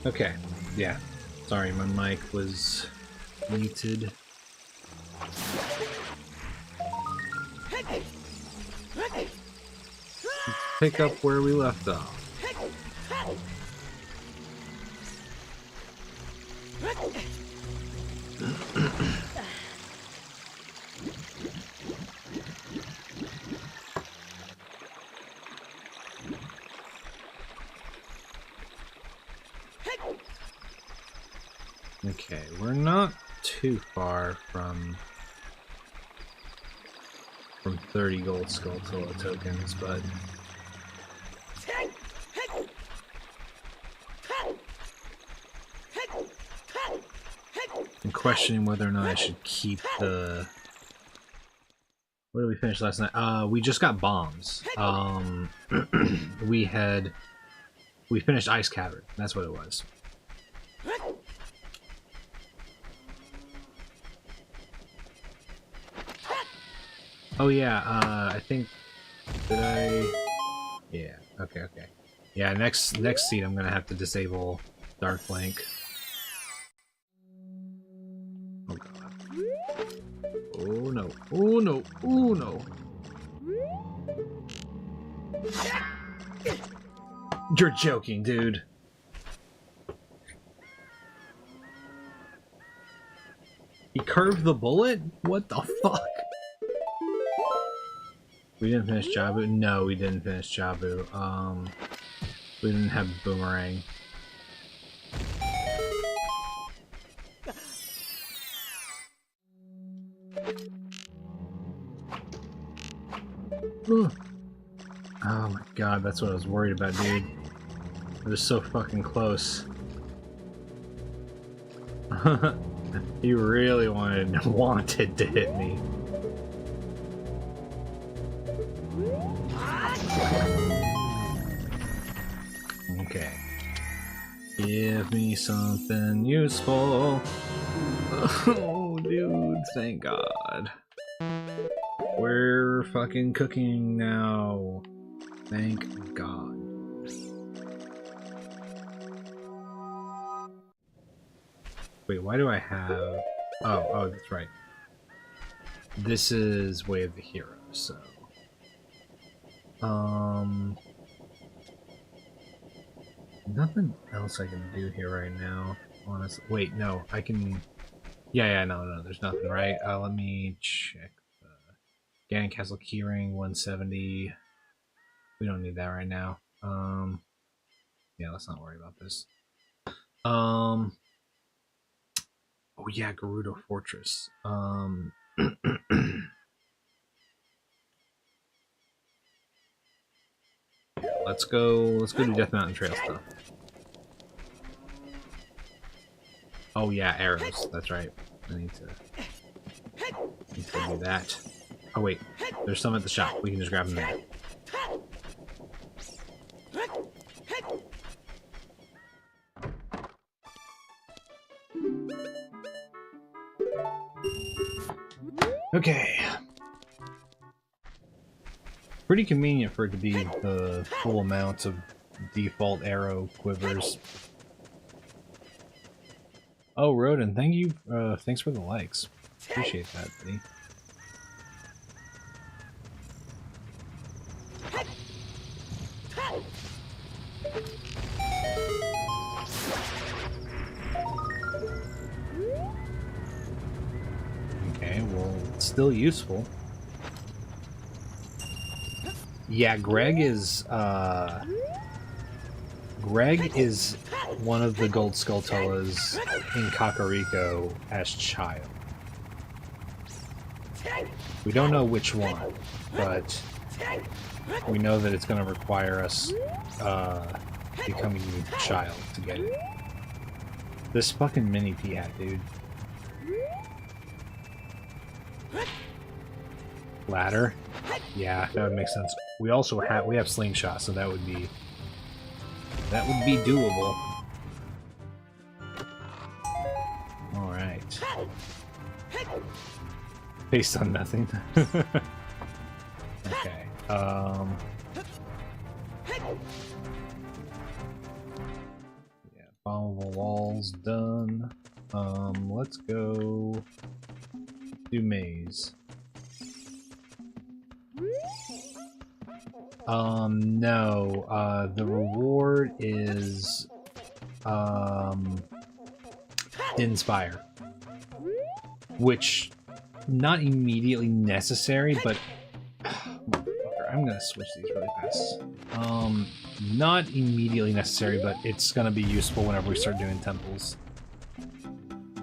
Okay, yeah. Sorry, my mic was muted. Let's pick up where we left off. Okay, we're not too far from 30 gold Skulltula tokens, but I'm questioning whether or not I should keep the... What did we finish last night? We just got bombs. We finished Ice Cavern. That's what it was. Oh yeah, I think... Did I... Yeah, okay. Yeah, next seed I'm gonna have to disable Dark Flank. Oh god. Oh no, oh no, oh no! You're joking, dude! He curved the bullet? What the fuck? We didn't finish Jabu? No, we didn't finish Jabu. We didn't have Boomerang. Oh my god, that's what I was worried about, dude. It was so fucking close. He really wanted to hit me. Okay. Give me something useful. Oh, dude, thank God. We're fucking cooking now. Thank God. Wait, why do I have... Oh, that's right. This is Way of the Hero, so... Nothing else I can do here right now, honestly. Wait, no, I can... Yeah, no, there's nothing, right? Let me check the... Ganon Castle Keyring, 170. We don't need that right now. Yeah, let's not worry about this. Oh yeah, Gerudo Fortress. Let's go do Death Mountain Trail stuff. Oh yeah, arrows. That's right. I need to do that. Oh wait, there's some at the shop. We can just grab them there. Okay. Pretty convenient for it to be the full amount of default arrow quivers. Oh, Rodin, thank you. Thanks for the likes. Appreciate that, buddy. Okay, well, it's still useful. Yeah, Greg is one of the Gold Skulltulas in Kakariko as child. We don't know which one, but we know that it's going to require us becoming a child to get it. This fucking mini pea hat, dude. Ladder? Yeah, that would make sense. We also have slingshot, so that would be doable. All right. Based on nothing. Okay. Yeah, bombable walls done. Let's go do maze. No. The reward is Inspire, which not immediately necessary, but I'm gonna switch these really fast. Not immediately necessary, but it's gonna be useful whenever we start doing temples.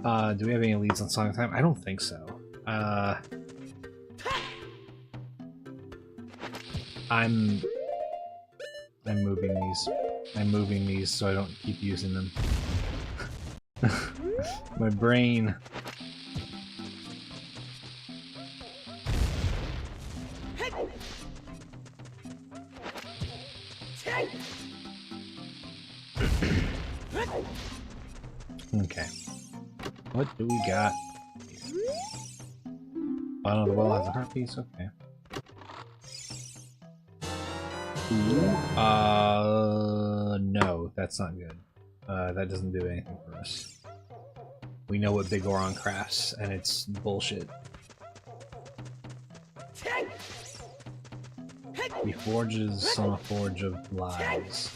Do we have any leads on song time? I don't think so. I'm moving these. I'm moving these so I don't keep using them. My brain. Okay. What do we got here? Bottom of the well has a heart piece, okay. No, that's not good. That doesn't do anything for us. We know what Big Oron crafts, and it's bullshit. He forges on a forge of lies.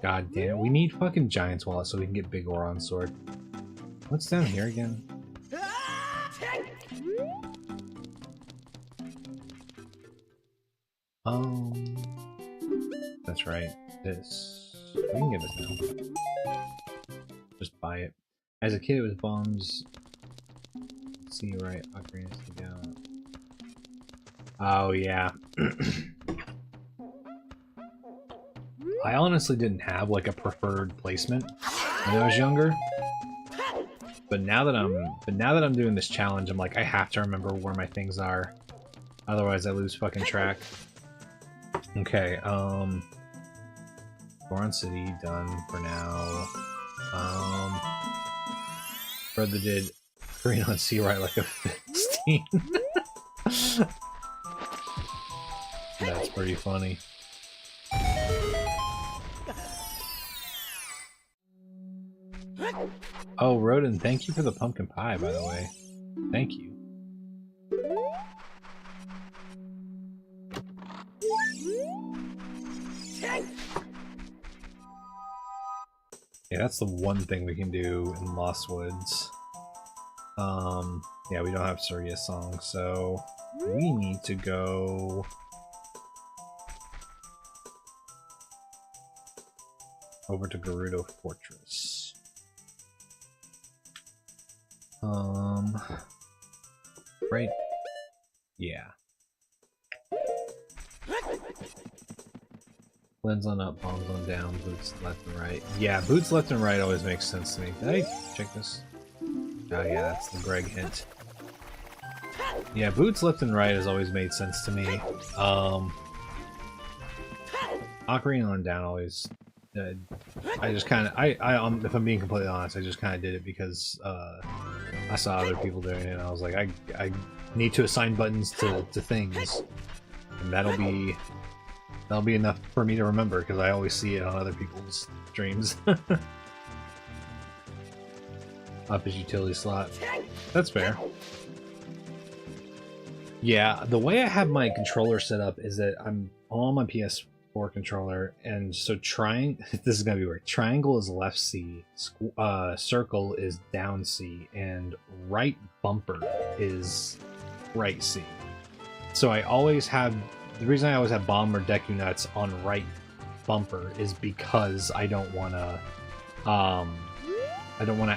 God damn it, we need fucking Giant's Wallet so we can get Big Oron's sword. What's down here again? That's right. This. We can get this now. Just buy it. As a kid, it was bombs. See, right? Ocarina of Time. Oh, yeah. I honestly didn't have, like, a preferred placement when I was younger. But now that I'm doing this challenge, I'm like, I have to remember where my things are. Otherwise, I lose fucking track. Okay, Goron City done for now. Brother did Green on Sea right like a 15. That's pretty funny. Oh, Rodin, thank you for the pumpkin pie, by the way. Thank you. Yeah, that's the one thing we can do in Lost Woods. Yeah, we don't have Surya Song, so we need to go over to Gerudo Fortress. Right? Yeah. Lens on up, bombs on down, boots left and right. Yeah, boots left and right always makes sense to me. Did I check this? Oh yeah, that's the Greg hint. Yeah, boots left and right has always made sense to me. Ocarina on down always... I just kind of... if I'm being completely honest, I just kind of did it because I saw other people doing it and I was like, I need to assign buttons to things. And that'll be enough for me to remember because I always see it on other people's streams. Up his utility slot. That's fair. Yeah, the way I have my controller set up is that I'm on my PS4 controller, and so this is gonna be weird. Triangle is left C, circle is down C, and right bumper is right C. So I always have... The reason I always have bomb or Deku Nuts on right bumper is because I don't want to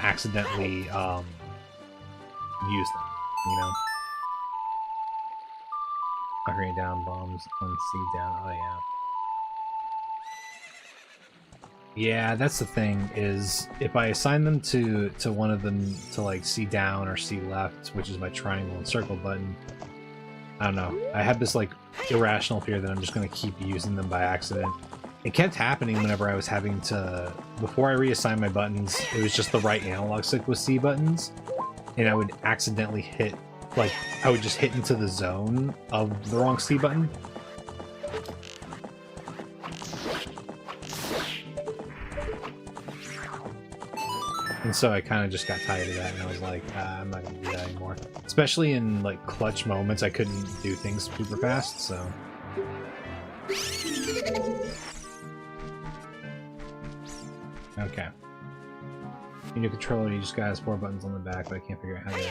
accidentally use them, you know? Ocarina down, bombs on C down. Oh yeah. Yeah, that's the thing, is if I assign them to one of them to like C down or C left, which is my triangle and circle button, I don't know. I have this like irrational fear that I'm just gonna keep using them by accident. It kept happening whenever I was having to... Before I reassigned my buttons, it was just the right analog stick with C buttons, and I would accidentally hit... Like, I would just hit into the zone of the wrong C button. And so I kind of just got tired of that, and I was like, I'm not going to do that anymore. Especially in, like, clutch moments, I couldn't do things super fast, so... Okay. In your controller, you just got 4 buttons on the back, but I can't figure out how to...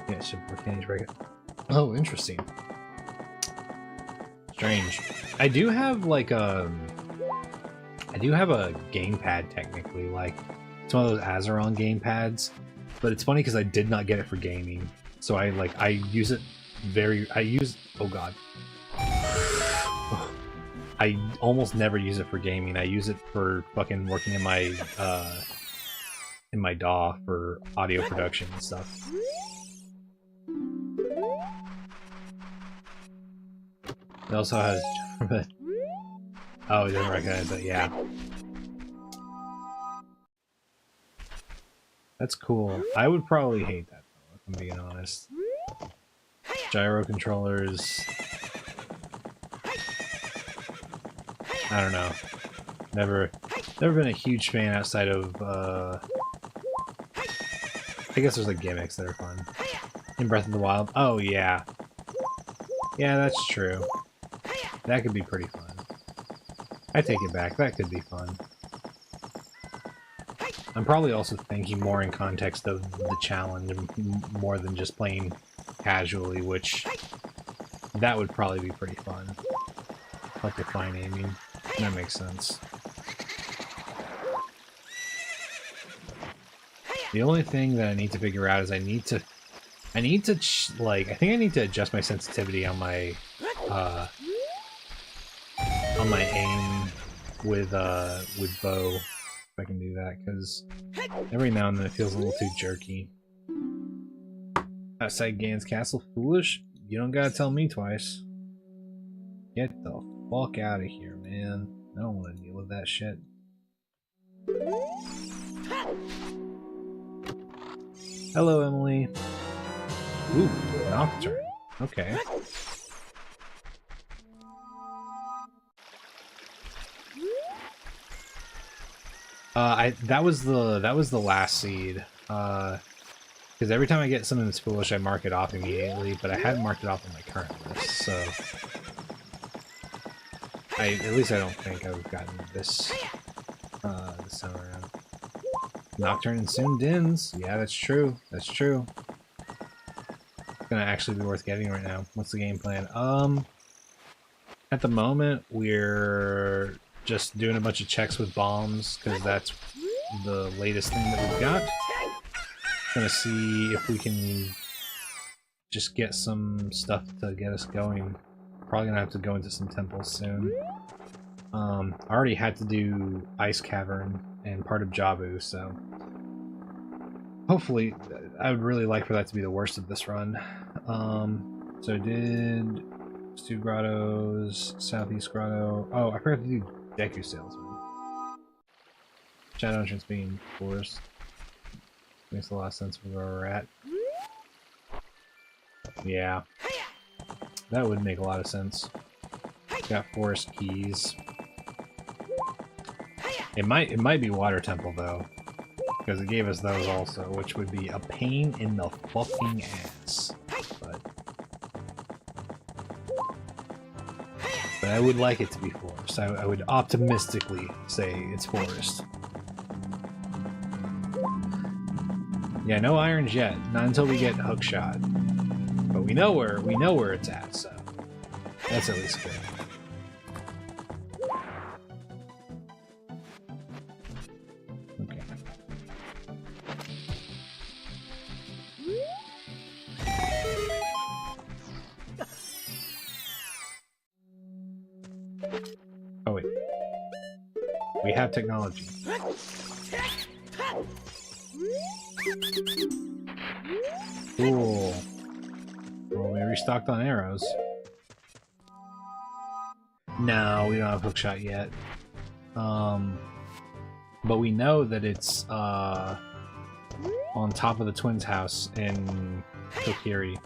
Yeah, it should work. Can't break it. Oh, interesting. Strange. I do have, like, I do have a gamepad, technically, like... It's one of those Azeron gamepads, but it's funny because I did not get it for gaming. So I use it oh god. I almost never use it for gaming. I use it for fucking working in my DAW for audio production and stuff. It also has oh, it doesn't recognize it, yeah. That's cool. I would probably hate that though, if I'm being honest. Gyro controllers. I don't know. Never been a huge fan outside of I guess there's like gimmicks that are fun. In Breath of the Wild. Oh yeah. Yeah, that's true. That could be pretty fun. I take it back. That could be fun. I'm probably also thinking more in context of the challenge, more than just playing casually, which that would probably be pretty fun. Like the fine aiming. That makes sense. The only thing that I need to figure out is I need to like, I think I need to adjust my sensitivity on my aim with bow. If I can do that, because every now and then it feels a little too jerky. Outside Ganon's castle, foolish? You don't gotta tell me twice. Get the fuck out of here, man. I don't want to deal with that shit. Hello, Emily. Ooh, Nocturne. Okay. That was the last seed. Because every time I get something that's foolish, I mark it off immediately, but I hadn't marked it off on my current list, so at least I don't think I've gotten this time around. Nocturne and soon Dins. Yeah, that's true. That's true. It's gonna actually be worth getting right now. What's the game plan? At the moment, we're just doing a bunch of checks with bombs, because that's the latest thing that we've got. Gonna see if we can just get some stuff to get us going. Probably gonna have to go into some temples soon. I already had to do Ice Cavern and part of Jabu, so hopefully, I would really like for that to be the worst of this run. So I did Stu Grottos, Southeast Grotto. Oh, I forgot to do Deku Salesman. Shadow Entrance being forest. Makes a lot of sense for where we're at. Yeah. That would make a lot of sense. Got forest keys. It might be Water Temple though, because it gave us those also, which would be a pain in the fucking ass. But I would like it to be forest. I would optimistically say it's forest. Yeah, no irons yet. Not until we get Hookshot. But we know where it's at, so that's at least good. Okay. Oh wait. We have technology. Cool. Well, we restocked on arrows. No, we don't have hookshot yet. But we know that it's on top of the twins' house in Kokiri.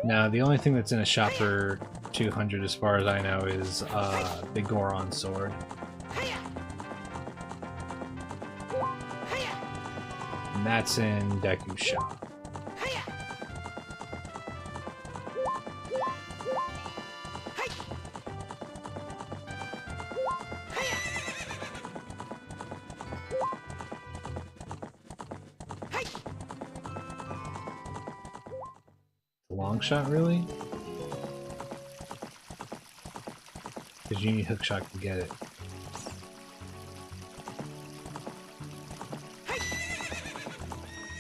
Now, the only thing that's in a shop for 200, as far as I know, is the Goron sword. And that's in Deku's shop. Long shot, really? Because you need hookshot to get it.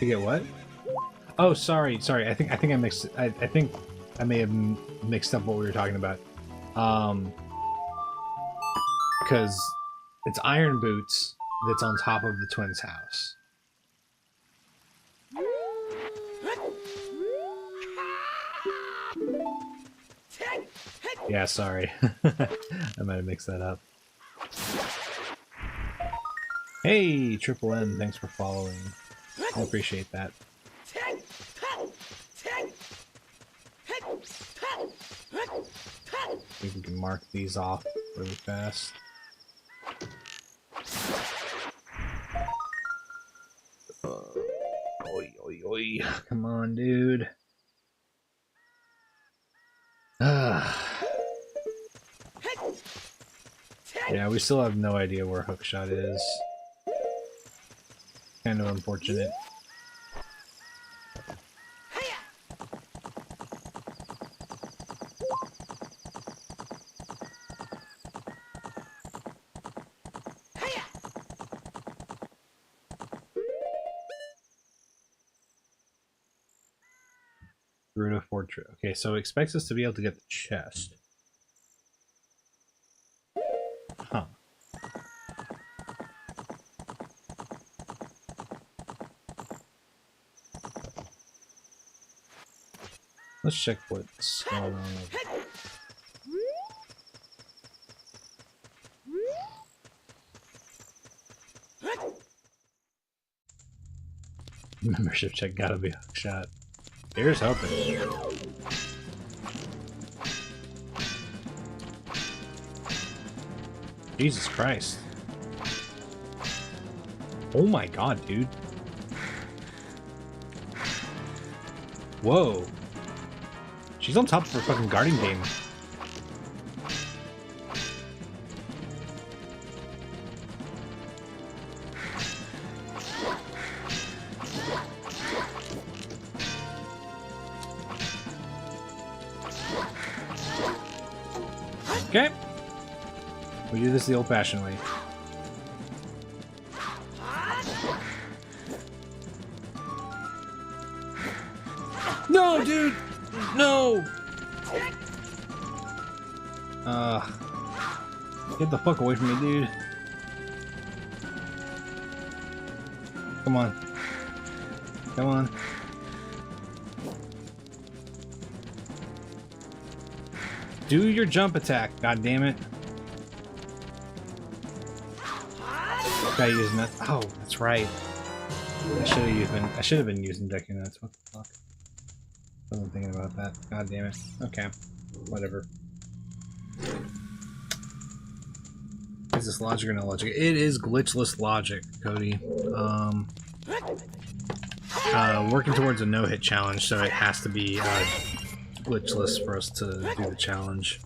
To get what? Oh, sorry. I think I mixed. I think I may have mixed up what we were talking about. Because it's Iron Boots that's on top of the twins' house. Yeah, sorry. I might have mixed that up. Hey, Triple M, thanks for following. I appreciate that. I think we can mark these off really fast. Oi, oi, oi. Come on, dude. Yeah, we still have no idea where hookshot is. Kind of unfortunate. Rune of Fortress. Okay, so it expects us to be able to get the chest. Huh. Let's check what's going on. Membership check gotta be hookshot. Here's hoping. Jesus Christ. Oh my god, dude. Whoa. She's on top of her fucking guarding game. Okay. We do this the old-fashioned way. No, dude! No! Get the fuck away from me, dude. Come on. Come on. Do your jump attack, god damn it. Guy using that. Oh, that's right. I should have been using Deku Nuts. What the fuck? I wasn't thinking about that. God damn it. Okay. Whatever. Is this logic or no logic? It is glitchless logic, Cody. Working towards a no-hit challenge, so it has to be glitchless for us to do the challenge.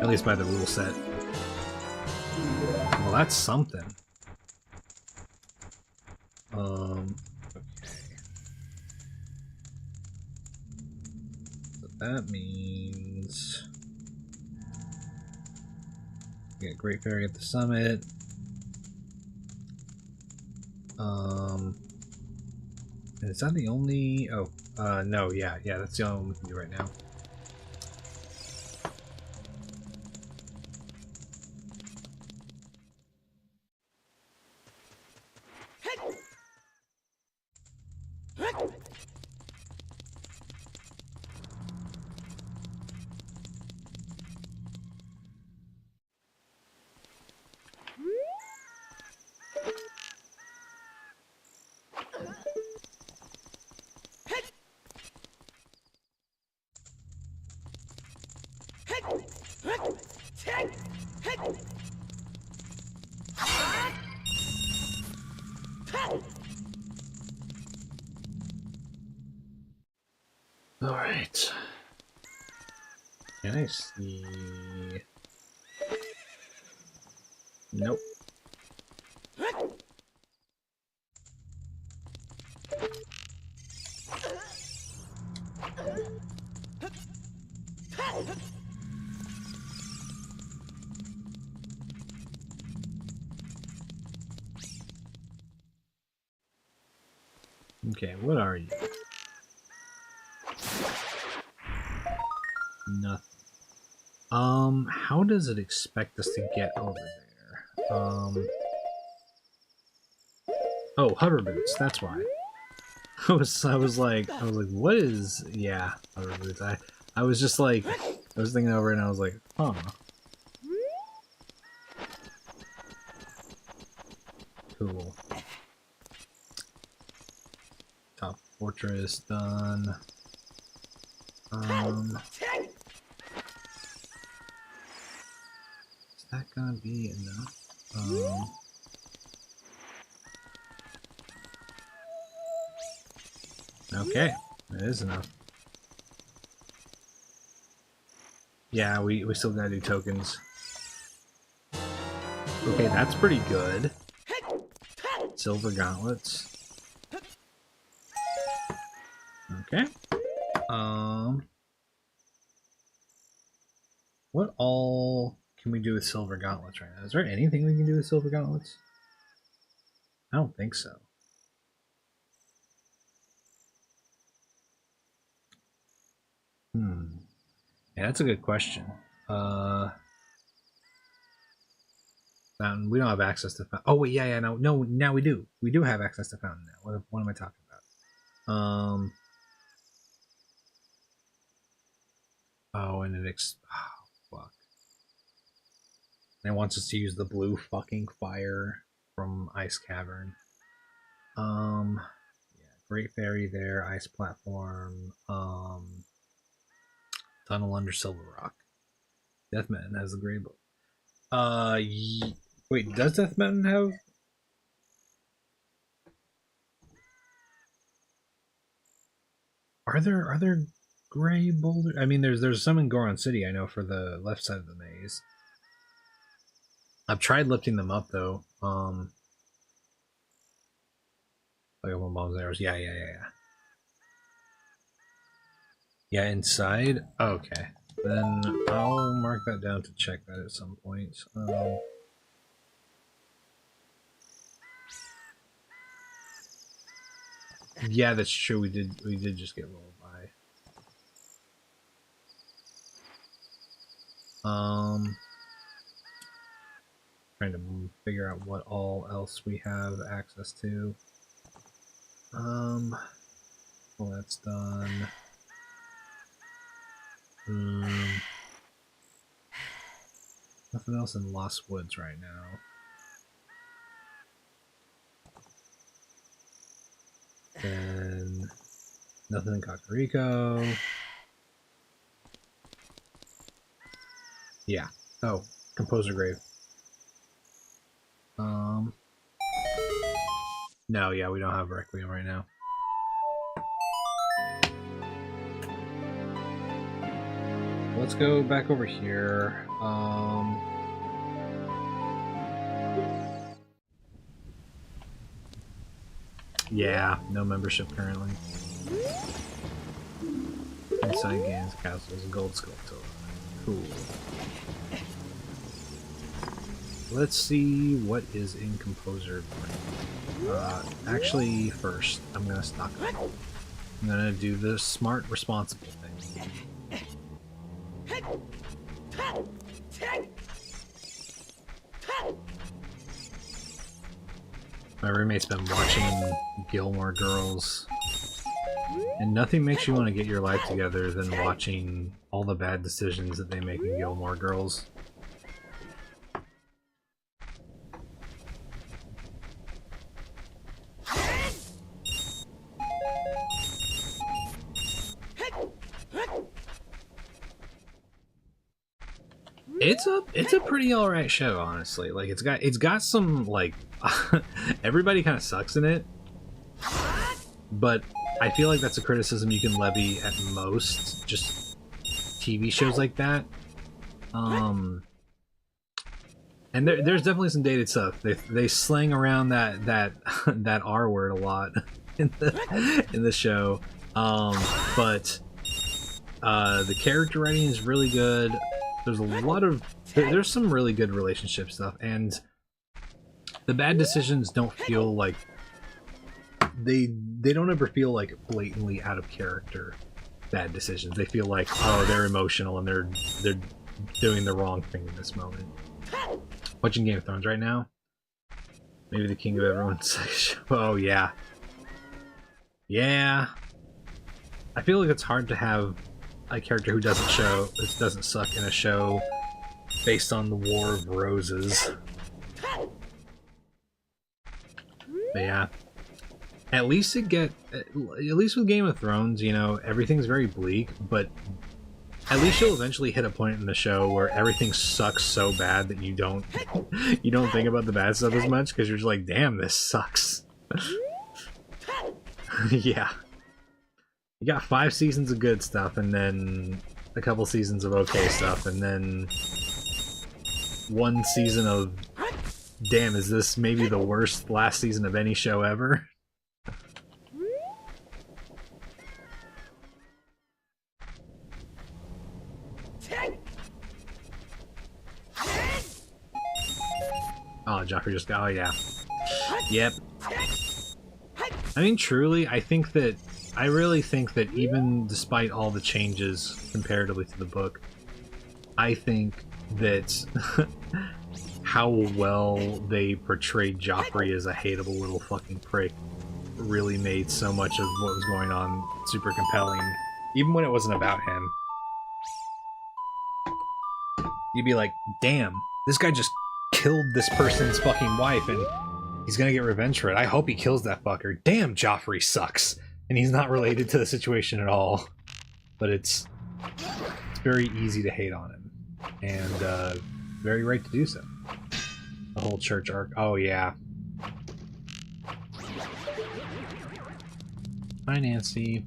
At least by the rule set. Well, that's something. Okay. So that means we get Great Fairy at the summit. And is that the only? Oh, no, yeah, that's the only one we can do right now. Can I see? Nope. Okay, what are you? Nothing. How does it expect us to get over there? Oh, hover boots, that's why. I was like, what is, yeah, hover boots. I was just like, I was thinking over it and I was like, huh. Cool. Top fortress done. Is that gonna be enough? Okay, that is enough. Yeah, we still gotta do tokens. Okay, that's pretty good. Silver gauntlets. Okay. What all can we do with silver gauntlets right now? Is there anything we can do with silver gauntlets? I don't think so. Yeah, that's a good question. Fountain. We don't have access to fountain. Oh wait, yeah, no, now we do. We do have access to fountain now. What am I talking about? Oh, and it oh, fuck. And it wants us to use the blue fucking fire from Ice Cavern. Yeah, Great Fairy there, Ice Platform, Tunnel under Silver Rock. Death Mountain has the Grey Book. Wait, does Death Mountain have? Are there gray boulders? I mean, there's some in Goron City, I know, for the left side of the maze. I've tried lifting them up though. Like a bombs and arrows. Yeah. Yeah, inside. Okay, then I'll mark that down to check that at some point. Yeah, that's true. We did just get rolled by. Trying to figure out what all else we have access to. Well, that's done. Nothing else in Lost Woods right now. And nothing in Kakariko. Yeah. Oh, Composer Grave. No, yeah, we don't have Requiem right now. Let's go back over here. Yeah, no membership currently. Inside Gaines Castle's Gold Sculptor. Cool. Let's see what is in Composer. Actually, first, I'm gonna stock up. I'm gonna do the smart, responsible thing. My roommate's been watching Gilmore Girls, and nothing makes you want to get your life together than watching all the bad decisions that they make in Gilmore Girls. It's a pretty alright show, honestly. Like it's got some like everybody kind of sucks in it, but I feel like that's a criticism you can levy at most. Just TV shows like that. And there's definitely some dated stuff. They slang around that R word a lot in the show. But the character writing is really good. There's there's some really good relationship stuff, and the bad decisions don't feel like they don't ever feel like blatantly out of character bad decisions. They feel like, oh, they're emotional and they're doing the wrong thing in this moment. Watching Game of Thrones right now. Maybe the king of everyone's show. Oh yeah. Yeah. I feel like it's hard to have a character who doesn't suck in a show based on the War of Roses. But yeah. At least with Game of Thrones, you know, everything's very bleak, but at least you'll eventually hit a point in the show where everything sucks so bad that you don't think about the bad stuff as much, because you're just like, damn, this sucks. Yeah. You got 5 seasons of good stuff, and then a couple seasons of okay stuff, and then 1 season of, damn, is this maybe the worst last season of any show ever? Oh, Joffrey just got. Oh, yeah. Yep. I mean, truly, I really think that even despite all the changes comparatively to the book, I think that how well they portrayed Joffrey as a hateable little fucking prick really made so much of what was going on super compelling, even when it wasn't about him. You'd be like, damn, this guy just killed this person's fucking wife and he's gonna get revenge for it. I hope he kills that fucker. Damn, Joffrey sucks. And he's not related to the situation at all. But it's very easy to hate on him. And very right to do so. The whole church arc. Oh, yeah. Hi, Nancy.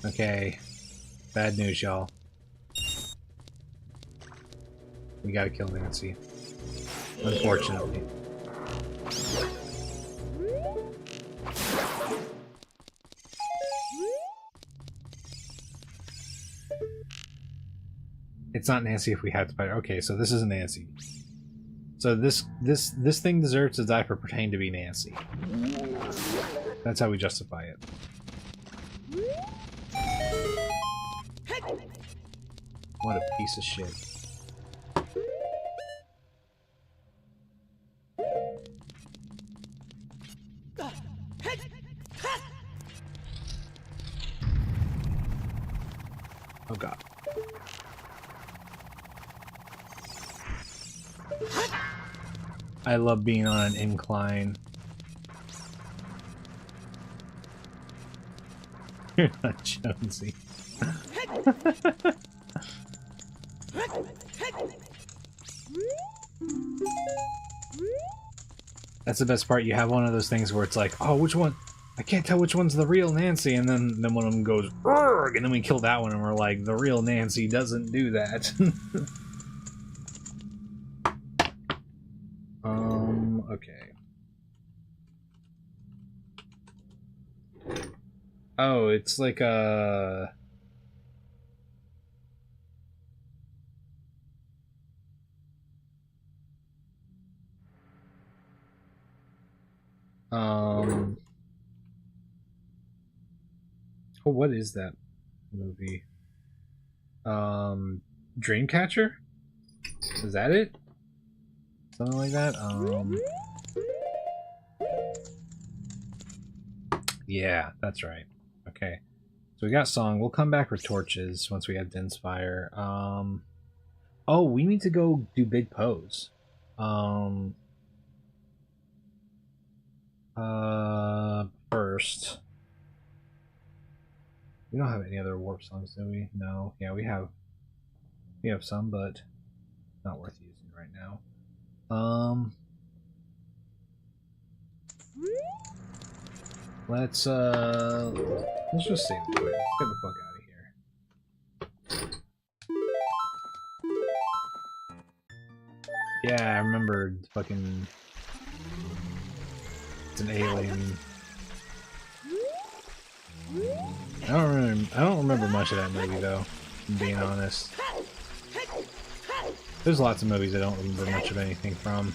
Okay. Bad news, y'all. We gotta kill Nancy. Unfortunately. It's not Nancy if we had to fight her. Okay, so this isn't Nancy. So this thing deserves to die for pretending to be Nancy. That's how we justify it. What a piece of shit. Oh god. I love being on an incline. You're not Jonesy. That's the best part. You have one of those things where it's like, oh, which one? I can't tell which one's the real Nancy, and then one of them goes, "Urgh!" And then we kill that one, and we're like, the real Nancy doesn't do that. Okay. Oh, it's like a... Oh, what is that movie? Dreamcatcher? Is that it? Something like that? Yeah, that's right. Okay. So we got Song. We'll come back for Torches once we have Din's Fire. Oh, we need to go do Big Pose. First. We don't have any other warp songs, do we? No. Yeah, we have some, but not worth using right now. Let's just save it. Let's get the fuck out of here. Yeah, I remember fucking... It's an alien. I don't remember much of that movie though, if I'm being honest. There's lots of movies I don't remember much of anything from.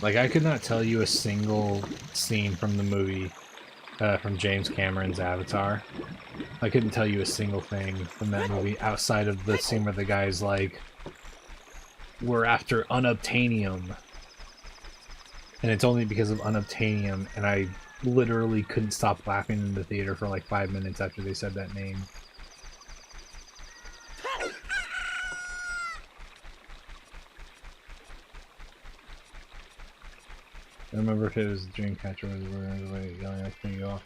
Like, I could not tell you a single scene from the movie, from James Cameron's Avatar. I couldn't tell you a single thing from that movie outside of the scene where the guy's like, we're after unobtainium. And it's only because of unobtainium, and I literally couldn't stop laughing in the theater for like 5 minutes after they said that name. I remember if it was Dreamcatcher or the way yelling at you off.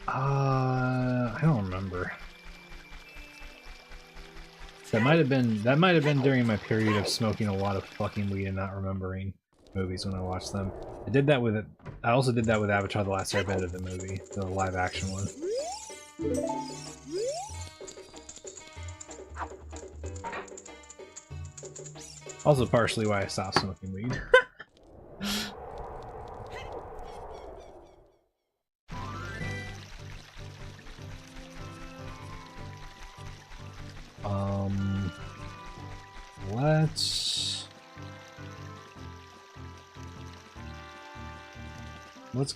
I don't remember. That might have been during my period of smoking a lot of fucking weed and not remembering movies when I watched them. I did that with it. I also did that with Avatar: The Last Airbender, the movie, the live action one. Also partially why I stopped smoking weed.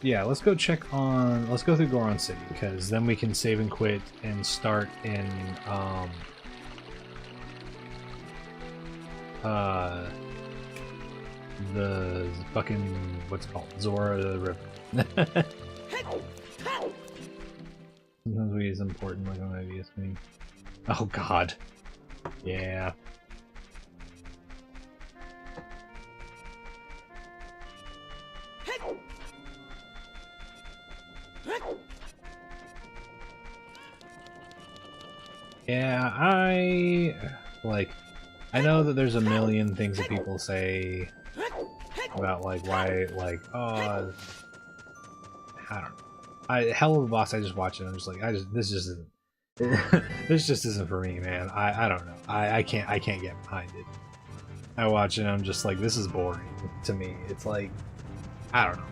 Let's go check on, let's go through Goron City, because then we can save and quit and start in the fucking, what's it called, Zora River. Sometimes weed is important, like on IBS thing. Oh god. Yeah. Yeah, I know that there's a million things that people say about, like, why, like, oh, I don't know. Hell of a Boss, I just watch it, I'm just like, this just isn't, this just isn't for me, man. I don't know. I can't get behind it. I watch it and I'm just like, this is boring to me. It's like, I don't know.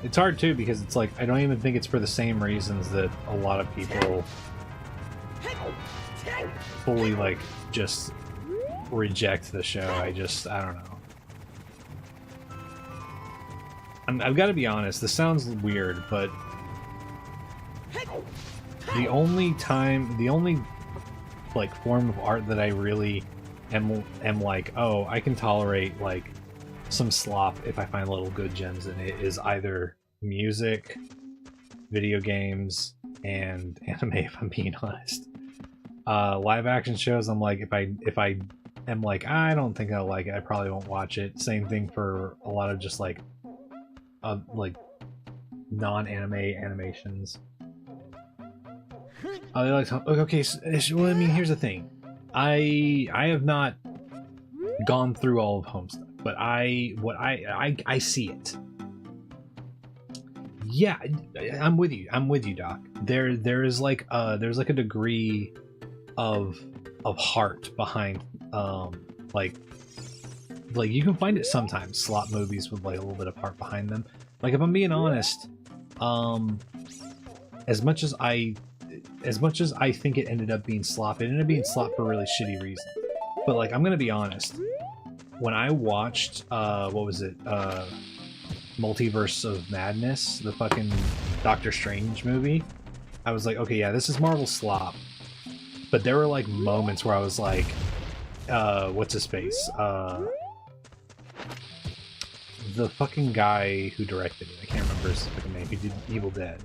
It's hard too because it's like, I don't even think it's for the same reasons that a lot of people fully like just reject the show. I don't know. I've got to be honest, this sounds weird, but the only like form of art that I really am like, oh, I can tolerate like some slop if I find little good gems in it, is either music, video games, and anime, if I'm being honest. Live action shows, I'm like, if I am like, I don't think I'll like it, I probably won't watch it. Same thing for a lot of just like non-anime animations. They like, okay, so, well, I mean, here's the thing. I have not gone through all of Homestuck, but I see it. Yeah, I'm with you, Doc. There's like a degree of heart behind like you can find it sometimes, slot movies with like a little bit of heart behind them. Like, if I'm being honest, as much as I think it ended up being slop, it ended up being slop for a really shitty reason. But like, I'm gonna be honest, when I watched what was it, Multiverse of Madness, the fucking Doctor Strange movie, I was like, okay, yeah, this is Marvel slop. But there were like moments where I was like, what's his face? The fucking guy who directed it, I can't remember his fucking name, he did Evil Dead.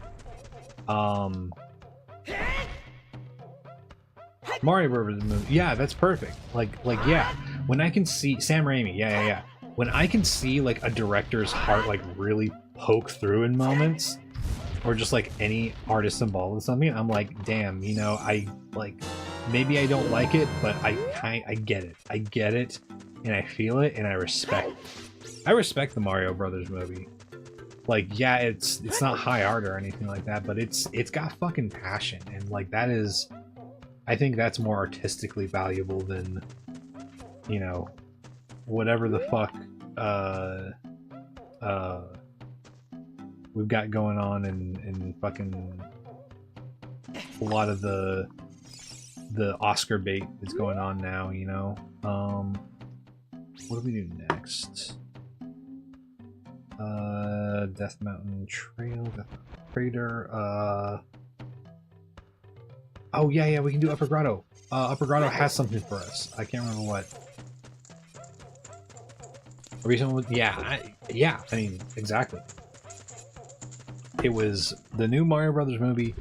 Mario Brothers movie, yeah, that's perfect. Like, yeah, when I can see Sam Raimi, yeah. When I can see like a director's heart like really poke through in moments, or just like any artist involved with something, I'm like, damn, you know, I like, maybe I don't like it, but I get it, and I feel it, and I respect the Mario Brothers movie. Like, yeah, it's not high art or anything like that, but it's got fucking passion, and like that is, I think that's more artistically valuable than, you know, whatever the fuck we've got going on in fucking a lot of the Oscar bait that's going on now, you know. What do we do next? Death Mountain Trail, Death Mountain Crater, oh yeah, we can do Upper Grotto. Upper Grotto has something for us. I can't remember what. Yeah, I mean, exactly. It was the new Mario Brothers movie,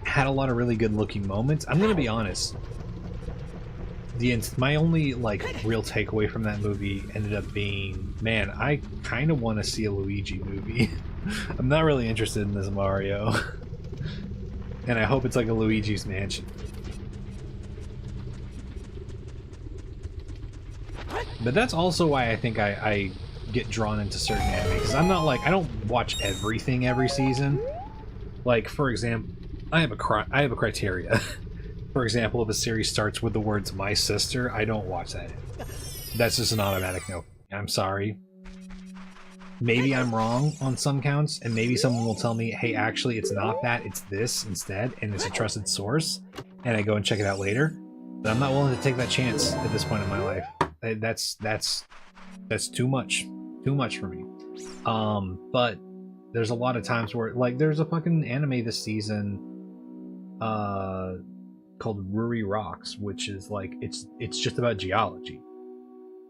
had a lot of really good looking moments. I'm gonna be honest. My only like real takeaway from that movie ended up being, man, I kind of want to see a Luigi movie. I'm not really interested in this Mario, and I hope it's like a Luigi's Mansion. But that's also why I think I get drawn into certain anime, because I'm not like, I don't watch everything every season. Like, for example, I have a criteria. For example, if a series starts with the words "my sister," I don't watch that. That's just an automatic no. I'm sorry. Maybe I'm wrong on some counts, and maybe someone will tell me, hey, actually, it's not that, it's this instead, and it's a trusted source, and I go and check it out later. But I'm not willing to take that chance at this point in my life. That's too much. Too much for me. But there's a lot of times where, like, there's a fucking anime this season, called Ruri Rocks, which is like, it's just about geology.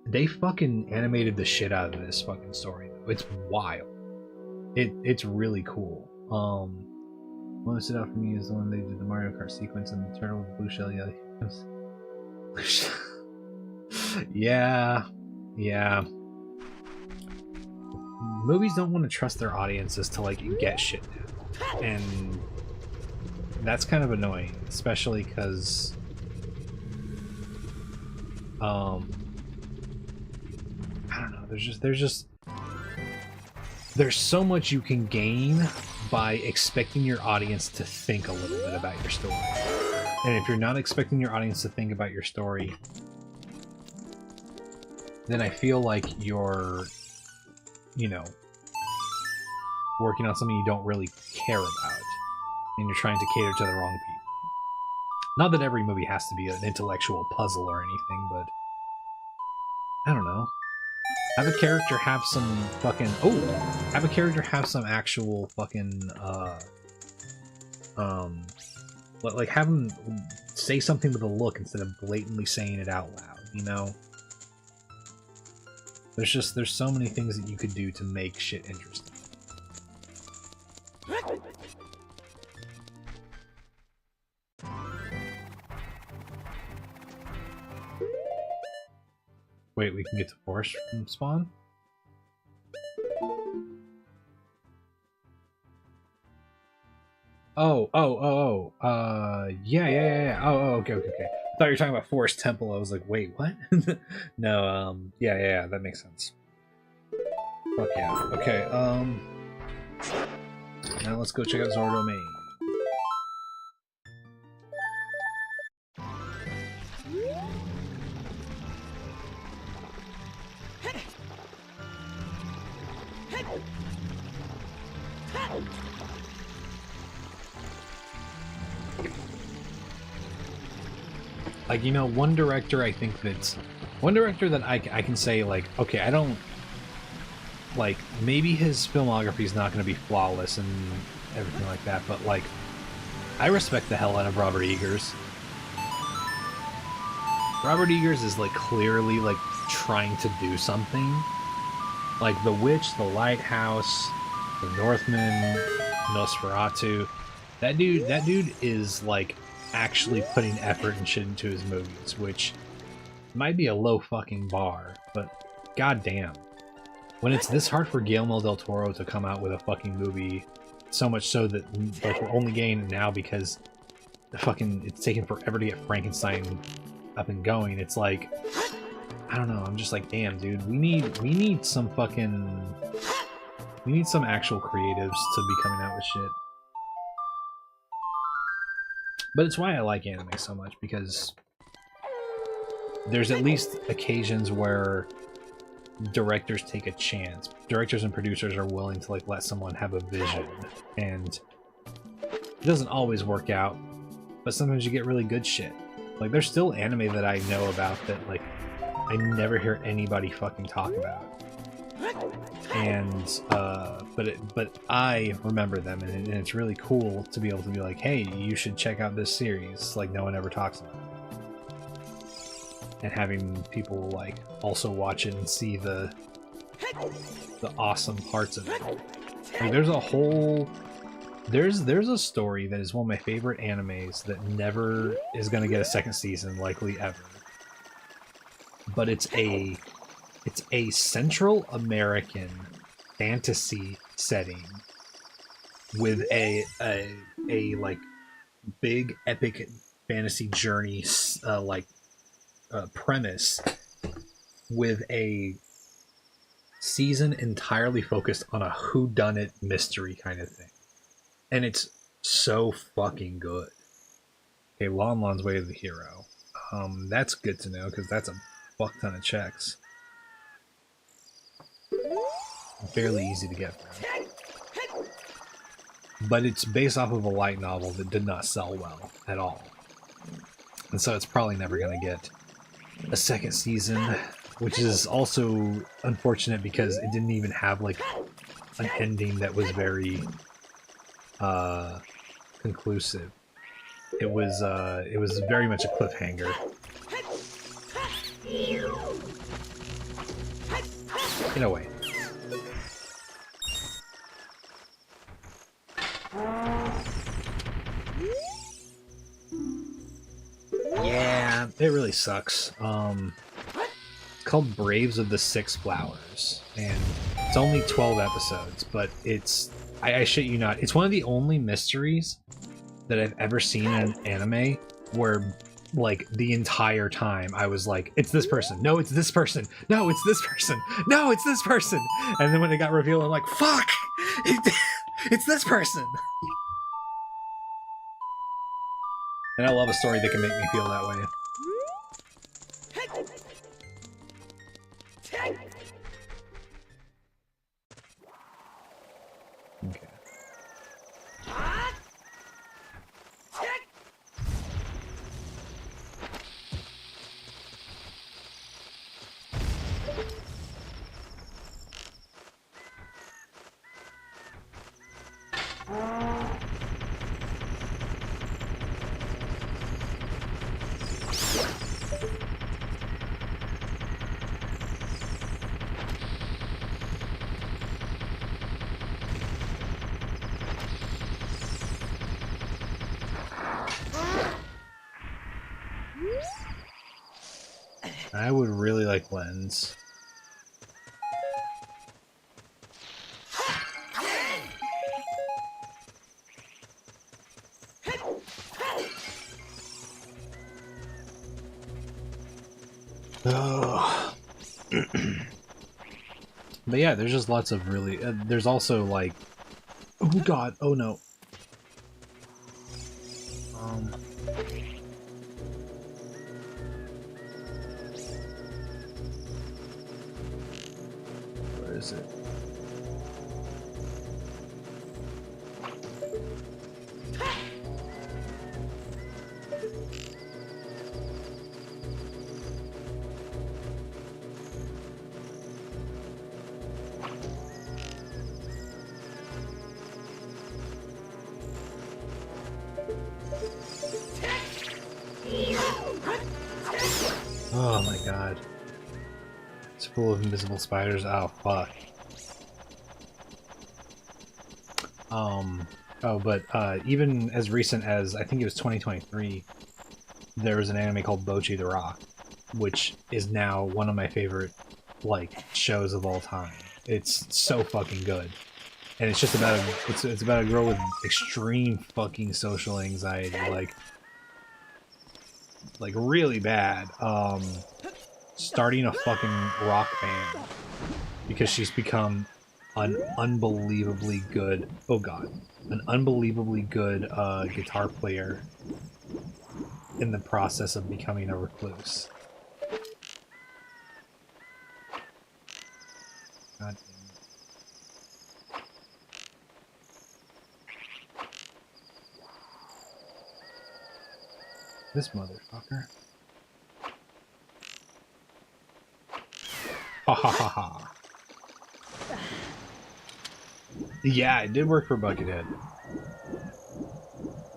They fucking animated the shit out of this fucking story though. It's wild. It's really cool. One that stood out for me is the one they did the Mario Kart sequence and the turtle with the blue shell. Yeah. Movies don't want to trust their audiences to like get shit now, and that's kind of annoying, especially because I don't know, there's so much you can gain by expecting your audience to think a little bit about your story. And if you're not expecting your audience to think about your story, then I feel like you're, you know, working on something you don't really care about, and you're trying to cater to the wrong people. Not that every movie has to be an intellectual puzzle or anything, but I don't know. Have a character have some fucking... Oh! Have a character have some actual fucking, like, have them say something with a look instead of blatantly saying it out loud, you know? There's so many things that you could do to make shit interesting. Wait, we can get to forest from spawn? Yeah. Okay. I thought you were talking about Forest Temple. I was like, wait, what? No, yeah, that makes sense. Fuck yeah. Okay, now let's go check out Zora Domain. Like, you know, one director I can say, like, okay, I don't, like, maybe his filmography is not going to be flawless and everything like that, but, like, I respect the hell out of Robert Eggers. Robert Eggers is, like, clearly, like, trying to do something. Like, The Witch, The Lighthouse, The Northman, Nosferatu. That dude is, like, actually putting effort and shit into his movies, which might be a low fucking bar, but goddamn. When it's this hard for Guillermo del Toro to come out with a fucking movie, so much so that, like, we're only getting it now because it's taken forever to get Frankenstein up and going. It's like, I don't know, I'm just like, damn, dude, we need some fucking We need some actual creatives to be coming out with shit. But it's why I like anime so much, because there's at least occasions where directors take a chance. Directors and producers are willing to like let someone have a vision, and it doesn't always work out, but sometimes you get really good shit. Like, there's still anime that I know about that like I never hear anybody fucking talk about. And but I remember them, and it's really cool to be able to be like, hey, you should check out this series, like no one ever talks about it. And having people like also watch it and see the awesome parts of it. Like, there's a whole there's a story that is one of my favorite animes that never is gonna get a second season, likely ever. But it's a Central American fantasy setting with a like big epic fantasy journey premise, with a season entirely focused on a whodunit mystery kind of thing, and it's so fucking good. Okay, Lon Lon's Way to the Hero. That's good to know because that's a fuck ton of checks. Fairly easy to get from. But it's based off of a light novel that did not sell well at all. And so it's probably never going to get a second season, which is also unfortunate because it didn't even have like an ending that was very conclusive. It was very much a cliffhanger. In a way. Yeah, it really sucks. It's called Braves of the Six Flowers, and it's only 12 episodes, but it's, I shit you not, it's one of the only mysteries that I've ever seen in an anime where, like, the entire time I was like, it's this person, no, it's this person, no, it's this person, no, it's this person, and then when it got revealed, I'm like, fuck, it's this person. And I love a story that can make me feel that way. Okay. I would really like Lens. Oh. But yeah, there's just lots of really... there's also like... Oh god, oh no. Where is it? Oh my god. It's full of invisible spiders. Oh fuck. Oh, but even as recent as, I think it was 2023, there was an anime called Bocchi the Rock, which is now one of my favorite, like, shows of all time. It's so fucking good. And it's just about it's about a girl with extreme fucking social anxiety, like really bad, starting a fucking rock band because she's become an unbelievably good, oh god, an unbelievably good guitar player in the process of becoming a recluse. God damn it. This motherfucker. Ha ha ha ha. Yeah, it did work for Buckethead.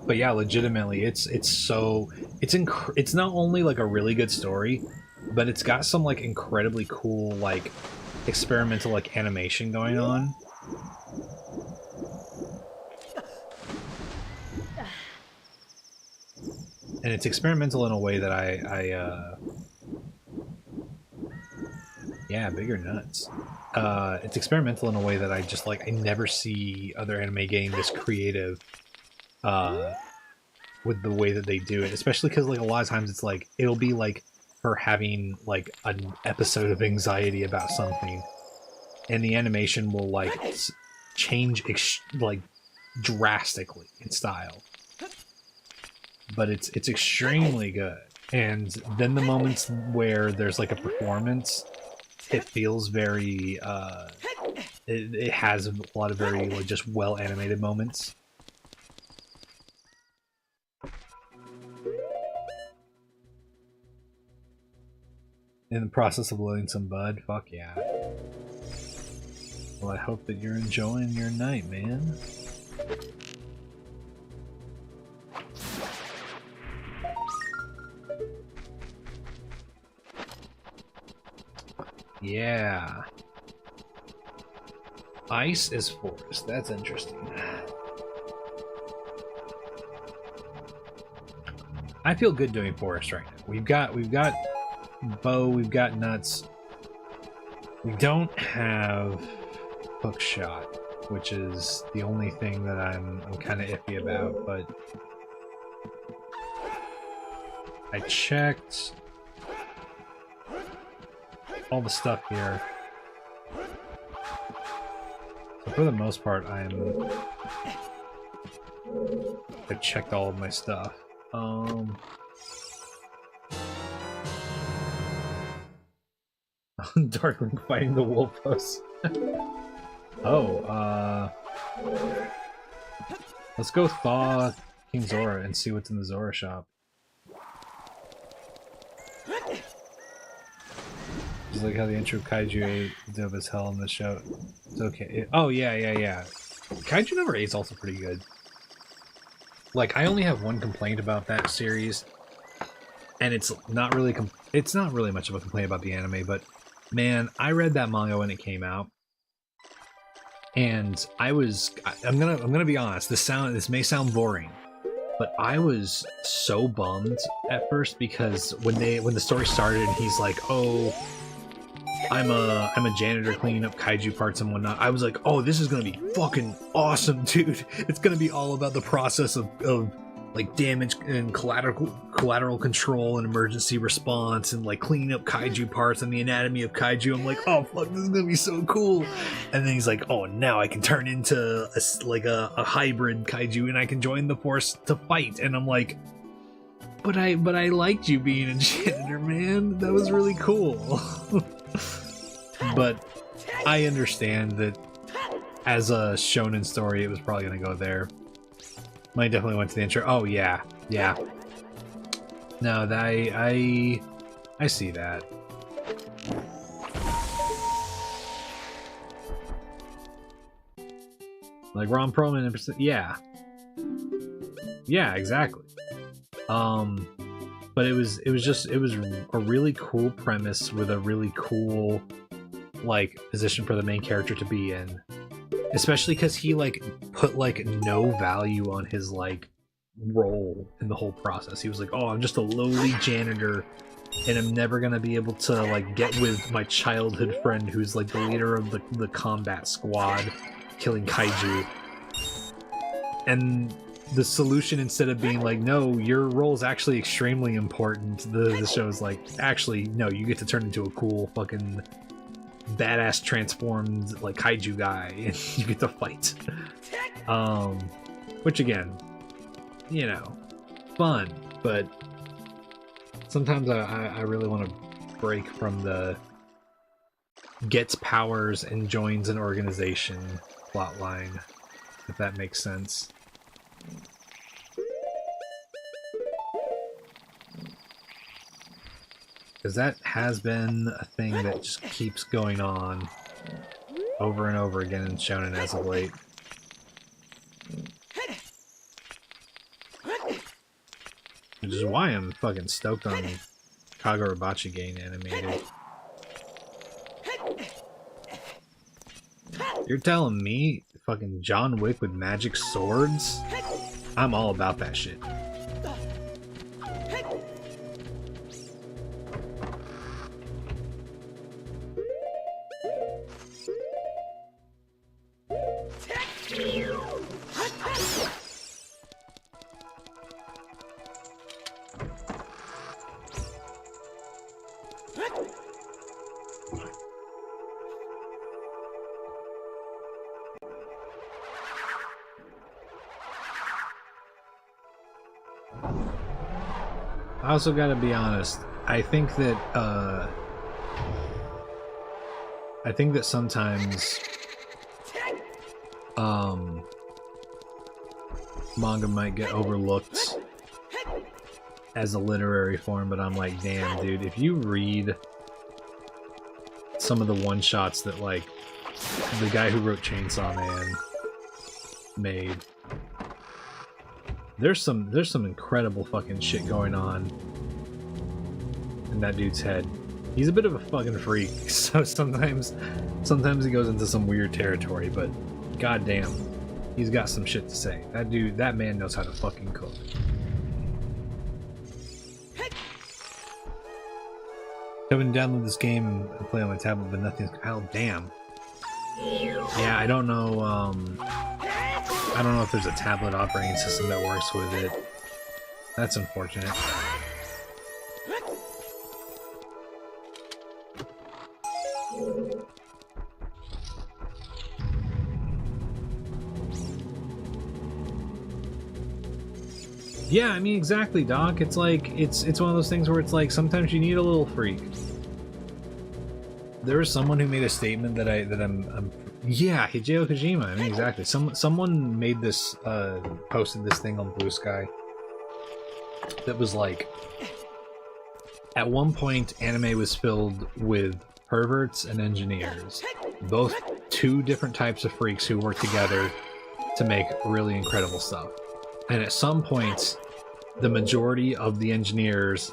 But yeah, legitimately, it's not only like a really good story, but it's got some like incredibly cool like experimental like animation going on. And it's experimental in a way that yeah, bigger nuts. It's experimental in a way that I just like, I never see other anime getting this creative with the way that they do it, especially because like a lot of times it's like, it'll be like her having like an episode of anxiety about something, and the animation will like change like drastically in style, but it's extremely good. And then the moments where there's like a performance, it feels very it has a lot of very like just well animated moments. In the process of loading some bud, fuck yeah. Well, I hope that you're enjoying your night, man. Yeah. Ice is forest. That's interesting. I feel good doing forest right now. We've got bow, we've got nuts. We don't have hook shot, which is the only thing that I'm kind of iffy about, but I checked all the stuff here. So for the most part, I've checked all of my stuff. Darkwing fighting the Wolfos. Oh, let's go thaw King Zora and see what's in the Zora shop. Just like how the intro of Kaiju 8 is dope as hell in the show. It's okay. Oh, yeah. Kaiju number 8 is also pretty good. Like, I only have one complaint about that series, and it's not really much of a complaint about the anime, but man, I read that manga when it came out, and I'm gonna be honest, this may sound boring, but I was so bummed at first because when the story started and he's like, oh, I'm a janitor cleaning up kaiju parts and whatnot, I was like, oh, this is gonna be fucking awesome, dude. It's gonna be all about the process of like damage and collateral control and emergency response and like cleaning up kaiju parts and the anatomy of kaiju. I'm like, oh fuck, this is gonna be so cool. And then he's like, oh, now I can turn into a hybrid kaiju and I can join the force to fight. And I'm like, but I liked you being a janitor, man. That was really cool. But I understand that as a shonen story, it was probably gonna go there. Mine definitely went to the intro. Oh yeah. No, I see that. Like Ron Perlman and yeah, exactly. But it was a really cool premise with a really cool like position for the main character to be in. Especially because he like put like no value on his like role in the whole process. He was like, oh, I'm just a lowly janitor and I'm never gonna be able to like get with my childhood friend who's like the leader of the combat squad killing kaiju. And the solution, instead of being like, no, your role is actually extremely important, the show is like, actually, no, you get to turn into a cool fucking badass transformed like kaiju guy, and you get to fight. Which again, you know, fun, but sometimes I really want to break from the gets powers and joins an organization plotline, if that makes sense. Because that has been a thing that just keeps going on over and over again in Shonen as of late. Which is why I'm fucking stoked on Kagurabachi getting animated. You're telling me fucking John Wick with magic swords? I'm all about that shit. I also gotta be honest, I think that sometimes manga might get overlooked as a literary form, but I'm like, damn, dude, if you read some of the one-shots that, like, the guy who wrote Chainsaw Man made, there's some incredible fucking shit going on in that dude's head. He's a bit of a fucking freak, so sometimes he goes into some weird territory, but goddamn, he's got some shit to say. That man knows how to fucking cook. I've been downloading this game and play on my tablet, but nothing's compiled. Damn. Yeah, I don't know if there's a tablet operating system that works with it. That's unfortunate. Yeah, I mean, exactly, Doc. It's like, it's one of those things where it's like, sometimes you need a little freak. There was someone who made a statement that I'm yeah, Hideo Kojima. I mean, exactly. Someone made this, posted this thing on Blue Sky that was like, at one point, anime was filled with perverts and engineers, both two different types of freaks who work together to make really incredible stuff. And at some points, the majority of the engineers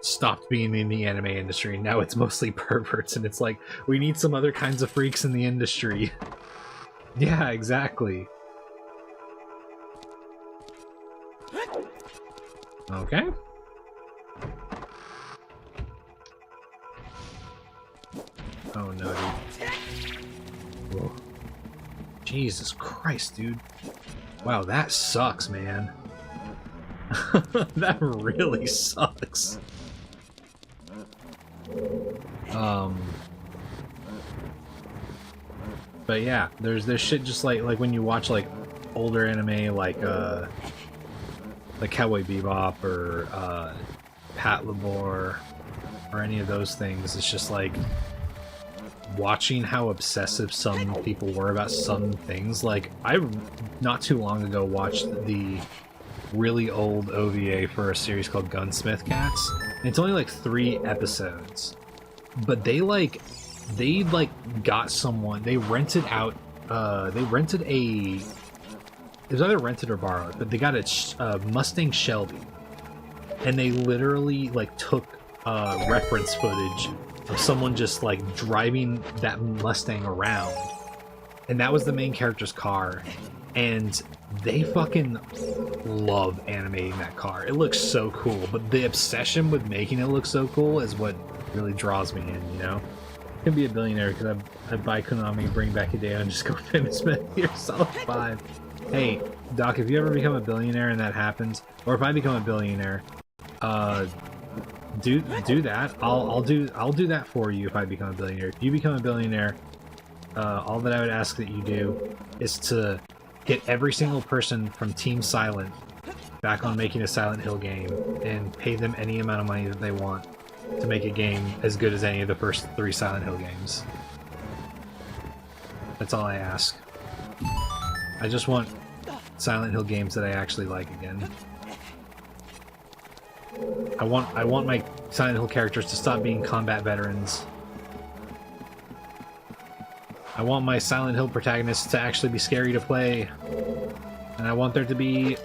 stopped being in the anime industry. Now it's mostly perverts, and it's like, we need some other kinds of freaks in the industry. Yeah, exactly. Okay. Oh no, dude. Whoa. Jesus Christ, dude. Wow, that sucks, man. That really sucks. But yeah, there's this shit just like when you watch like older anime like Cowboy Bebop or Pat Labor or any of those things, it's just like watching how obsessive some people were about some things. Like, I not too long ago watched the really old OVA for a series called Gunsmith Cats, and it's only like 3 episodes, but they got someone, they rented out, it was either rented or borrowed, but they got a Mustang Shelby, and they literally like took reference footage of someone just like driving that Mustang around, and that was the main character's car, and they fucking love animating that car. It looks so cool, but the obsession with making it look so cool is what really draws me in, you know? I can be a billionaire because I buy Konami, bring back Hideo, and just go famous Metal Gear Solid 5. Hey, Doc, if you ever become a billionaire and that happens, or if I become a billionaire, do that. I'll do that for you if I become a billionaire. If you become a billionaire, all that I would ask that you do is to get every single person from Team Silent back on making a Silent Hill game and pay them any amount of money that they want to make a game as good as any of the first 3 Silent Hill games. That's all I ask. I just want Silent Hill games that I actually like again. I want my Silent Hill characters to stop being combat veterans. I want my Silent Hill protagonists to actually be scary to play. And I want there to be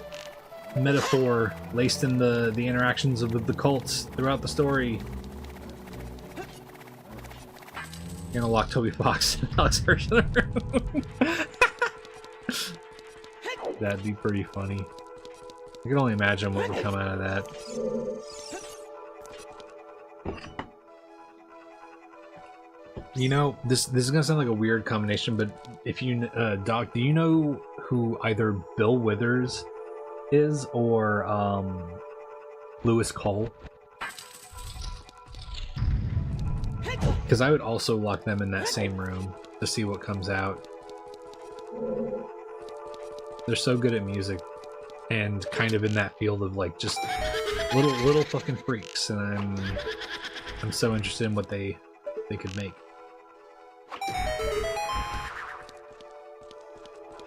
metaphor laced in the interactions of the cults throughout the story. You're gonna lock Toby Fox and Alex Hirsch in the room. That'd be pretty funny. I can only imagine what would come out of that. You know, this is gonna sound like a weird combination, but if you, Doc, do you know who either Bill Withers is or Lewis Cole? Because I would also lock them in that same room to see what comes out. They're so good at music and kind of in that field of like just little fucking freaks, and I'm so interested in what they could make.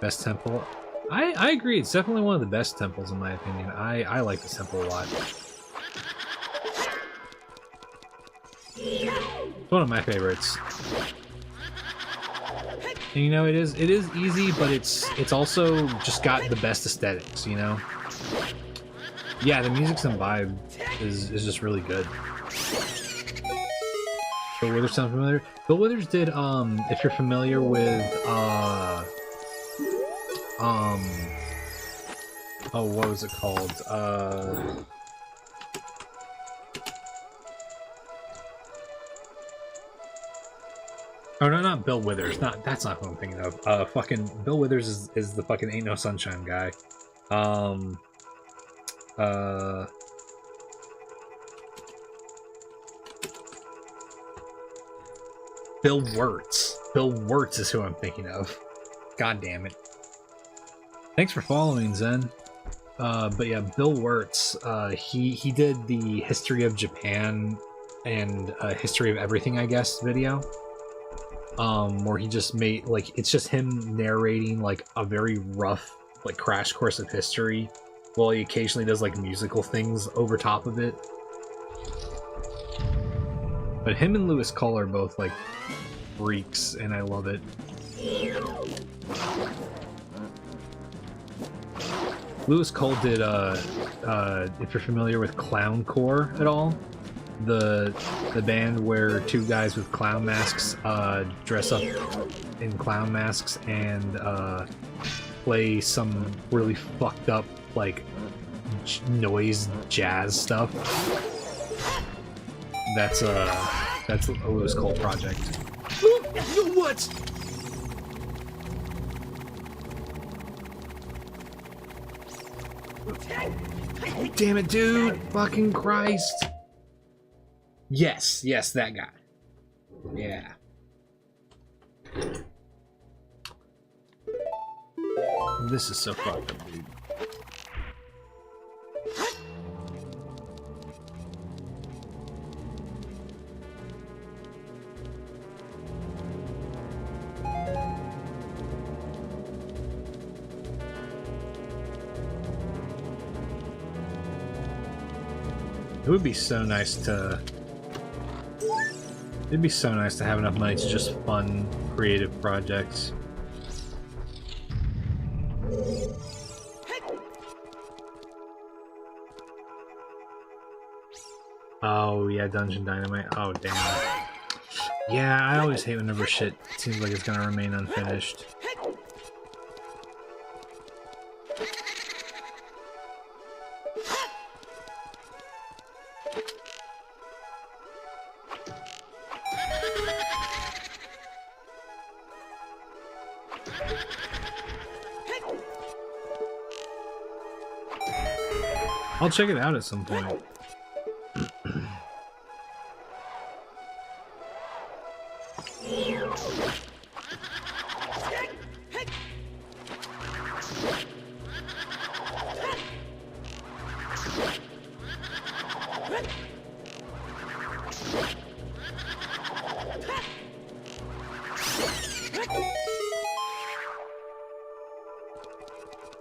Best temple? I agree, it's definitely one of the best temples in my opinion. I like this temple a lot. It's one of my favorites. And you know, it is easy, but it's also just got the best aesthetics, you know? Yeah, the music's and vibe is just really good. Bill Withers sound familiar? Bill Withers did, if you're familiar with, oh, what was it called? Oh, no, not Bill Withers. That's not who I'm thinking of. Fucking Bill Withers is the fucking Ain't No Sunshine guy. Bill Wirtz. Bill Wirtz is who I'm thinking of. God damn it. Thanks for following, Zen. But yeah, Bill Wirtz, he did the History of Japan and History of Everything, I guess, video. Where he just made, like, it's just him narrating, like, a very rough, like, crash course of history, while he occasionally does, like, musical things over top of it. But him and Lewis Cole are both, like, freaks, and I love it. Lewis Cole did, if you're familiar with Clowncore at all, the band where 2 guys with clown masks dress up in clown masks and play some really fucked up, like, noise jazz stuff. That's a Lewis Cole project. What? Oh, damn it, dude! Fucking Christ! Yes, that guy. Yeah. This is so fucked up, dude. It would be so nice to... It'd be so nice to have enough money to just fund creative projects. Oh yeah, Dungeon Dynamite. Oh damn. Yeah, I always hate whenever shit seems like it's gonna remain unfinished. I'll check it out at some point.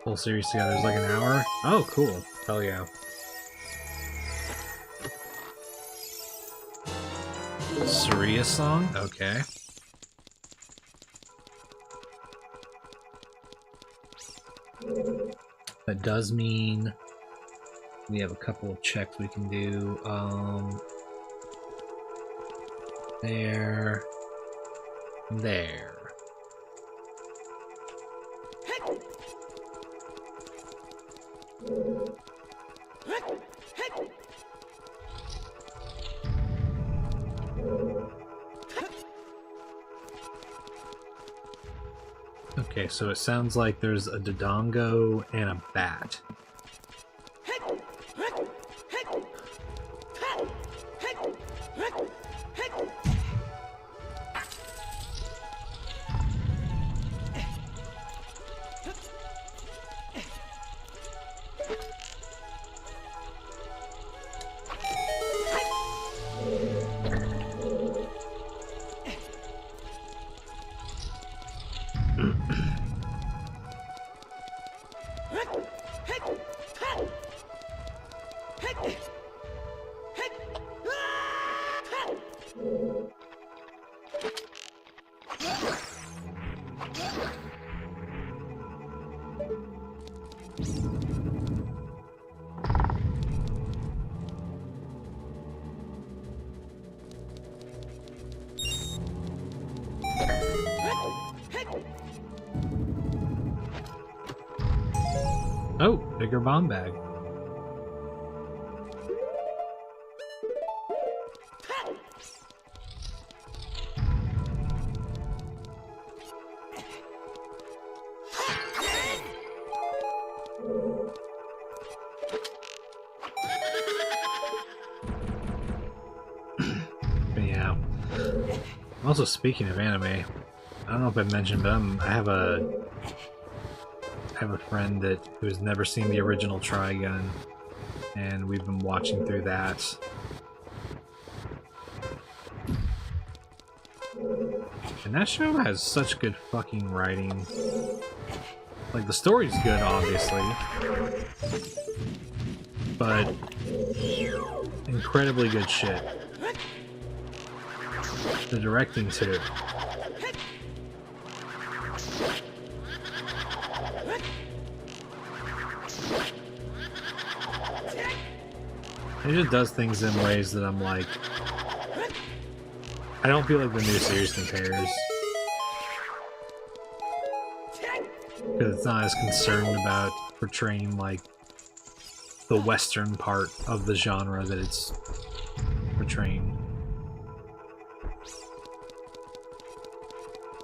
Whole series together is like an hour? Oh, cool. Hell yeah. Saria song? Okay. That does mean we have a couple of checks we can do. There. There. Okay, so it sounds like there's a Dodongo and a bat. Oh, bigger bomb bag. But yeah. Also, speaking of anime, I don't know if I mentioned, but I have a friend who has never seen the original Trigun, and we've been watching through that. And that show has such good fucking writing. Like, the story's good, obviously, but incredibly good shit. The directing, too. It just does things in ways that I'm like, I don't feel like the new series compares. Because it's not as concerned about portraying, like, the Western part of the genre that it's portraying.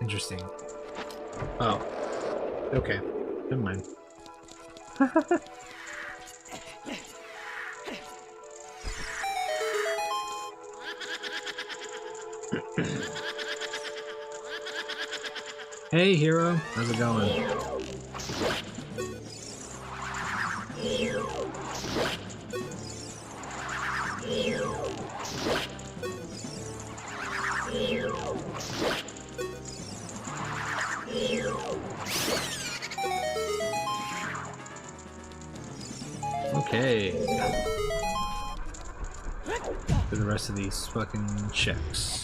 Interesting. Oh. Okay. Never mind. Hey, hero. How's it going? Okay. For the rest of these fucking checks.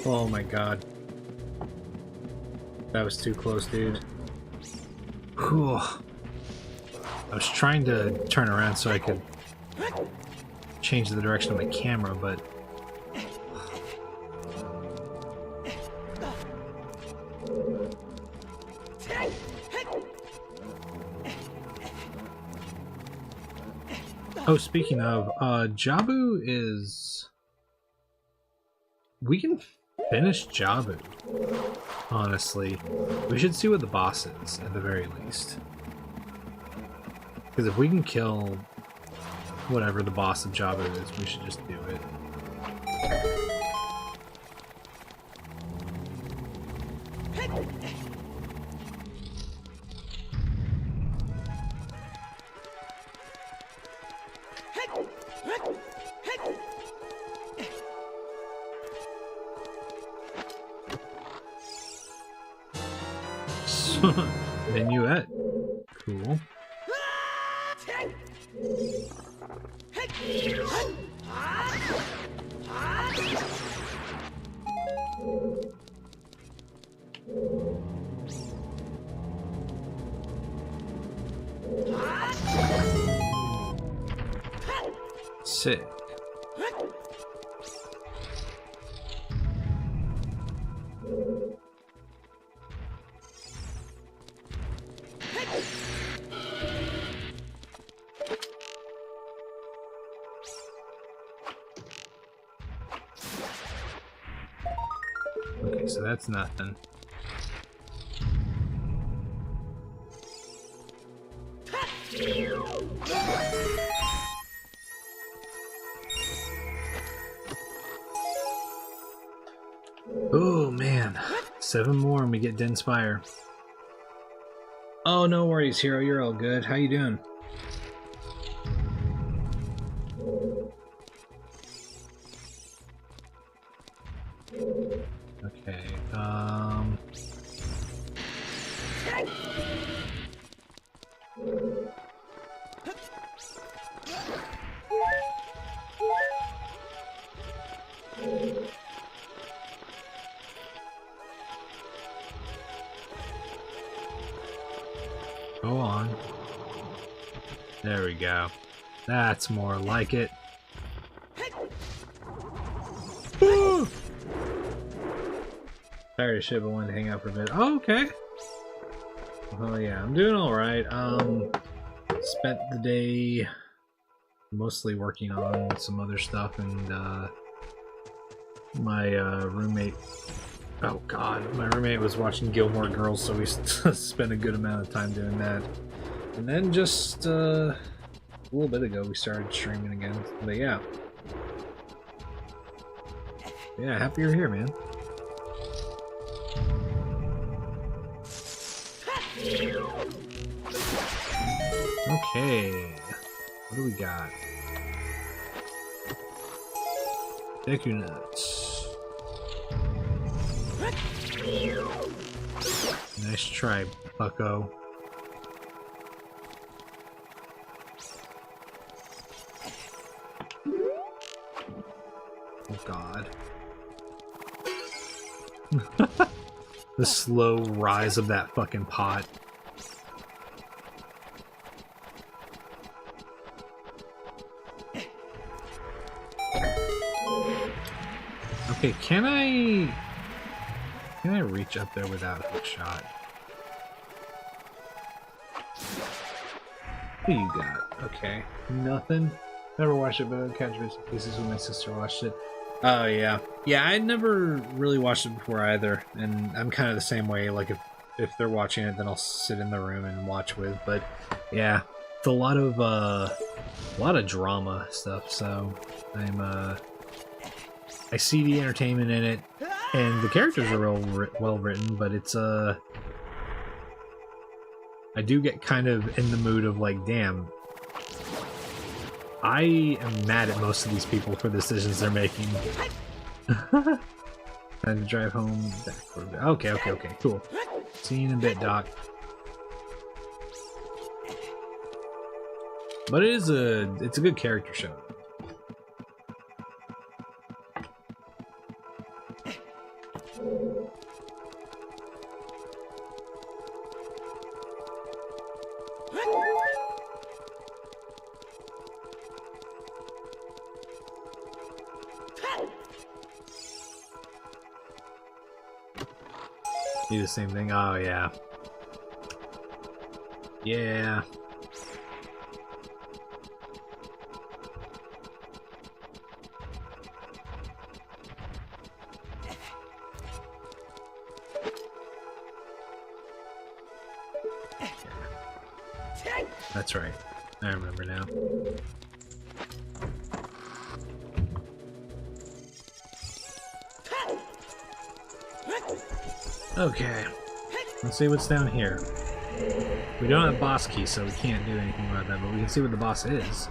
Oh my god. That was too close, dude. Whew. I was trying to turn around so I could change the direction of my camera, but... Oh, speaking of, Jabu is... We can finish Jabu, honestly. We should see what the boss is, at the very least. Because if we can kill whatever the boss of Jabu is, we should just do it. Minuet. Cool. Sick. Okay, so that's nothing. Oh man, 7 more and we get Denspire. Oh, no worries, Hero. You're all good. How you doing? Okay. Go on. There we go. That's more like it. Woo! Tired of shit, but wanted to hang out for a bit. Oh, okay. Oh yeah, I'm doing all right. Spent the day mostly working on some other stuff, and my roommate. Oh god, my roommate was watching Gilmore Girls, so we spent a good amount of time doing that. And then just a little bit ago, we started streaming again. But yeah. Yeah, happy you're here, man. Okay. What do we got? Deku nuts. Nice try, bucko. Oh god. The slow rise of that fucking pot. Okay, can I reach up there without a hook shot? What do you got? Okay, nothing. Never watched it, but I would catch bits and pieces when my sister watched it. Oh yeah, yeah. I'd never really watched it before either, and I'm kind of the same way. Like if they're watching it, then I'll sit in the room and watch with. But yeah, it's a lot of drama stuff. So I see the entertainment in it, and the characters are well written. But it's I do get kind of in the mood of like, damn. I am mad at most of these people for the decisions they're making. Time to drive home backward. Okay, cool. See you in a bit, Doc. But it's a good character show. Do the same thing. Oh yeah. Yeah. That's right. I remember now. Okay. Let's see what's down here. We don't have boss keys, so we can't do anything about that, but we can see what the boss is.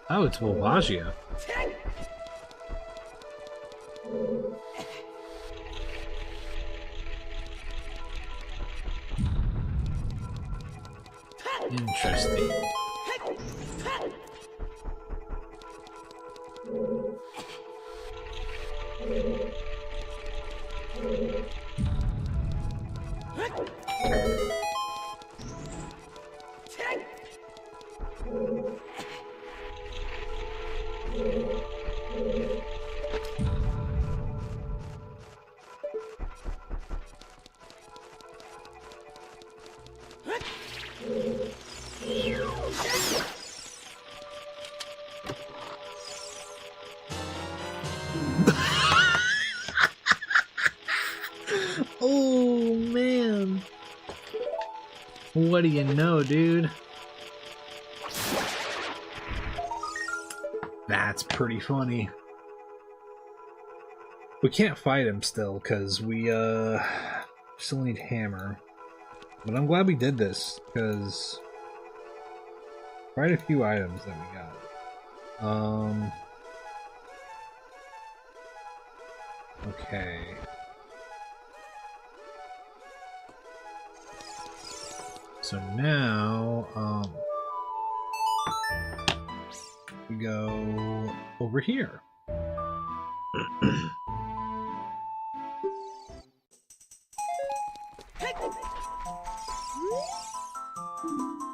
Oh, it's Volvagia. Interesting. Oh man, what do you know, dude? That's pretty funny. We can't fight him still because we still need hammer, but I'm glad we did this because quite a few items that we got. Okay. So now, we go over here.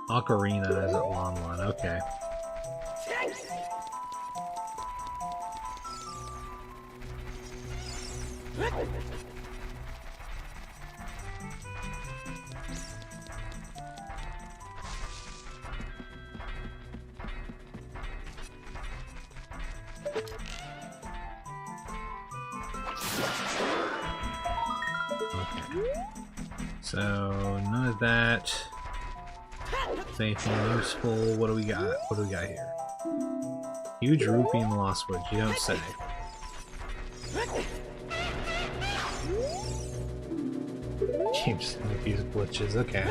Ocarina is at Lon. Okay. So none of that. Is anything useful? What do we got? What do we got here? Huge rupee in the Lost Woods. You don't say. Keeps with these glitches. Okay.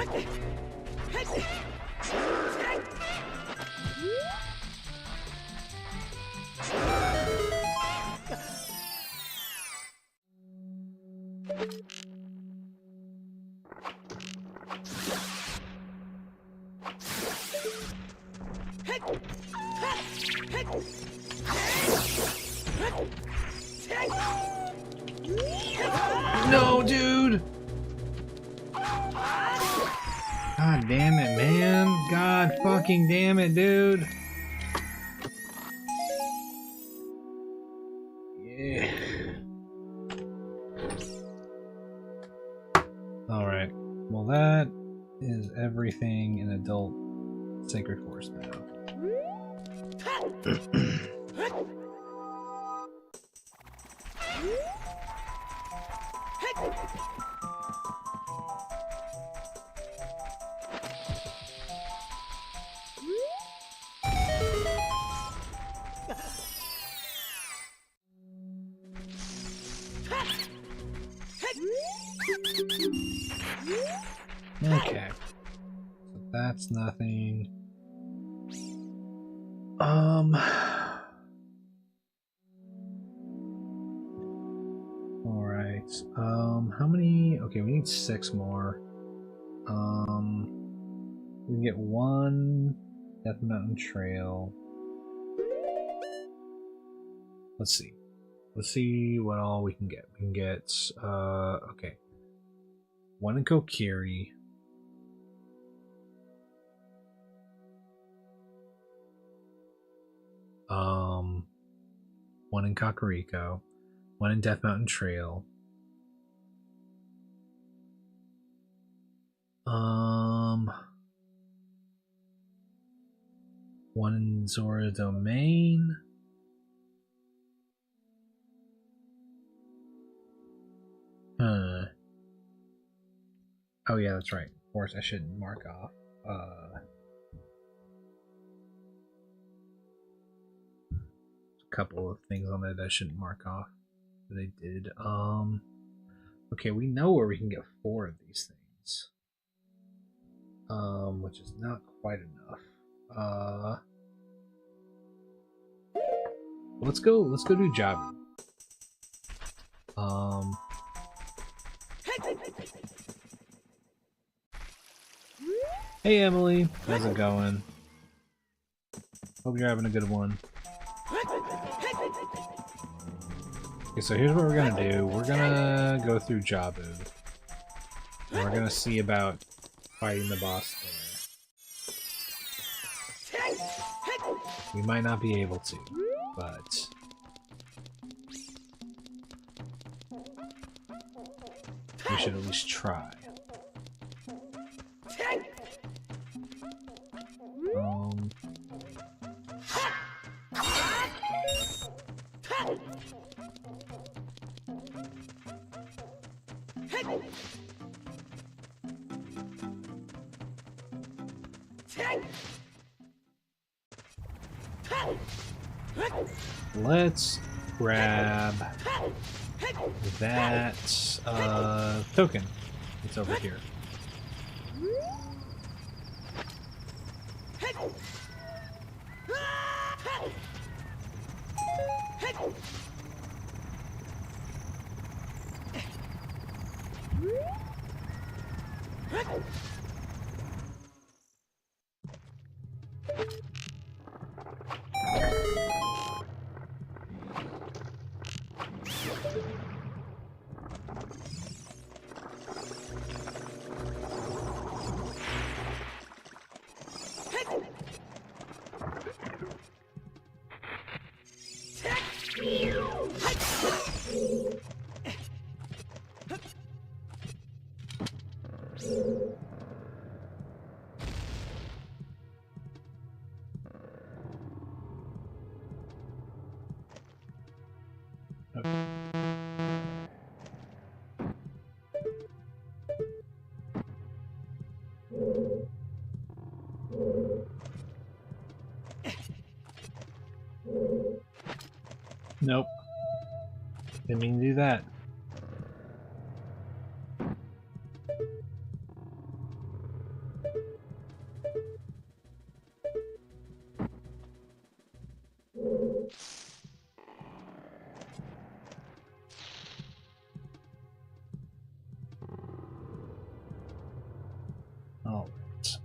No, dude! God damn it, man. God fucking damn it, dude. Yeah. Alright. Well, that is everything in Adult Sacred Forest now. Okay. So that's nothing. Alright. How many? Okay, we need 6 more. We can get 1 Death Mountain Trail. Let's see. Let's see what all we can get. We can get, okay. 1 in Kokiri. One in Kakariko. 1 in Death Mountain Trail. 1 in Zora Domain. Huh. Oh yeah, that's right. Of course, I should mark off. A couple of things on there that I shouldn't mark off. that I did. Okay, we know where we can get 4 of these things. Which is not quite enough. Let's go do Jabu. Hey Emily, how's it going? Hope you're having a good one. Okay, so here's what we're gonna do. We're gonna go through Jabu. And we're gonna see about fighting the boss there. We might not be able to, but we should at least try. Let's grab that token. It's over here. Nope. Didn't mean to do that. All right.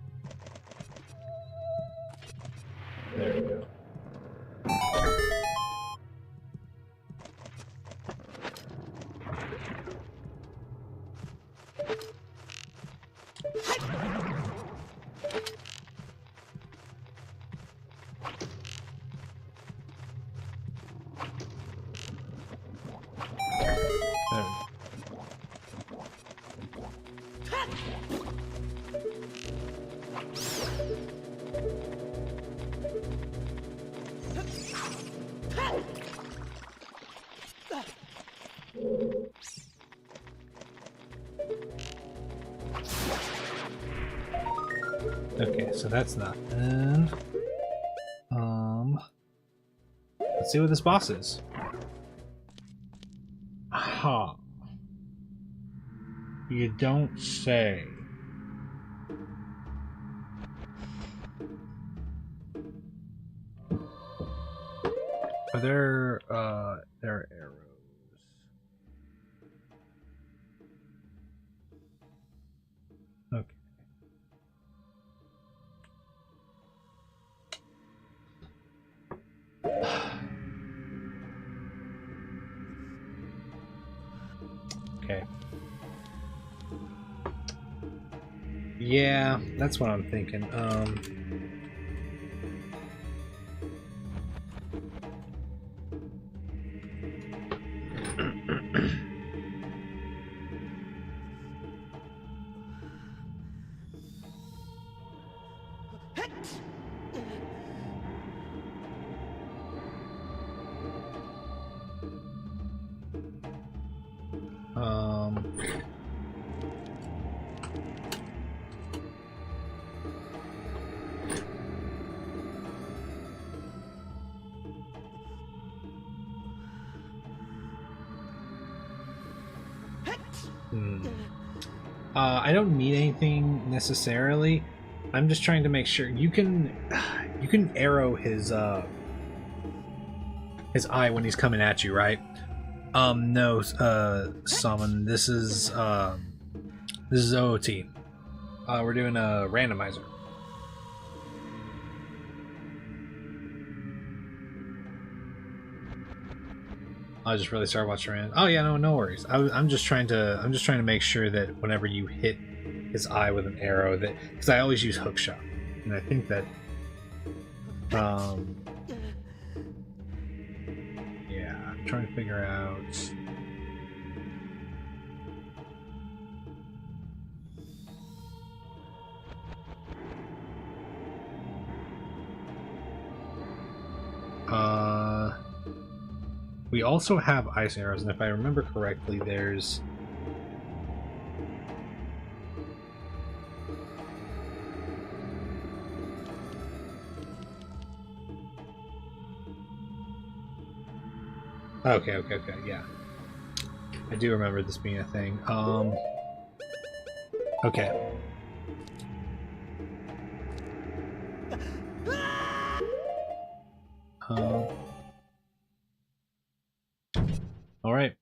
There we go. Okay, so that's nothing. Let's see what this boss is. Aha. You don't say. Are there are arrows? Okay. Okay. Yeah, that's what I'm thinking. I don't need anything necessarily. I'm just trying to make sure you can arrow his eye when he's coming at you, right? No, summon. This is OOT. We're doing a randomizer. I just really started watching Rand. Oh yeah, no worries. I'm just trying to make sure that whenever you hit his eye with an arrow, that because I always use hook shot, and I think that yeah, I'm trying to figure out. We also have ice arrows, and if I remember correctly, there's okay, yeah. I do remember this being a thing. Okay. All right.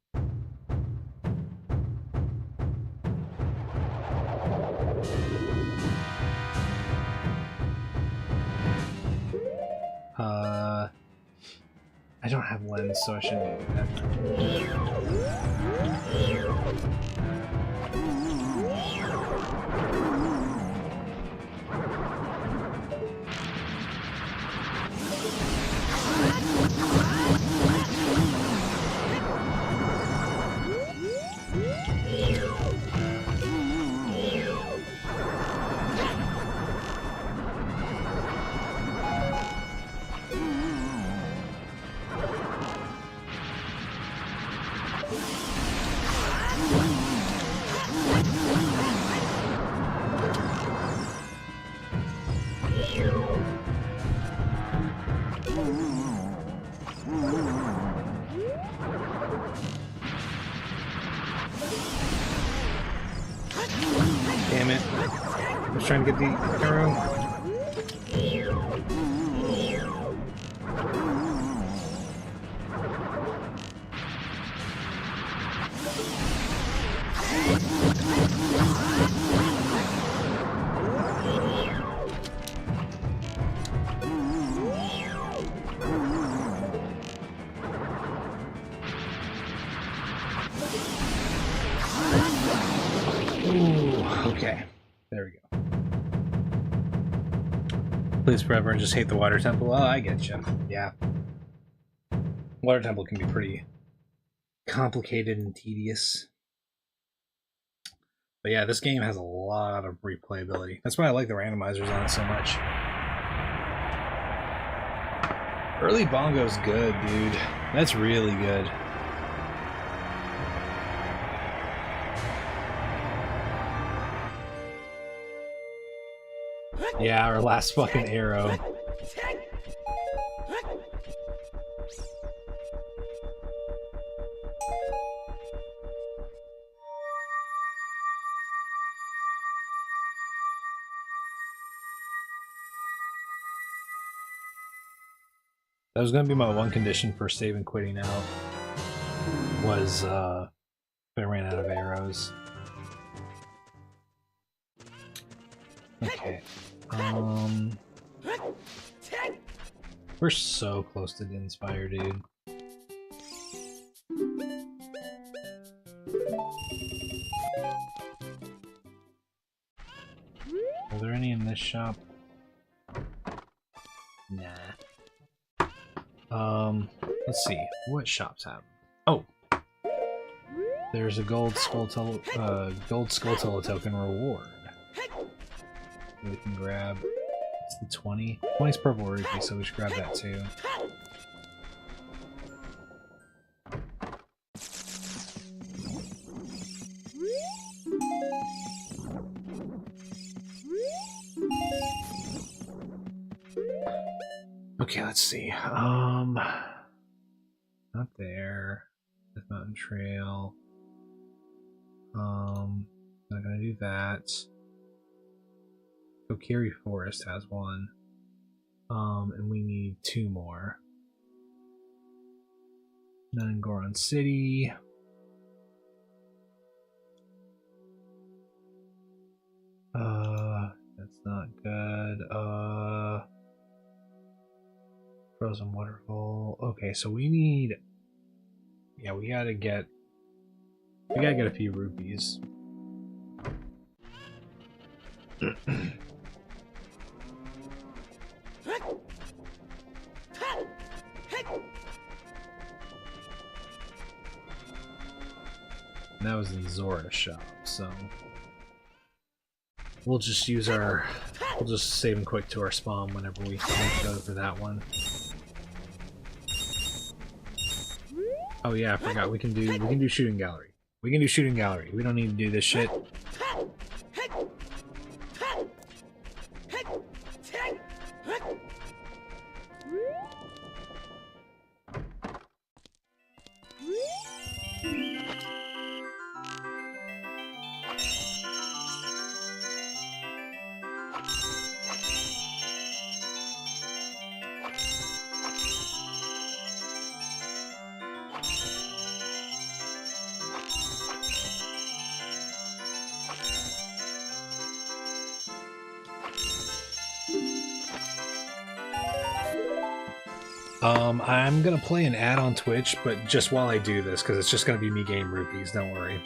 I don't have lens, so I shouldn't do that. Damn it. I was trying to get the arrow. Okay, there we go. Please forever and just hate the water temple. Oh, I get you. Yeah. Water temple can be pretty complicated and tedious. But yeah, this game has a lot of replayability. That's why I like the randomizers on it so much. Early Bongo's good, dude. That's really good. Yeah, our last fucking arrow. That was gonna be my one condition for saving quitting out. Was if I ran out of arrows. Okay. We're so close to the Inspire, dude. Are there any in this shop? Nah. Let's see. What shops have? Oh! There's a gold skull token reward. We can grab. It's the 20. 20's purple rupee, so we should grab that too. Okay, let's see. Not there. Death Mountain Trail. Not gonna do that. Kokiri Forest has one. And we need 2 more. None in Goron City. That's not good. Frozen Waterfall. Okay, so we need... Yeah, we gotta get a few rupees. And that was in Zora's shop, so we'll just use our... We'll just save and quick to our spawn whenever we go for that one. Oh yeah, I forgot. We can do shooting gallery. We can do shooting gallery. We don't need to do this shit. I'm gonna play an ad on Twitch, but just while I do this, because it's just gonna be me getting rupees, don't worry.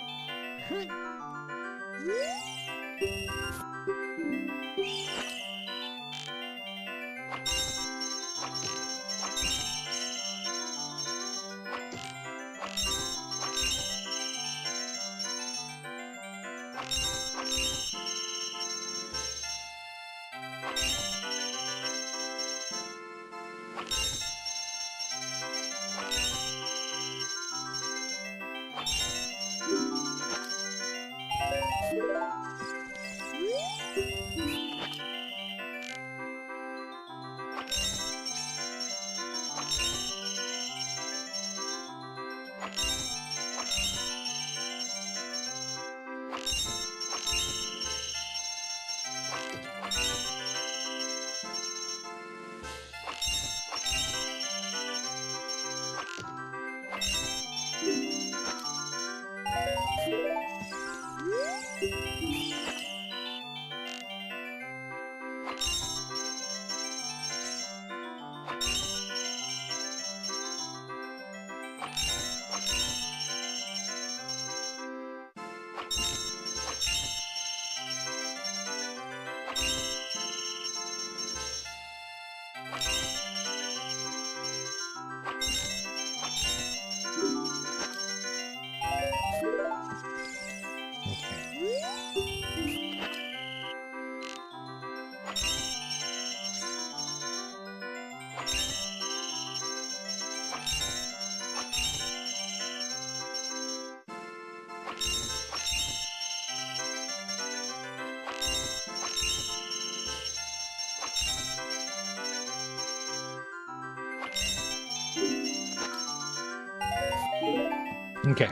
Okay.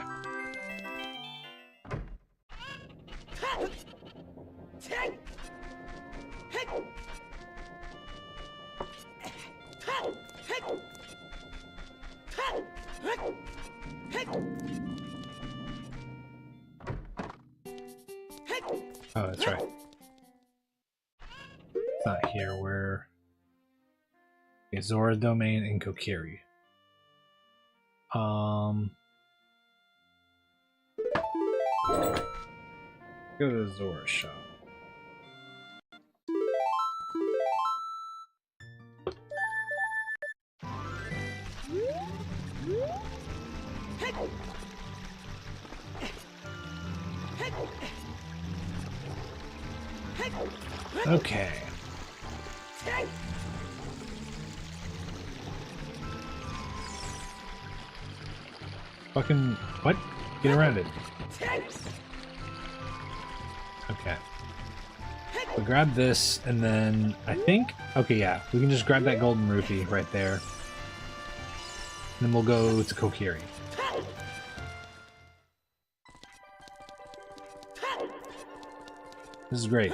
Oh, that's right. It's not here. We're... Okay, Zora Domain and Kokiri. Go to the Zora shop. Okay. Fucking what? Get around it. Okay. We grab this, and then I think... Okay, yeah. We can just grab that golden rupee right there. And then we'll go to Kokiri. This is great.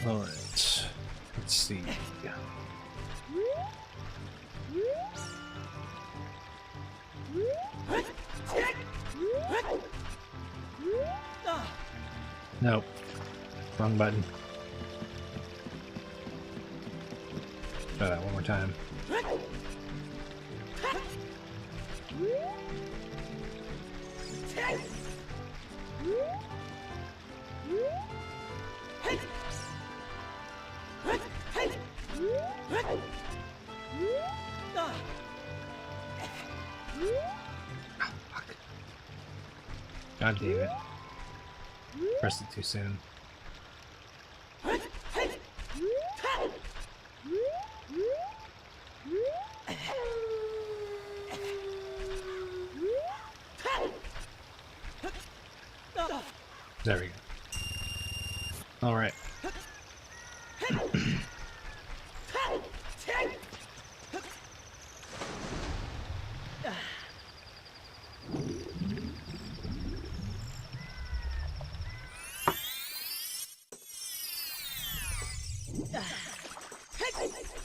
Alright, let's see. Nope. Wrong button. Try that one more time. God damn it. Pressed it too soon. There we go. Alright.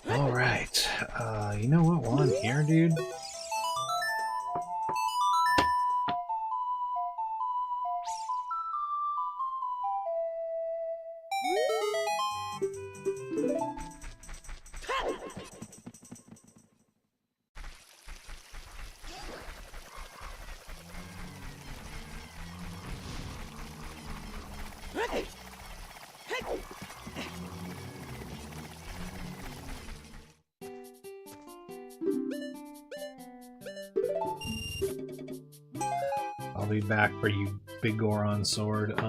Alright. You know what? While I'm here, dude. I'll be back for you, big Goron sword.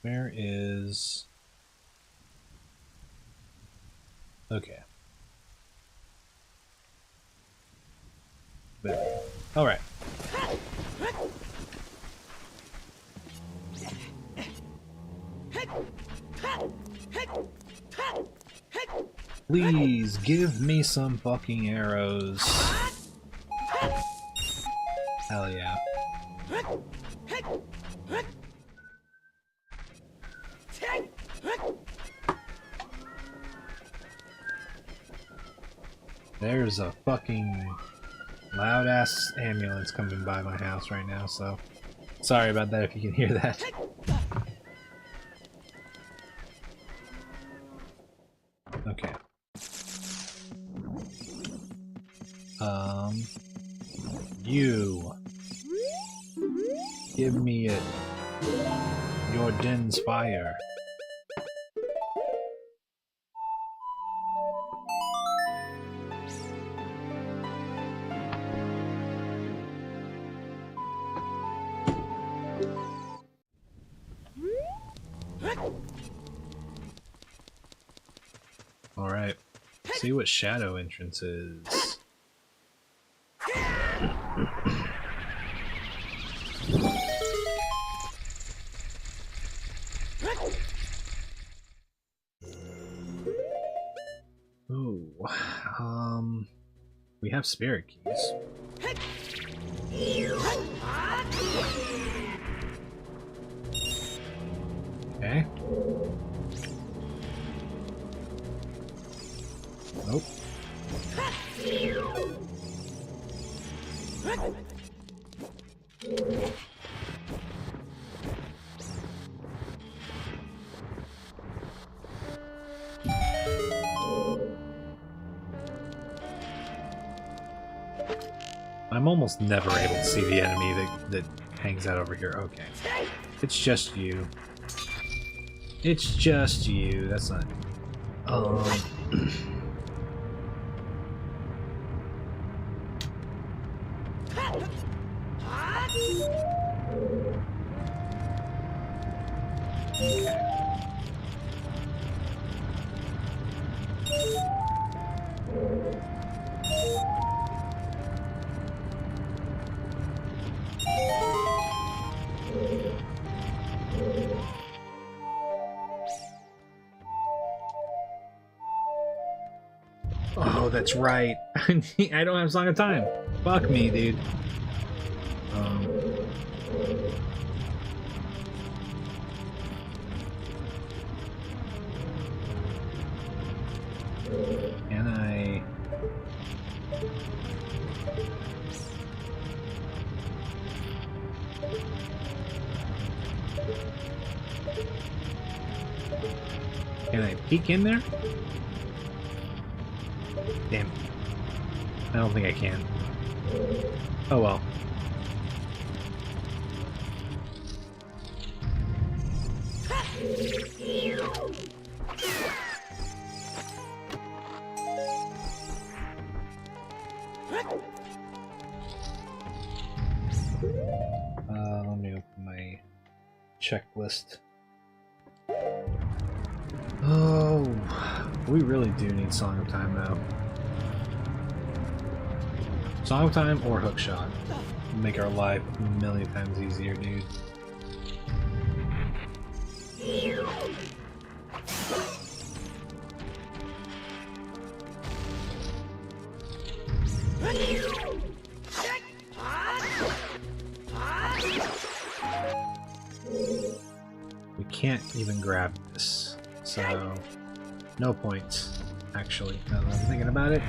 Where is... Okay. There. Alright. Please give me some fucking arrows. Hell yeah. There's a fucking loud-ass ambulance coming by my house right now, so sorry about that if you can hear that. Okay. You give me it. Your den's fire. Alright, see what shadow entrance is. Ooh, we have spirit keys. Okay. Nope. I'm almost never able to see the enemy that hangs out over here. Okay. It's just you. It's just you. That's not. Okay. Oh, that's right. I don't have Song of Time. Fuck me, dude. Can I... Can I peek in there? Damn. I don't think I can. Oh well. Let me open my checklist. Oh, we really do need Song of Time now. Song of Time or Hookshot. Make our life a million times easier, dude. We can't even grab this, so no points, actually, now that I'm thinking about it.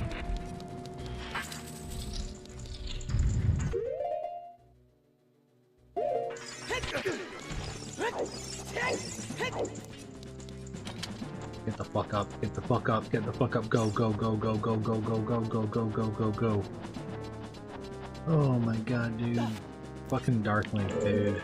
Get the fuck up, get the fuck up, get the fuck up, go, go, go, go, go, go, go, go, go, go, go, go, go. Oh my god, dude. Fucking Dark Link, dude.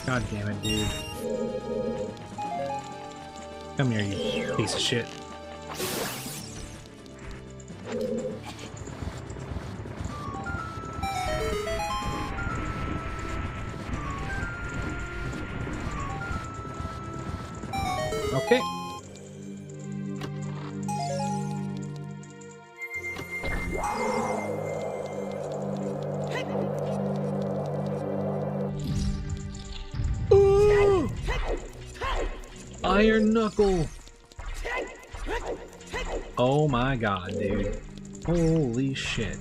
God damn it, dude. Come here, you piece of shit. Okay. Ooh! Iron Knuckle! Oh my god, dude. Holy shit.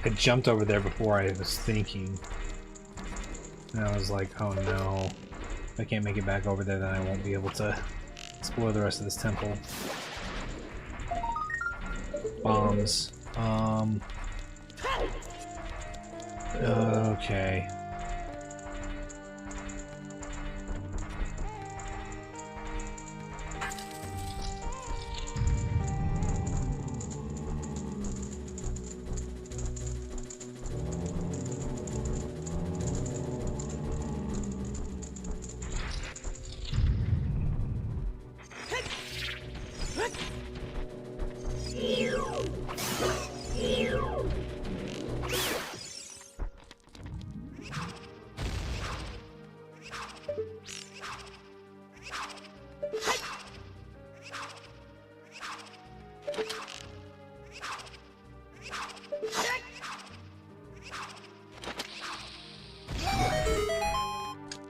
I jumped over there before I was thinking. And I was like, oh no. If I can't make it back over there, then I won't be able to explore the rest of this temple. Bombs. Okay.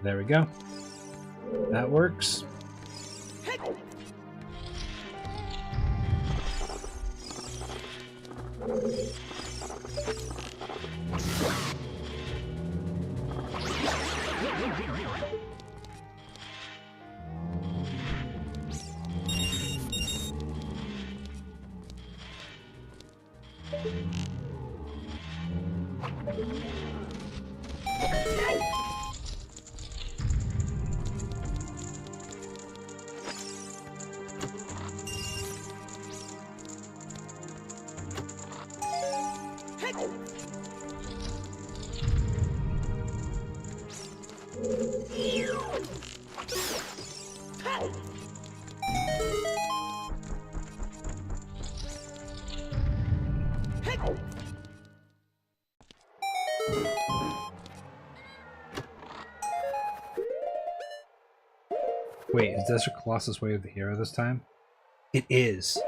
There we go. That works. Wait, is Desert Colossus Way of the Hero this time? It is.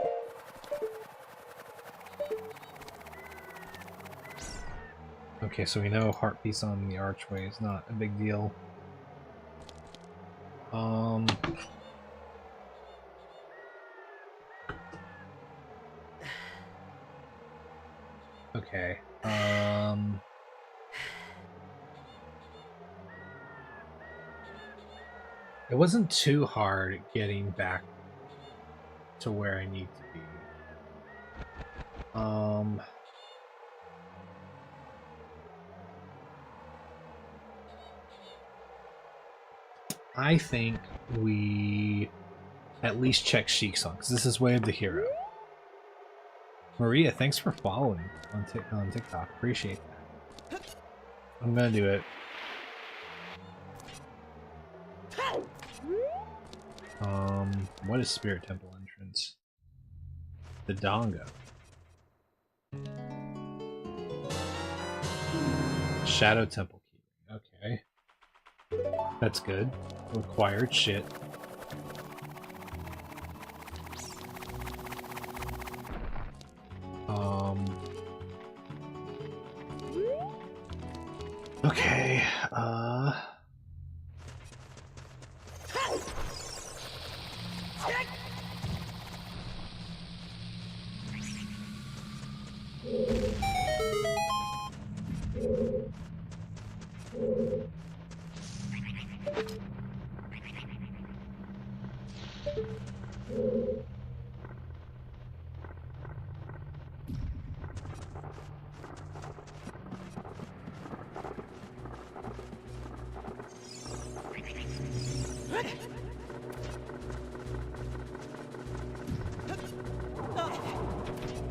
Okay, so we know Heart Piece on the Archway is not a big deal. Okay. It wasn't too hard getting back to where I need to be. I think we at least check Sheik's on, because this is Way of the Hero. Maria, thanks for following on TikTok. Appreciate that. I'm gonna do it. What is Spirit Temple entrance? The Dongo. Shadow Temple key. Okay. That's good. Required shit. Okay,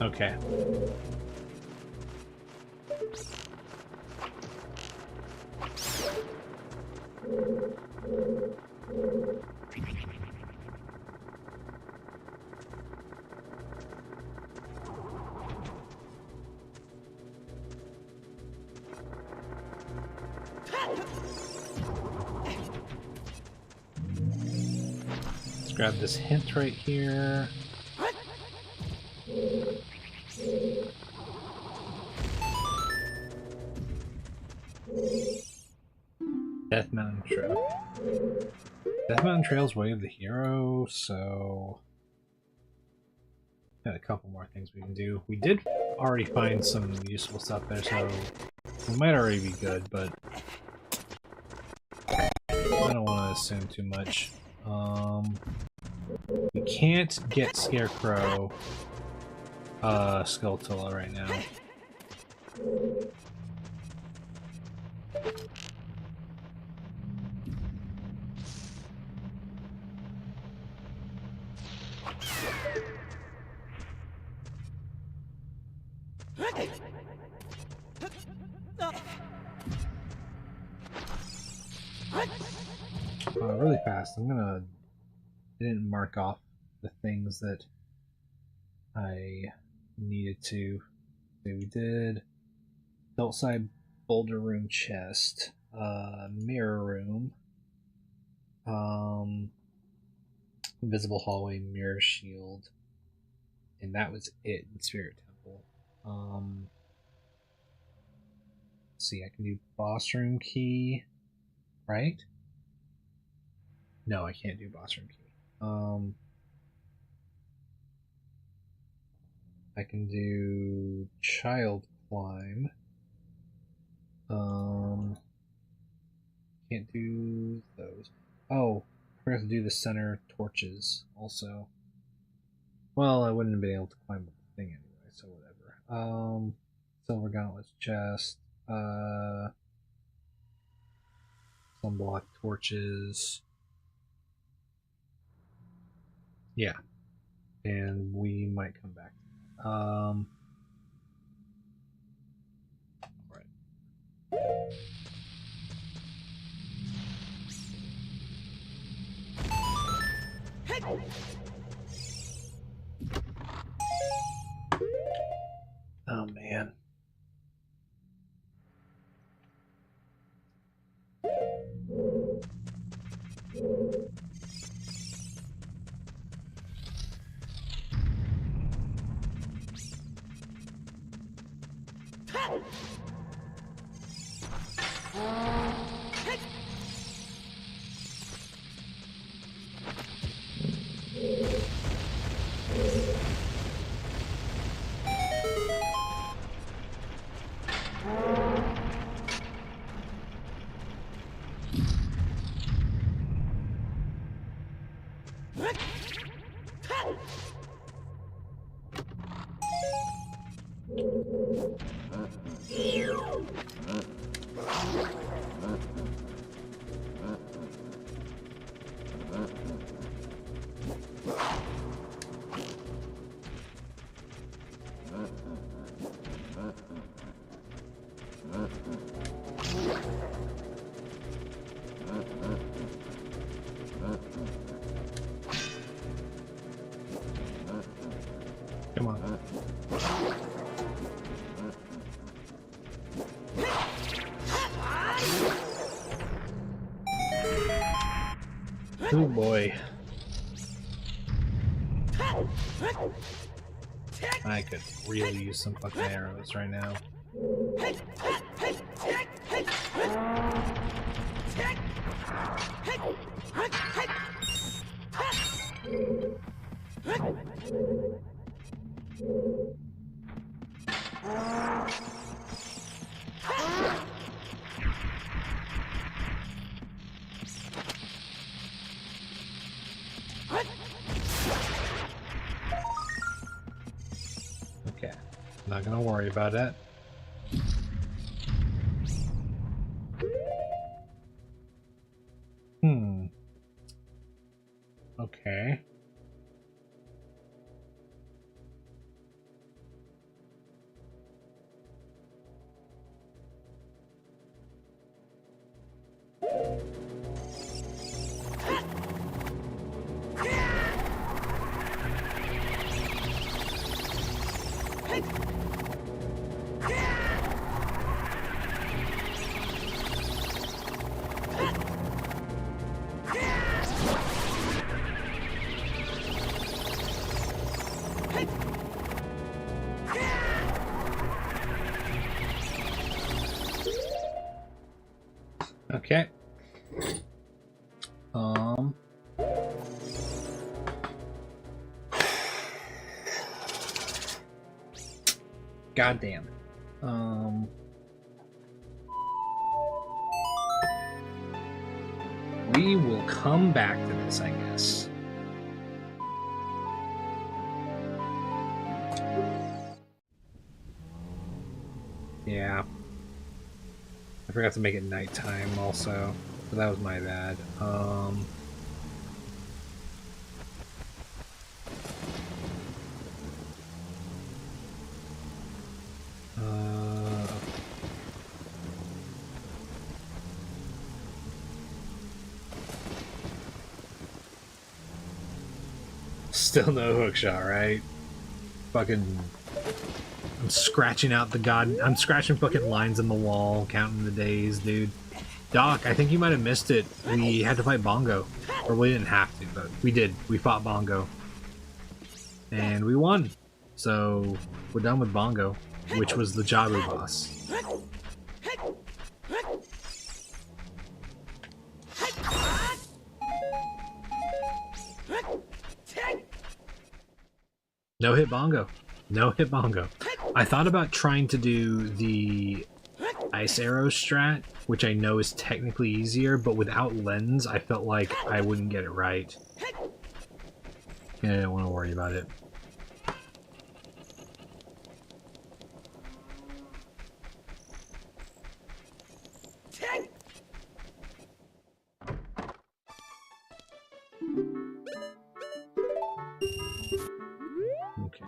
okay. Let's grab this hint right here. Death Mountain Trail. Death Mountain Trail's Way of the Hero, so... got a couple more things we can do. We did already find some useful stuff there, so we might already be good, but I don't want to assume too much. We can't get Scarecrow Skulltula right now. Really fast, I didn't mark off the things that I needed to. So we did Adult-side Boulder Room chest, Mirror Room, Invisible Hallway, Mirror Shield, and that was it in Spirit Temple. Let's see, I can do Boss Room Key, right? No, I can't do Boss Room Key. I can do child climb. Can't do those. Oh, we're gonna have to do the center torches also. Well, I wouldn't have been able to climb the thing anyway, so whatever. Silver gauntlets chest. Sunblock torches. Yeah, and we might come back. Right. Oh man. Come on. Oh boy. I could really use some fucking arrows right now. Okay, not gonna worry about it. Okay. Okay. Goddamn. We will come back to this, I guess. Yeah. I forgot to make it nighttime also, so that was my bad. Still no hookshot, right? Fucking... I'm scratching out the I'm scratching fucking lines in the wall, counting the days, dude. Doc, I think you might have missed it. We had to fight Bongo. Or we didn't have to, but we did. We fought Bongo. And we won. So, we're done with Bongo, which was the Jabu boss. No hit Bongo. No hit bongo. I thought about trying to do the ice arrow strat, which I know is technically easier, but without lens, I felt like I wouldn't get it right. And I don't want to worry about it. Okay.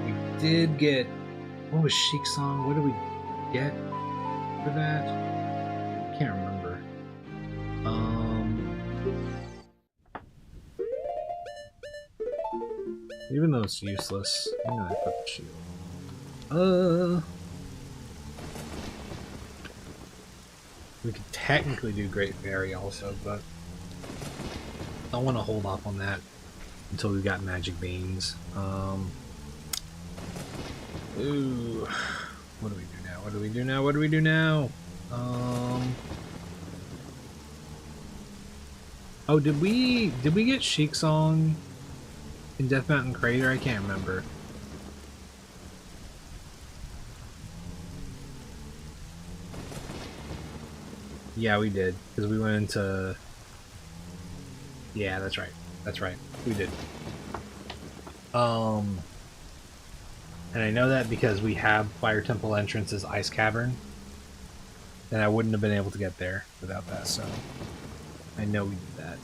We did get... What was Sheik's song? What did we get for that? I can't remember. Even though it's useless, I'm gonna put the shield. We could technically do Great Fairy also, but I want to hold off on that until we've got magic beans. Ooh, what do we do now? What do we do now? What do we do now? Oh, did we get Sheik Song in Death Mountain Crater? I can't remember. Yeah, we did, because we went into... Yeah, that's right. That's right. We did. And I know that because we have Fire Temple entrance as Ice Cavern, and I wouldn't have been able to get there without that, so I know we did that.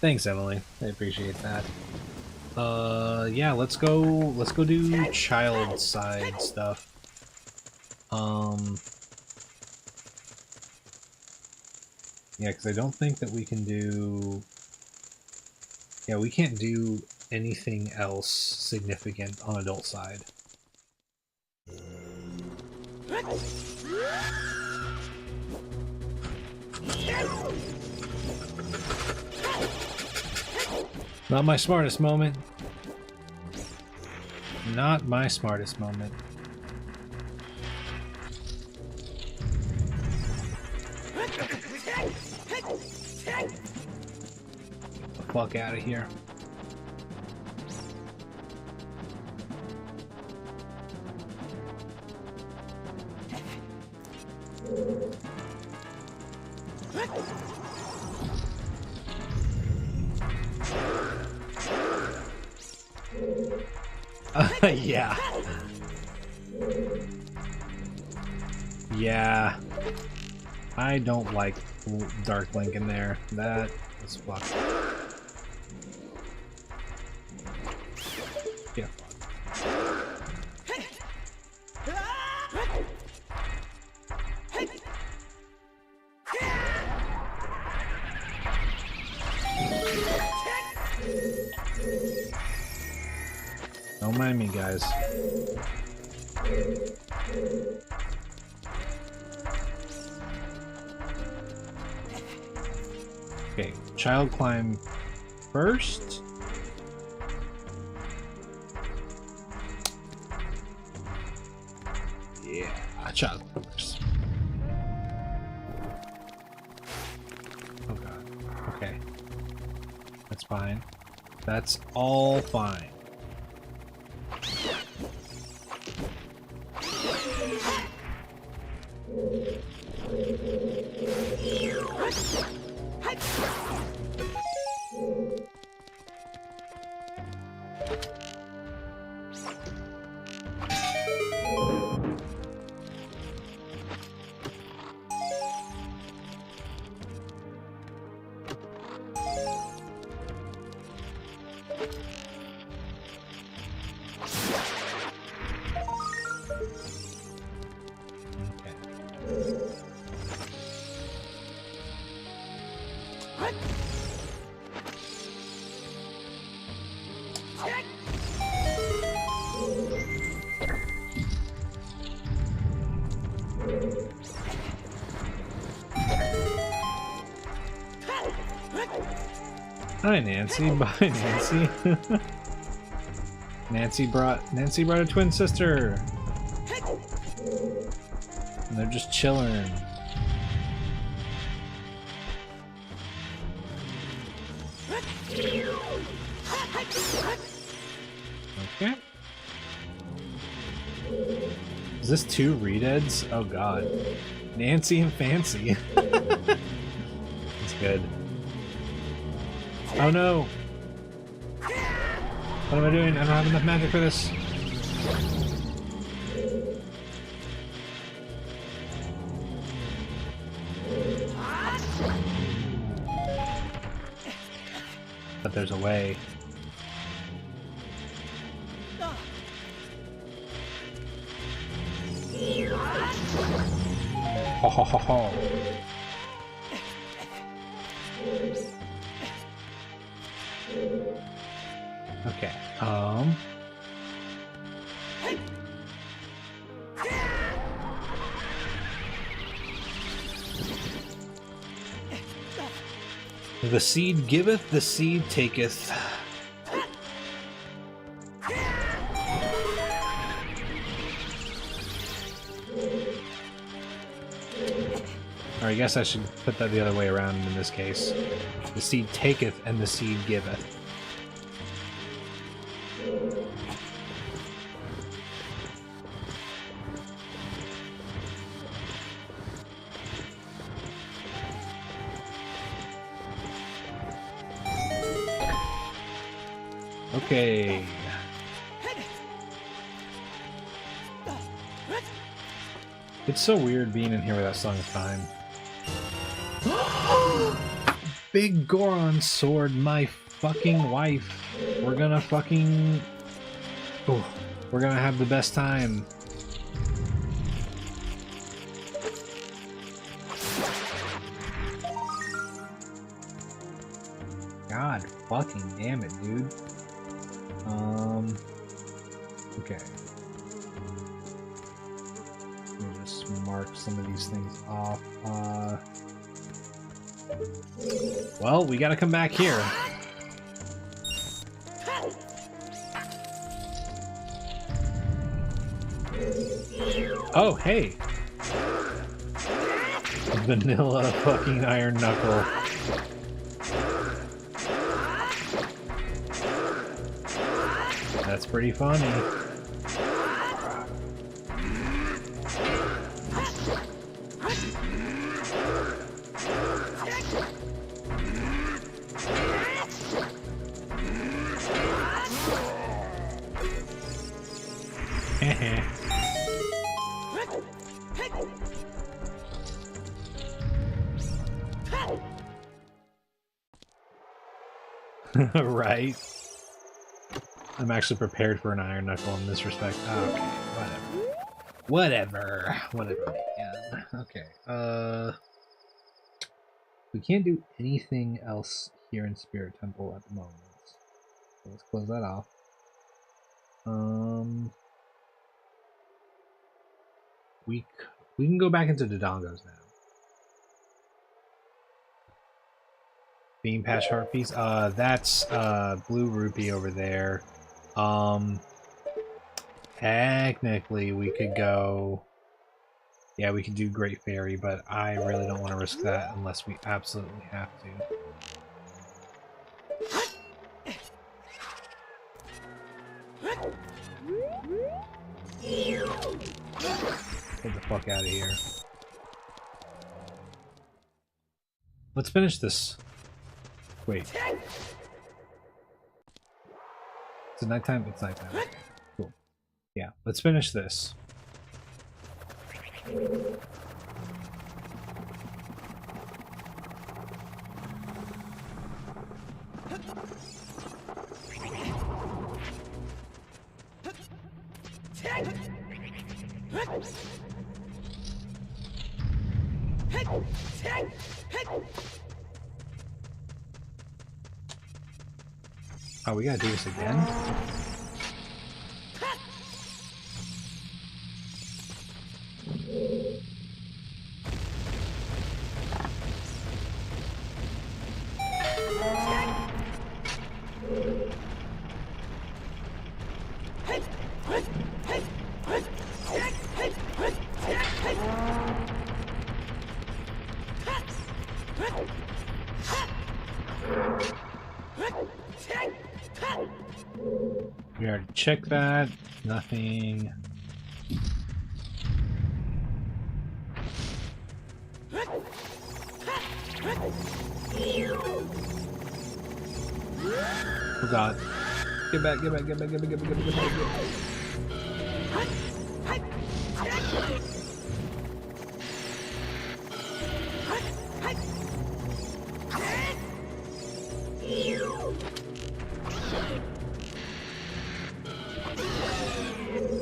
Thanks, Emily. I appreciate that. Yeah, let's go do child side stuff. Yeah, because I don't think that we can do... Yeah, we can't do anything else significant on adult side. Not my smartest moment. Not my smartest moment. The fuck out of here. Yeah. Yeah. I don't like Dark Link in there. That is fucked. Yeah. Don't mind me, guys. Okay, child climb first. Yeah, child climb first. Oh god. Okay. That's fine. That's all fine. Hi, Nancy. Bye, Nancy. Nancy brought a twin sister. And they're just chilling. Is this 2 redeads? Oh god. Nancy and Fancy. That's good. Oh no! What am I doing? I don't have enough magic for this. But there's a way. Ho ho ho ho. Okay, the seed giveth, the seed taketh. Or I guess I should put that the other way around in this case. The seed taketh and the seed giveth. Okay. It's so weird being in here without Song of Time. Big Goron sword, my fucking wife. We're gonna fucking... Oh, we're gonna have the best time. God fucking damn it, dude. Okay. Let me just mark some of these things off. Well, we gotta come back here. Oh, hey! Vanilla fucking Iron Knuckle. That's pretty funny. Right? I'm actually prepared for an Iron Knuckle in this respect. Okay, whatever. Whatever, man. Okay, we can't do anything else here in Spirit Temple at the moment. So let's close that off. We can go back into Dodongos now. Beam Patch Heart Piece. That's Blue Rupee over there. Technically we could go... Yeah, we could do Great Fairy, but I really don't want to risk that unless we absolutely have to. Get the fuck out of here. Let's finish this. Wait. Is it nighttime? It's nighttime. Okay. Cool. Yeah, let's finish this. Oh, we gotta do this again? We already checked that. Nothing. Oh god. Get back, get back, get back, get back, get back, get back, get back, get back.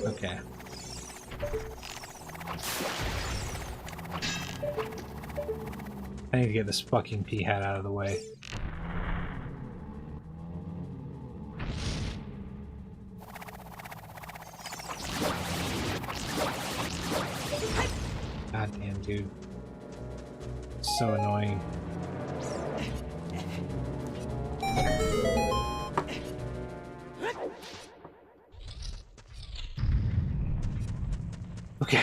Okay. I need to get this fucking pea hat out of the way. God damn, dude. It's so annoying. Okay.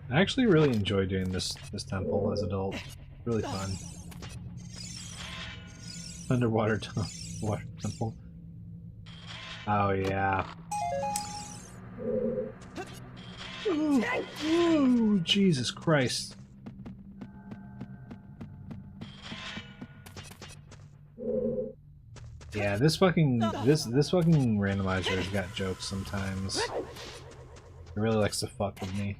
I actually really enjoy doing this temple as an adult. Really fun. Underwater water temple. Oh yeah. Oh, Jesus Christ. Yeah, this fucking randomizer has got jokes sometimes. It really likes to fuck with me.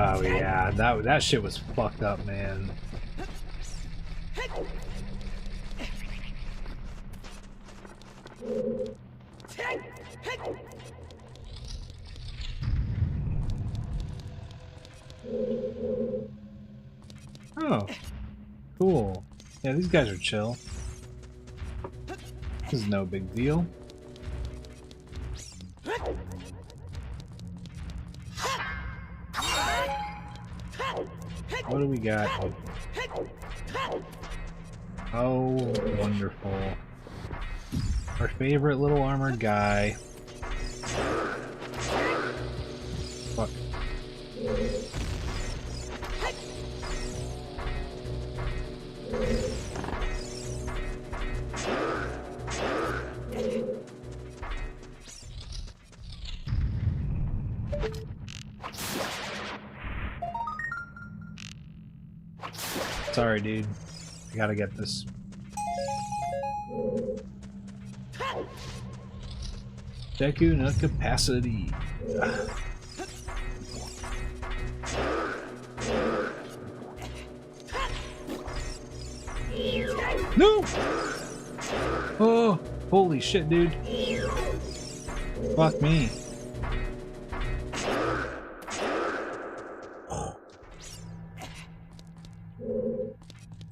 Oh yeah, that shit was fucked up, man. Oh, cool. Yeah, these guys are chill. This is no big deal. What do we got? Oh, wonderful. Our favorite little armored guy. Fuck. Sorry, dude. I gotta get this. Deku no capacity. No! Oh, holy shit, dude. Fuck me.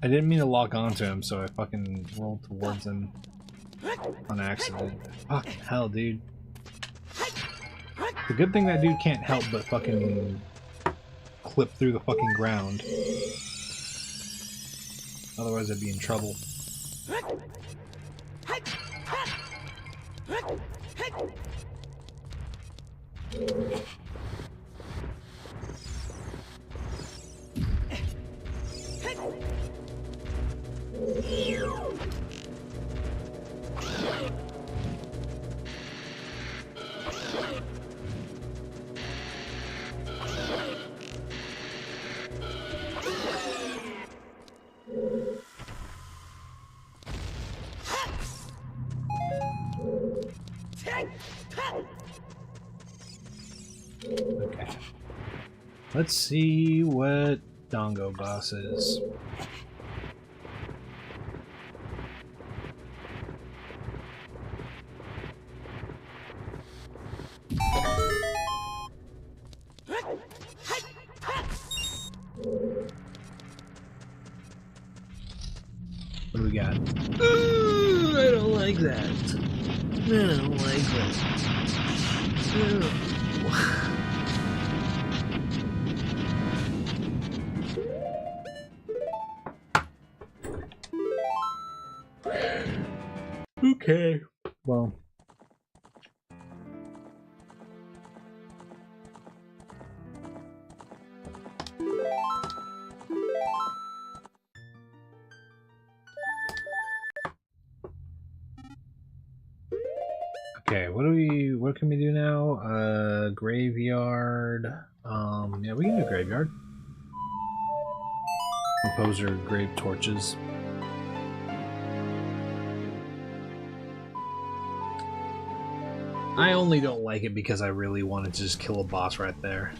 I didn't mean to lock onto him, so I fucking rolled towards him on accident. Fucking hell, dude. The good thing that dude can't help but fucking clip through the fucking ground. Otherwise I'd be in trouble. Let's see what Dongo Boss is. What do we got? Ooh, I don't like that. I don't like that. Okay. Well. Okay, what can we do now? Graveyard. Yeah, we can do graveyard. Composer grave torches. I only don't like it because I really wanted to just kill a boss right there.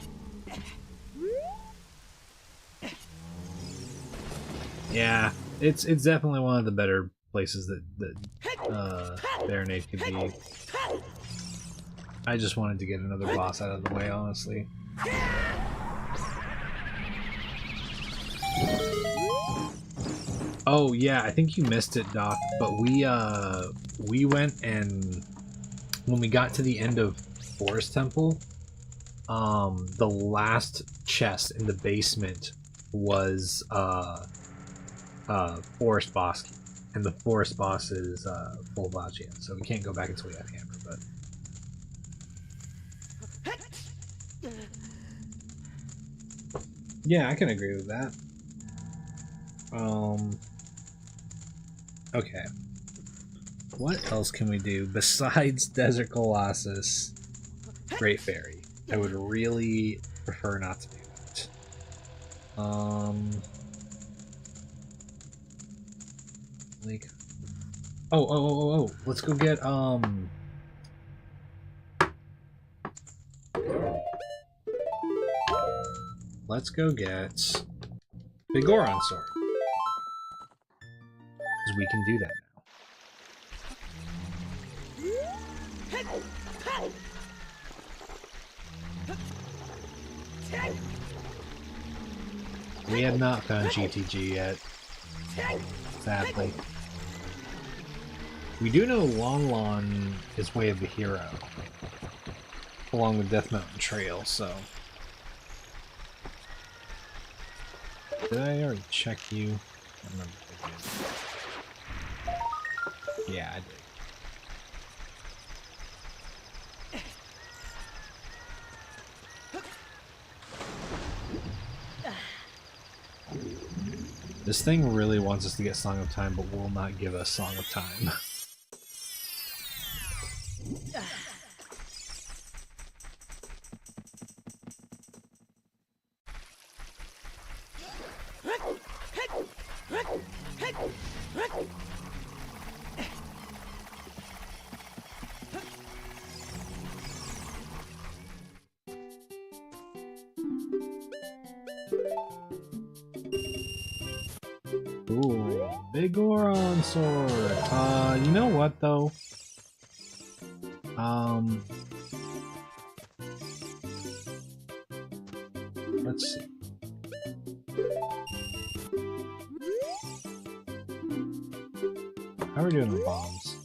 Yeah, it's definitely one of the better places that Baronade could be. I just wanted to get another boss out of the way, honestly. Oh yeah, I think you missed it, Doc, but we went and when we got to the end of Forest Temple, the last chest in the basement was Forest Boss, and the Forest Boss is full Vagia, so we can't go back until we have Hammer, but yeah, I can agree with that. Okay. What else can we do besides Desert Colossus, Great Fairy? I would really prefer not to do that. Like, oh, let's go get let's go get Big Goron Sword, because we can do that now. We have not found GTG yet, sadly. We do know Long Lon is Way of the Hero, along with Death Mountain Trail, so... Did I already check you? I remember if I did. Yeah, I did. This thing really wants us to get Song of Time, but will not give us Song of Time. Ooh, Big Goron Sword. You know what though? Let's see. How are we doing with bombs?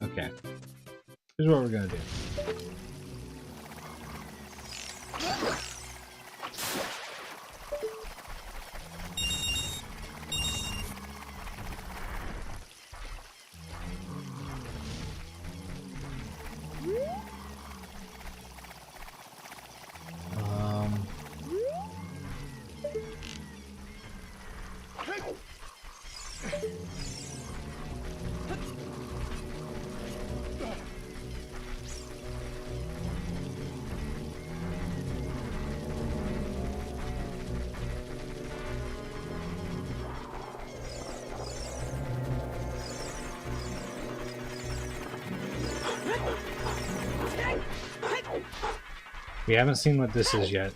Okay. Here's what we're gonna do. We haven't seen what this is yet.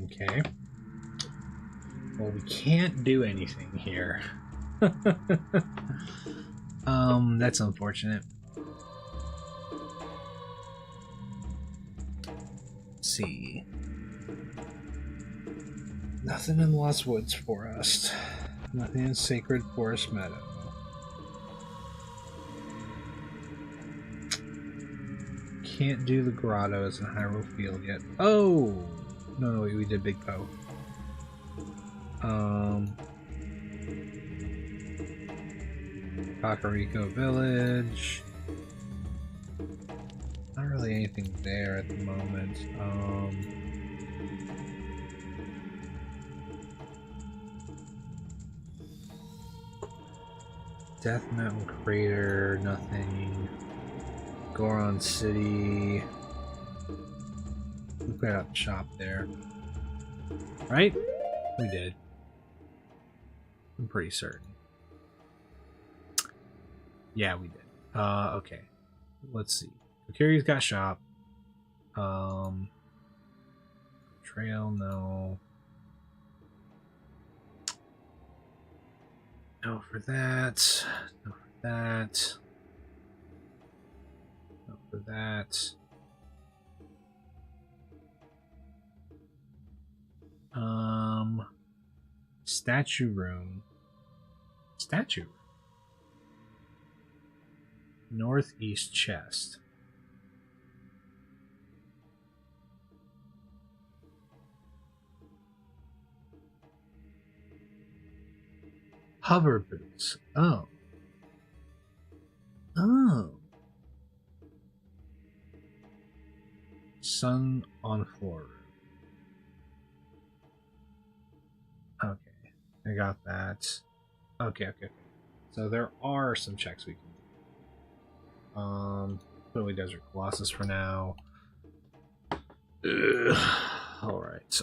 Okay. Well, we can't do anything here. That's unfortunate. Let's see. Nothing in Lost Woods Forest. Nothing in Sacred Forest Meadow. Can't do the grottos in Hyrule Field yet. Oh! No, we did Big Poe. Kakariko Village. Not really anything there at the moment. Death Mountain Crater, nothing. Goron City. We put out the shop there. Right? We did. I'm pretty certain. Yeah, we did. Okay. Let's see. Kokiri's got shop. Trail, no. No for that. No for that. No for that. Statue room. Statue room. Northeast chest. Hover boots. Oh. Oh. Sun on floor room. Okay. I got that. Okay. So there are some checks we can do. Literally Desert Colossus for now. Alright.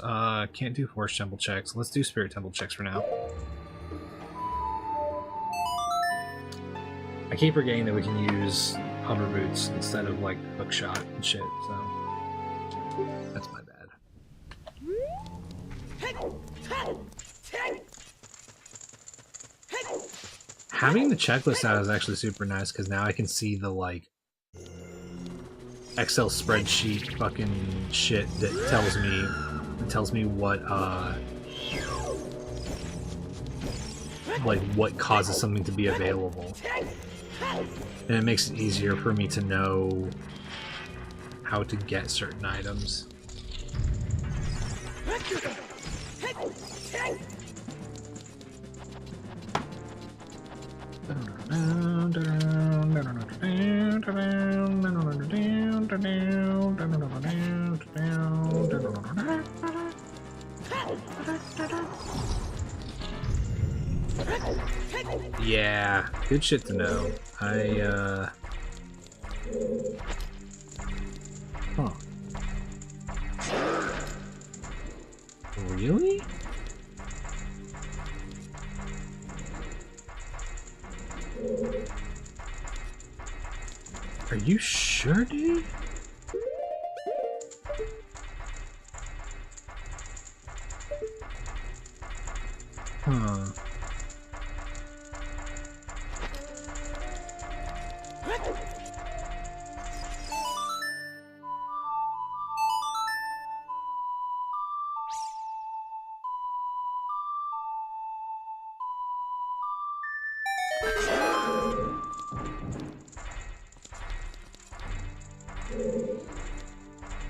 Can't do Forest Temple checks. Let's do Spirit Temple checks for now. I keep forgetting that we can use hover boots instead of like hook shot and shit, so that's my bad. Having the checklist out is actually super nice because now I can see the like Excel spreadsheet fucking shit that tells me what like what causes something to be available. And it makes it easier for me to know how to get certain items. Yeah, good shit to know. Huh. Really? Are you sure, dude? Huh.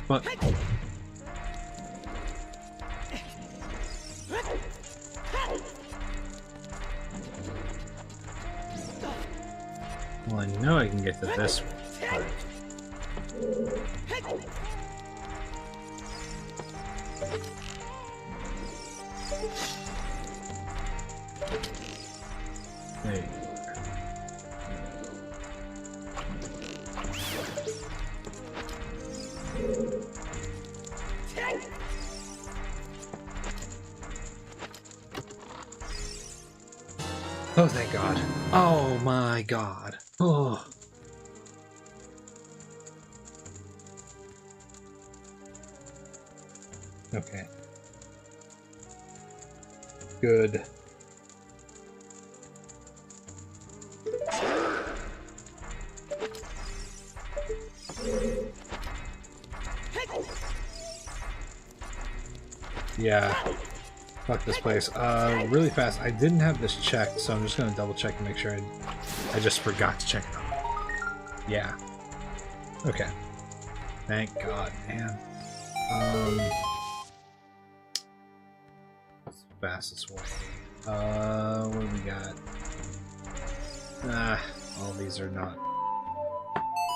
Fuck. Well, I know I can get to this one. There you go. Oh, thank God. Oh my God. Oh. Okay. Good. Yeah. Fuck this place. Really fast. I didn't have this checked, so I'm just gonna double check and make sure I just forgot to check it out. Yeah. Okay. Thank God, man. Fastest way. What do we got? All these are not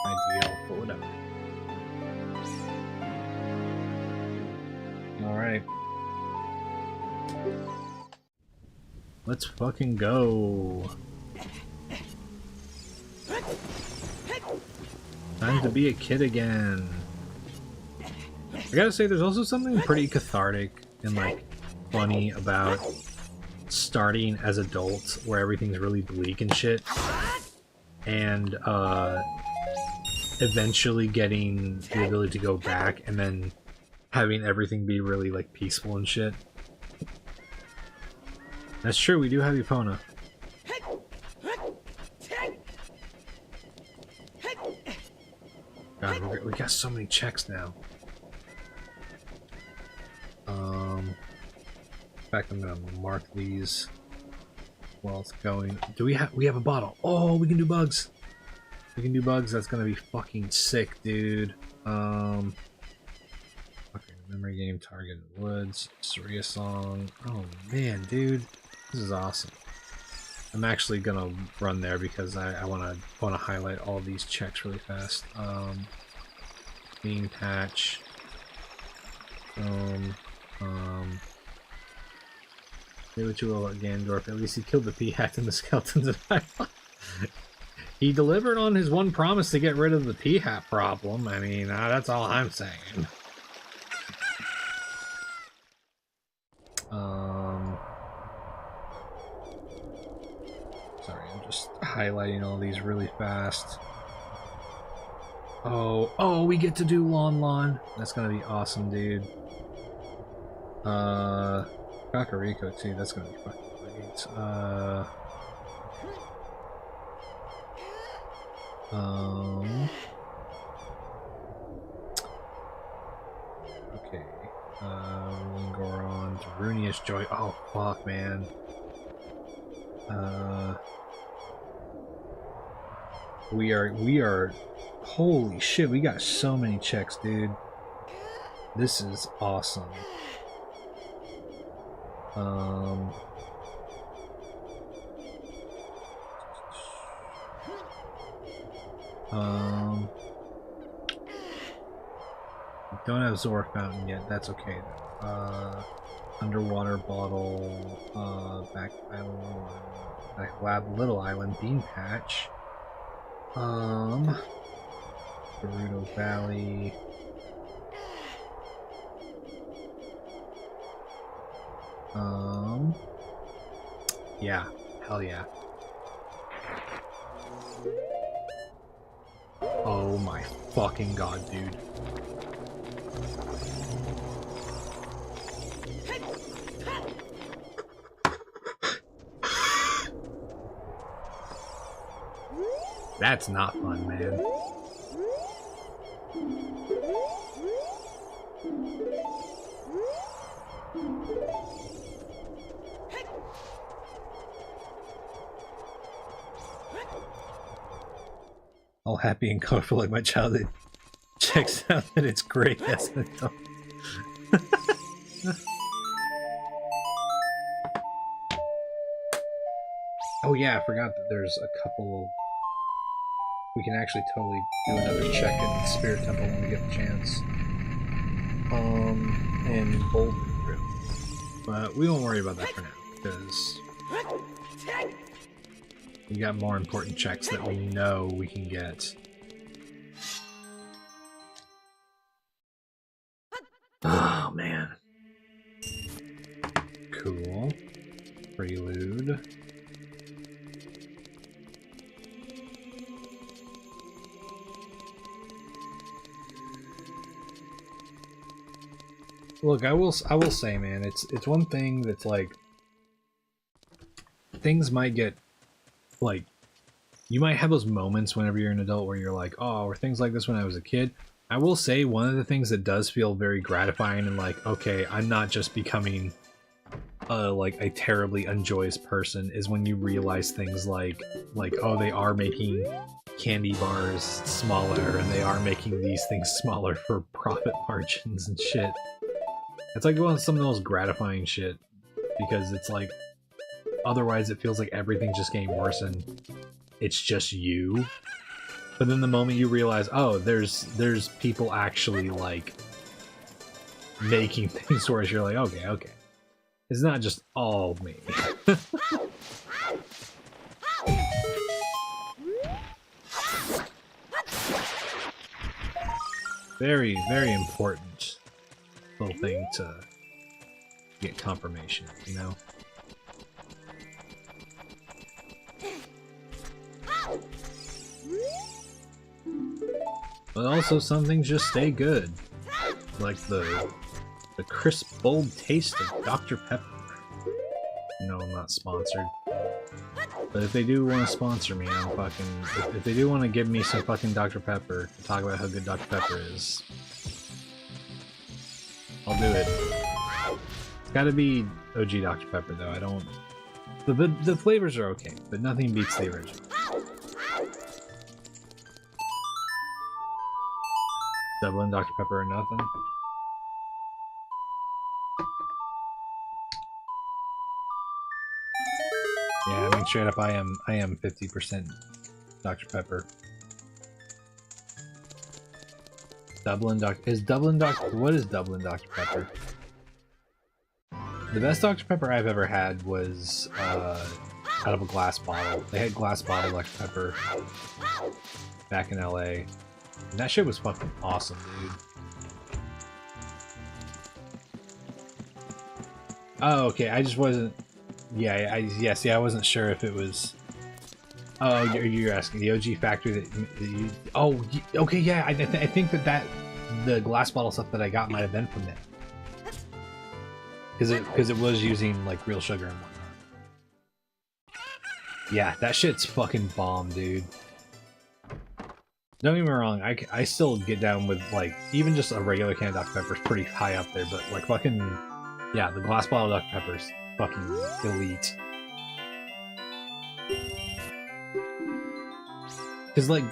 ideal, but whatever. Alright. Let's fucking go. Time to be a kid again. I gotta say, there's also something pretty cathartic and, like, funny about starting as adults where everything's really bleak and shit. And, eventually getting the ability to go back and then having everything be really, like, peaceful and shit. That's true, we do have Epona. God, we got so many checks now. In fact, I'm gonna mark these while it's going. We have a bottle. Oh, we can do bugs. We can do bugs. That's gonna be fucking sick, dude. Okay, memory game, target woods, Saria song. Oh man, dude, this is awesome. I'm actually gonna run there because I wanna highlight all these checks really fast. Bean patch. Say what you will about Gandorf. At least he killed the P-Hat and the skeletons. He delivered on his one promise to get rid of the P-Hat problem. I mean, that's all I'm saying. Sorry, I'm just highlighting all these really fast. Oh, we get to do Lon. That's gonna be awesome, dude. Kakariko too, that's gonna be fucking great. Okay. Lingoron, Darunius Joy. Oh fuck, man. We are holy shit, we got so many checks, dude. This is awesome. Don't have Zora Fountain yet, that's okay though. Underwater bottle, back island, back lab, Little Island, Bean Patch. Gerudo Valley. Yeah, hell yeah. Oh my fucking god, dude. That's not fun, man. All happy and colorful like my childhood. Checks out that it's great as an adult. Oh yeah, I forgot that there's a couple of... We can actually totally do another check in the Spirit Temple when we get the chance. And Boulder Room. But we won't worry about that for now, because we got more important checks that we know we can get. Oh man. Cool. Prelude. Look, I will say, man, it's one thing that's like things might get like you might have those moments whenever you're an adult where you're like, oh, were things like this when I was a kid? I will say one of the things that does feel very gratifying and like, okay, I'm not just becoming like a terribly unjoyous person is when you realize things like oh, they are making candy bars smaller and they are making these things smaller for profit margins and shit. It's like one of some of the most gratifying shit because it's like otherwise it feels like everything's just getting worse and it's just you. But then the moment you realize, oh, there's people actually like making things worse, you're like, okay. It's not just all me. Very, very important little thing to get confirmation, you know? But also some things just stay good. Like the crisp, bold taste of Dr. Pepper. No, I'm not sponsored. But if they do want to sponsor me, I'm fucking... If they do want to give me some fucking Dr. Pepper to talk about how good Dr. Pepper is, I'll do it. It's gotta be OG Dr. Pepper, though. I don't... The flavors are okay, but nothing beats the original. Dublin Dr. Pepper or nothing? Yeah, I mean, straight up, I am 50% Dr. Pepper. Dublin Dr. What is Dublin Dr. Pepper? The best Dr. Pepper I've ever had was out of a glass bottle. They had glass bottle Dr. Pepper back in LA. And that shit was fucking awesome, dude. Oh, okay, I just wasn't... Yeah, I wasn't sure if it was... Oh, you're asking the OG factory that you... Oh, okay, yeah, I think that the glass bottle stuff that I got might have been from that. Because it was using, like, real sugar and whatnot. Yeah, that shit's fucking bomb, dude. Don't get me wrong, I still get down with, like, even just a regular can of Dr. Pepper is pretty high up there, but, like, fucking... Yeah, the glass bottle Dr. Pepper's fucking elite. Cause like,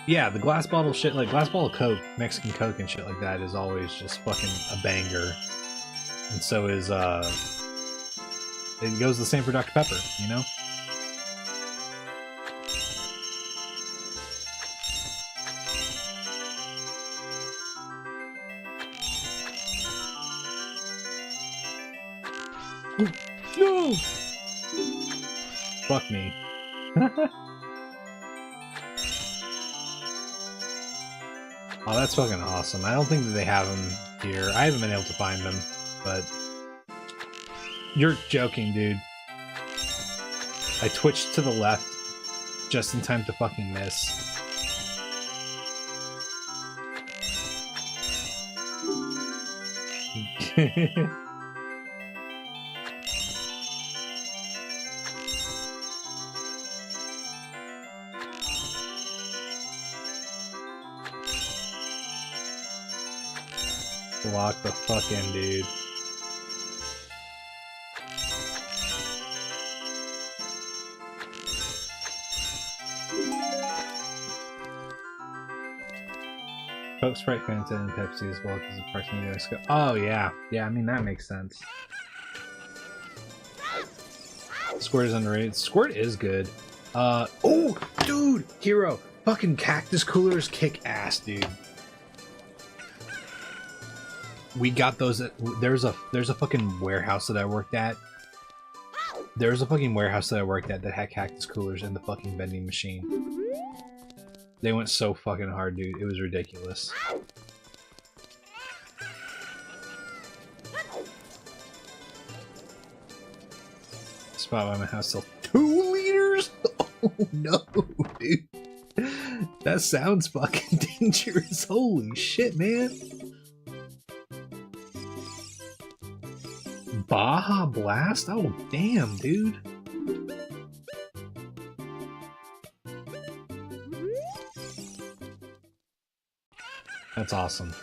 yeah, the glass bottle shit, like glass bottle Coke, Mexican Coke and shit like that is always just fucking a banger. And so is, it goes the same for Dr. Pepper, you know? No! Fuck me. Oh, that's fucking awesome. I don't think that they have them here. I haven't been able to find them, but... You're joking, dude. I twitched to the left just in time to fucking miss. Lock the fuck in, dude. Coke, Sprite, Fanta, and Pepsi as well because of proximity to Scope. Oh yeah, yeah. I mean that makes sense. Squirt is underrated. Squirt is good. Oh, dude, Hero, fucking cactus coolers kick ass, dude. We got those at, there's a fucking warehouse that I worked at. There's a fucking warehouse that I worked at that had cactus coolers in the fucking vending machine. They went so fucking hard, dude. It was ridiculous. Spot by my house still 2 liters? Oh no, dude. That sounds fucking dangerous. Holy shit, man. Baja Blast? Oh, damn, dude. That's awesome.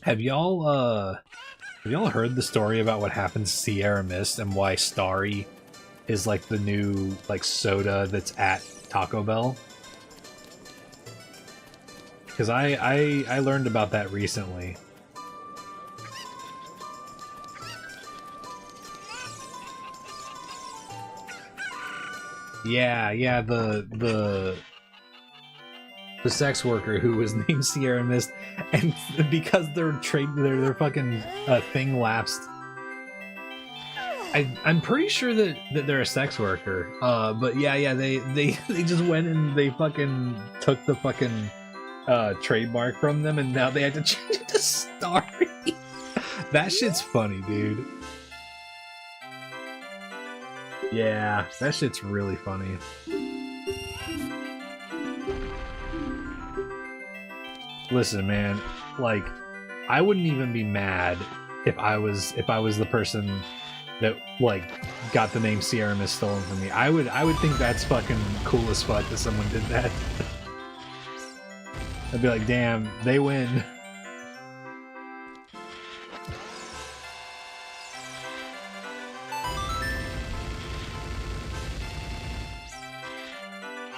Have y'all heard the story about what happened to Sierra Mist and why Starry is like the new like soda that's at Taco Bell? Because I learned about that recently. Yeah, the sex worker who was named Sierra Mist, and because their fucking thing lapsed. I'm pretty sure that they're a sex worker. But yeah, they just went and they fucking took the fucking trademark from them, and now they had to change it to Starry. That shit's funny, dude. Yeah, that shit's really funny. Listen, man, like, I wouldn't even be mad if I was the person that like got the name Sierra Mist stolen from me. I would think that's fucking cool as fuck that someone did that. I'd be like, damn, they win.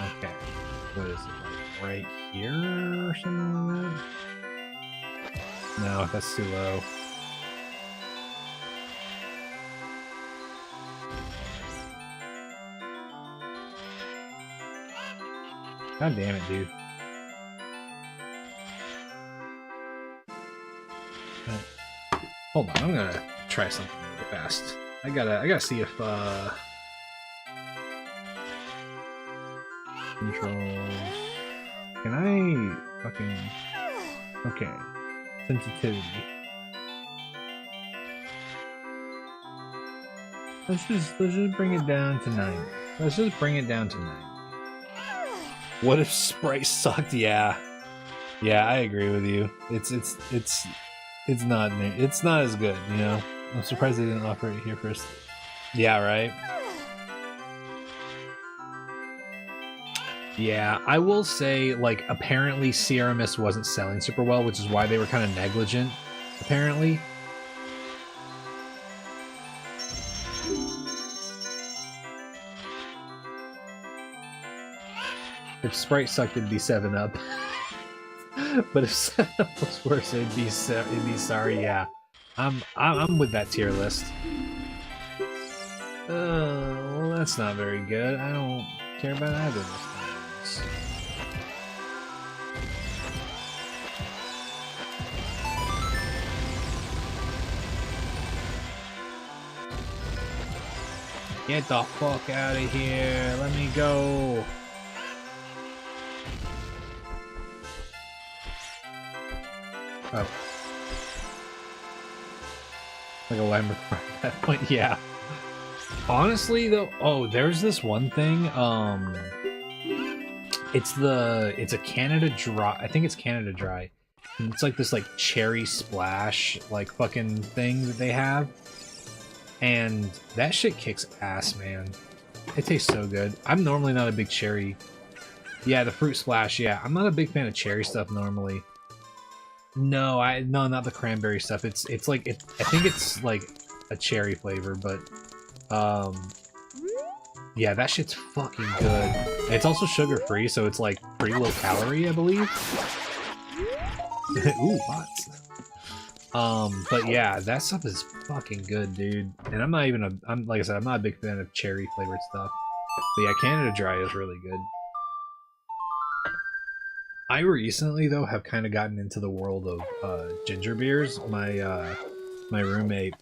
Okay, what is it, like right here or something like that? No, that's too low. God damn it, dude. Hold on, I'm gonna try something really fast. I gotta see if controls. Can I fucking okay. Sensitivity. Let's just bring it down to 9. Let's just bring it down to 9. What if Sprite sucked? Yeah, I agree with you. It's not as good, you know. I'm surprised they didn't offer it here first. Yeah, right. Yeah, I will say, like, apparently Sierra Mist wasn't selling super well, which is why they were kind of negligent, apparently. If Sprite sucked, it'd be 7-Up. But if 7-Up was worse, it'd be Sorry. Yeah, I'm with that tier list. Well, that's not very good. I don't care about either of those things. Get the fuck out of here! Let me go! Oh. Like a line at that point, yeah. Honestly, though, oh, there's this one thing, it's a Canada Dry, I think it's Canada Dry. And it's like this, like, cherry splash, like, fucking thing that they have. And that shit kicks ass, man. It tastes so good. I'm normally not a big cherry. Yeah, the fruit splash, yeah. I'm not a big fan of cherry stuff normally. No, not the cranberry stuff. It's like I think it's like a cherry flavor, but yeah, that shit's fucking good. And it's also sugar free, so it's like pretty low calorie, I believe. Ooh, bots. But yeah, that stuff is fucking good, dude. And I'm like I said, I'm not a big fan of cherry flavored stuff. But yeah, Canada Dry is really good. I recently, though, have kind of gotten into the world of ginger beers. My roommate,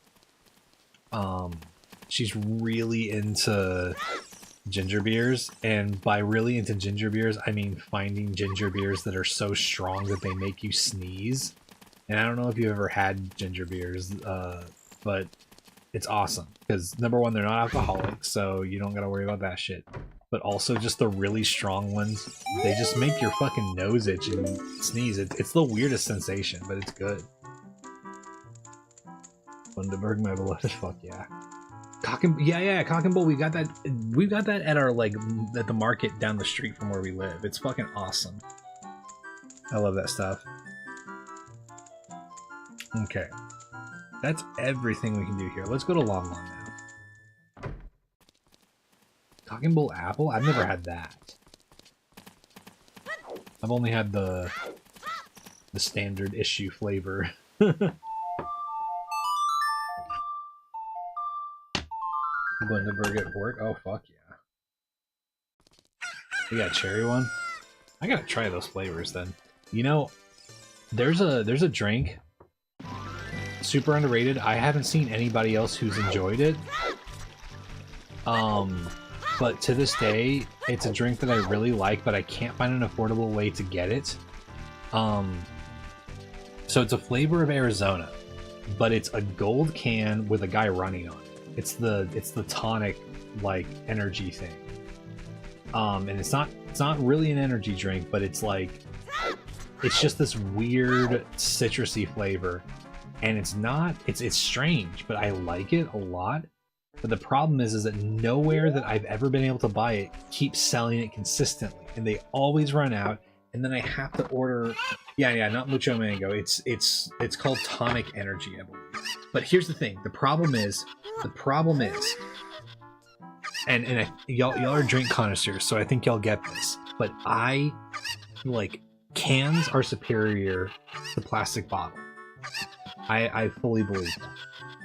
she's really into ginger beers, and by really into ginger beers, I mean finding ginger beers that are so strong that they make you sneeze. And I don't know if you've ever had ginger beers, but it's awesome because number one, they're not alcoholic, so you don't got to worry about that shit. but also just the really strong ones, they just make your fucking nose itch and sneeze. It's the weirdest sensation, but it's good. Bundaberg, my beloved, fuck yeah. Cock and Bull. We've got that at our at the market down the street from where we live. It's fucking awesome. I love that stuff. Okay, that's everything we can do here. Let's go to Lon Lon now. Cock and Bull apple. I've never had that. I've only had the standard issue flavor. Bundaberg at work. Oh fuck yeah! We got a cherry one. I gotta try those flavors then. You know, there's a drink, super underrated. I haven't seen anybody else who's enjoyed it. But to this day, it's a drink that I really like, but I can't find an affordable way to get it. So it's a flavor of Arizona, but it's a gold can with a guy running on it. It's the tonic like energy thing. And it's not really an energy drink, but it's just this weird citrusy flavor. And it's strange, but I like it a lot. But the problem is that nowhere that I've ever been able to buy it keeps selling it consistently, and they always run out. And then I have to order. Yeah, not Mucho Mango. It's called Tonic Energy, I believe. But here's the thing. The problem is, and y'all are drink connoisseurs, so I think y'all get this. But cans are superior to plastic bottle. I fully believe that.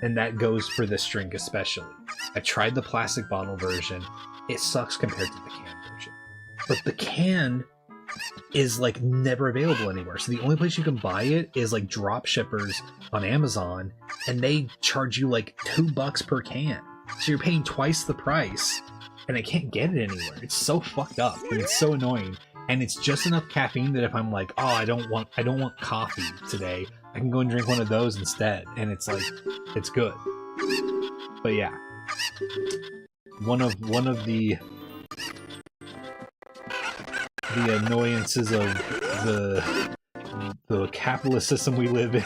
And that goes for this drink especially. I tried the plastic bottle version. It sucks compared to the can version. But the can is never available anywhere. So the only place you can buy it is drop shippers on Amazon, and they charge you $2 per can. So you're paying twice the price, and I can't get it anywhere. It's so fucked up, and it's so annoying. And it's just enough caffeine that if I'm oh, I don't want coffee today, I can go and drink one of those instead, and it's it's good. But yeah, one of the annoyances of the capitalist system we live in,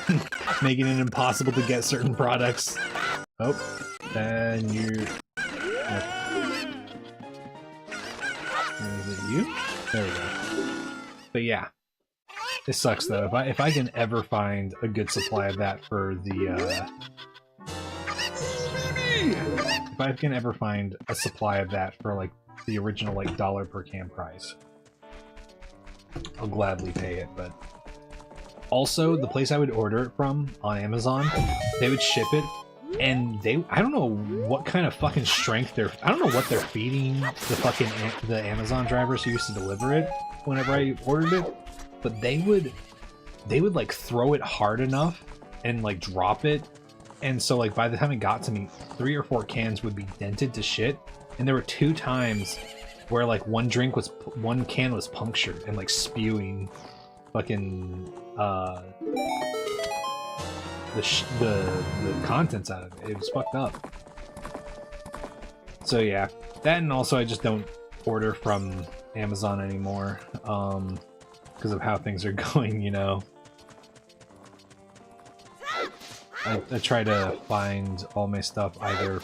making it impossible to get certain products. Oh, and you. Is it you? There we go. But yeah. It sucks though. If I can ever find a good supply of that for the if I can ever find a supply of that for the original $1 per can price, I'll gladly pay it. But also the place I would order it from on Amazon, they would ship it, and I don't know what kind of fucking strength I don't know what they're feeding the Amazon drivers who used to deliver it whenever I ordered it. But they would throw it hard enough and drop it, and so by the time it got to me, 3 or 4 cans would be dented to shit. And there were 2 times where one can was punctured and spewing fucking the contents out of it. It was fucked up. So yeah, that, and also I just don't order from Amazon anymore. Because of how things are going, you know. I try to find all my stuff either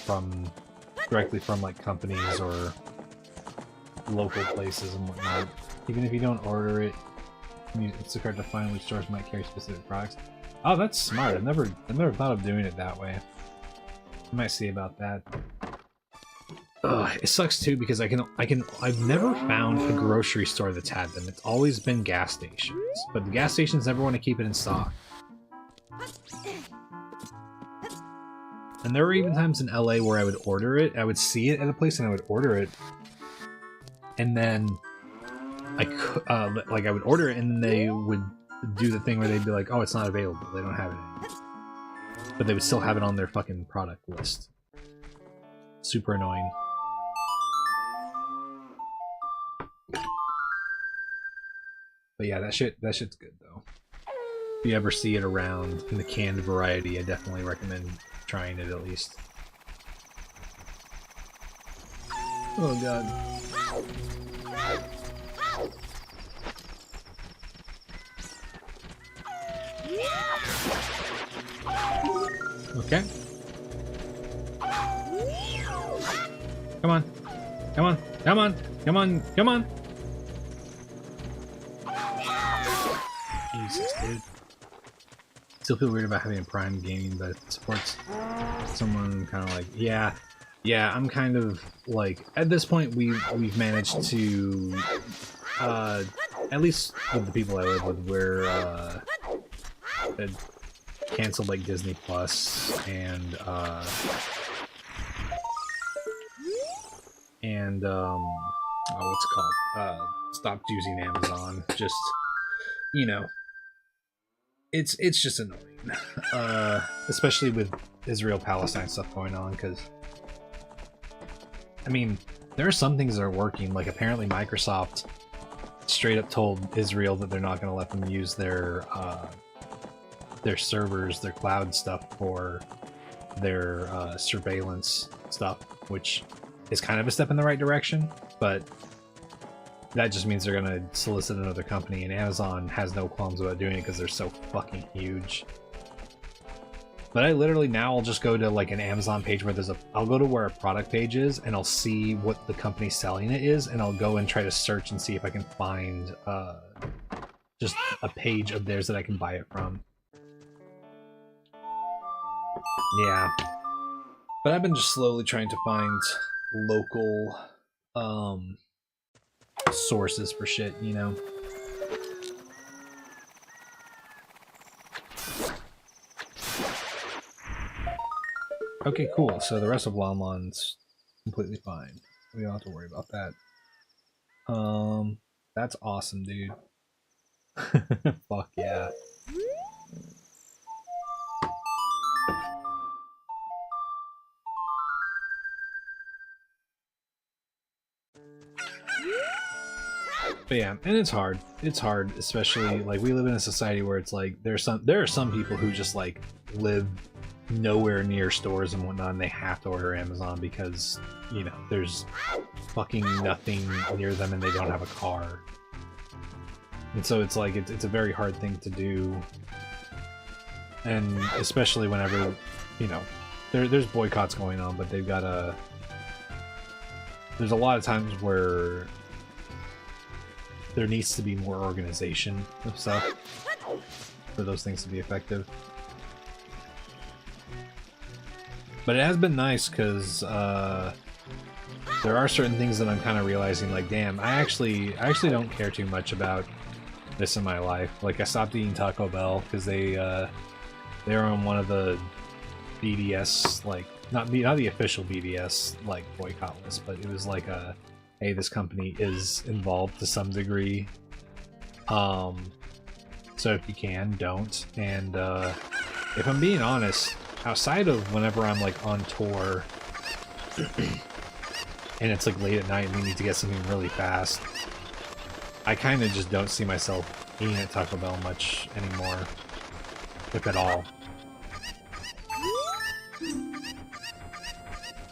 directly from companies or local places and whatnot. Even if you don't order it, it's hard to find which stores might carry specific products. Oh, that's smart. I've never thought of doing it that way. I might see about that. Ugh, it sucks too because I've never found a grocery store that's had them. It's always been gas stations, but the gas stations never want to keep it in stock. And there were even times in LA where I would order it. I would see it at a place and I would order it, and then I would order it and they would do the thing where they'd be like, "Oh, it's not available. They don't have it anymore," but they would still have it on their fucking product list. Super annoying. But yeah, that shit's good though. If you ever see it around in the canned variety, I definitely recommend trying it at least. Oh god. Okay. Come on. Come on. Come on. Come on. Come on. Jesus, dude. Still feel weird about having a Prime gaming, but it supports someone kind of like, yeah, I'm kind of like, at this point we've managed to, at least with the people I live with, we're, canceled like Disney Plus and what's it called? Stopped using Amazon. Just, you know, it's just annoying, especially with Israel-Palestine stuff going on. Because, I mean, there are some things that are working. Like apparently Microsoft straight up told Israel that they're not going to let them use their servers, their cloud stuff for their surveillance stuff, which is kind of a step in the right direction, but that just means they're gonna solicit another company, and Amazon has no qualms about doing it because they're so fucking huge. But I literally now I'll just go to like an Amazon page where I'll go to where a product page is, and I'll see what the company selling it is, and I'll go and try to search and see if I can find just a page of theirs that I can buy it from. Yeah. But I've been just slowly trying to find local sources for shit, you know? Okay, cool. So the rest of Lon Lon's completely fine. We don't have to worry about that. That's awesome, dude. Fuck yeah. But yeah, and it's hard. It's hard, especially like we live in a society where it's like there are some people who just like live nowhere near stores and whatnot, and they have to order Amazon because, you know, there's fucking nothing near them and they don't have a car. And so it's like it's a very hard thing to do. And especially whenever, you know, there's boycotts going on, but they've got there's a lot of times where there needs to be more organization of stuff for those things to be effective. But it has been nice because there are certain things that I'm kind of realizing, like, damn, I actually don't care too much about this in my life. Like, I stopped eating Taco Bell because they're on one of the BDS, like, not the official BDS like boycott list, but it was like a, hey, this company is involved to some degree. So if you can, don't. And if I'm being honest, outside of whenever I'm like on tour and it's like late at night and we need to get something really fast, I kind of just don't see myself eating at Taco Bell much anymore, if at all.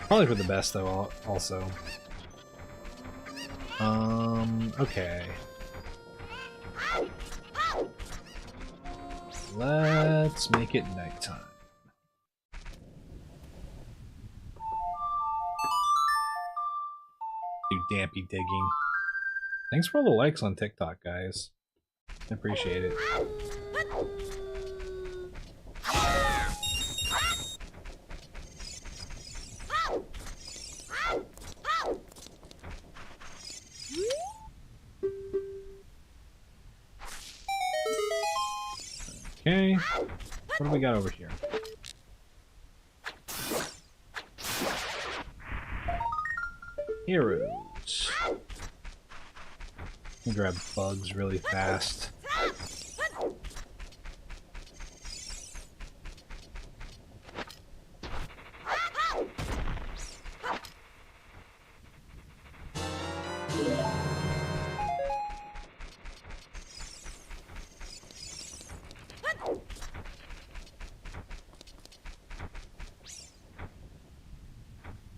Probably for the best though, also. Okay. Let's make it nighttime. Do dampy digging. Thanks for all the likes on TikTok, guys. I appreciate it. Okay, what do we got over here? Heroes. Let me grab bugs really fast.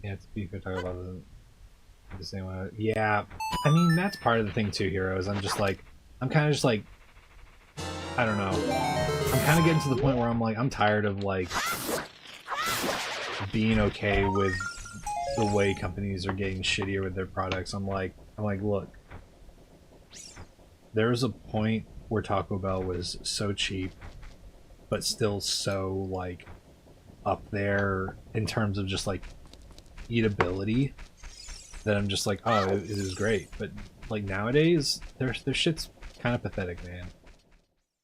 Yeah, to be fair, talk about the same way. Yeah, I mean, that's part of the thing too, Heroes. I'm kind of just like, I don't know. I'm kind of getting to the point where I'm like, I'm tired of like being okay with the way companies are getting shittier with their products. I'm like, look, there was a point where Taco Bell was so cheap, but still so like up there in terms of just like eatability, that I'm just like, oh, it is great. But like nowadays, their shit's kind of pathetic, man.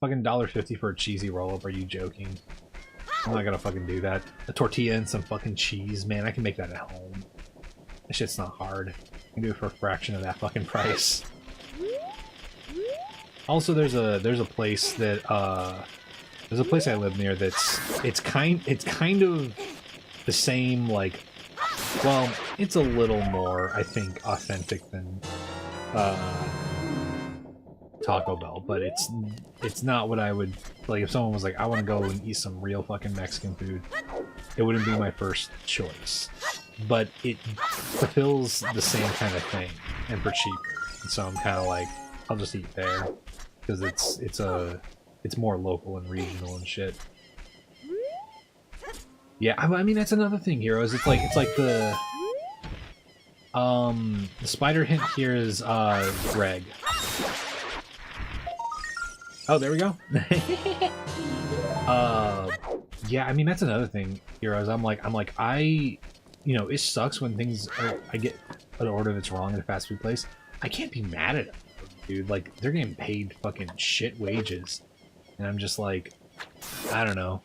Fucking $1.50 for a cheesy roll-up, are you joking? I'm not gonna fucking do that. A tortilla and some fucking cheese, man, I can make that at home. That shit's not hard. I can do it for a fraction of that fucking price. Also, there's a place that there's a place I live near it's kind of the same, like, well, it's a little more, I think, authentic than Taco Bell, but it's not what I would like. If someone was like, I want to go and eat some real fucking Mexican food, it wouldn't be my first choice, but it fulfills the same kind of thing and for cheaper. And so I'm kind of like, I'll just eat there because it's more local and regional and shit. Yeah, I mean, that's another thing, Heroes. It's like the spider hint here is Greg. Oh, there we go. Yeah, I mean, that's another thing, Heroes. You know, it sucks when I get an order that's wrong at a fast food place. I can't be mad at them, dude. Like, they're getting paid fucking shit wages. And I'm just like, I don't know.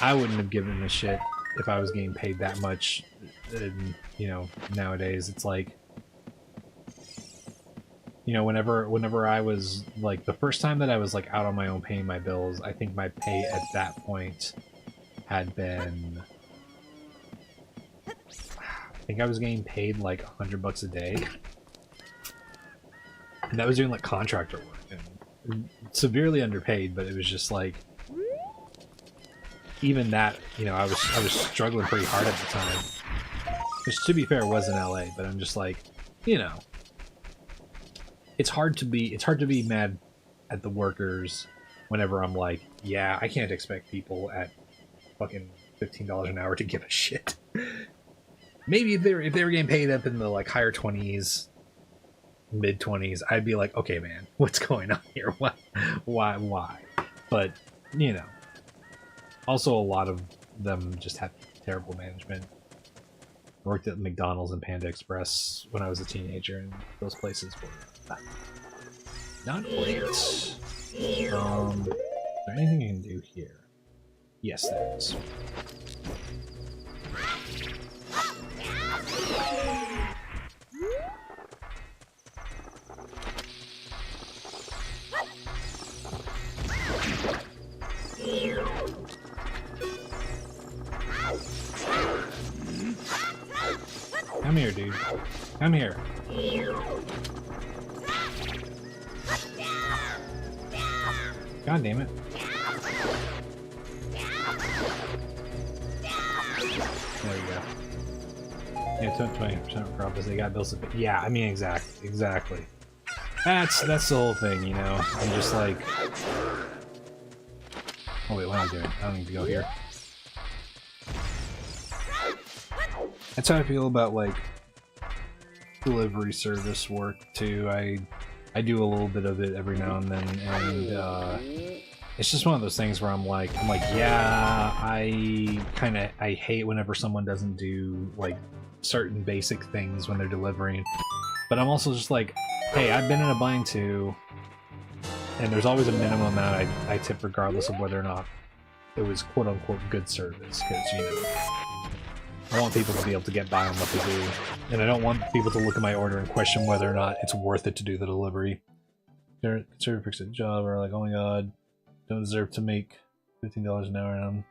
I wouldn't have given a shit if I was getting paid that much. And, you know, nowadays it's like, you know, whenever I was like, the first time that I was like out on my own paying my bills, I think my pay at that point had been, I think I was getting paid like $100 a day, and that was doing like contractor work and severely underpaid. But it was just like, even that, you know, I was struggling pretty hard at the time, which, to be fair, was in LA. But I'm just like, you know, it's hard to be mad at the workers whenever I'm like, yeah, I can't expect people at fucking $15 an hour to give a shit. Maybe if they were getting paid up in the like higher 20s, mid 20s, I'd be like, okay, man, what's going on here? What, why? But, you know, also a lot of them just have terrible management. I worked at McDonald's and Panda Express when I was a teenager, and those places were not great. Is there anything you can do here? Yes, there is. Come here, dude. Come here. God damn it. There we go. Yeah, 20% profits. They got bills to pay. Yeah, I mean, exactly. That's the whole thing, you know. I'm just like, oh wait, what am I doing? I don't need to go here. That's how I feel about like delivery service work too. I do a little bit of it every now and then, and it's just one of those things where I'm like, yeah, I hate whenever someone doesn't do like certain basic things when they're delivering, but I'm also just like, hey, I've been in a bind too, and there's always a minimum amount I tip regardless of whether or not it was quote unquote good service, because, you know, I want people to be able to get by on what they do, and I don't want people to look at my order and question whether or not it's worth it to do the delivery. They're considered fix a job, or like, oh my god, don't deserve to make $15 an hour, and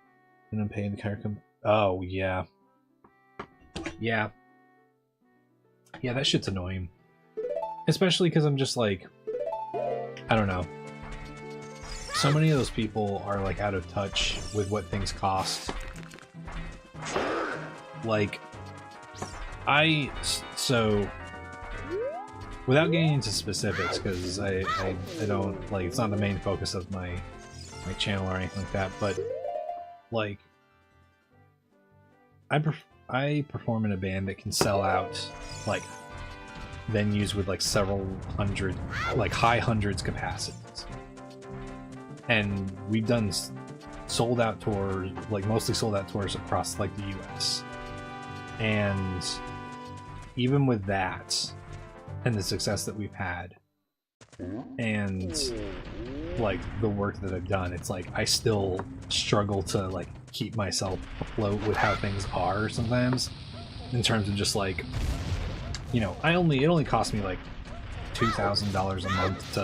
I'm paying the car. Oh yeah, yeah, that shit's annoying. Especially because I'm just like, I don't know. So many of those people are like out of touch with what things cost. Like, So without getting into specifics, because I don't like, it's not the main focus of my channel or anything like that, but like I perform in a band that can sell out like venues with like several hundred, like high hundreds capacities, and we've done sold out tours, like mostly sold out tours across like the US, and even with that and the success that we've had and like the work that I've done, it's like I still struggle to like keep myself afloat with how things are sometimes, in terms of just like, you know, it only cost me like $2,000 a month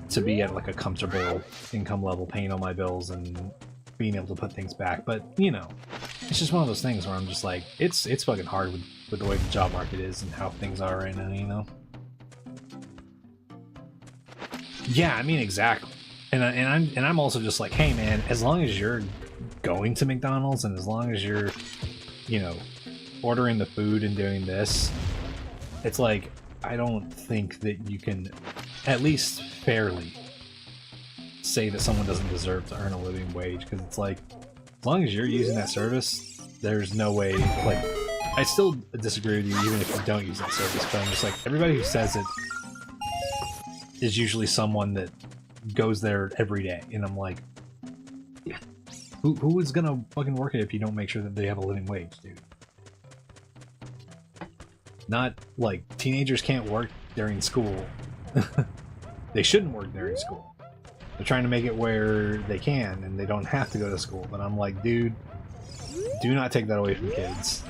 to be at like a comfortable income level, paying all my bills and being able to put things back. But you know, it's just one of those things where I'm just like, it's fucking hard with the way the job market is and how things are right now, you know? Yeah, I mean, exactly. And I'm also just like, hey man, as long as you're going to McDonald's and as long as you're, you know, ordering the food and doing this, it's like, I don't think that you can at least fairly say that someone doesn't deserve to earn a living wage, because it's like, as long as you're using that service, there's no way, like, I still disagree with you even if you don't use that service, but I'm just like, everybody who says it is usually someone that goes there every day, and I'm like, who is gonna fucking work it if you don't make sure that they have a living wage, dude? Not like teenagers can't work during school. They shouldn't work during school. They're trying to make it where they can and they don't have to go to school, but I'm like, dude, do not take that away from kids.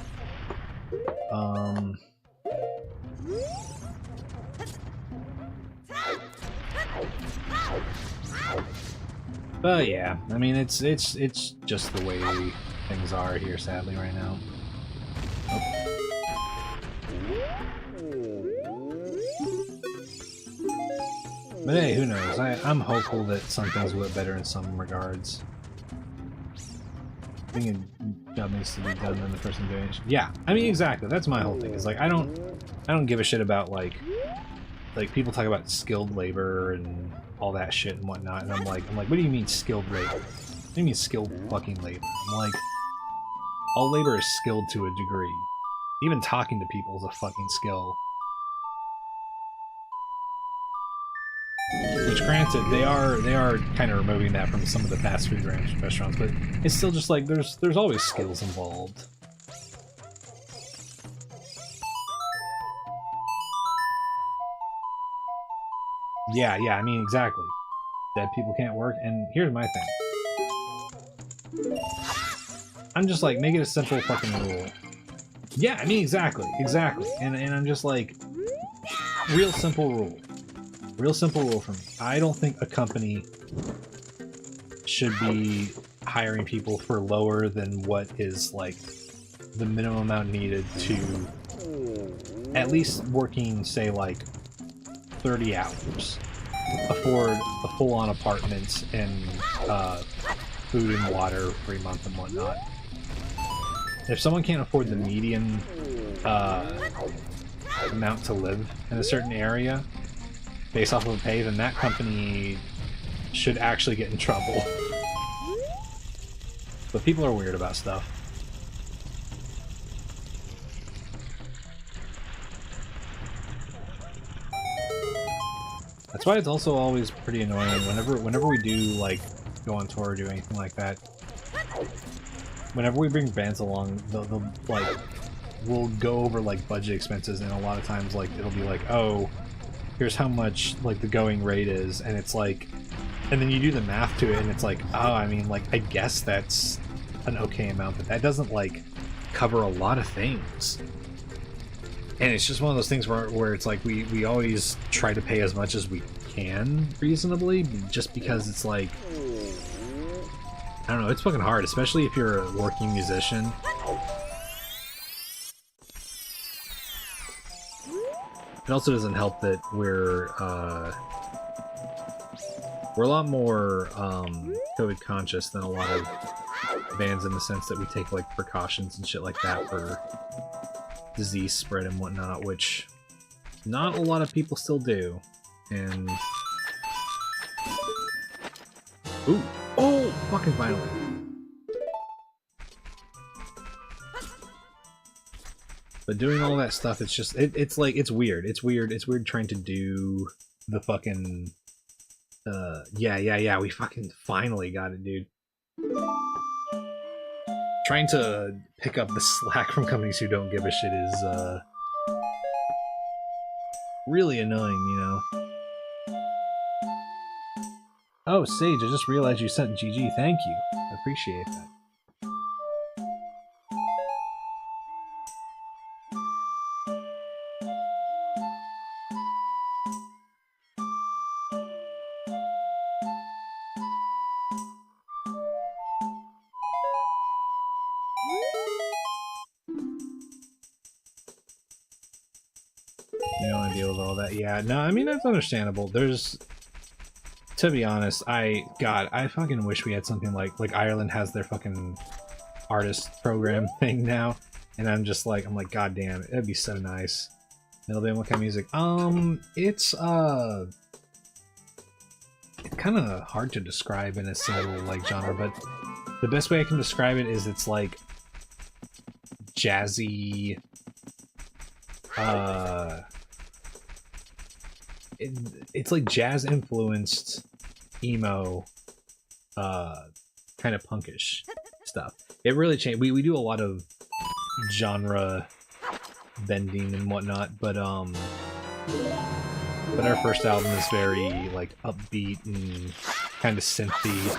But yeah, I mean, it's just the way things are here, sadly, right now. Oh. But hey, who knows? I'm hopeful that some things will get better in some regards. I think a job needs to be done than the person doing it. Yeah, I mean, exactly. That's my whole thing. Is like, I don't give a shit about like people talk about skilled labor and all that shit and whatnot, and I'm like, what do you mean skilled labor? What do you mean skilled fucking labor? I'm like, all labor is skilled to a degree. Even talking to people is a fucking skill. Which, granted, they are kind of removing that from some of the fast food restaurants, but it's still just like there's always skills involved. Yeah, I mean, exactly. Dead people can't work, and here's my thing. I'm just like, make it a simple fucking rule. Yeah, I mean, exactly. And I'm just like, real simple rule. Real simple rule for me. I don't think a company should be hiring people for lower than what is like the minimum amount needed to at least working, say, like 30 hours, afford a full-on apartment and food and water for a month and whatnot. If someone can't afford the median amount to live in a certain area based off of a pay, then that company should actually get in trouble. But people are weird about stuff. That's why it's also always pretty annoying whenever we do like go on tour or do anything like that. Whenever we bring bands along, they'll like, we'll go over like budget expenses, and a lot of times like it'll be like, oh, here's how much like the going rate is, and it's like, and then you do the math to it and it's like, oh, I mean, like, I guess that's an okay amount, but that doesn't like cover a lot of things. And it's just one of those things where it's like we always try to pay as much as we can reasonably, just because it's like, I don't know, it's fucking hard, especially if you're a working musician. It also doesn't help that we're a lot more COVID conscious than a lot of bands, in the sense that we take like precautions and shit like that for disease spread and whatnot, which not a lot of people still do. And ooh, oh, fucking finally. But doing all that stuff, it's just it's like it's weird. It's weird trying to do the fucking yeah, we fucking finally got it, dude. Trying to pick up the slack from companies who don't give a shit is really annoying, you know. Oh, Sage, I just realized you sent GG. Thank you. I appreciate that. You don't want to deal with all that. Yeah, no, I mean, that's understandable. There's... To be honest, I fucking wish we had something like Ireland has their fucking artist program thing now, and I'm like, god damn, it'd be so nice. Middle band, what kind of music? It's kind of hard to describe in a single like genre, but the best way I can describe it is it's like jazzy, it's like jazz influenced emo kind of punkish stuff. It really changed. We do a lot of genre bending and whatnot, but our first album is very like upbeat and kind of synthy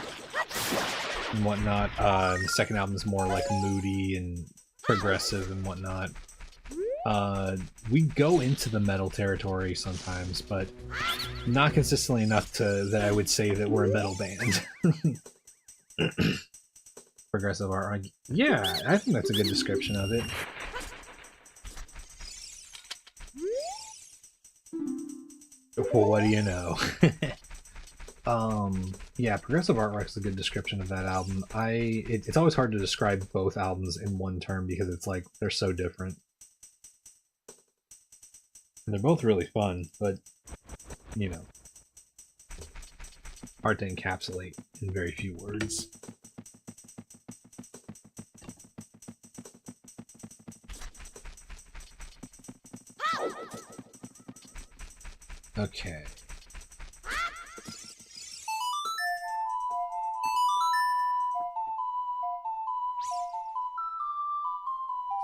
and whatnot. The second album is more like moody and progressive and whatnot. We go into the metal territory sometimes, but not consistently enough that I would say that we're a metal band. Progressive art. Yeah, I think that's a good description of it. Well, what do you know? Yeah, progressive artwork is a good description of that album. It's always hard to describe both albums in one term because it's like they're so different. And they're both really fun, but, you know, hard to encapsulate in very few words. Okay.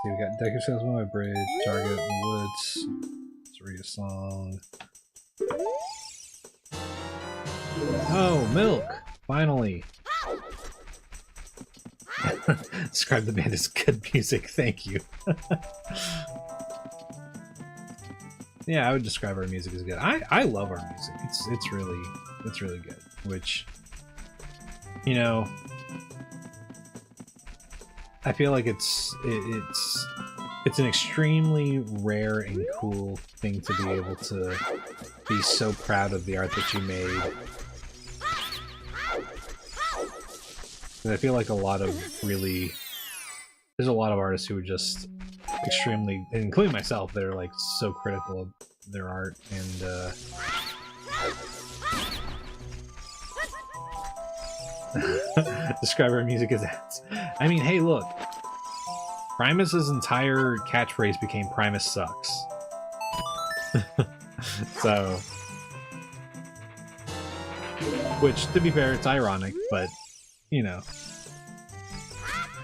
See, we got Deku Says My Bridge, Target in the Woods. Read a song. Oh, Milk! Finally! Describe the band as good music, thank you. Yeah, I would describe our music as good. I love our music. It's really good. Which, you know, I feel like it's an extremely rare and cool thing to be able to be so proud of the art that you made. And I feel like there's a lot of artists who are just extremely, including myself, they're like so critical of their art, and describe our music as ads. I mean, hey, look. Primus's entire catchphrase became Primus sucks. So, which, to be fair, it's ironic, but, you know.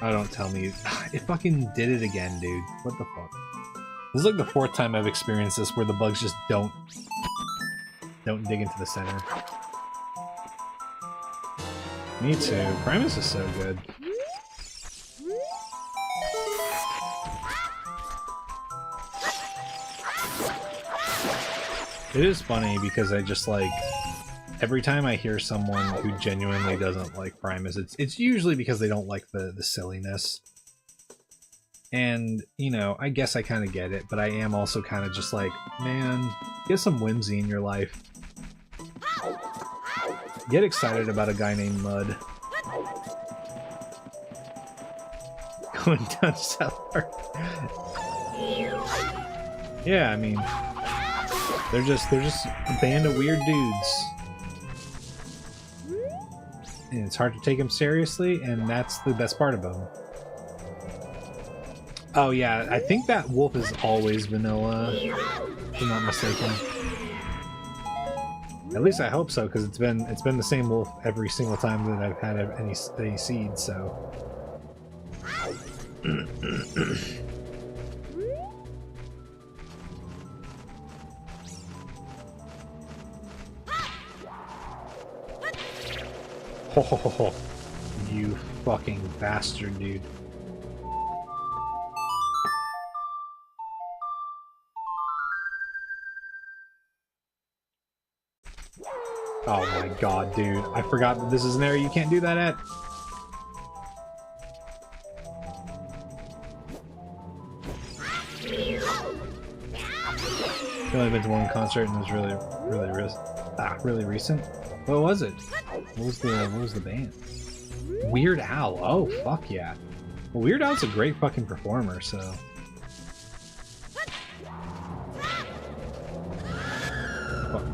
Oh, don't tell me. It fucking did it again, dude. What the fuck? This is like the 4th time I've experienced this where the bugs just don't dig into the center. Me too. Primus is so good. It is funny because I just like, every time I hear someone who genuinely doesn't like Primus, it's usually because they don't like the silliness. And, you know, I guess I kind of get it, but I am also kind of just like, man, get some whimsy in your life. Get excited about a guy named Mud. Going down South Park. Yeah, I mean, they're just a band of weird dudes. And it's hard to take them seriously, and that's the best part of them. Oh yeah, I think that wolf is always vanilla, if I'm not mistaken. At least I hope so, because it's been the same wolf every single time that I've had any seeds. So. Ho ho ho ho! You fucking bastard, dude. Oh my god, dude. I forgot that this is an area you can't do that at. I've only been to one concert and it was really recent. What was it? What was the band? Weird Al. Oh, fuck yeah. Well, Weird Al's a great fucking performer, so... Fuck.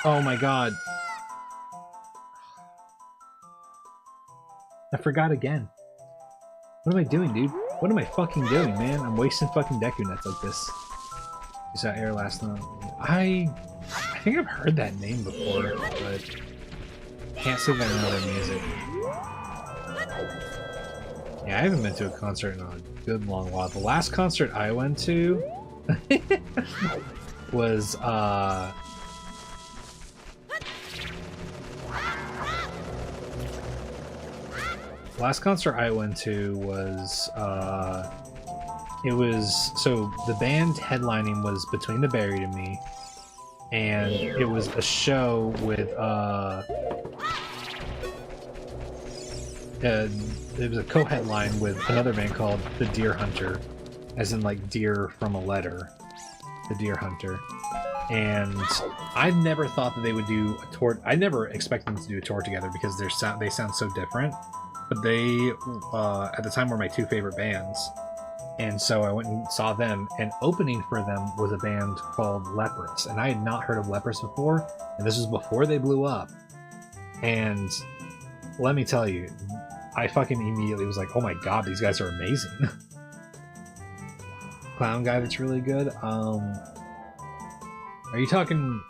Oh my god. I forgot again. What am I doing, dude? What am I fucking doing, man? I'm wasting fucking Deku Nets like this. You saw Air last night. I think I've heard that name before, but can't say that I know their music. Yeah, I haven't been to a concert in a good long while. The last concert I went to was last concert I went to was, so the band headlining was Between the Buried and Me, and it was a show with, it was a co-headline with another band called The Deer Hunter, as in like deer from a letter, The Deer Hunter. And I never thought that they would do a tour. I never expected them to do a tour together because they sound so different. But they, at the time, were my two favorite bands. And so I went and saw them, and opening for them was a band called Leprous. And I had not heard of Leprous before, and this was before they blew up. And let me tell you, I fucking immediately was like, oh my god, these guys are amazing. Clown guy that's really good. Are you talking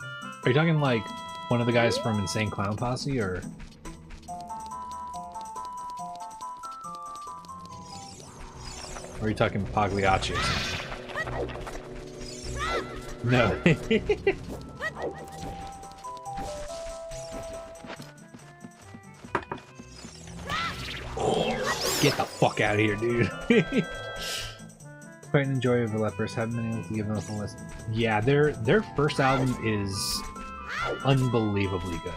like one of the guys from Insane Clown Posse, or... Or are you talking Pagliacci? No. Get the fuck out of here, dude. Quite an enjoyable Lepers. Haven't been able to give them a list. Yeah, their first album is unbelievably good.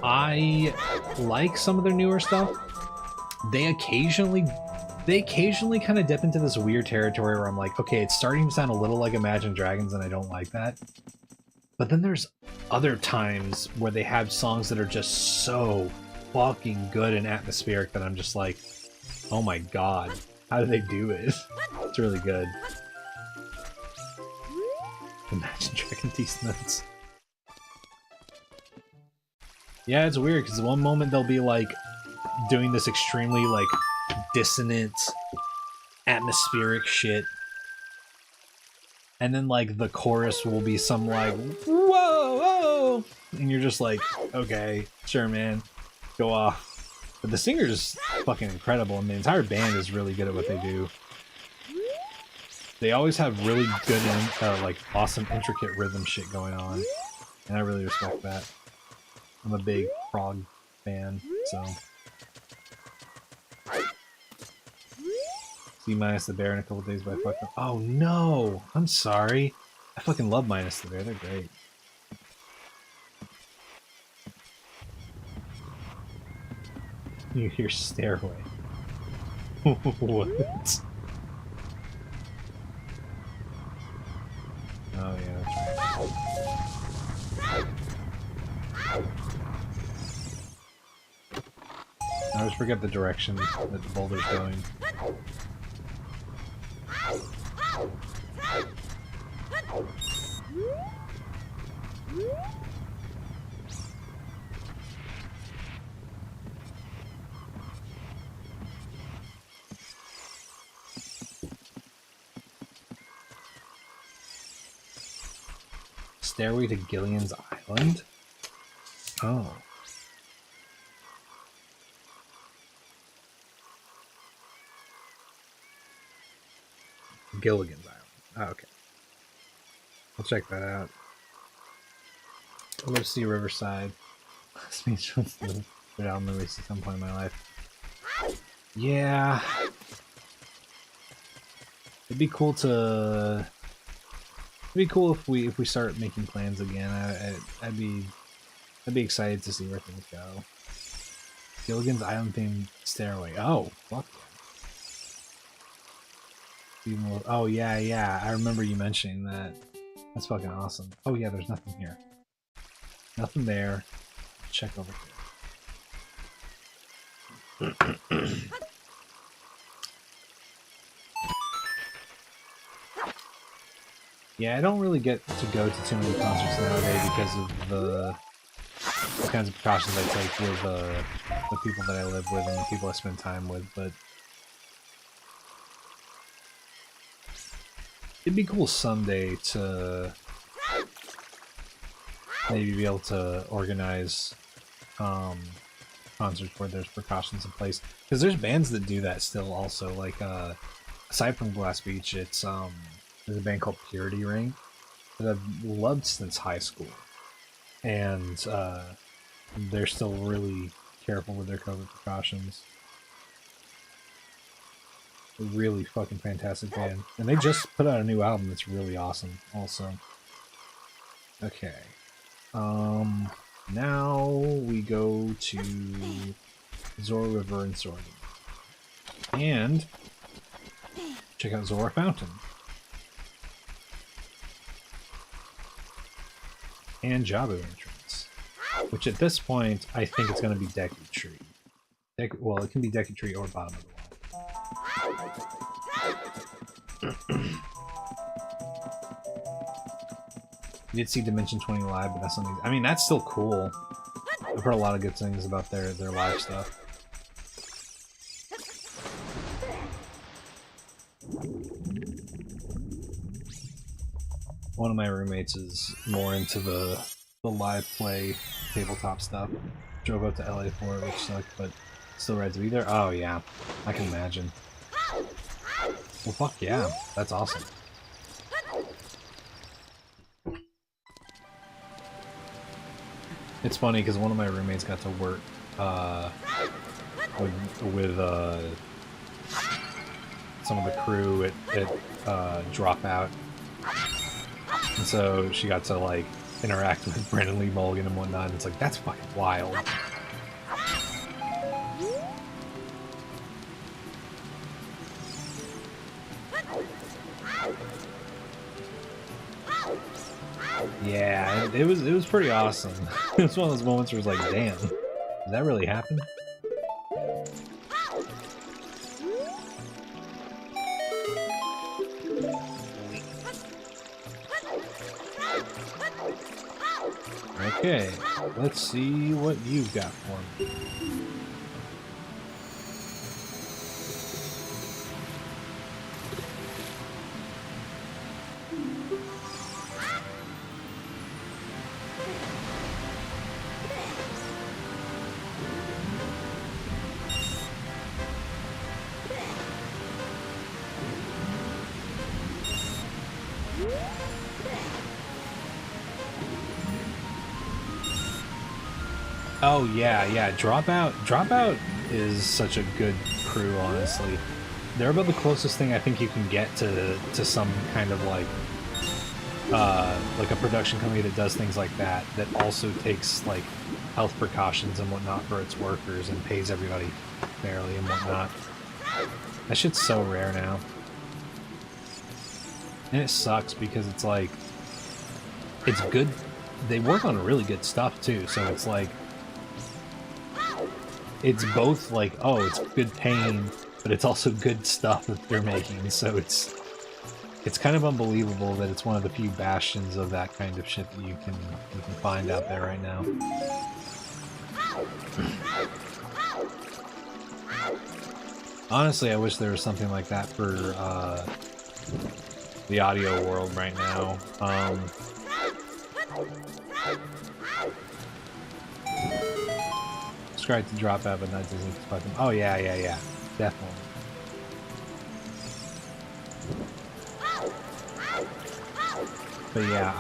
I like some of their newer stuff. They occasionally kind of dip into this weird territory where I'm like, okay, it's starting to sound a little like Imagine Dragons, and I don't like that. But then there's other times where they have songs that are just so fucking good and atmospheric that I'm just like, oh my god, how do they do it? It's really good. Imagine Dragon Teeth Nuts. Yeah, it's weird, because one moment they'll be like, doing this extremely like dissonant atmospheric shit, and then like the chorus will be some like whoa whoa, and you're just like, okay, sure man, go off. But the singer's fucking incredible, and the entire band is really good at what they do. They always have really good like awesome intricate rhythm shit going on, and I really respect that. I'm a big prog fan, so see Minus the Bear in a couple days, but I fucked up. Oh no! I'm sorry. I fucking love Minus the Bear. They're great. You hear Stairway. What? Oh yeah, that's right. always forget the direction that the boulder's going. Stairway to Gillian's Island? Oh. Gilligan's Island. Oh, okay. I'll check that out. I'll go see Riverside. Speech was put out in the race at some point in my life. Yeah. It'd be cool to... It'd be cool if we start making plans again. I'd be excited to see where things go. Gilligan's Island themed stairway. Oh, fuck yeah. Oh yeah, I remember you mentioning that. That's fucking awesome. Oh yeah, there's nothing here. Nothing there. Check over here. Yeah, I don't really get to go to too many concerts nowadays because of the kinds of precautions I take with the people that I live with and the people I spend time with, but it'd be cool someday to maybe be able to organize concerts where there's precautions in place, because there's bands that do that still also, like aside from Glass Beach, it's there's a band called Purity Ring that I've loved since high school, and they're still really careful with their COVID precautions. A really fucking fantastic band, and they just put out a new album that's really awesome also. Okay, now we go to Zora River and Sorghum and check out Zora Fountain and Jabu entrance, which at this point I think it's going to be Deku Tree. Well, it can be Deku Tree or Bottom of the Wall. You did see Dimension 20 live, but that's something. I mean, that's still cool. I've heard a lot of good things about their live stuff. One of my roommates is more into the live play tabletop stuff. Drove out to LA for it, which sucked, but still ready to be there. Oh yeah, I can imagine. Well, fuck yeah, that's awesome. It's funny because one of my roommates got to work with some of the crew at Dropout, and so she got to like interact with Brandon Lee Mulligan and whatnot. And it's like, that's fucking wild. Yeah, it was pretty awesome. It was one of those moments where it's like, damn, did that really happen? Okay, let's see what you've got for me. Oh yeah, Dropout is such a good crew, honestly. They're about the closest thing I think you can get to some kind of like a production company that does things like that also takes like health precautions and whatnot for its workers and pays everybody fairly and whatnot. That shit's so rare now. And it sucks because it's like, it's good, they work on really good stuff too, so it's like, it's both like, oh, it's good pain, but it's also good stuff that they're making. So it's kind of unbelievable that it's one of the few bastions of that kind of shit that you can find out there right now. Honestly, I wish there was something like that for the audio world right now. Subscribe to drop out, but not Disney fucking. Oh yeah, definitely. But yeah,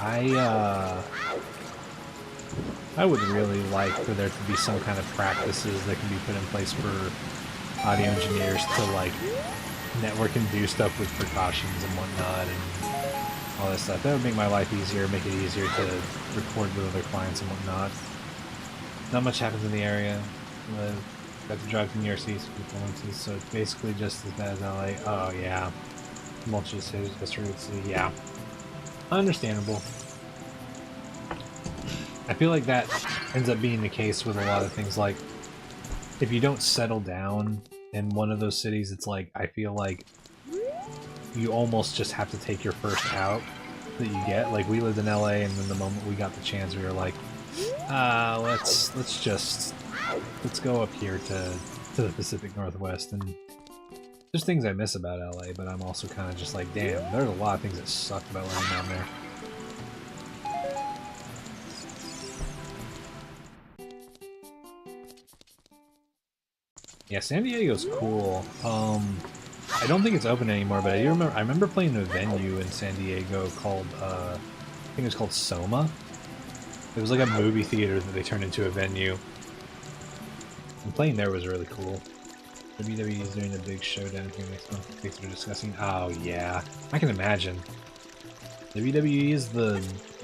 I would really like for there to be some kind of practices that can be put in place for audio engineers to like network and do stuff with precautions and whatnot and all that stuff. That would make my life easier, make it easier to record with other clients and whatnot. Not much happens in the area. Got to drive to New York City performances, so it's basically just as bad as LA. Oh yeah, tumultuous history of the city. Yeah, understandable. I feel like that ends up being the case with a lot of things. Like, if you don't settle down in one of those cities, it's like, I feel like you almost just have to take your first out that you get. Like, we lived in LA, and then the moment we got the chance, we were like, let's go up here to the Pacific Northwest. And there's things I miss about LA, but I'm also kind of just like, damn, there's a lot of things that sucked about living down there. Yeah, San Diego's cool. I don't think it's open anymore, but I remember playing a venue in San Diego called, I think it was called Soma. It was like a movie theater that they turned into a venue. And playing there was really cool. WWE is doing a big showdown here next month. Things they're discussing. Oh yeah, I can imagine. WWE is the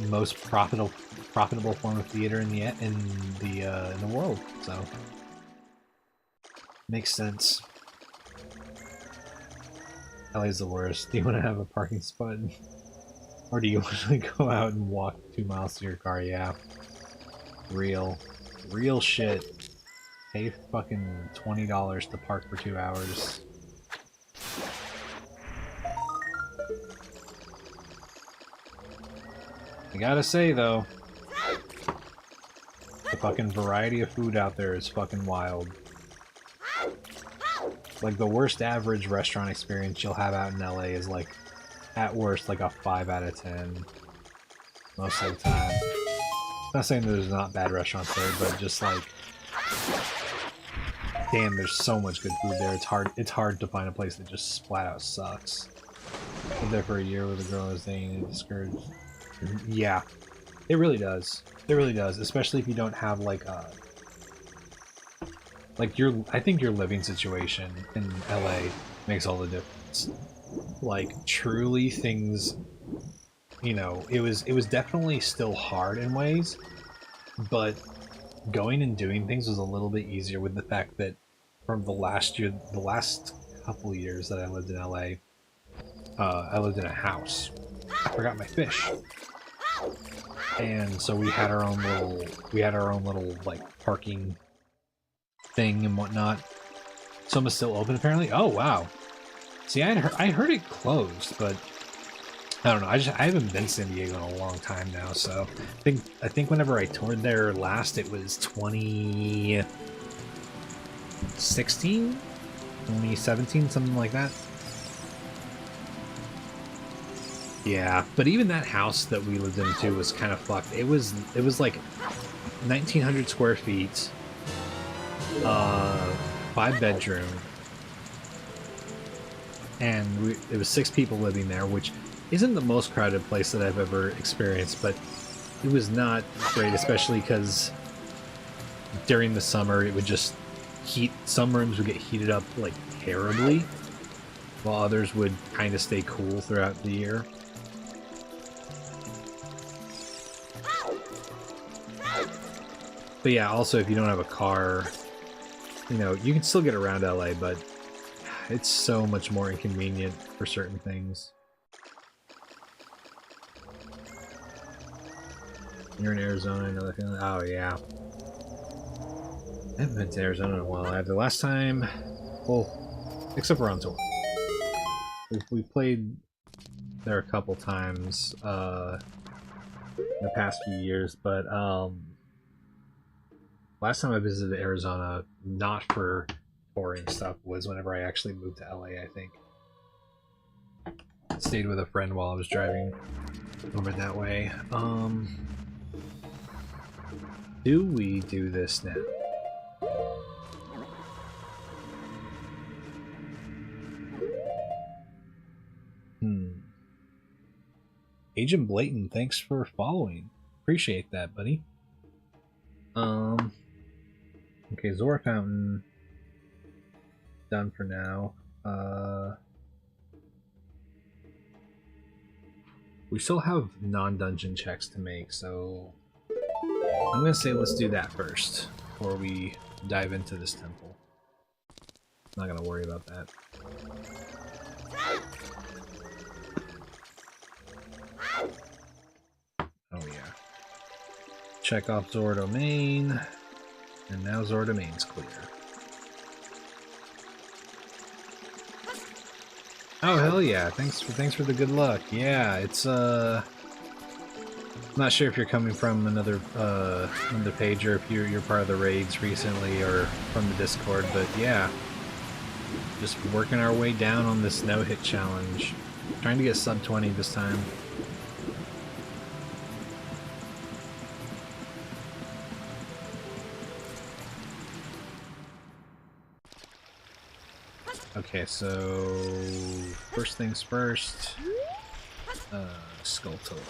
most profitable form of theater in the world, so makes sense. LA's the worst. Do you want to have a parking spot? Or do you want to go out and walk 2 miles to your car? Yeah. Real shit. Pay fucking $20 to park for 2 hours. I gotta say though, the fucking variety of food out there is fucking wild. Like, the worst average restaurant experience you'll have out in LA is like, at worst, like a 5 out of 10. Most of the time. I'm not saying there's not bad restaurants there, but just like, damn, there's so much good food there. It's hard to find a place that just flat out sucks. Lived there for a year with a girl I was dating and discouraged. Yeah, it really does. It really does, especially if you don't have like a I think your living situation in LA makes all the difference. Like, truly, things, you know, it was definitely still hard in ways, but going and doing things was a little bit easier with the fact that from the last couple years that I lived in LA, I lived in a house. I forgot my fish. And so we had our own little like parking thing and whatnot. Soma's still open apparently. Oh wow. See, I heard it closed, but I don't know. I haven't been to San Diego in a long time now, so I think whenever I toured there last, it was 2016, 2017, something like that. Yeah, but even that house that we lived into was kind of fucked. It was like 1,900 square feet, 5-bedroom, and it was 6 people living there, which isn't the most crowded place that I've ever experienced, but it was not great, especially because during the summer it would just some rooms would get heated up like terribly, while others would kind of stay cool throughout the year. But yeah, also if you don't have a car, you know, you can still get around LA, but it's so much more inconvenient for certain things. You're in Arizona, another feeling. Oh yeah. I haven't been to Arizona in a while. The last time, well, except for on tour. We played there a couple times in the past few years, but last time I visited Arizona, not for touring stuff, was whenever I actually moved to LA, I think. Stayed with a friend while I was driving over that way. Do we do this now? Agent Blatant, thanks for following. Appreciate that, buddy. Okay, Zora Fountain done for now. We still have non-dungeon checks to make, so I'm gonna say let's do that first before we dive into this temple. Not gonna worry about that. Oh yeah. Check off Zora Domain, and now Zora Domain's clear. Oh hell yeah! Thanks for the good luck. Yeah, it's I'm not sure if you're coming from another page or if you're part of the raids recently or from the Discord, but yeah, just working our way down on this no-hit challenge. Trying to get sub 20 this time. Okay, so first things first, Skull Totem.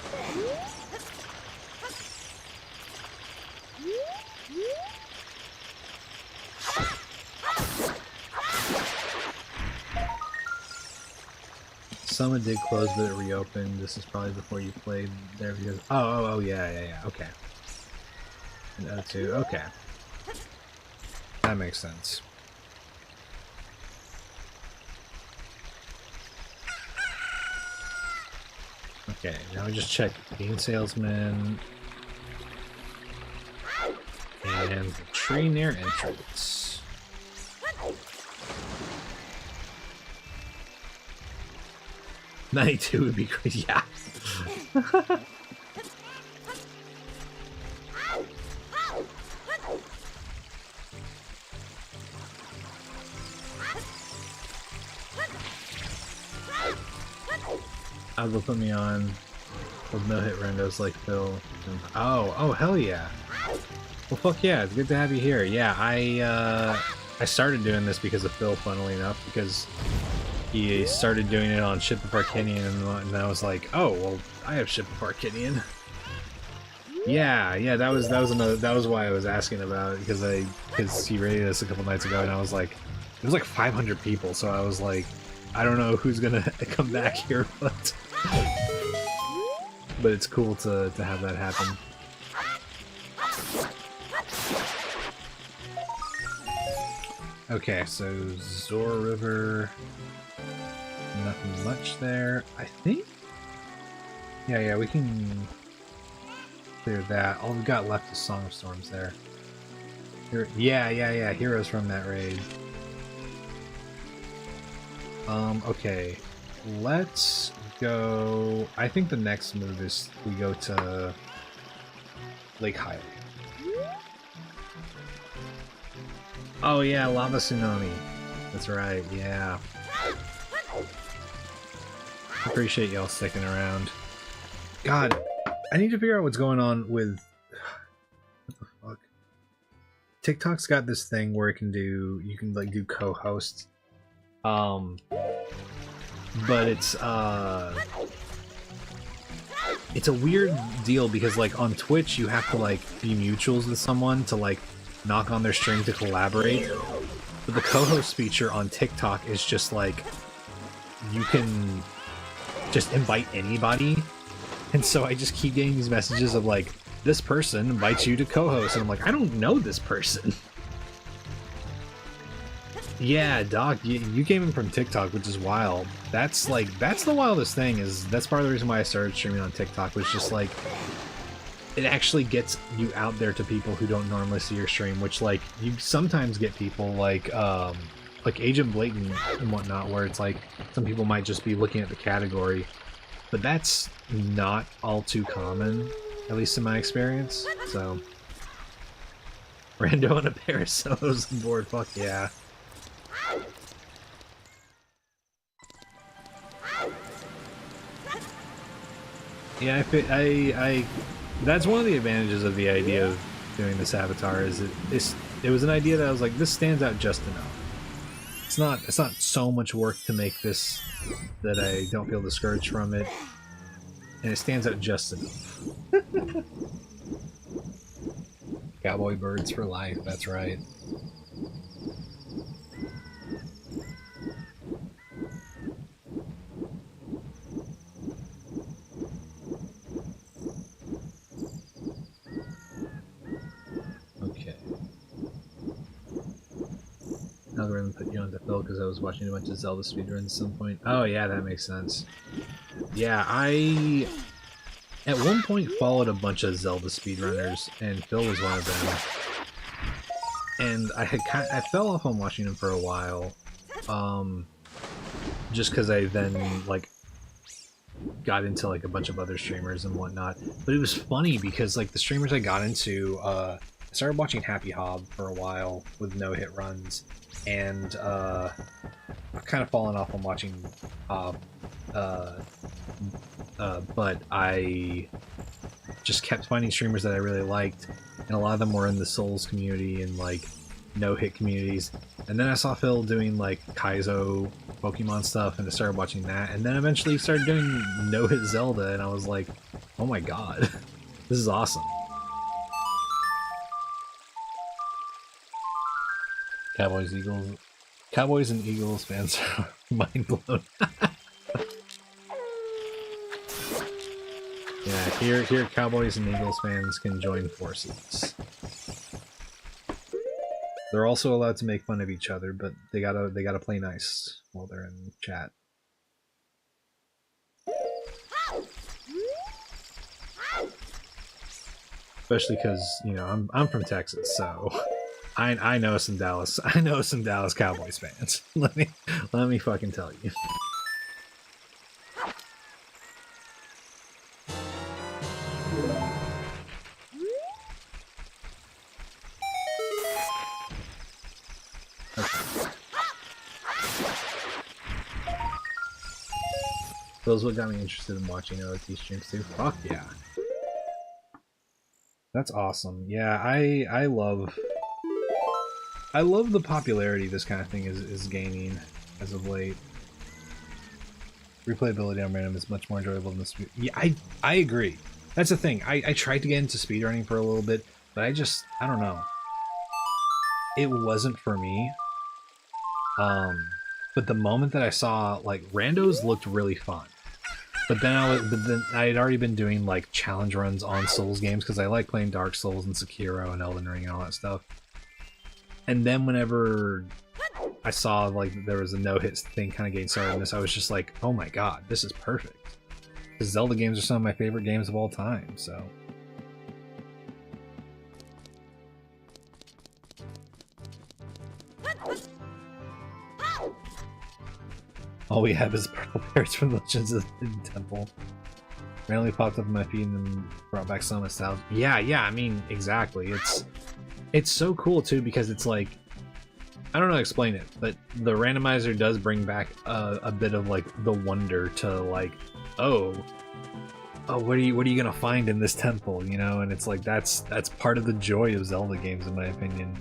Summit did close, but it reopened. This is probably before you played there because oh yeah, okay. And O2, okay, that makes sense. Okay, now we just check Bean Salesman and the tree near entrance. $92 would be great, yeah. Algo put me on with no-hit randos like Phil. Oh, hell yeah. Well, fuck yeah, it's good to have you here. Yeah, I started doing this because of Phil, funnily enough, because he started doing it on Ship of Arcanian, and I was like, oh, well, I have Ship of Arcanian. Yeah, that was why I was asking about it, because he rated us a couple nights ago, and I was like, it was like 500 people, so I was like, I don't know who's gonna come back here, but it's cool to have that happen. Okay, so Zora River, nothing much there. I think. Yeah, we can clear that. All we've got left is Song of Storms there. Yeah, heroes from that raid. Okay, let's go. I think the next move is we go to Lake Highway. Oh yeah, Lava Tsunami. That's right, yeah. Appreciate y'all sticking around. God, I need to figure out what's going on with... What the fuck? TikTok's got this thing where you can like do co-hosts. But it's a weird deal because like on Twitch you have to like be mutuals with someone to like knock on their string to collaborate, but the co-host feature on TikTok is just like you can just invite anybody, and so I just keep getting these messages of like, this person invites you to co-host, and I'm like, I don't know this person. Yeah, Doc, you came in from TikTok, which is wild. That's the wildest thing, is that's part of the reason why I started streaming on TikTok, was just like, it actually gets you out there to people who don't normally see your stream, which like you sometimes get people like Agent Blatant and whatnot, where it's like some people might just be looking at the category, but that's not all too common, at least in my experience. So Rando and a pair of SoHs on board, fuck yeah. Yeah, I that's one of the advantages of the idea of doing this avatar, is it was an idea that I was like, this stands out just enough. It's not so much work to make this that I don't feel discouraged from it, and it stands out just enough. Cowboy birds for life, that's right. Okay. Algorithm put you on the fill because I was watching a bunch of Zelda speedruns at some point. Oh yeah, that makes sense. Yeah, I at one point followed a bunch of Zelda speedrunners, and Phil was one of them. And I fell off on watching him for a while, just because I then like got into like a bunch of other streamers and whatnot. But it was funny because like the streamers I got into, I started watching Happy Hob for a while with no hit runs, and I've kind of fallen off on watching Hob, but I just kept finding streamers that I really liked, and a lot of them were in the Souls community and like no-hit communities. And then I saw Phil doing like Kaizo Pokemon stuff, and I started watching that, and then eventually started doing no-hit Zelda, and I was like, oh my god, this is awesome. Cowboys and Eagles fans are mind blown. Yeah, here Cowboys and Eagles fans can join forces. They're also allowed to make fun of each other, but they gotta play nice while they're in chat. Especially because, you know, I'm from Texas, so I know some Dallas Cowboys fans. let me fucking tell you. Those what got me interested in watching OOT streams too. Fuck yeah. That's awesome. Yeah, I love the popularity this kind of thing is gaining as of late. Replayability on random is much more enjoyable than the speed. Yeah, I agree. That's the thing. I tried to get into speedrunning for a little bit, but I don't know. It wasn't for me. But the moment that I saw like randos looked really fun. But then I had already been doing like challenge runs on Souls games because I like playing Dark Souls and Sekiro and Elden Ring and all that stuff. And then whenever I saw like there was a no-hit thing kind of getting started in this, I was just like, oh my god, this is perfect. Because Zelda games are some of my favorite games of all time, so. All we have is purple bears from Legends of the Hidden Temple. Randomly popped up in my feed and brought back some nostalgia. Yeah, I mean, exactly. It's so cool too because it's like, I don't know how to explain it, but the randomizer does bring back a bit of like the wonder to like, oh, what are you gonna find in this temple, you know? And it's like that's part of the joy of Zelda games, in my opinion.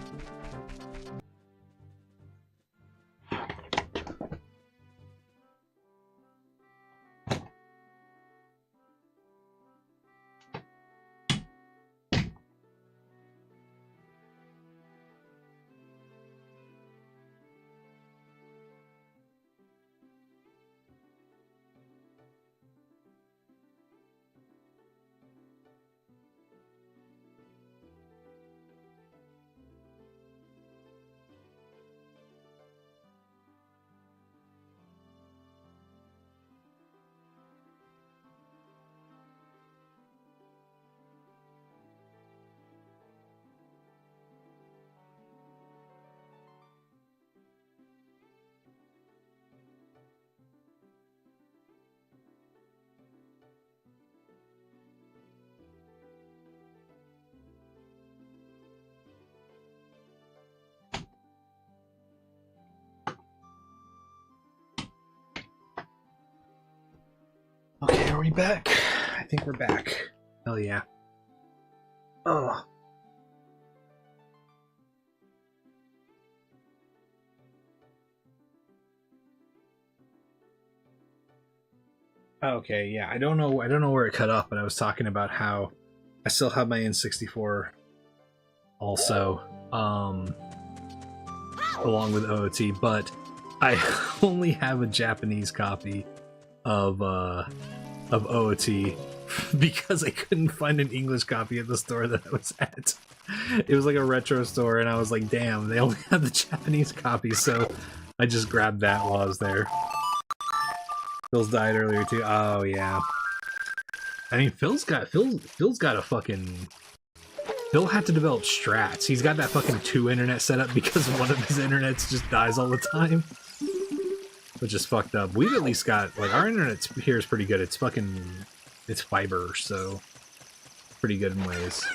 are we back? I think we're back. Hell yeah. Oh. Okay, yeah. I don't know where it cut off, but I was talking about how I still have my N64 also, along with OOT, but I only have a Japanese copy of OOT because I couldn't find an English copy at the store that I was at. It was like a retro store, and I was like, damn, they only have the Japanese copy, so I just grabbed that while I was there. Phil's died earlier too. Oh yeah. I mean, Phil's got a fucking... Phil had to develop strats. He's got that fucking 2 internet set up because one of his internets just dies all the time. Which is fucked up. We've at least got, like, our internet here is pretty good. It's fucking... It's fiber, so... Pretty good in ways.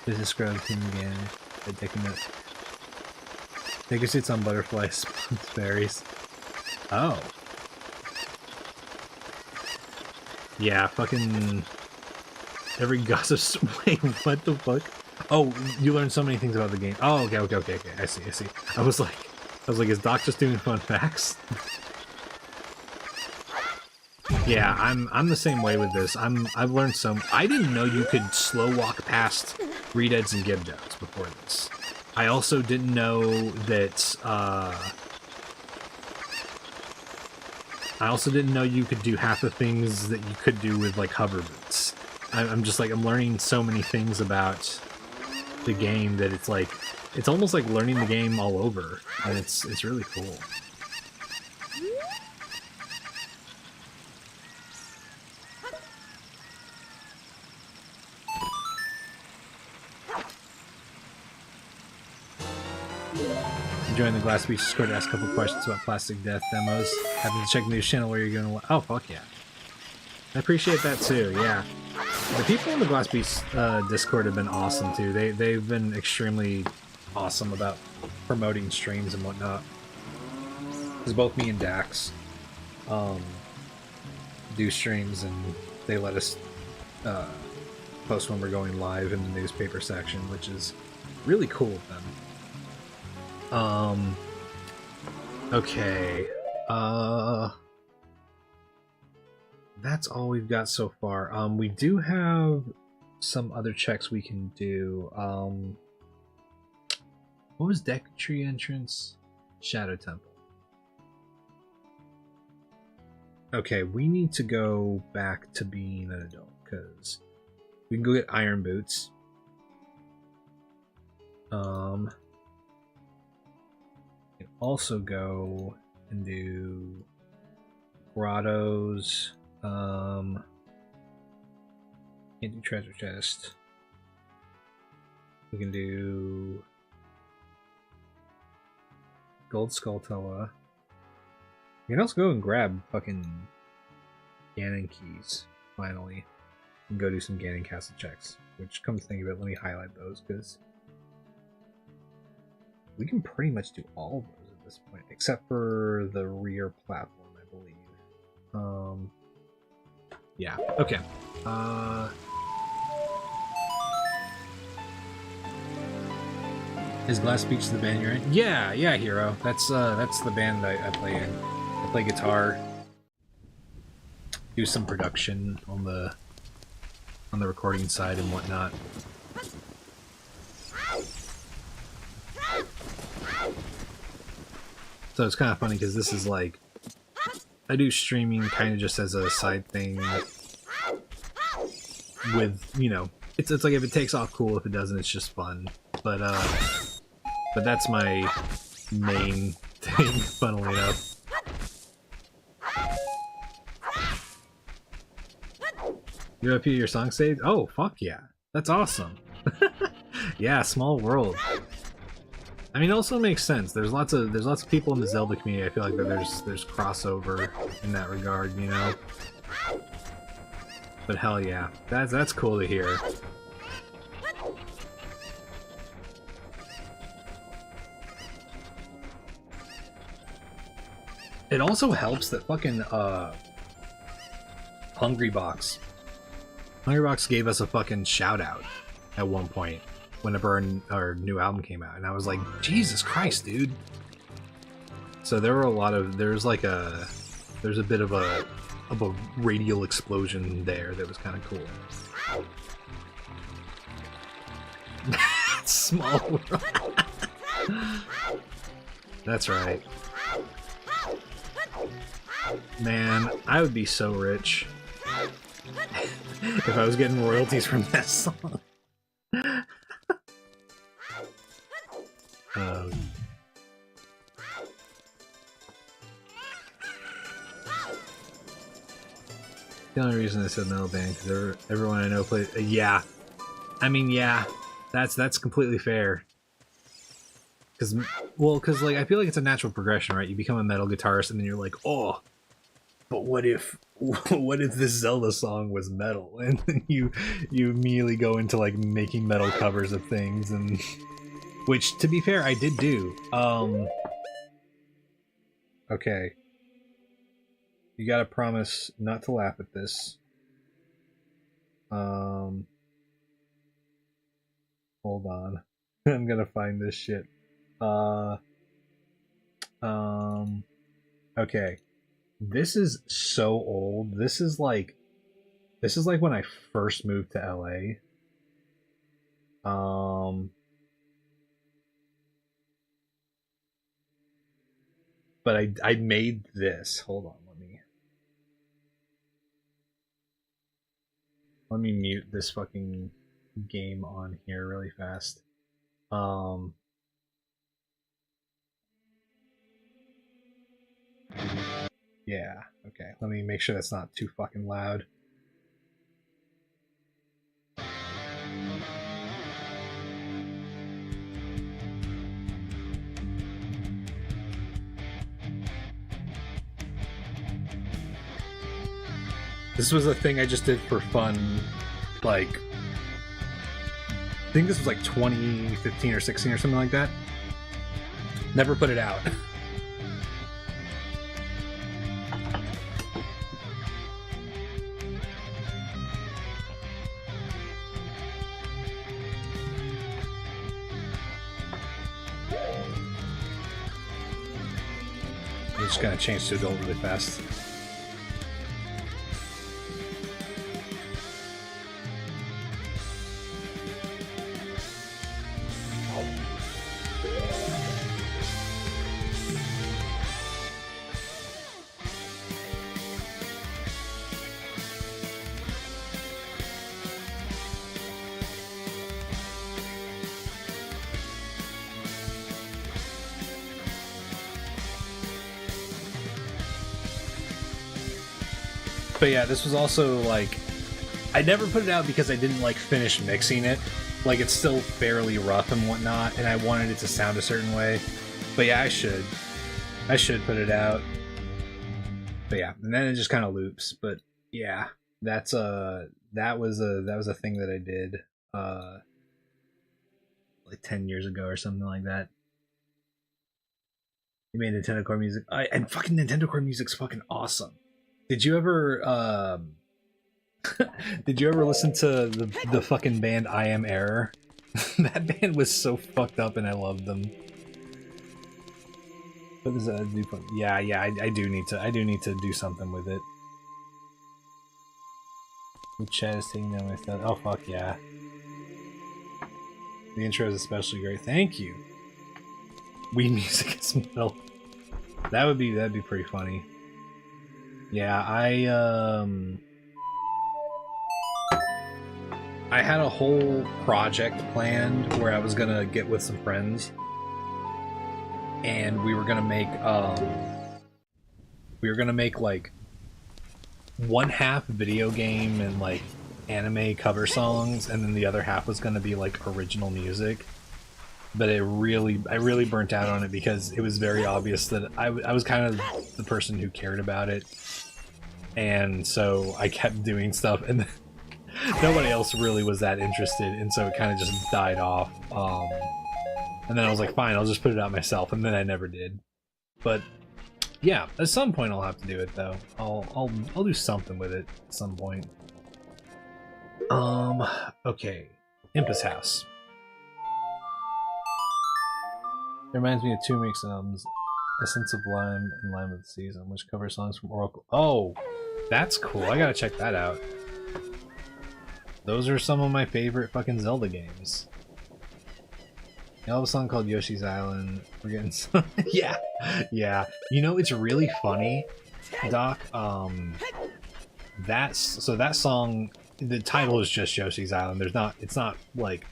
Business growth team again. Predicament. Take your seats on butterflies, berries. Oh. Yeah, fucking... Every gossip... Wait, what the fuck? Oh, you learned so many things about the game. Oh, okay. I see. I was like, is Doc just doing fun facts? Yeah, I'm the same way with this. I've learned some... I didn't know you could slow walk past Redeads and Gibdos before this. I also didn't know that, I also didn't know you could do half the things that you could do with, like, hover boots. I'm just, like, I'm learning so many things about the game that it's, like, it's almost like learning the game all over, and it's really cool. Join the Glass Beach Discord to ask a couple questions about Plastic Death demos. Having to check the news channel where you're going to... Oh, fuck yeah. I appreciate that too, yeah. The people in the Glass Beach Discord have been awesome too. They've been extremely awesome about promoting streams and whatnot. Because both me and Dax do streams, and they let us post when we're going live in the newspaper section, which is really cool of them. Okay. That's all we've got so far. We do have some other checks we can do. What was Deck Tree Entrance? Shadow Temple. Okay, we need to go back to being an adult, because we can go get Iron Boots. We can also go and do Grottos. Can't do Treasure Chest. We can do Gold Skulltula. We can also go and grab fucking Ganon keys, finally. And go do some Ganon Castle checks. Which, come to think of it, let me highlight those, because we can pretty much do all of those at this point, except for the rear platform, I believe. Yeah, okay. Is Glass Beach the band you're in? Yeah, Hero. That's the band I play in. I play guitar, do some production on the recording side and whatnot. So it's kind of funny because this is like, I do streaming kind of just as a side thing with, you know, it's like if it takes off, cool. If it doesn't, it's just fun. But that's my main thing, funnily enough. You repeat your song saved? Oh, fuck yeah. That's awesome. Yeah, small world. I mean, it also makes sense. There's lots of people in the Zelda community. I feel like that there's crossover in that regard, you know. But hell yeah, that's cool to hear. It also helps that fucking Hungrybox gave us a fucking shout out at one point whenever our new album came out, and I was like, Jesus Christ, dude. So there were a lot of there's a bit of a radial explosion there that was kind of cool. Small world. That's right. Man, I would be so rich if I was getting royalties from that song. The only reason I said metal band because everyone I know plays. Yeah, I mean, yeah, that's completely fair. Because like I feel like it's a natural progression, right? You become a metal guitarist, and then you're like, oh, but what if this Zelda song was metal? And then you immediately go into like making metal covers of things, and which, to be fair, I did do. Okay. You gotta promise not to laugh at this. Hold on. I'm gonna find this shit. Okay. This is so old. This is like when I first moved to LA. But I made this. Hold on, let me mute this fucking game on here really fast. Yeah, okay. Let me make sure that's not too fucking loud. This was a thing I just did for fun, like, I think this was like 2015 or 16 or something like that. Never put it out. I'm just gonna change to adult really fast. But yeah, this was also like, I never put it out because I didn't like finish mixing it. Like, it's still fairly rough and whatnot, and I wanted it to sound a certain way. But yeah, I should put it out. But yeah, and then it just kind of loops. But yeah, that was a thing that I did like 10 years ago or something like that. You made Nintendo Core Music, and fucking Nintendo Core Music's fucking awesome. Did you ever listen to the fucking band I Am Error? That band was so fucked up, and I loved them. What is that? Yeah, I do need to do something with it. The chat is taking down my stuff. Oh fuck yeah! The intro is especially great. Thank you. Wii music is metal. That'd be pretty funny. Yeah, I had a whole project planned where I was gonna get with some friends, and we were gonna make like one half video game and like anime cover songs, and then the other half was gonna be like original music. But I really burnt out on it because it was very obvious that I was kind of the person who cared about it, and so I kept doing stuff, and nobody else really was that interested, and so it kind of just died off. And then I was like, fine, I'll just put it out myself, and then I never did. But Yeah, at some point I'll have to do it though. I'll do something with it at some point. Okay. Impus House. It reminds me of two mix albums, Essence of Lime and Lime of the Season, which cover songs from Oracle. Oh, that's cool. I gotta check that out. Those are some of my favorite fucking Zelda games. I have a song called Yoshi's Island. We're getting some... yeah, yeah. You know, it's really funny, Doc. That song, the title is just Yoshi's Island. It's not like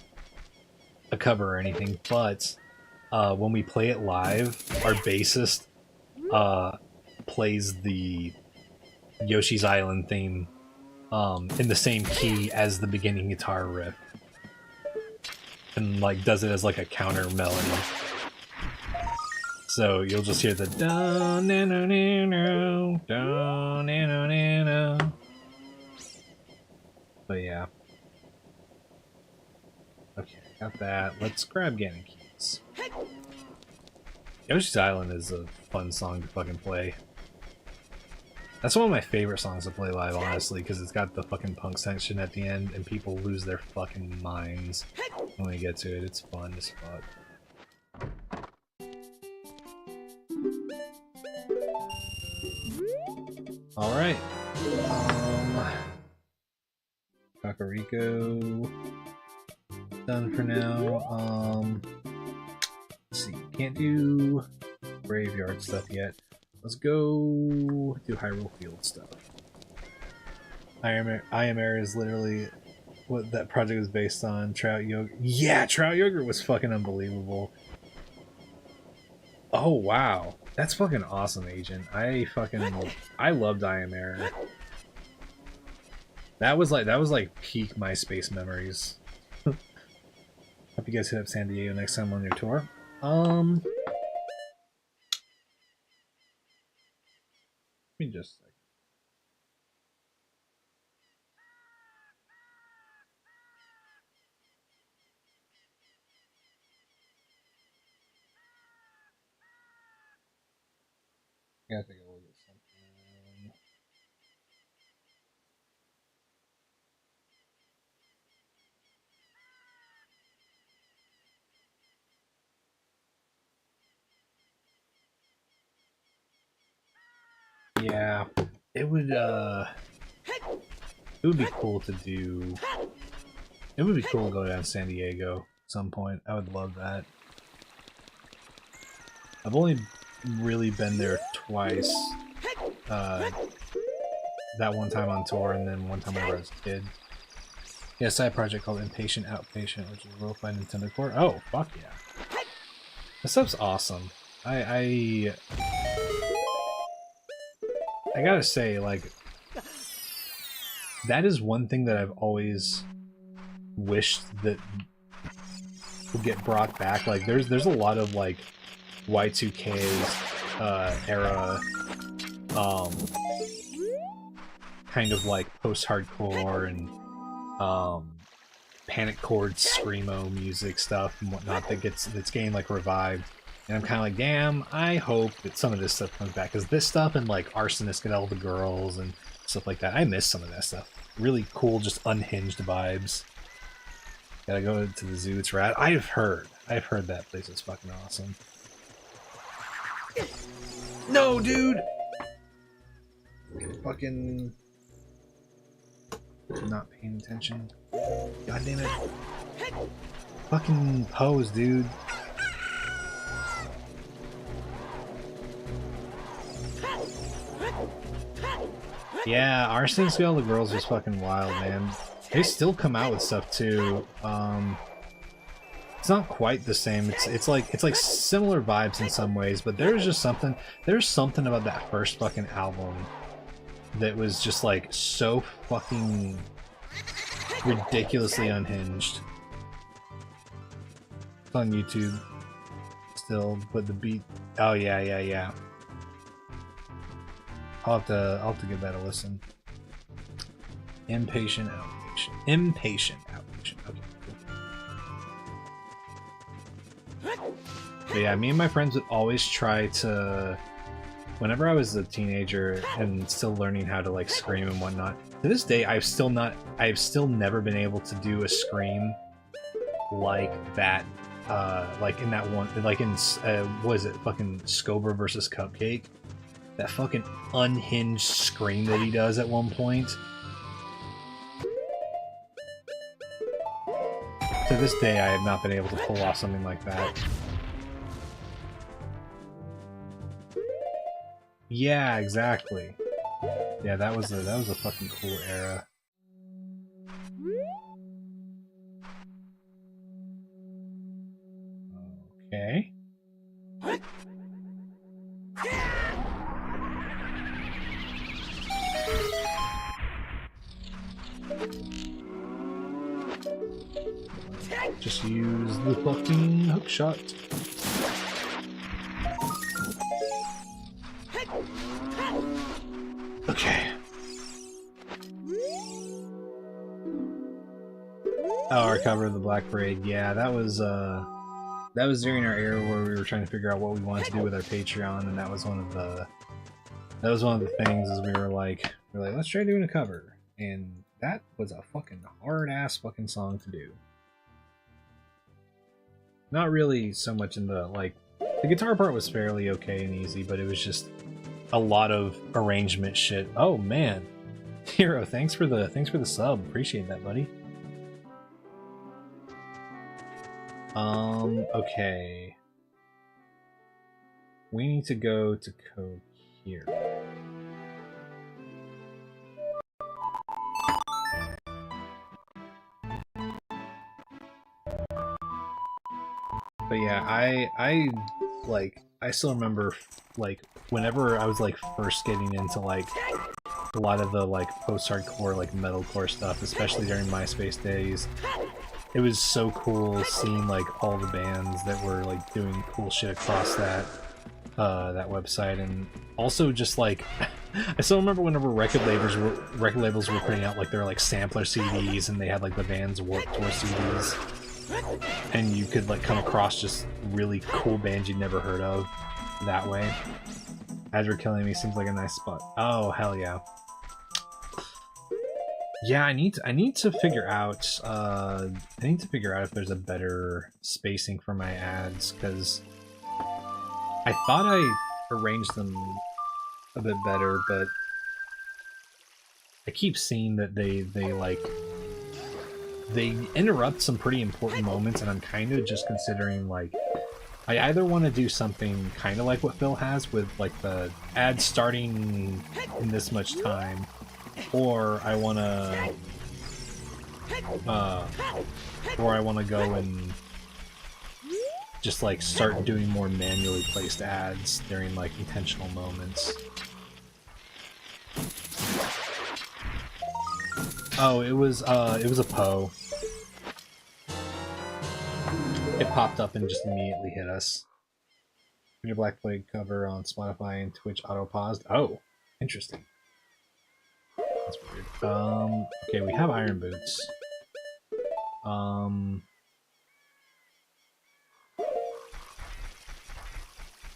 a cover or anything, but when we play it live, our bassist plays the Yoshi's Island theme in the same key as the beginning guitar riff, and like does it as like a counter melody. So you'll just hear the da na na na na da na na na na. But yeah. Okay, got that. Let's grab Ganon Keys. Yoshi's Island is a fun song to fucking play. That's one of my favorite songs to play live, honestly, because it's got the fucking punk section at the end and people lose their fucking minds when we get to it. It's fun as fuck. Alright. Kakariko. Done for now. Let's see. Can't do graveyard stuff yet. Let's go do Hyrule Field stuff. I Am Air is literally what that project was based on. Trout Yogurt. Yeah, Trout Yogurt was fucking unbelievable. Oh wow. That's fucking awesome, Agent. I loved I Am Air. That was like peak MySpace memories. Hope you guys hit up San Diego next time on your tour. Let me just a second. I gotta take a look at something. Yeah, it would be cool to do. It would be cool to go down to San Diego at some point. I would love that. I've only really been there twice. That one time on tour, and then one time when I was a kid. Yeah, a side project called Impatient Outpatient, which is a lo-fi Nintendo core. Oh, fuck yeah. This stuff's awesome. I gotta say, like, that is one thing that I've always wished that would get brought back. Like, there's a lot of like Y2K era kind of like post-hardcore and panic chord screamo music stuff and whatnot that's getting like revived. And I'm kind of like, damn, I hope that some of this stuff comes back, because this stuff and like Arsonist and All the Girls and stuff like that, I miss some of that stuff. Really cool, just unhinged vibes. Gotta go to the zoo, it's rad. I've heard that place is fucking awesome. No, dude! Fucking not paying attention. God damn it. Fucking pose, dude. Yeah, Arsonist and All the Girls was fucking wild, man. They still come out with stuff too. It's not quite the same. It's like similar vibes in some ways, but there's something about that first fucking album that was just like so fucking ridiculously unhinged. It's on YouTube still, but the beat. Oh yeah. I'll have to give that a listen. Impatient Outpatient. Okay, cool. But yeah, me and my friends would always try to whenever I was a teenager and still learning how to like scream and whatnot, to this day I've still never been able to do a scream like that, like in that one, like in what is it, fucking Scober versus Cupcake, that fucking unhinged scream that he does at one point. To this day I have not been able to pull off something like that. Yeah, exactly. Yeah, that was a fucking cool era. Okay. Just use the fucking hook shot. Okay. Oh, recover the Black Parade. Yeah, that was during our era where we were trying to figure out what we wanted to do with our Patreon, and that was one of the things is we were like, let's try doing a cover, and that was a fucking hard ass fucking song to do. Not really so much in the like, the guitar part was fairly okay and easy, but it was just a lot of arrangement shit. Oh man, Hero, thanks for the sub. Appreciate that, buddy. Okay. We need to go to code here. But yeah, I still remember, like, whenever I was, like, first getting into, like, a lot of the, like, post-hardcore, like, metalcore stuff, especially during MySpace days, it was so cool seeing, like, all the bands that were, like, doing cool shit across that website, and also just, like, I still remember whenever record labels were putting out, like, their, like, sampler CDs, and they had, like, the band's Warped Tour CDs, and you could, like, come across just really cool bands you'd never heard of that way. Azure Killing Me seems like a nice spot. Oh, hell yeah. Yeah, I need to figure out if there's a better spacing for my ads, because I thought I arranged them a bit better, but I keep seeing that they interrupt some pretty important moments, and I'm kind of just considering, like, I either want to do something kind of like what Phil has with, like, the ad starting in this much time, or I want to go and just, like, start doing more manually placed ads during, like, intentional moments. Oh, it was a Poe. It popped up and just immediately hit us. Your Black Plague cover on Spotify and Twitch auto-paused. Oh, interesting. That's weird. Okay, we have Iron Boots.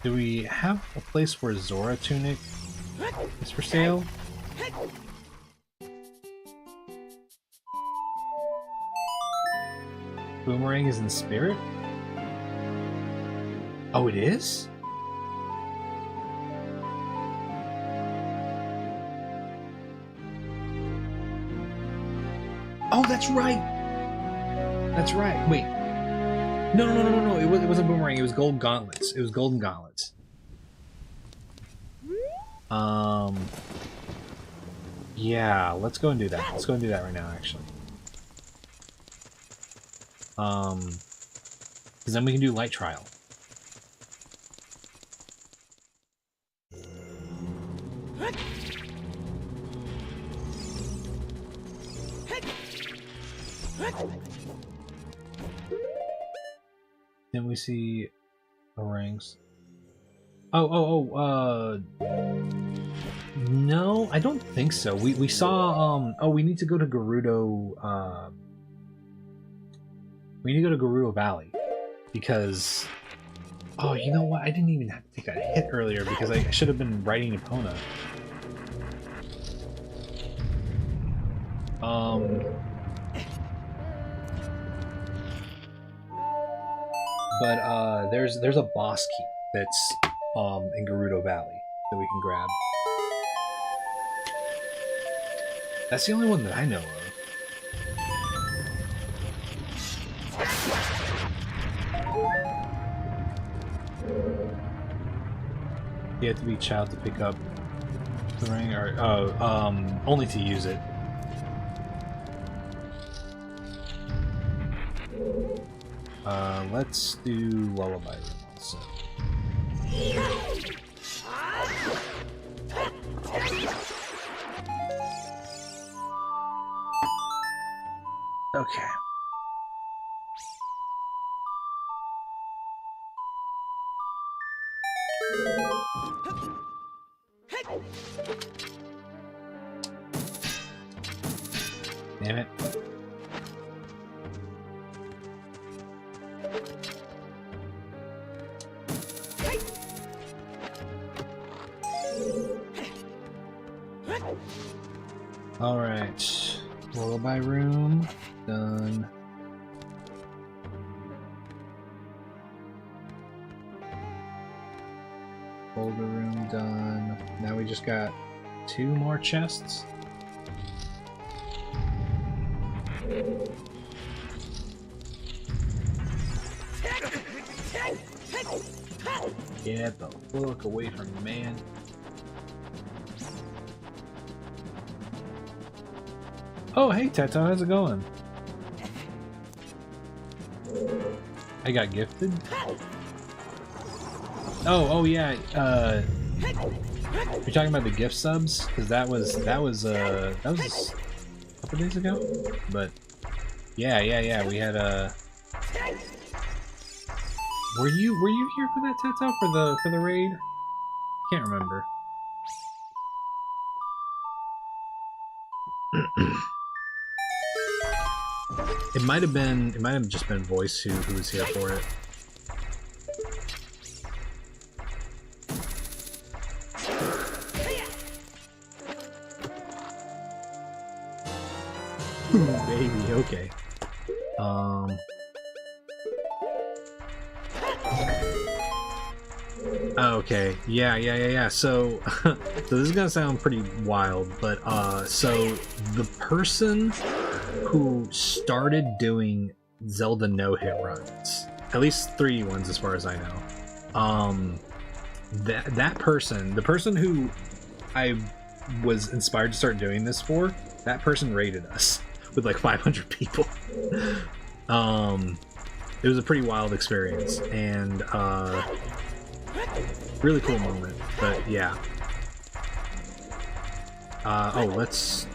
Do we have a place where Zora Tunic is for sale? Boomerang is in spirit? Oh, it is? Oh, that's right! That's right. Wait. No. It wasn't Boomerang. It was Golden Gauntlets. It was Golden Gauntlets. Yeah, let's go and do that. Let's go and do that right now, actually. Because then we can do Light Trial. Then we see orangs. No, I don't think so. We saw, oh, we need to go to Gerudo, we need to go to Gerudo Valley, because, Oh, you know what? I didn't even have to take that hit earlier because I should have been riding Epona. But there's a boss key that's in Gerudo Valley that we can grab. That's the only one that I know of. You have to be a child to pick up the ring, or only to use it. Let's do Lullaby Room also. Okay. Damn it. Alright. Lullaby Room. Done. Boulder Room done. Now we just got 2 more chests. Get the fuck away from me, man. Oh, hey, Tato, how's it going? I got gifted? Oh yeah, you're talking about the gift subs? Because that was a couple days ago? But, yeah, we had a... Were you here for that, Tato, for the raid? Can't remember. It might have just been Voice who was here for it. Baby, okay. Okay, yeah. So, so this is gonna sound pretty wild, but so the person who started doing Zelda no-hit runs, at least 3D ones as far as I know, that person, the person who I was inspired to start doing this for, that person raided us with like 500 people. It was a pretty wild experience, and really cool moment, but yeah. Oh, let's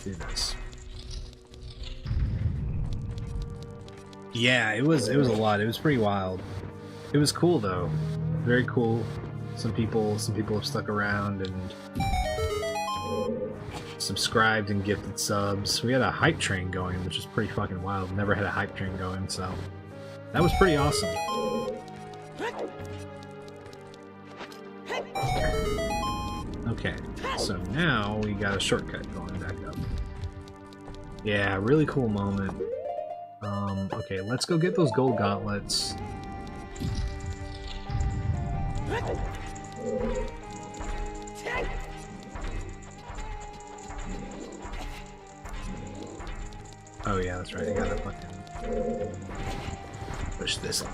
do this. Yeah, it was a lot. It was pretty wild. It was cool though. Very cool. Some people have stuck around and subscribed and gifted subs. We had a hype train going, which is pretty fucking wild. Never had a hype train going, so that was pretty awesome. Okay, so now we got a shortcut going back up. Yeah, really cool moment. Okay, let's go get those gold gauntlets. Oh yeah, that's right, I gotta fucking push this on.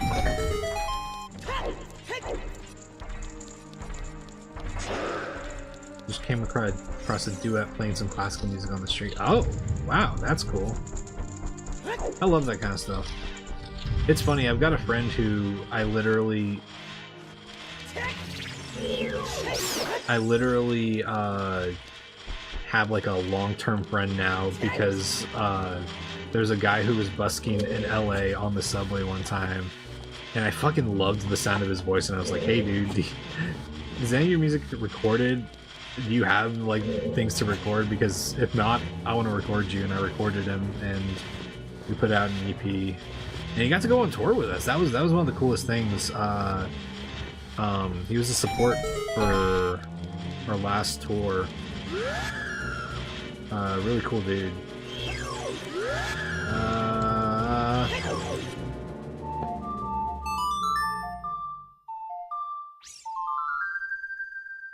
Just came across a duet playing some classical music on the street. Oh, wow, that's cool. I love that kind of stuff. It's funny, I've got a friend who I literally have like a long-term friend now because there's a guy who was busking in LA on the subway one time, and I fucking loved the sound of his voice, and I was like, hey dude, is any of your music recorded? Do you have like things to record? Because if not, I want to record you. And I recorded him, and we put out an EP. And he got to go on tour with us. That was one of the coolest things. He was a support for our last tour. Really cool dude.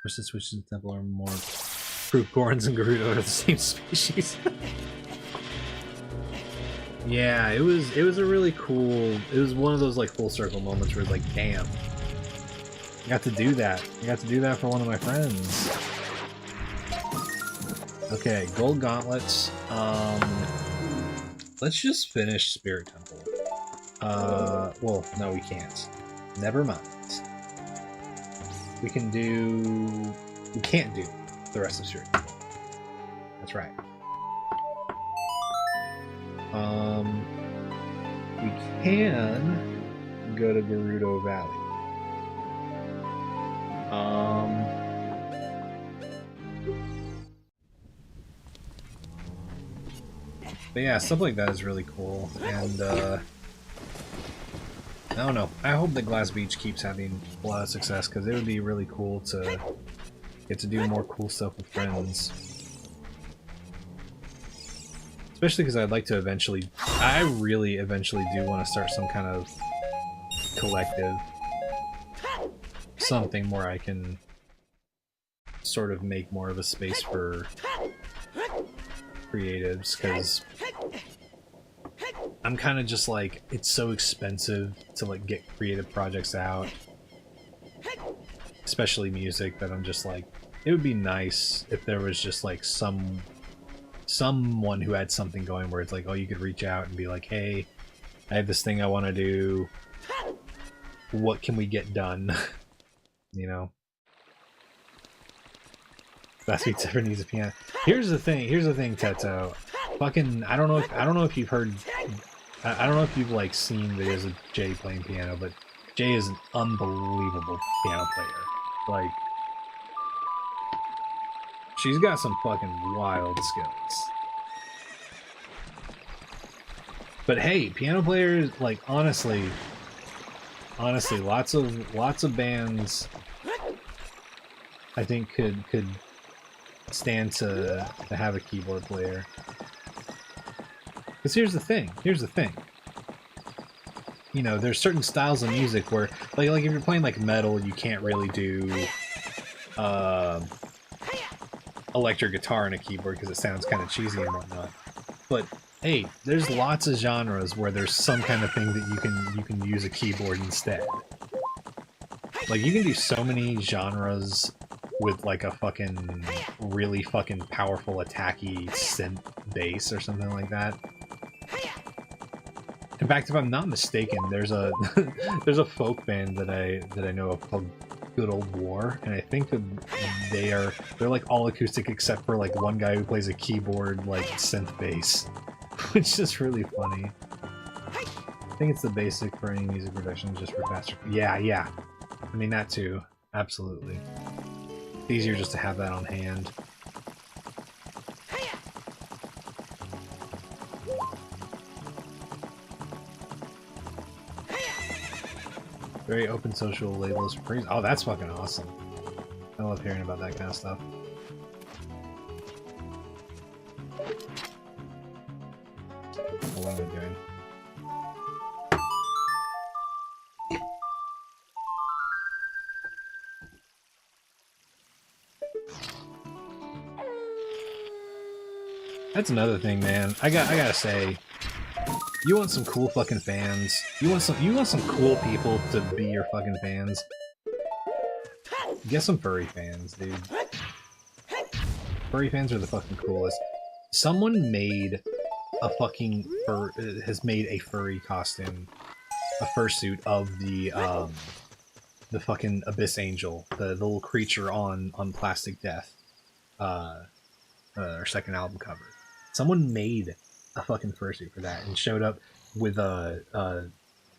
Versus Switch and Temple are more proof Gorons and Gerudo are the same species. Yeah, it was a really cool. It was one of those like full circle moments where it's like, damn, I got to do that. I got to do that for one of my friends. Okay, gold gauntlets. Let's just finish Spirit Temple. Well, no, we can't. Never mind. We can't do the rest of Spirit Temple. That's right. We can go to Gerudo Valley. But yeah, stuff like that is really cool, and I don't know. I hope that Glass Beach keeps having a lot of success, because it would be really cool to get to do more cool stuff with friends. Especially because I'd like to eventually, I really eventually do want to start some kind of collective. Something where I can sort of make more of a space for creatives, because I'm kind of just like, it's so expensive to like get creative projects out, especially music, that I'm just like, it would be nice if there was just like someone who had something going where it's like, oh, you could reach out and be like, hey, I have this thing I want to do, what can we get done? You know, Last Week's ever needs a piano. Here's the thing, Teto. Fucking, I don't know if you've heard, I don't know if you've like seen videos of Jay playing piano, but Jay is an unbelievable piano player. Like, she's got some fucking wild skills. But hey, piano players, like, honestly, lots of bands I think could stand to have a keyboard player. Because here's the thing. You know, there's certain styles of music where, like if you're playing like metal, you can't really do electric guitar on a keyboard because it sounds kind of cheesy and whatnot. But hey, there's lots of genres where there's some kind of thing that you can use a keyboard instead. Like, you can do so many genres with like a fucking really fucking powerful attacky synth bass or something like that. In fact, if I'm not mistaken, there's a there's a folk band that I know of called Good Old War, and I think that they're like all acoustic except for like one guy who plays a keyboard like synth bass, which is really funny. I think it's the basic for any music production, just for faster. Yeah. I mean, that too. Absolutely. It's easier just to have that on hand. Very open social labels for praise. Oh, that's fucking awesome. I love hearing about that kind of stuff. What am I doing? That's another thing, man. I gotta say, you want some cool fucking fans. You want some cool people to be your fucking fans. Get some furry fans, dude. Furry fans are the fucking coolest. Someone made a fucking has made a furry costume, a fursuit of the fucking Abyss Angel, the little creature on Plastic Death, our second album cover. Someone made a fucking fursuit for that and showed up with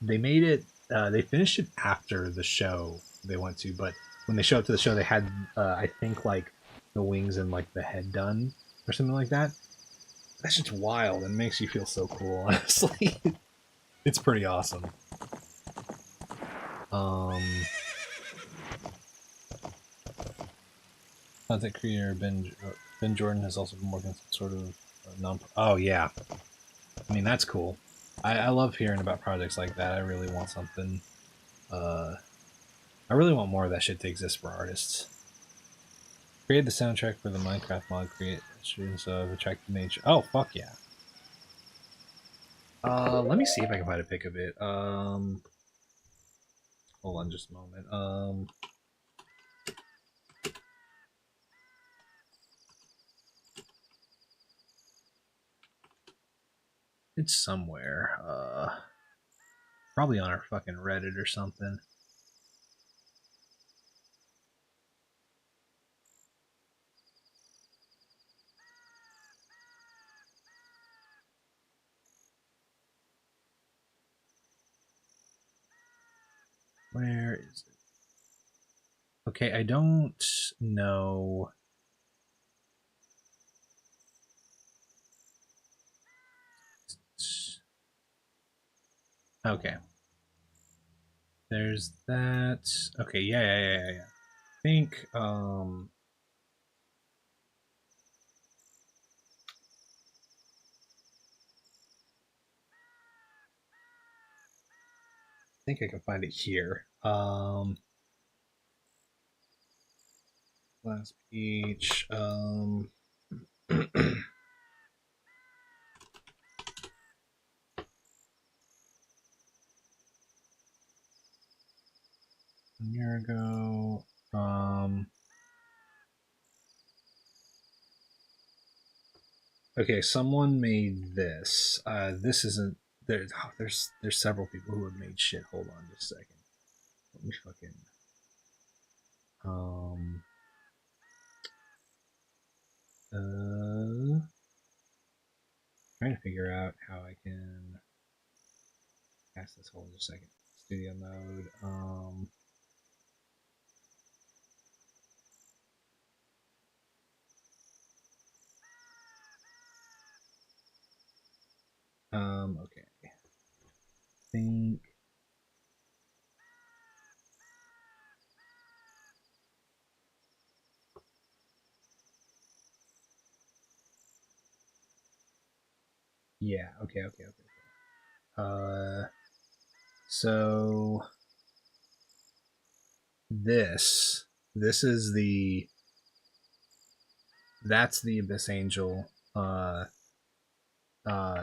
they made it, they finished it after the show they went to, but when they showed up to the show, they had, I think, like, the wings and, like, the head done, or something like that. That's just wild, and makes you feel so cool, honestly. It's pretty awesome. Content creator Ben Jordan has also been working on some sort of non. Oh yeah, I mean that's cool. I love hearing about projects like that. I really want something. I really want more of that shit to exist for artists. Create the soundtrack for the Minecraft mod. Create students of attractive nature. Oh fuck yeah. Let me see if I can find a pic of it. Hold on just a moment. It's somewhere. Probably on our fucking Reddit or something. Where is it? Okay, I don't know. Okay. There's that. Okay, yeah. I think, I can find it here. Last page. A year ago. Okay, someone made this. This isn't there. Oh, there's several people who have made shit. Hold on just a second. Let me fucking trying to figure out how I can pass this. Hold on just a second. Studio mode. Okay. I think. Yeah. Okay. So this is the that's the Abyss Angel.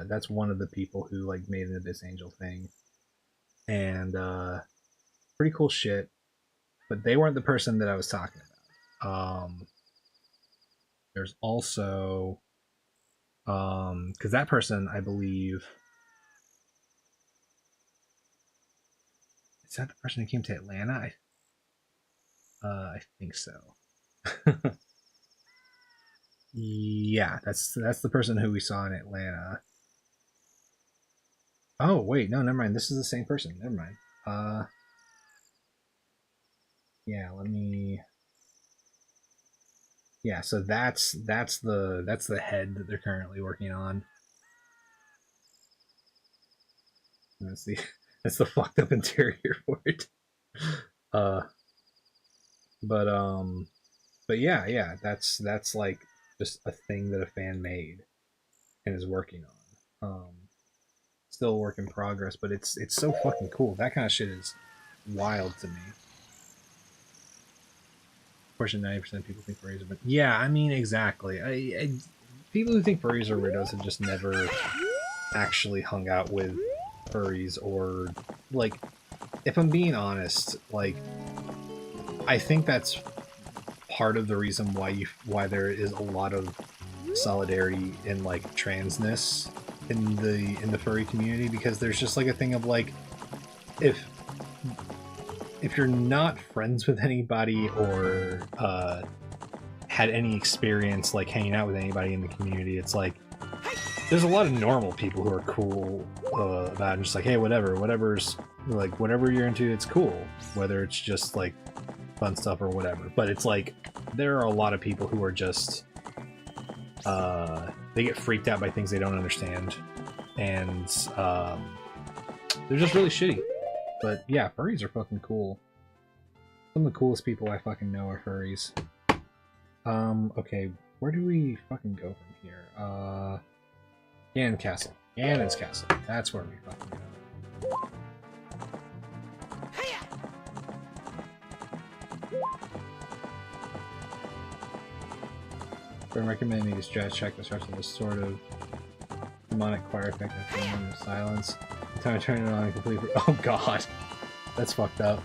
That's one of the people who like made an Abyss Angel thing, and pretty cool shit. But they weren't the person that I was talking about. There's also because that person, I believe, is that the person who came to Atlanta? I think so. Yeah, that's the person who we saw in Atlanta. Oh wait, no, never mind. This is the same person. Never mind. Yeah, let me. Yeah, so that's the head that they're currently working on. That's the that's the fucked up interior for it. Uh, but yeah, that's like just a thing that a fan made and is working on. Still a work in progress, but it's so fucking cool. That kind of shit is wild to me. Unfortunately, 90% of people think furries are, but yeah, I mean exactly. People who think furries are weirdos have just never actually hung out with furries or like. If I'm being honest, like I think that's part of the reason why there is a lot of solidarity in like transness in the furry community, because there's just like a thing of like if you're not friends with anybody or had any experience like hanging out with anybody in the community, it's like there's a lot of normal people who are cool about it, just like, hey, whatever's like whatever you're into, it's cool, whether it's just like fun stuff or whatever. But it's like there are a lot of people who are just they get freaked out by things they don't understand, and They're just really shitty. But yeah, furries are fucking cool. Some of the coolest people I fucking know are furries. Okay, where do we fucking go from here? Ganon Castle. Ganon's Castle. That's where we fucking go. I'm recommending a stretch check that starts with a sort of demonic choir effect after a moment of silence. Time to turn it on and completely. Oh god, that's fucked up.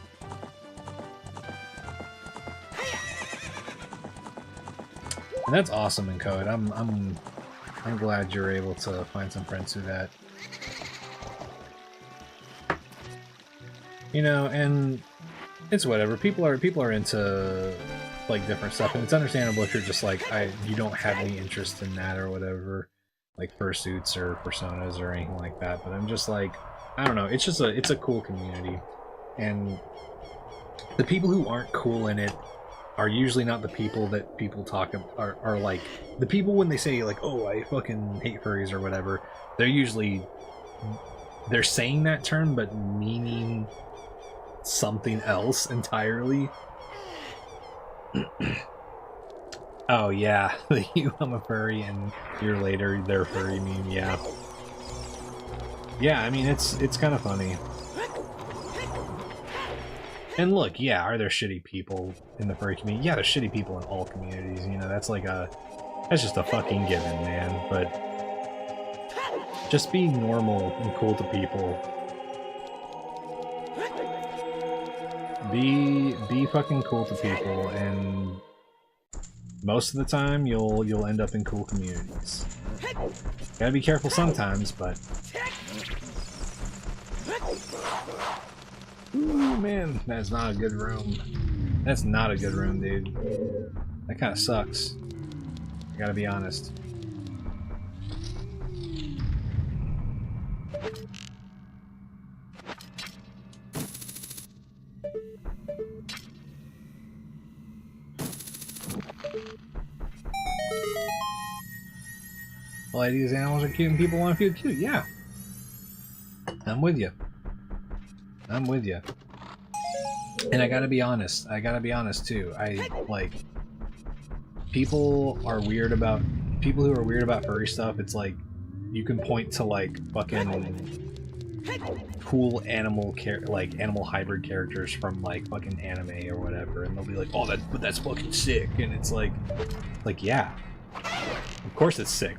And that's awesome in code. I'm glad you're able to find some friends through that. You know, and it's whatever. People are into like different stuff, and it's understandable if you're just like you don't have any interest in that or whatever, like fursuits or personas or anything like that. But I'm just like, I don't know. It's a cool community, and the people who aren't cool in it are usually not the people that people talk about, are like the people when they say like, oh, I fucking hate furries or whatever. They're saying that term but meaning something else entirely. Oh yeah, I'm a furry, and a year later they're furry meme. Yeah, I mean it's kind of funny. And look, yeah, are there shitty people in the furry community? Yeah, there's shitty people in all communities. You know, that's just a fucking given, man. But just be normal and cool to people. Be fucking cool to people, and most of the time you'll end up in cool communities. Gotta be careful sometimes, but ooh man, that's not a good room. That's not a good room, dude. That kind of sucks. I gotta be honest. Well, these animals are cute and people want to feel cute. Yeah. I'm with you. I'm with you. And I gotta be honest. I gotta be honest too. People who are weird about furry stuff. It's like you can point to like fucking cool animal hybrid characters from like fucking anime or whatever, and they'll be like, oh, that's fucking sick. And it's like yeah, of course it's sick.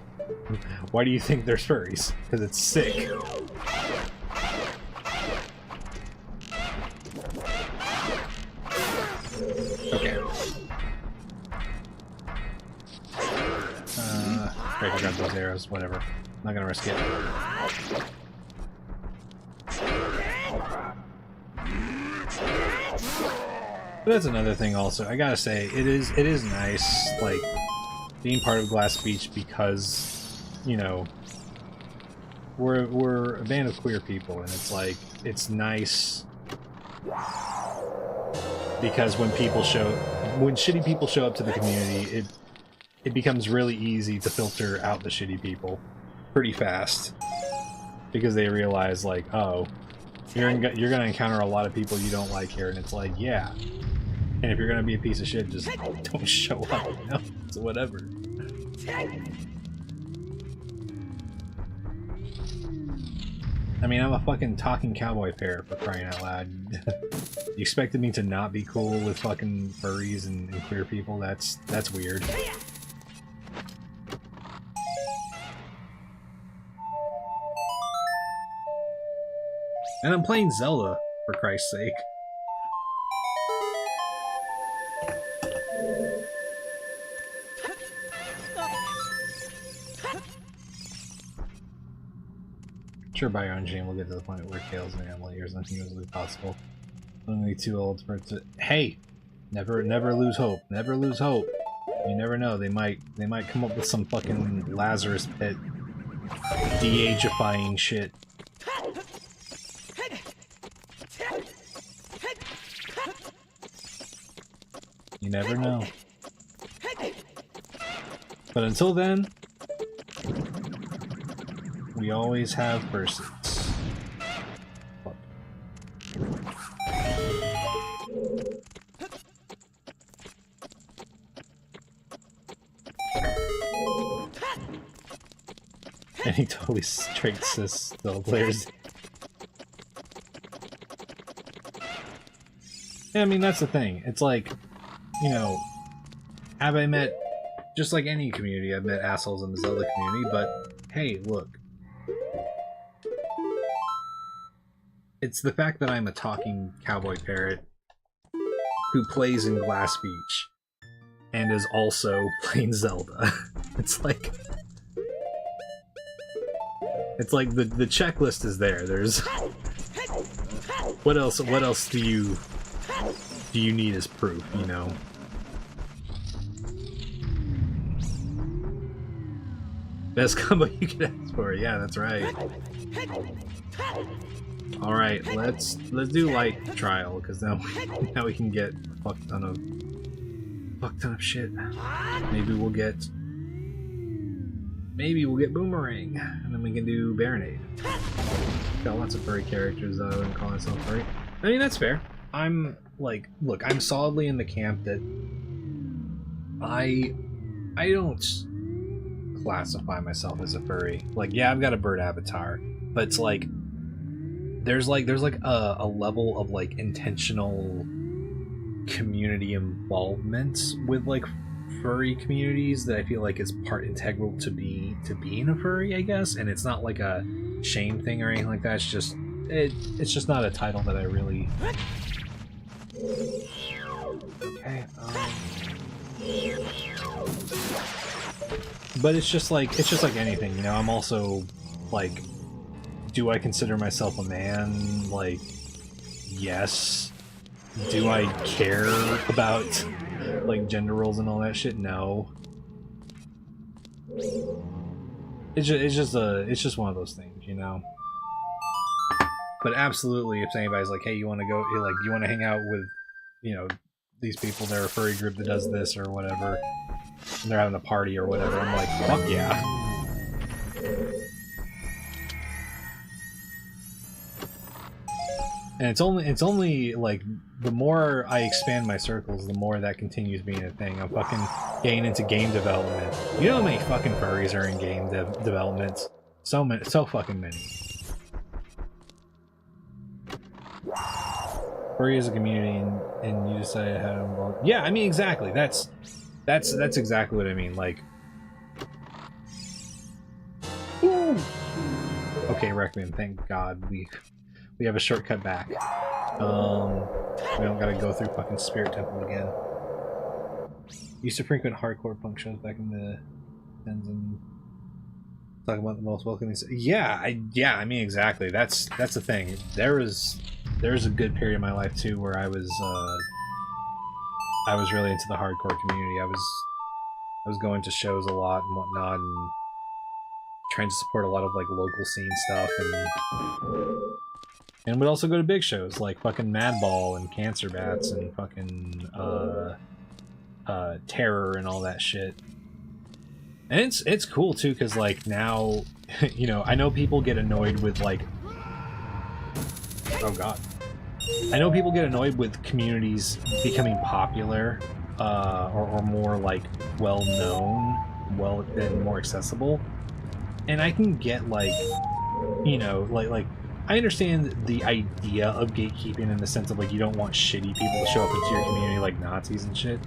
Why do you think there's furries? Because it's sick. Okay. Great, I got those arrows, whatever. I'm not gonna risk it. But that's another thing also. I gotta say, it is nice, like, being part of Glass Beach because, you know, we're a band of queer people, and it's like, it's nice because when shitty people show up to the community, it becomes really easy to filter out the shitty people pretty fast, because they realize like, oh, you're gonna encounter a lot of people you don't like here, and it's like, yeah, and if you're gonna be a piece of shit, just don't show up, you know? So whatever. I mean, I'm a fucking talking cowboy parrot, for crying out loud. You expected me to not be cool with fucking furries and queer people? That's weird. And I'm playing Zelda, for Christ's sake. Sure, by your own gene, we'll get to the point where Tails and animal ears and humanly possible. Only too old for it to. Hey, never lose hope. Never lose hope. You never know. They might come up with some fucking Lazarus Pit, de-agifying shit. You never know. But until then, we always have fursuits. many totally straight cis still players. Yeah, I mean, that's the thing. It's like, you know, have I met, just like any community, I've met assholes in the Zelda community, but hey, look. It's the fact that I'm a talking cowboy parrot who plays in Glass Beach and is also playing Zelda. It's like the checklist is there. There's what else do you need as proof, you know? Best combo you can ask for. Yeah, that's right. All right, let's do light trial because now we can get a fuck ton of shit. Maybe we'll get boomerang, and then we can do Baronade. Got lots of furry characters though, and call myself furry. I mean, that's fair. I'm like, look, I'm solidly in the camp that I don't classify myself as a furry. Like, yeah, I've got a bird avatar, but it's like there's like a level of like intentional community involvement with like furry communities that I feel like is part integral to being a furry, I guess. And it's not like a shame thing or anything like that. It's just not a title that I really. Okay. But it's just like anything, you know. I'm also like, do I consider myself a man? Like, yes. Do I care about like gender roles and all that shit? No. It's just one of those things, you know. But absolutely, if anybody's like, hey, you want to go, like, you want to hang out with, you know, these people, they're a furry group that does this or whatever, and they're having a party or whatever, I'm like, fuck yeah. And it's only like, the more I expand my circles, the more that continues being a thing. I'm fucking getting into game development. You know how many fucking furries are in game development? So many, so fucking many. Furry is a community, and you decided how to involve. Yeah, I mean, exactly. That's exactly what I mean. Like, ooh. Okay, Requiem. Thank God we have a shortcut back. We don't gotta go through fucking Spirit Temple again. Used to frequent hardcore punk shows back in the 10s and talking about the most welcoming. Yeah, I mean, exactly. That's the thing. There's a good period of my life too where I was really into the hardcore community. I was going to shows a lot and whatnot, and trying to support a lot of like local scene stuff, and would also go to big shows like fucking Madball and Cancer Bats and fucking Terror and all that shit. And it's cool too, because like now, you know, I know people get annoyed with like, oh god, I know people get annoyed with communities becoming popular or more like well known, and more accessible, and I can get like, you know, like I understand the idea of gatekeeping in the sense of like you don't want shitty people to show up into your community like Nazis and shit,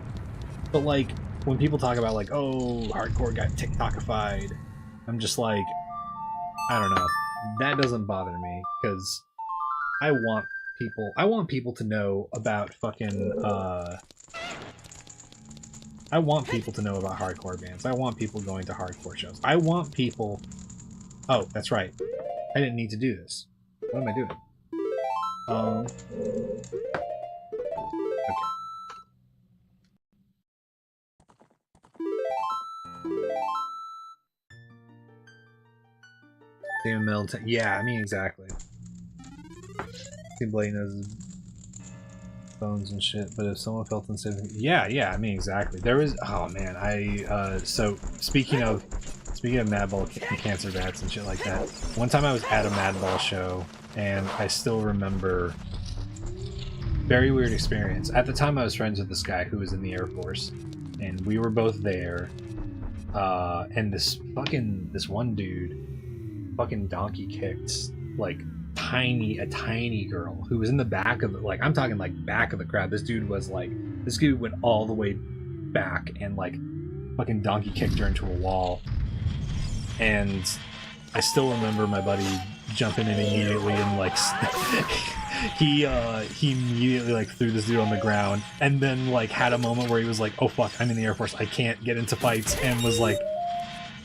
but like when people talk about like, oh, hardcore got TikTokified, I'm just like, I don't know, that doesn't bother me, because I want people to know about fucking I want people to know about hardcore bands. I want people going to hardcore shows. I want people. Oh, that's right. I didn't need to do this. What am I doing? Okay. Yeah, I mean, exactly. Blade knows his bones and shit, but if someone felt unsafe, yeah, I mean, exactly. There was, oh man, so speaking of Madball and Cancer Bats and shit like that, one time I was at a Madball show, and I still remember, very weird experience. At the time I was friends with this guy who was in the Air Force, and we were both there, and this one dude fucking donkey kicked like a tiny girl who was in the back of the, like, I'm talking like back of the crowd. This dude went all the way back and like fucking donkey kicked her into a wall. And I still remember my buddy jumping in immediately and like he immediately like threw this dude on the ground and then like had a moment where he was like, oh fuck, I'm in the Air Force, I can't get into fights, and was like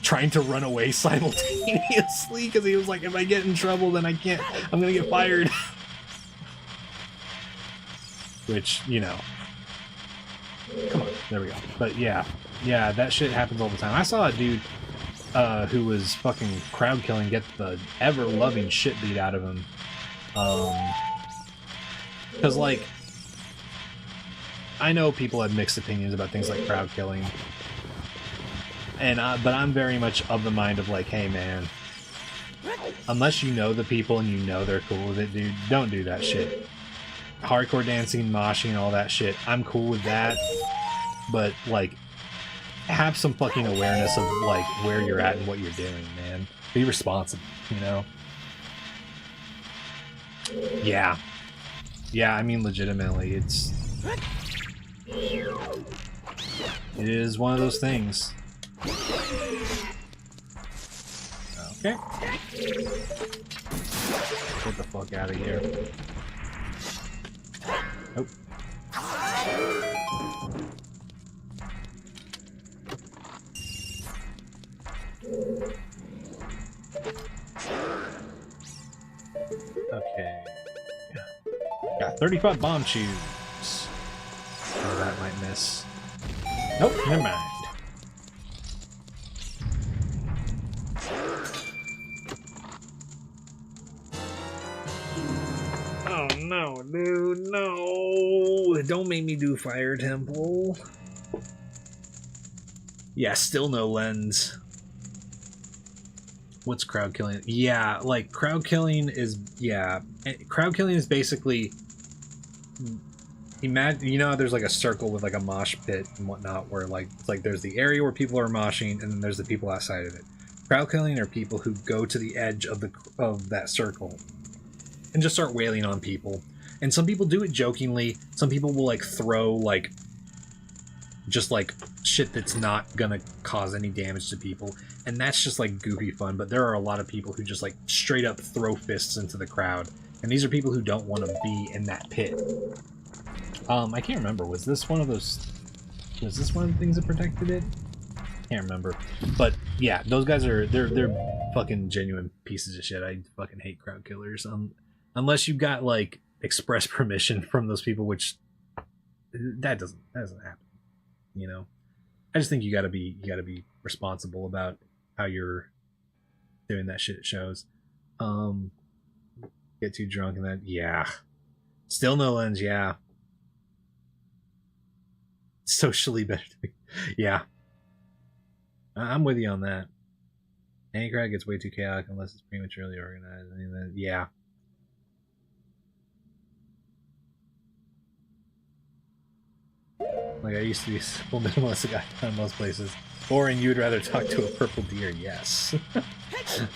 trying to run away simultaneously because he was like, if I get in trouble then I'm gonna get fired. Which, you know, come on, there we go. But yeah, that shit happens all the time. I saw a dude who was fucking crowd killing get the ever loving shit beat out of him. Because like, I know people have mixed opinions about things like crowd killing, and but I'm very much of the mind of like, hey man, unless you know the people and you know they're cool with it, dude, don't do that shit. Hardcore dancing, moshing, all that shit, I'm cool with that, but like, have some fucking awareness of like where you're at and what you're doing, man. Be responsible, you know? Yeah, I mean, legitimately, it is one of those things. Okay, get the fuck out of here. Nope. Okay. Got 35 bomb shoes. Oh, that might miss. Nope, never mind. Oh no, dude, no! Don't make me do Fire Temple. Yeah, still no lens. What's crowd killing? Yeah, like crowd killing is, yeah, crowd killing is basically, imagine, you know, there's like a circle with like a mosh pit and whatnot, where like it's like there's the area where people are moshing and then there's the people outside of it. Crowd killing are people who go to the edge of that circle and just start wailing on people. And some people do it jokingly. Some people will like throw like just like shit that's not gonna cause any damage to people, and that's just like goofy fun. But there are a lot of people who just like straight up throw fists into the crowd, and these are people who don't want to be in that pit. I can't remember, was this one of the things that protected it? Can't remember, but yeah, those guys are they're fucking genuine pieces of shit. I fucking hate crowd killers, unless you got like express permission from those people, which that doesn't happen. You know, I just think you gotta be responsible about how you're doing that shit at shows. Get too drunk and then, yeah, still no lens. Yeah, socially better to be. Yeah, I'm with you on that. Any crowd gets way too chaotic unless it's prematurely organized. I mean, then, yeah. Like, I used to be full minimalist guy in most places. Or, and you'd rather talk to a purple deer, yes. I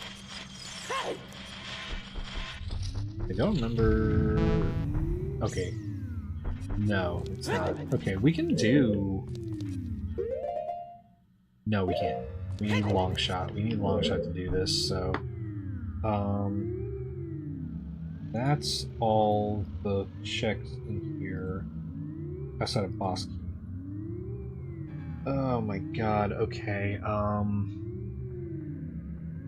don't remember... Okay. No, it's not. Okay, we can do... No, we can't. We need long shot. We need long shot to do this, so... That's all the checks in here. Outside of boss key. Oh my god, okay,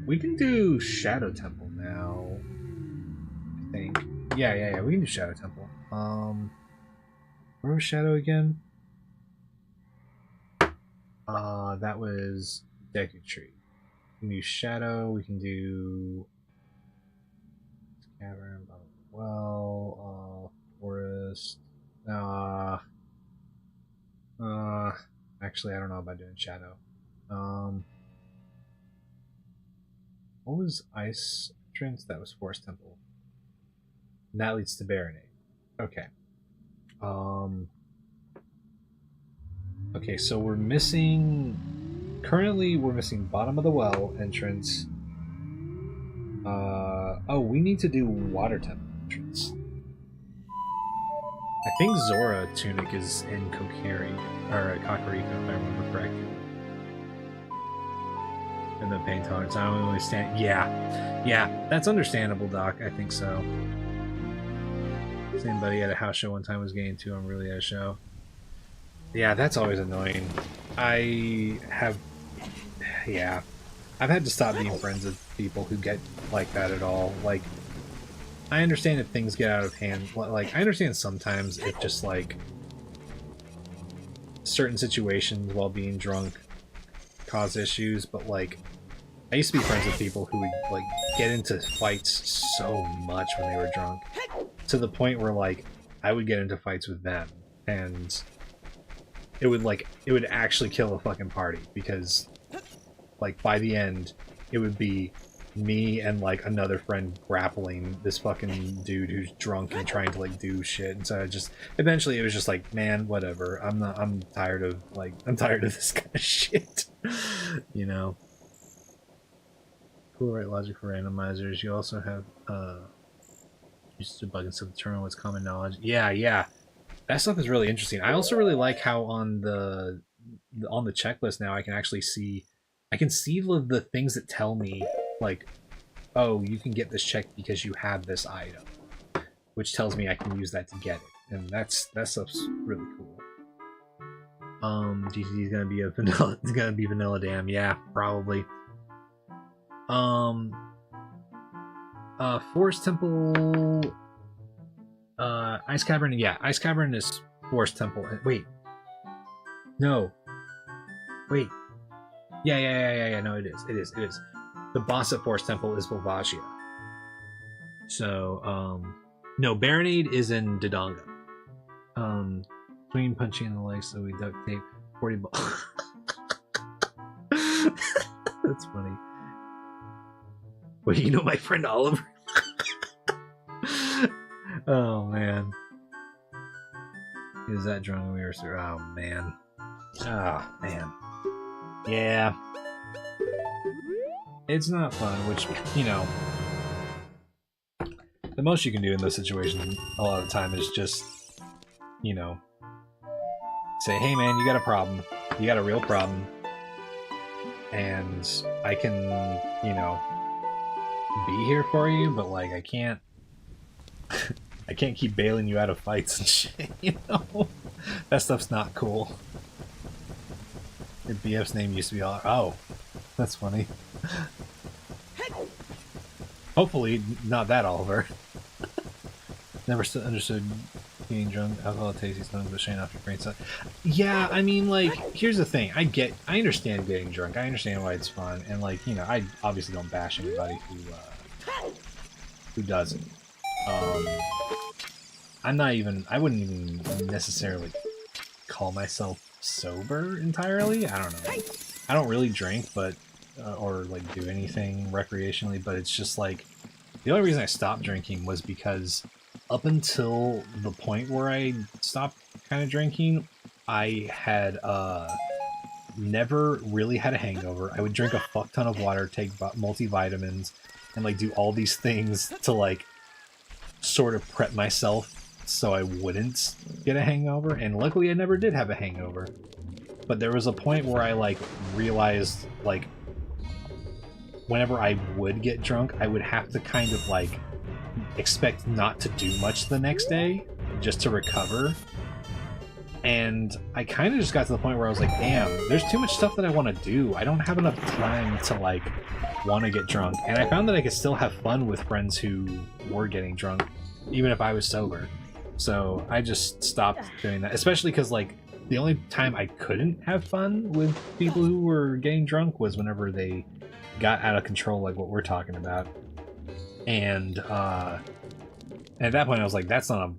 we can do Shadow Temple now, I think. Yeah, we can do Shadow Temple. Where was Shadow again? That was Deku Tree. We can do Shadow, we can do Cavern, well, Forest, actually, I don't know about doing Shadow. What was Ice Entrance? That was Forest Temple. And that leads to Baronade. Okay. Okay, so we're missing... Currently, we're missing Bottom of the Well entrance. Oh, we need to do water temperatures. I think Zora Tunic is in Kokiri, or Kakariko, if I remember correctly. And the pain tolerance, I don't understand. Yeah, that's understandable, Doc. I think so. Same buddy at a house show one time was getting too unruly at a show. Yeah, that's always annoying. I've had to stop being friends with people who get like that at all. Like, I understand if things get out of hand. Like, I understand sometimes if just, like, certain situations while being drunk cause issues, but, like, I used to be friends with people who would, like, get into fights so much when they were drunk. To the point where, like, I would get into fights with them, and it would actually kill a fucking party, because, like, by the end, it would be me and, like, another friend grappling this fucking dude who's drunk and trying to, like, do shit. And so eventually it was just like, man, whatever. I'm tired of this kind of shit. You know? Cool, right? Logic for randomizers. You also have, used to bug and stuff to determine what's common knowledge. Yeah. That stuff is really interesting. I also really like how on the checklist now I can actually see, the things that tell me, like, oh, you can get this check because you have this item, which tells me I can use that to get it, and that stuff's really cool. GTD is gonna be vanilla dam, yeah, probably. Forest Temple, Ice Cavern, yeah, Ice Cavern is Forest Temple. Wait, no, wait, yeah, no, it is. The boss at Forest Temple is Volvagia. So, no, Baronade is in Dodonga. Between punching in the leg, so we duct tape 40 balls. That's funny. Wait, you know my friend Oliver? Oh, man. He was that drunk when we were... Oh, man. Oh, man. Yeah. It's not fun, which, you know... The most you can do in those situations a lot of the time is just, you know... say, hey man, you got a problem. You got a real problem. And I can, you know... be here for you, but like I can't I can't keep bailing you out of fights and shit, you know? That stuff's not cool. Your BF's name used to be Oliver. Oh, that's funny. Hopefully not that Oliver. Never understood being drunk, alcohol, tasty stomach, but shane off your brain stuff. Yeah, I mean, like, here's the thing. I understand getting drunk. I understand why it's fun, and like, you know, I obviously don't bash anybody who doesn't. I wouldn't even necessarily call myself sober entirely. I don't know. I don't really drink, but or like do anything recreationally, but it's just like the only reason I stopped drinking was because up until the point where I stopped kind of drinking, I had never really had a hangover. I would drink a fuck ton of water, take multivitamins, and like do all these things to like sort of prep myself so I wouldn't get a hangover. And luckily I never did have a hangover. But there was a point where I like realized like whenever I would get drunk, I would have to kind of like expect not to do much the next day just to recover. And I kind of just got to the point where I was like, damn, there's too much stuff that I want to do. I don't have enough time to like want to get drunk. And I found that I could still have fun with friends who were getting drunk even if I was sober. So I just stopped doing that, especially because like the only time I couldn't have fun with people who were getting drunk was whenever they got out of control, like what we're talking about. And at that point I was like, that's not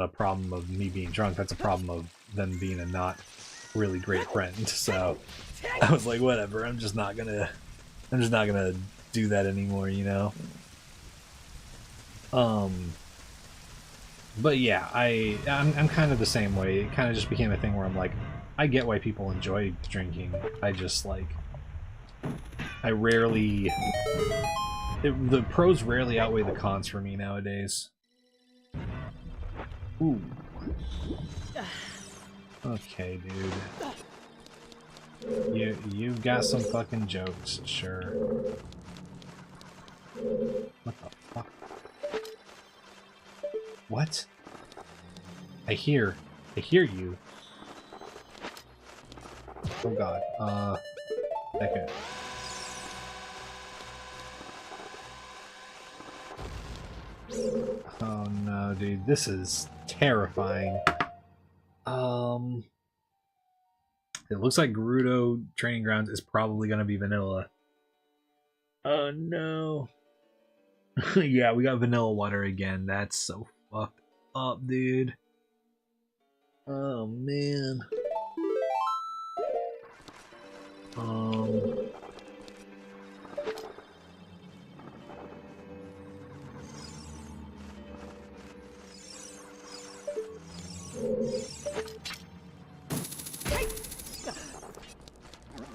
a problem of me being drunk, that's a problem of them being a not really great friend. So I was like, whatever, I'm just not gonna do that anymore, you know? But yeah, I'm kind of the same way. It kind of just became a thing where I'm like, I get why people enjoy drinking. I just like, I rarely The pros rarely outweigh the cons for me nowadays. Ooh. Okay, dude. You've got some fucking jokes, sure. What the fuck? What? I hear you. Oh god. Okay. Oh no, dude, this is terrifying. It looks like Gerudo Training Grounds is probably gonna be vanilla. Oh no. Yeah, we got vanilla water again. That's so fucked up, dude. Oh man.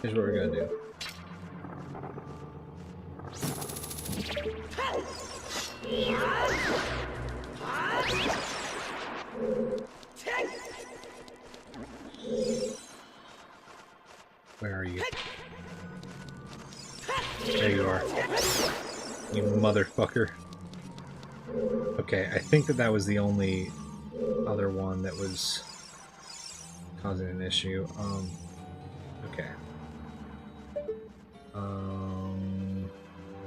Here's what we're gonna do. Where are you? There you are. You motherfucker. Okay, I think that was the only other one that was causing an issue. Okay.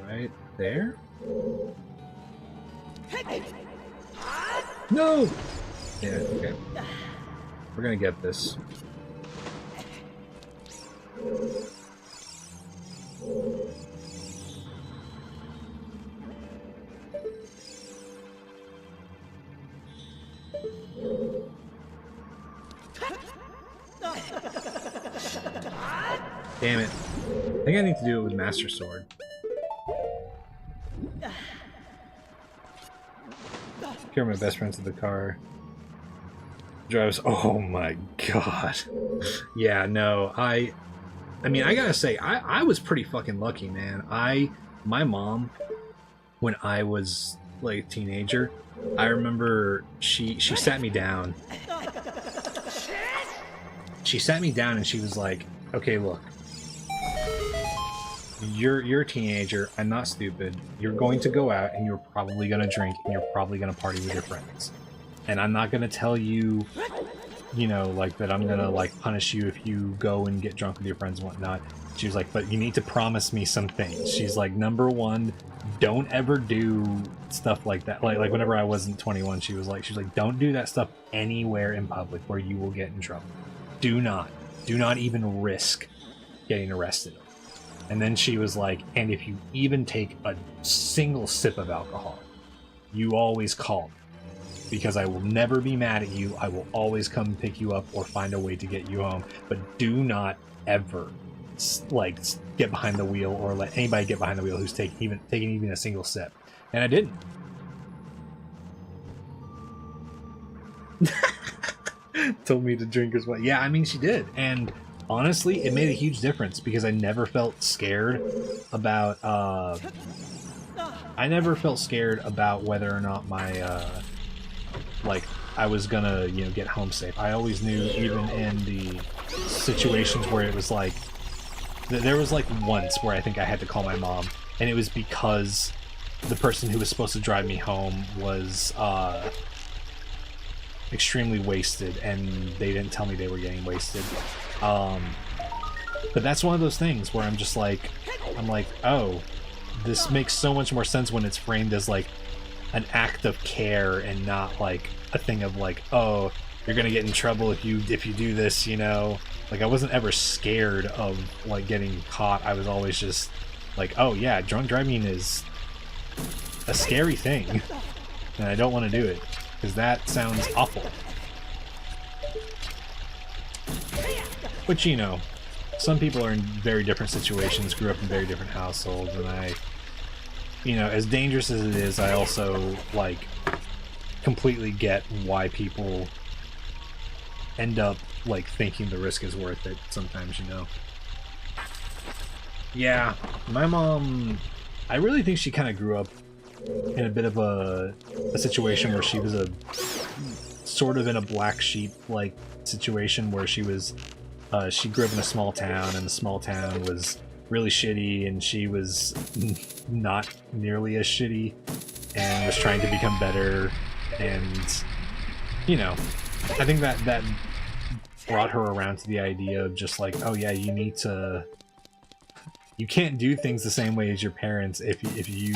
Right there? No! Yeah, okay. We're gonna get this. Damn it. I think I need to do it with Master Sword. Here are my best friends in the car. Drives. Oh my god. Yeah, no, I mean, I gotta say, I was pretty fucking lucky, man. My mom, when I was like a teenager, I remember she sat me down. She sat me down and she was like, okay, look. You're a teenager, I'm not stupid. You're going to go out and you're probably gonna drink and you're probably gonna party with your friends. And I'm not gonna tell you, you know, like that I'm gonna like punish you if you go and get drunk with your friends and whatnot. She was like, but you need to promise me some things. She's like, number one, don't ever do stuff like that. Like whenever I wasn't 21, she was like, don't do that stuff anywhere in public where you will get in trouble. Do not even risk getting arrested. And then she was like, and if you even take a single sip of alcohol, you always call me. Because I will never be mad at you. I will always come pick you up or find a way to get you home. But do not ever, like, get behind the wheel or let anybody get behind the wheel who's taking even a single sip. And I didn't. Told me to drink as well. Yeah, I mean, she did. And honestly, it made a huge difference because I never felt scared about whether or not my like I was gonna, you know, get home safe. I always knew, even in the situations where it was like there was like once where I think I had to call my mom, and it was because the person who was supposed to drive me home was extremely wasted, and they didn't tell me they were getting wasted. But that's one of those things where I'm like, oh, this makes so much more sense when it's framed as like an act of care and not like a thing of like, oh, you're gonna get in trouble if you do this, you know. Like, I wasn't ever scared of like getting caught. I was always just like, oh yeah, drunk driving is a scary thing, and I don't want to do it because that sounds awful. But you know, some people are in very different situations, grew up in very different households, and I, you know, as dangerous as it is, I also like completely get why people end up like thinking the risk is worth it sometimes, you know. Yeah, my mom I really think she kind of grew up in a bit of a situation where she was a sort of in a black sheep like situation where she was she grew up in a small town, and the small town was really shitty, and she was not nearly as shitty and was trying to become better. And you know, I think that brought her around to the idea of just like, oh yeah, you can't do things the same way as your parents. If you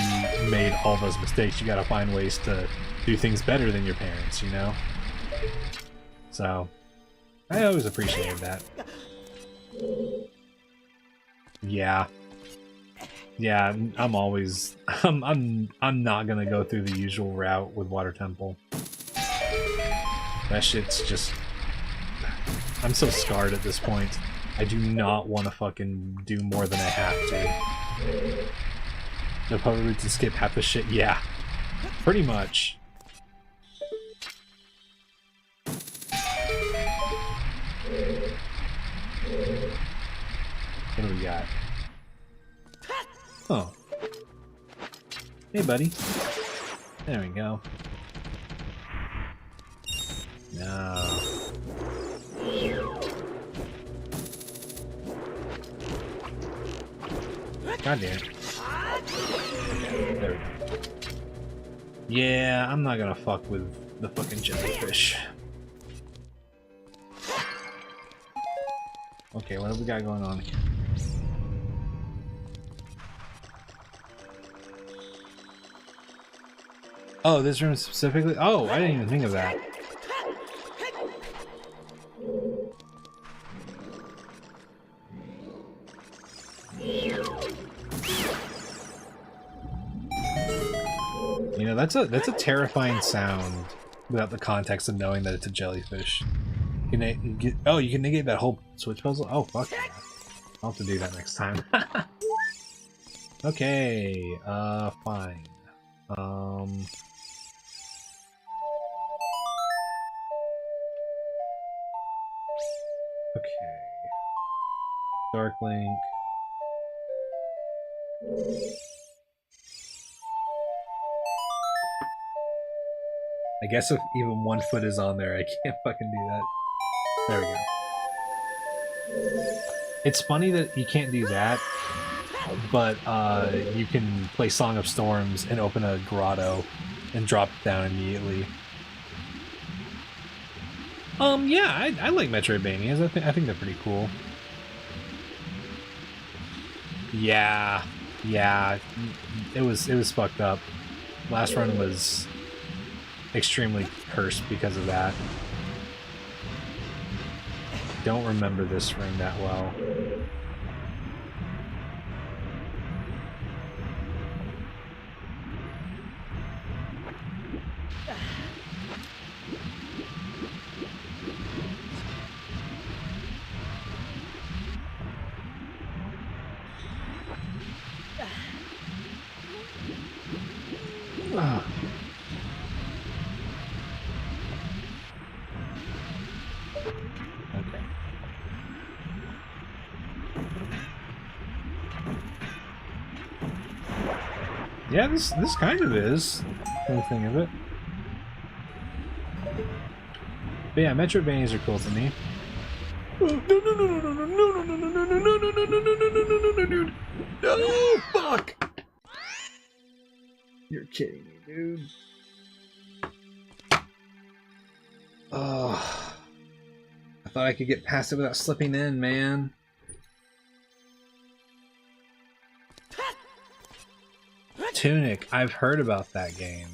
made all those mistakes, you gotta find ways to do things better than your parents, you know? So, I always appreciated that. Yeah. Yeah, I'm always... I'm not gonna go through the usual route with Water Temple. That shit's just... I'm so scarred at this point. I do not want to fucking do more than I have to. No probably to skip half the shit. Yeah, pretty much. What do we got? Oh. Hey, buddy. There we go. No. God damn it. Okay, there we go. Yeah, I'm not gonna fuck with the fucking jellyfish. Okay, what have we got going on here? Oh, this room specifically? Oh, I didn't even think of that. You know, that's a terrifying sound without the context of knowing that it's a jellyfish. You can negate that whole switch puzzle? Oh, fuck yeah. I'll have to do that next time. Okay, fine. Okay. Dark Link. I guess if even 1 foot is on there, I can't fucking do that. There we go. It's funny that you can't do that, but you can play Song of Storms and open a grotto and drop it down immediately. Yeah, I like Metroidvanias. I think they're pretty cool. Yeah, it was fucked up. Last run was extremely cursed because of that. Don't remember this room that well. Okay. Yeah, this kind of is the thing of it. But yeah, Metroidvanias are cool to me. No, fuck! You're kidding me, dude. Oh, I thought I could get past it without slipping in, man. Tunic, I've heard about that game.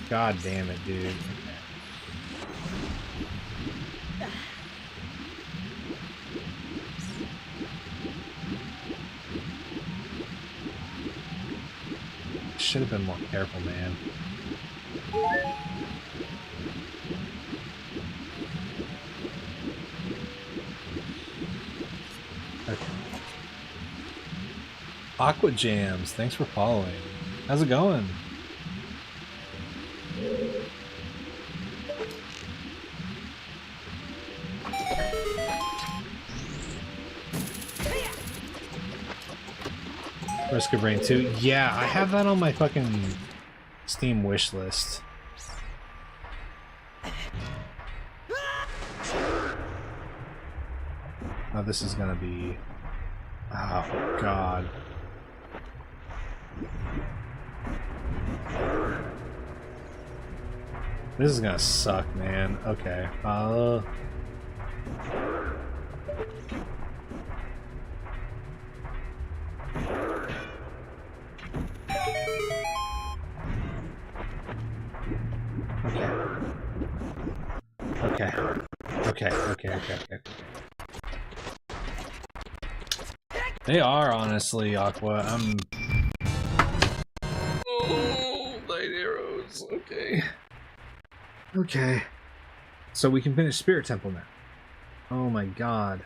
God damn it, dude. Should have been more careful, man. Okay. Aqua Jams, thanks for following. How's it going? Risk of Rain 2. Yeah, I have that on my fucking Steam wish list. Oh, this is gonna be... Oh, God. This is gonna suck, man. Okay. Okay. They are, honestly, Aqua. Oh, light arrows. Okay. Okay. So we can finish Spirit Temple now. Oh my god.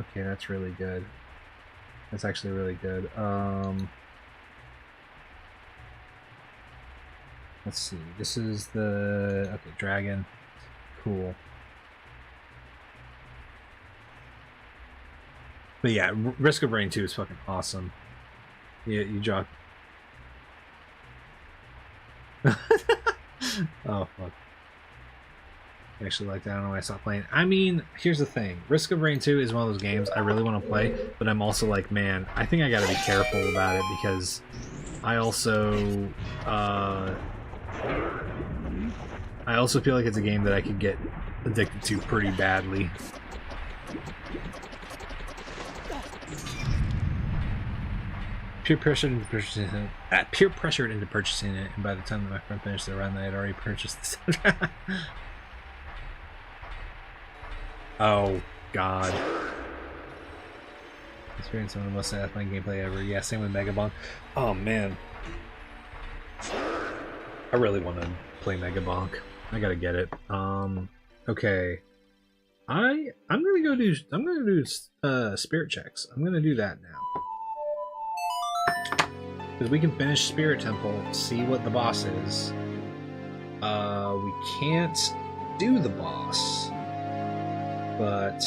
Okay, that's really good. That's actually really good. Let's see. This is the... Okay, dragon. Cool. But yeah, Risk of Rain 2 is fucking awesome. Yeah, you drop... Oh, fuck. I actually like that. I don't know why I stopped playing. I mean, here's the thing. Risk of Rain 2 is one of those games I really want to play, but I'm also like, man, I think I gotta be careful about it because I also feel like it's a game that I could get addicted to pretty badly. Peer pressured into purchasing it, and by the time that my friend finished the run, I had already purchased the soundtrack. Oh, God. Experience one of the most satisfying gameplay ever. Yeah, same with Megabonk. Oh, man. I really want to play Megabonk. I gotta get it. Okay. I'm gonna do spirit checks. I'm gonna do that now. Because we can finish Spirit Temple, see what the boss is. We can't do the boss. But...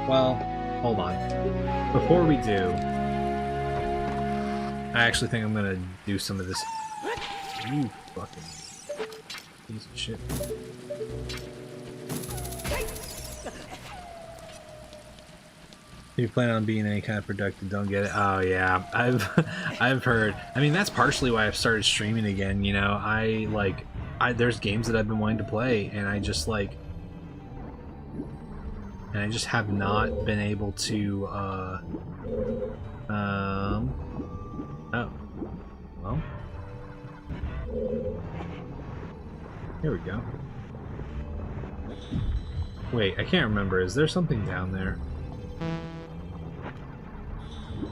Well, hold on. Before we do... I actually think I'm gonna do some of this... You fucking piece of shit. If you plan on being any kind of productive, don't get it. Oh yeah, I've heard. I mean, that's partially why I've started streaming again. You know, there's games that I've been wanting to play, and I just have not been able to. Oh, well, here we go. Wait, I can't remember. Is there something down there?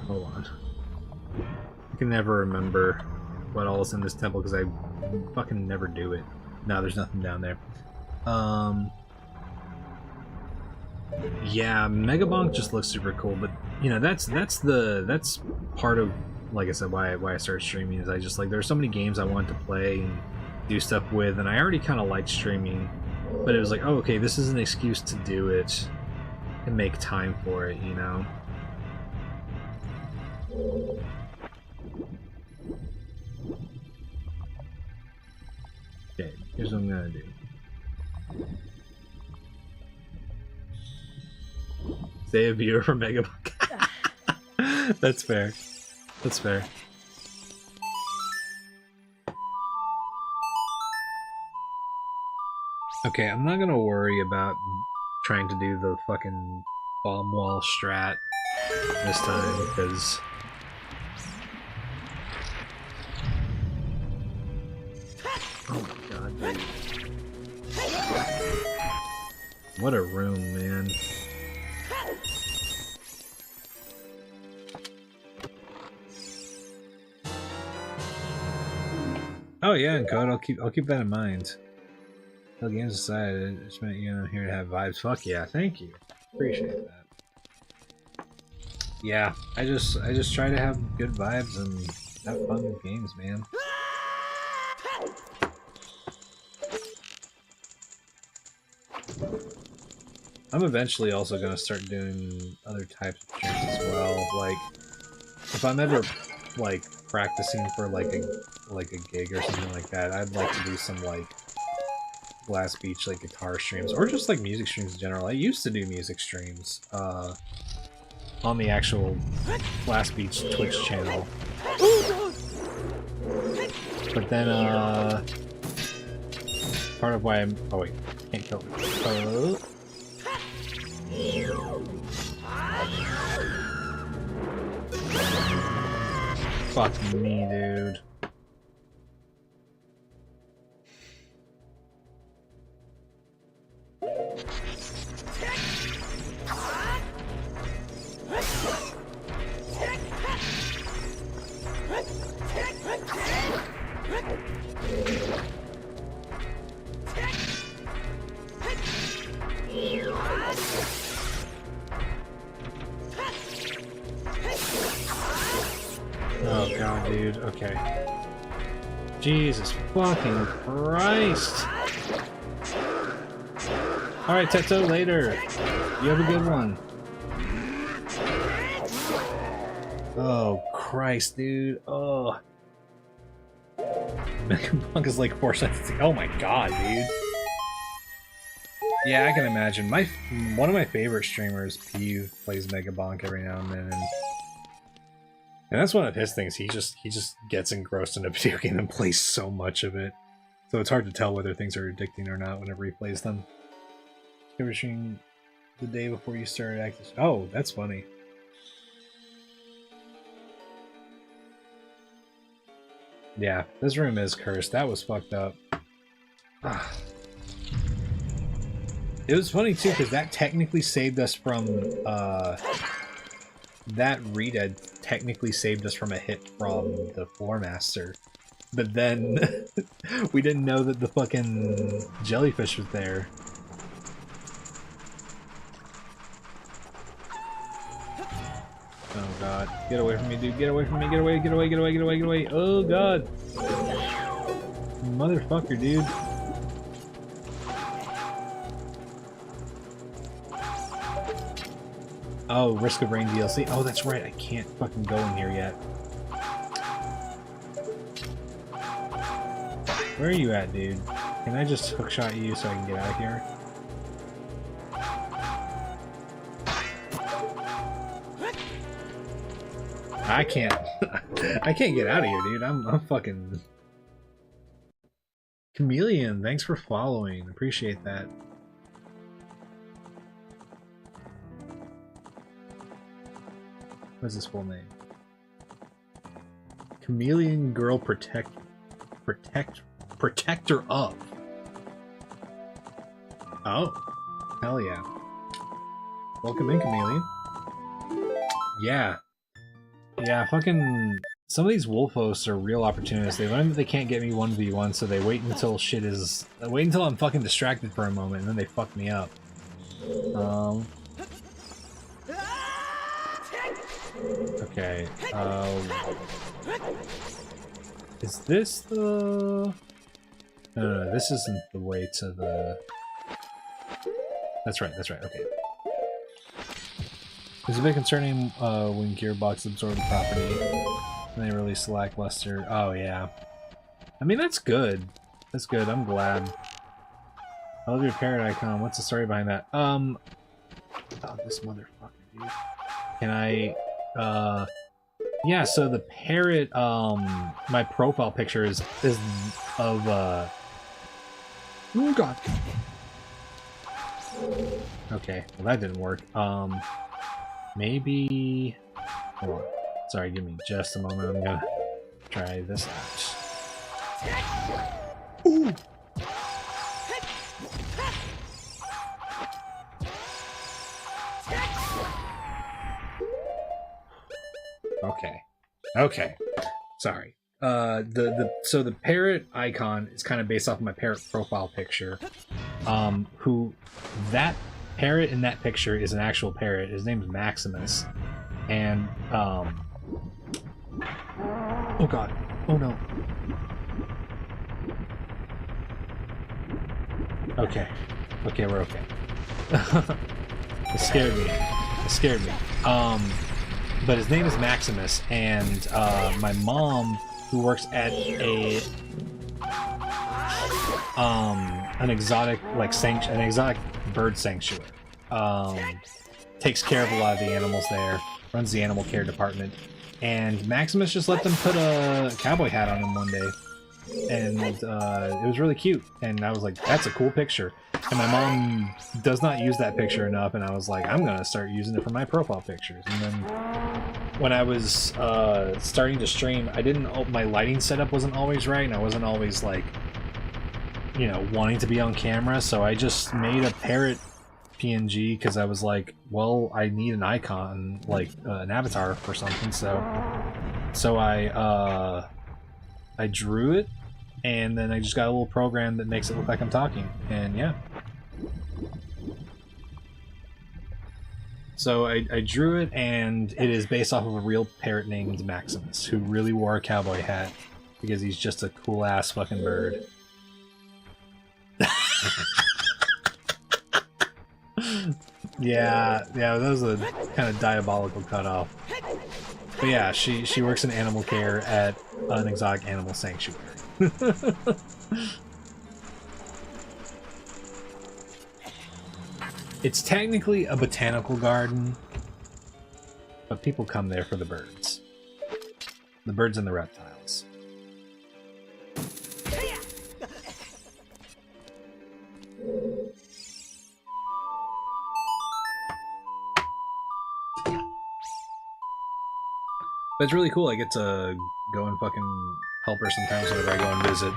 Hold on. I can never remember what all is in this temple because I fucking never do it. No, there's nothing down there. Yeah, Megabonk just looks super cool, but you know that's part of, like I said, why I started streaming is I just there's so many games I wanted to play and do stuff with, and I already kind of liked streaming, but it was like, oh, okay, this is an excuse to do it and make time for it, you know. Okay, here's what I'm gonna do. Save a viewer for Megabonk. That's fair. That's fair. Okay, I'm not gonna worry about trying to do the fucking bomb wall strat this time, because... Oh my god, dude. What a room, man. Oh yeah, and code. I'll keep that in mind. Well, games aside, it just meant I'm here to have vibes. Fuck yeah, thank you. Appreciate that. Yeah, I just try to have good vibes and have fun with games, man. I'm eventually also gonna start doing other types of streams as well. Like, if I'm ever like practicing for like a gig or something like that, I'd like to do some like Glass Beach like guitar streams or just like music streams in general. I used to do music streams on the actual Glass Beach Twitch channel, but then part of why I'm wait, can't kill me. Fuck me, dude. Oh god, dude. Okay. Jesus fucking Christ. Alright, Teto, later. You have a good one. Oh, Christ, dude. Oh. Megapunk is like 4 seconds. Oh my god, dude. Yeah, I can imagine. One of my favorite streamers, Peeve, plays Megabonk every now and then. And that's one of his things. He just gets engrossed in a video game and plays so much of it. So it's hard to tell whether things are addicting or not whenever he plays them. Finishing the day before you started acting. Oh, that's funny. Yeah, this room is cursed. That was fucked up. It was funny too, because that technically saved us from that read technically saved us from a hit from the Floor Master. But then we didn't know that the fucking jellyfish was there. Oh god. Get away from me, dude. Get away from me. Get away, get away, get away, get away, get away. Oh god. Motherfucker, dude. Oh, Risk of Rain DLC. Oh, that's right. I can't fucking go in here yet. Where are you at, dude? Can I just hookshot you so I can get out of here? I can't. I can't get out of here, dude. I'm fucking... Chameleon, thanks for following. Appreciate that. What's his full name? Chameleon Girl Protector of. Oh, hell yeah. Welcome in, Chameleon. Yeah. Yeah, fucking... Some of these wolf hosts are real opportunists. They learn that they can't get me 1v1, so they wait until shit is... Wait until I'm fucking distracted for a moment, and then they fuck me up. Okay, is this the... No, this isn't the way to the... That's right, okay. It's a bit concerning when Gearbox absorbed the property and they released lackluster. Oh, yeah. I mean, that's good. That's good, I'm glad. I love your parrot icon. What's the story behind that? Oh, this motherfucker, dude. Can I... Yeah, so the parrot, my profile picture is of, oh god. Okay, well that didn't work. Maybe... Hold on. Sorry, give me just a moment. I'm gonna try this out. Ooh! Okay. Okay. Sorry. So the parrot icon is kind of based off of my parrot profile picture. Who that parrot in that picture is an actual parrot. His name is Maximus. And oh god. Oh no. Okay. Okay, we're okay. It scared me. It scared me. But his name is Maximus, and my mom, who works at a an exotic an exotic bird sanctuary, takes care of a lot of the animals there, runs the animal care department, and Maximus just let them put a cowboy hat on him one day, and it was really cute, and I was like, that's a cool picture. And my mom does not use that picture enough, and I was like, I'm gonna start using it for my profile pictures. And then when I was starting to stream, my lighting setup wasn't always right, and I wasn't always like, you know, wanting to be on camera, so I just made a parrot PNG because I was like, well, I need an icon, like an avatar for something, so I drew it, and then I just got a little program that makes it look like I'm talking, and yeah. So I drew it, and it is based off of a real parrot named Maximus, who really wore a cowboy hat because he's just a cool-ass fucking bird. Yeah, that was a kind of diabolical cutoff. But yeah, she works in animal care at an exotic animal sanctuary. It's technically a botanical garden, but people come there for the birds. The birds and the reptiles. But it's really cool. I get to go and fucking help her sometimes whenever I go and visit.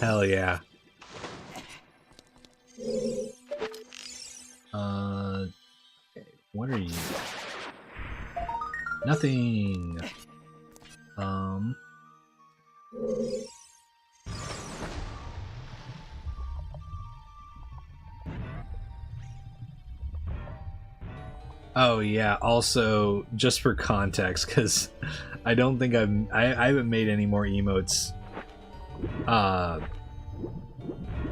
Hell yeah. Okay, what are you? Nothing. Oh yeah, also, just for context, because I don't think I haven't made any more emotes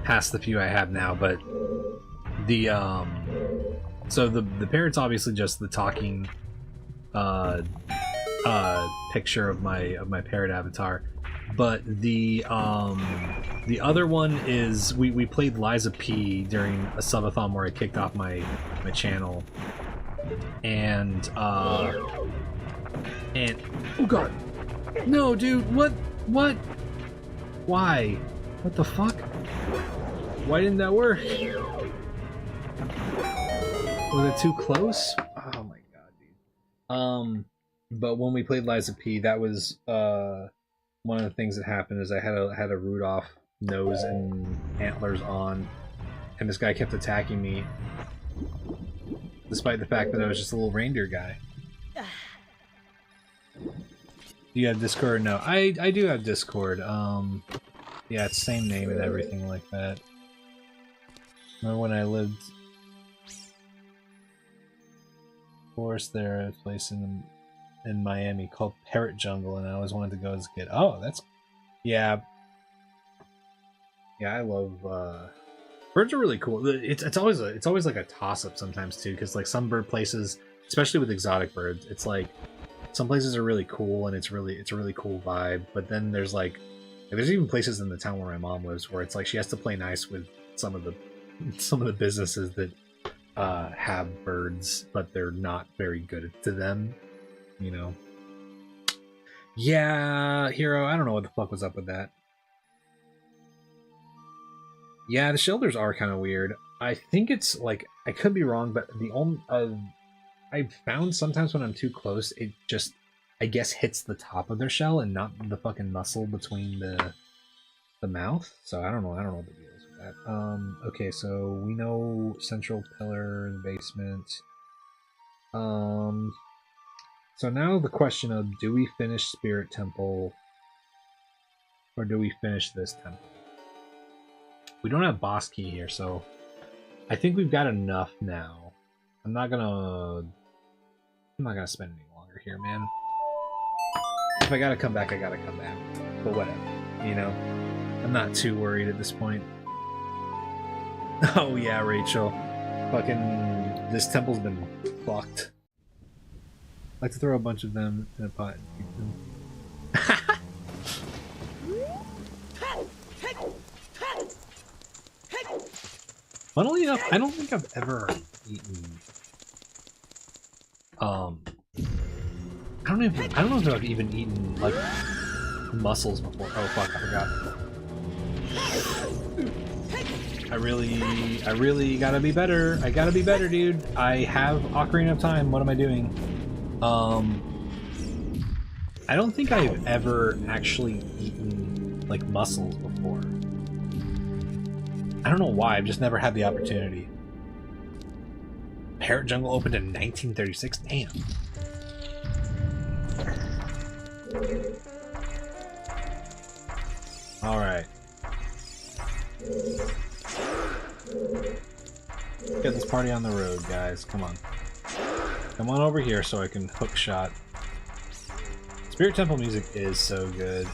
past the few I have now, but the so the parrot's obviously just the talking picture of my parrot avatar, but the other one is we played Liza P during a subathon where I kicked off my channel, and oh god, no dude, what why, what the fuck, why didn't that work? Was it too close? Oh my god, dude. But when we played Liza P, that was one of the things that happened is I had a Rudolph nose and antlers on, and this guy kept attacking me, despite the fact that I was just a little reindeer guy. Do you have Discord? No, I do have Discord. Yeah, it's same name and everything like that. Remember when I lived forest there, a place in Miami called Parrot Jungle, and I always wanted to go as a kid. Oh, that's yeah. I love birds are really cool. It's always like a toss up sometimes too, because like some bird places, especially with exotic birds, it's like some places are really cool and it's a really cool vibe, but then there's even places in the town where my mom lives where it's like she has to play nice with some of the businesses that have birds, but they're not very good to them, you know. Yeah, Hero, I don't know what the fuck was up with that. Yeah, the shelters are kind of weird. I think it's like, I could be wrong, but the only I've found sometimes when I'm too close, it just, I guess, hits the top of their shell and not the fucking muscle between the mouth. So I don't know what the deal is with that. Okay, so we know central pillar, the basement. So now the question of, do we finish Spirit Temple or do we finish this temple? We don't have boss key here, so I think we've got enough now. I'm not gonna spend any longer here, man. If I gotta come back, I gotta come back. But whatever. you know, I'm not too worried at this point. Oh yeah, Rachel. Fucking, this temple's been fucked. I like to throw a bunch of them in a pot and eat them. Funnily enough, I don't think I've ever eaten. I don't know if I've even eaten like mussels before. Oh fuck, I forgot. I really gotta be better. I gotta be better, dude. I have Ocarina of Time. What am I doing? I don't think I've ever actually eaten like mussels before. I don't know why. I've just never had the opportunity. Parrot Jungle opened in 1936. Damn. All right. Get this party on the road, guys. Come on. Come on over here so I can hook shot. Spirit Temple music is so good.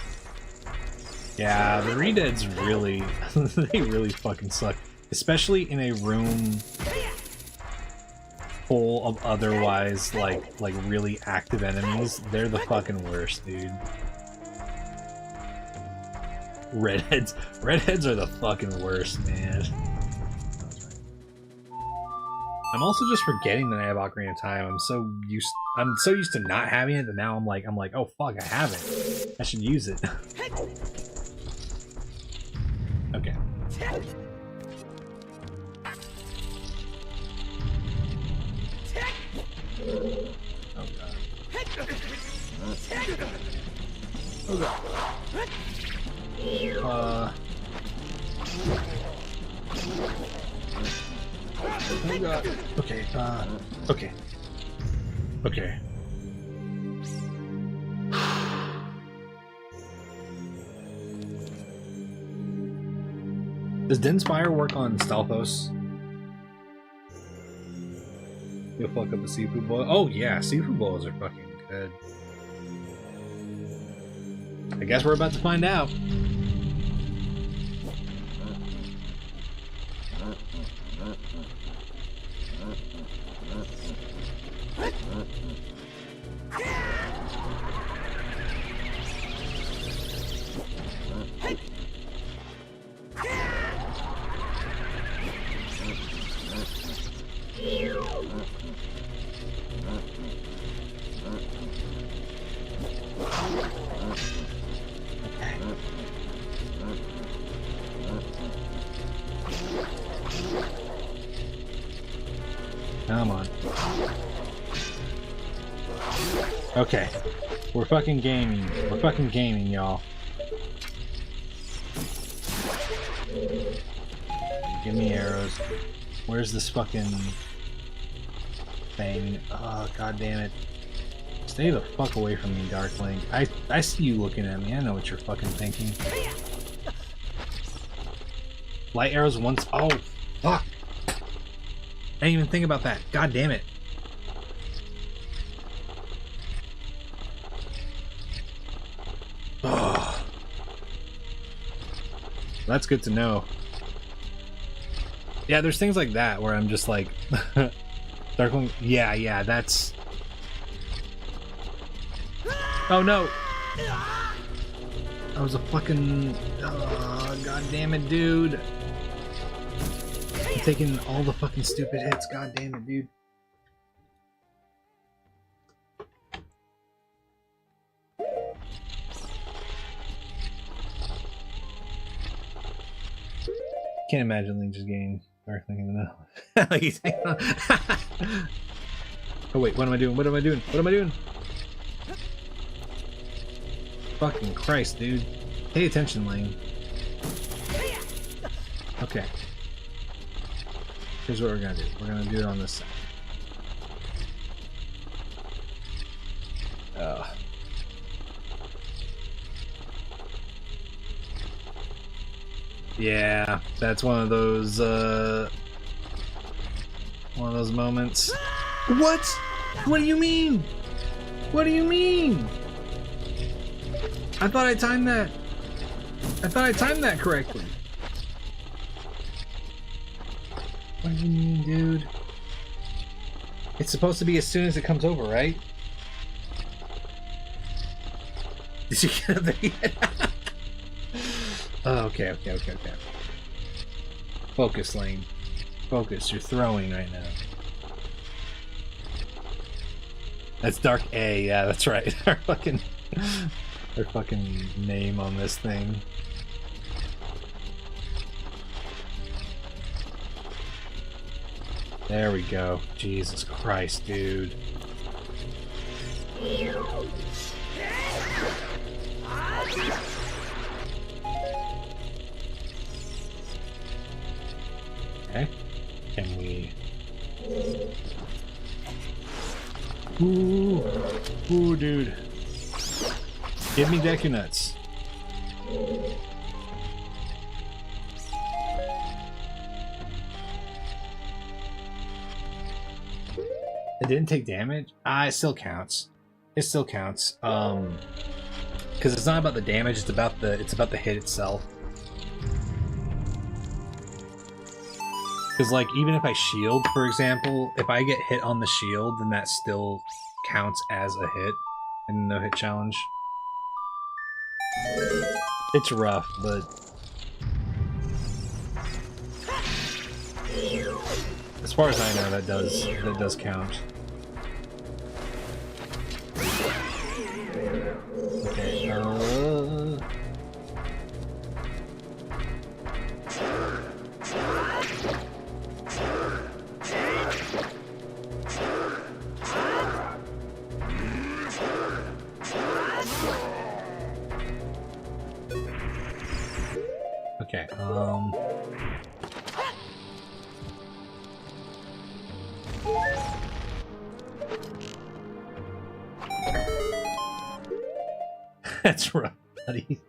Yeah, the Redeads really, they really fucking suck. Especially in a room full of otherwise, like really active enemies. They're the fucking worst, dude. Redheads are the fucking worst, man. I'm also just forgetting that I have Ocarina of Time. I'm so used to not having it that now I'm like, oh fuck, I have it. I should use it. Okay. Oh god. Oh god. Oh god. Okay, okay. Okay. Does Denspire work on Stalfos? You'll fuck up the seafood boil? Oh yeah, seafood boils are fucking good. I guess we're about to find out. Come on. Okay. We're fucking gaming. We're fucking gaming, y'all. Give me arrows. Where's this fucking thing? Oh, god damn it. Stay the fuck away from me, Dark Link. I see you looking at me. I know what you're fucking thinking. Light arrows once. Oh, fuck. I didn't even think about that. God damn it. Oh. That's good to know. Yeah, there's things like that where I'm just like... Darkling... Yeah, that's... Oh no! That was a fucking... Oh, god damn it, dude. I'm taking all the fucking stupid hits. God damn it, dude. Can't imagine Link just getting Darkling in the middle. Oh wait, what am I doing? What am I doing? What am I doing? Fucking Christ, dude. Pay attention, Lane. Okay. Here's what we're gonna do. We're gonna do it on this side. Yeah, that's one of those moments. What? What do you mean? What do you mean? I thought I timed that. I thought I timed that correctly. What do you mean, dude? It's supposed to be as soon as it comes over, right? Did you get up there yet? Oh, okay. Focus, Lane. Focus, you're throwing right now. That's Dark A, yeah, that's right. Our fucking name on this thing. There we go. Jesus Christ, dude. Okay. Can we... Ooh, dude. Give me Deku Nuts. It didn't take damage? It still counts. It still counts. Because it's not about the damage, it's about the hit itself. Because, like, even if I shield, for example, if I get hit on the shield, then that still counts as a hit in the no-hit challenge. It's rough, but... as far as I know, that does count. Okay, okay, that's rough, buddy.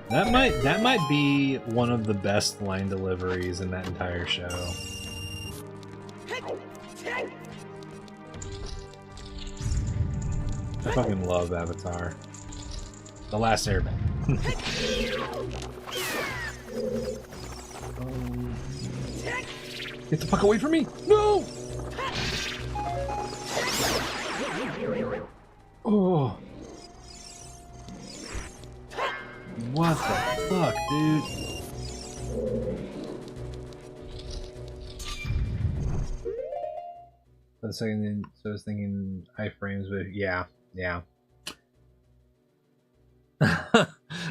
That might be one of the best line deliveries in that entire show. I fucking love Avatar. The Last Airbender. Get the fuck away from me! No! Oh. What the fuck, dude? For a second, so I was thinking iframes, but yeah.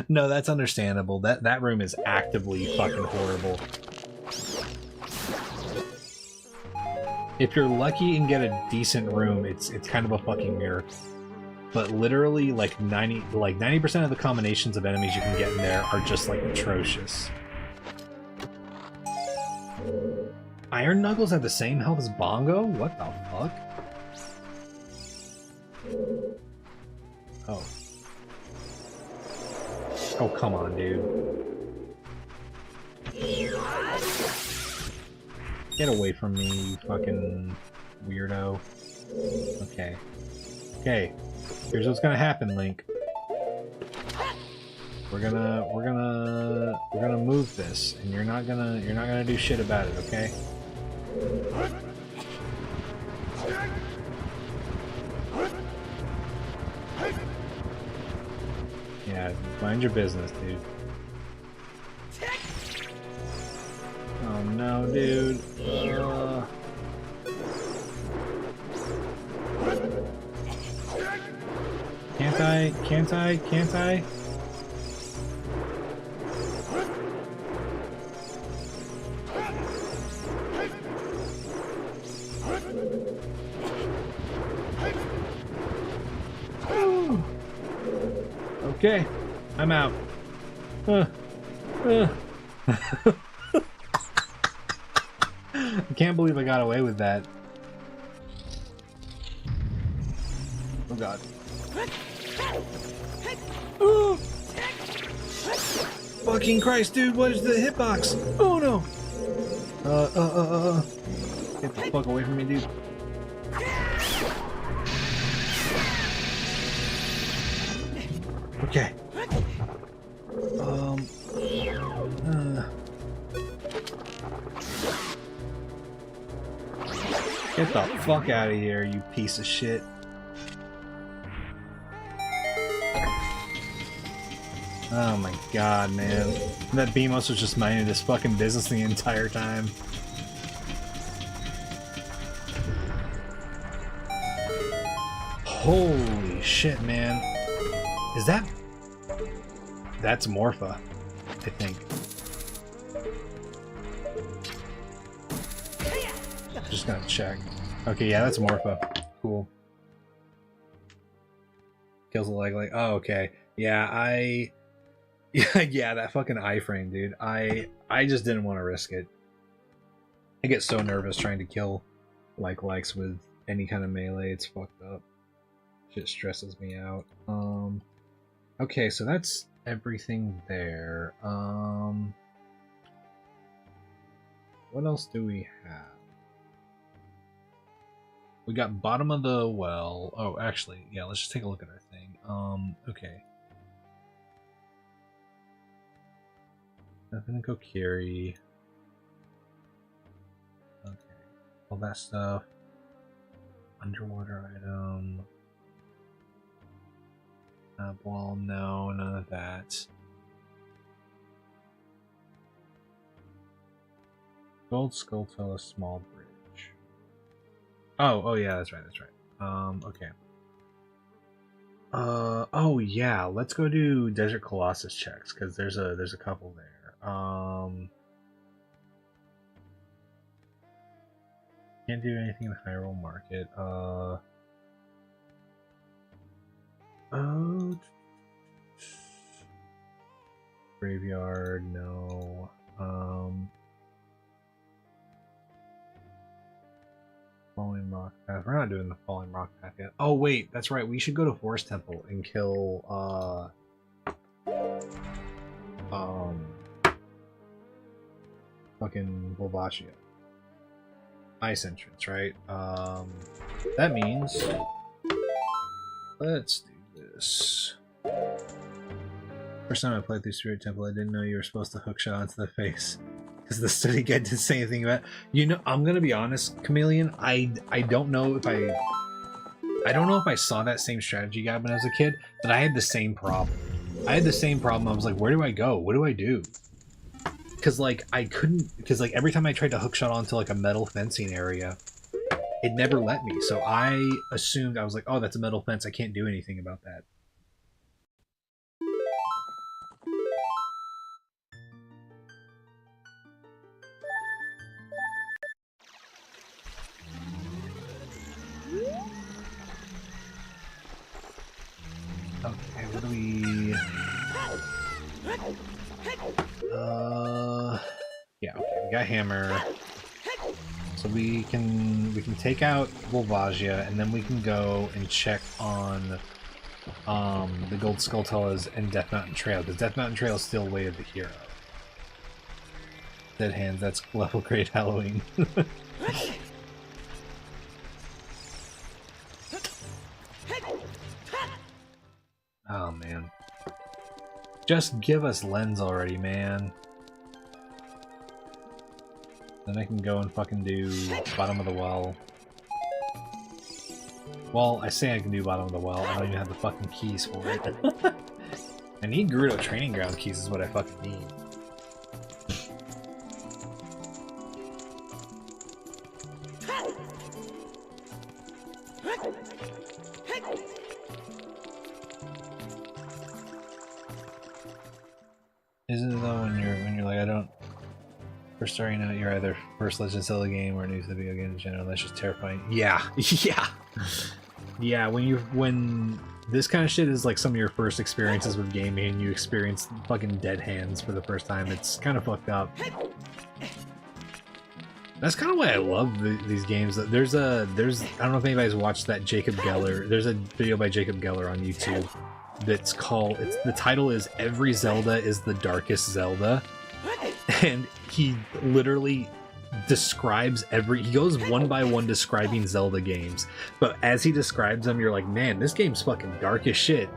No, that's understandable. That room is actively fucking horrible. If you're lucky and get a decent room, it's kind of a fucking miracle. But literally, like 90% of the combinations of enemies you can get in there are just like atrocious. Iron Knuckles have the same health as Bongo? What the fuck? Oh. Oh, come on, dude. Get away from me, you fucking weirdo. Okay. Okay. Here's what's gonna happen, Link. We're gonna move this, and you're not gonna do shit about it, okay? Yeah, mind your business, dude. Oh no, dude. Can't I? Okay, I'm out. I can't believe I got away with that. Oh god. Oh! Fucking Christ, dude, what is the hitbox? Oh no! Get the fuck away from me, dude. Okay. Get the fuck out of here, you piece of shit. Oh my god, man. That Beamos was just minding his fucking business the entire time. Holy shit, man. Is that... That's Morpha, I think. Just gonna check. Okay, yeah, that's Morpha. Cool. Kills the leg like... Oh, okay. Yeah, yeah, that fucking iframe, dude. I just didn't want to risk it. I get so nervous trying to kill likes with any kind of melee. It's fucked up. Shit stresses me out. Okay, so that's everything there. What else do we have? We got bottom of the well. Oh, actually, yeah, let's just take a look at our thing. Okay. Nothing to Kokiri. Okay. All that stuff. Underwater item. Wall, no, none of that. Gold Skulltula small bridge. Oh yeah, that's right, okay. Oh yeah, let's go do Desert Colossus checks, because there's a couple there. Can't do anything in Hyrule Market. Graveyard, no. Falling Rock Path. We're not doing the Falling Rock Path yet. Oh wait, that's right. We should go to Forest Temple and kill fucking Volvagia. Ice entrance, right? That means let's do this. First time I played through Spirit Temple, I didn't know you were supposed to hookshot onto the face. Because the study guide didn't say anything about it. You know, I'm gonna be honest, Chameleon, I don't know if I saw that same strategy guide when I was a kid, but I had the same problem. I was like, where do I go? What do I do? Because like I couldn't, because like every time I tried to hookshot onto like a metal fencing area, it never let me. So I assumed, I was like, oh, that's a metal fence, I can't do anything about that. Okay, what do we... Yeah, okay, we got hammer. So we can take out Volvagia, and then we can go and check on the Gold Skulltulas and Death Mountain Trail, because Death Mountain Trail is still Way of the Hero. Dead Hands, that's level grade Halloween. Oh man. Just give us Lens already, man. Then I can go and fucking do Bottom of the Well. Well, I say I can do Bottom of the Well, I don't even have the fucking keys for it. I need Gerudo Training Ground keys is what I fucking need. Isn't it though when you're like, I don't... For starting out, you're either first Legend of Zelda game or new to the video game in general. That's just terrifying. Yeah, yeah, yeah. When this kind of shit is like some of your first experiences with gaming, and you experience fucking dead hands for the first time, it's kind of fucked up. That's kind of why I love these games. There's I don't know if anybody's watched that Jacob Geller. There's a video by Jacob Geller on YouTube that's called. The title is "Every Zelda is the Darkest Zelda." And he literally describes he goes one by one describing Zelda games, but as he describes them, you're like, man, this game's fucking dark as shit.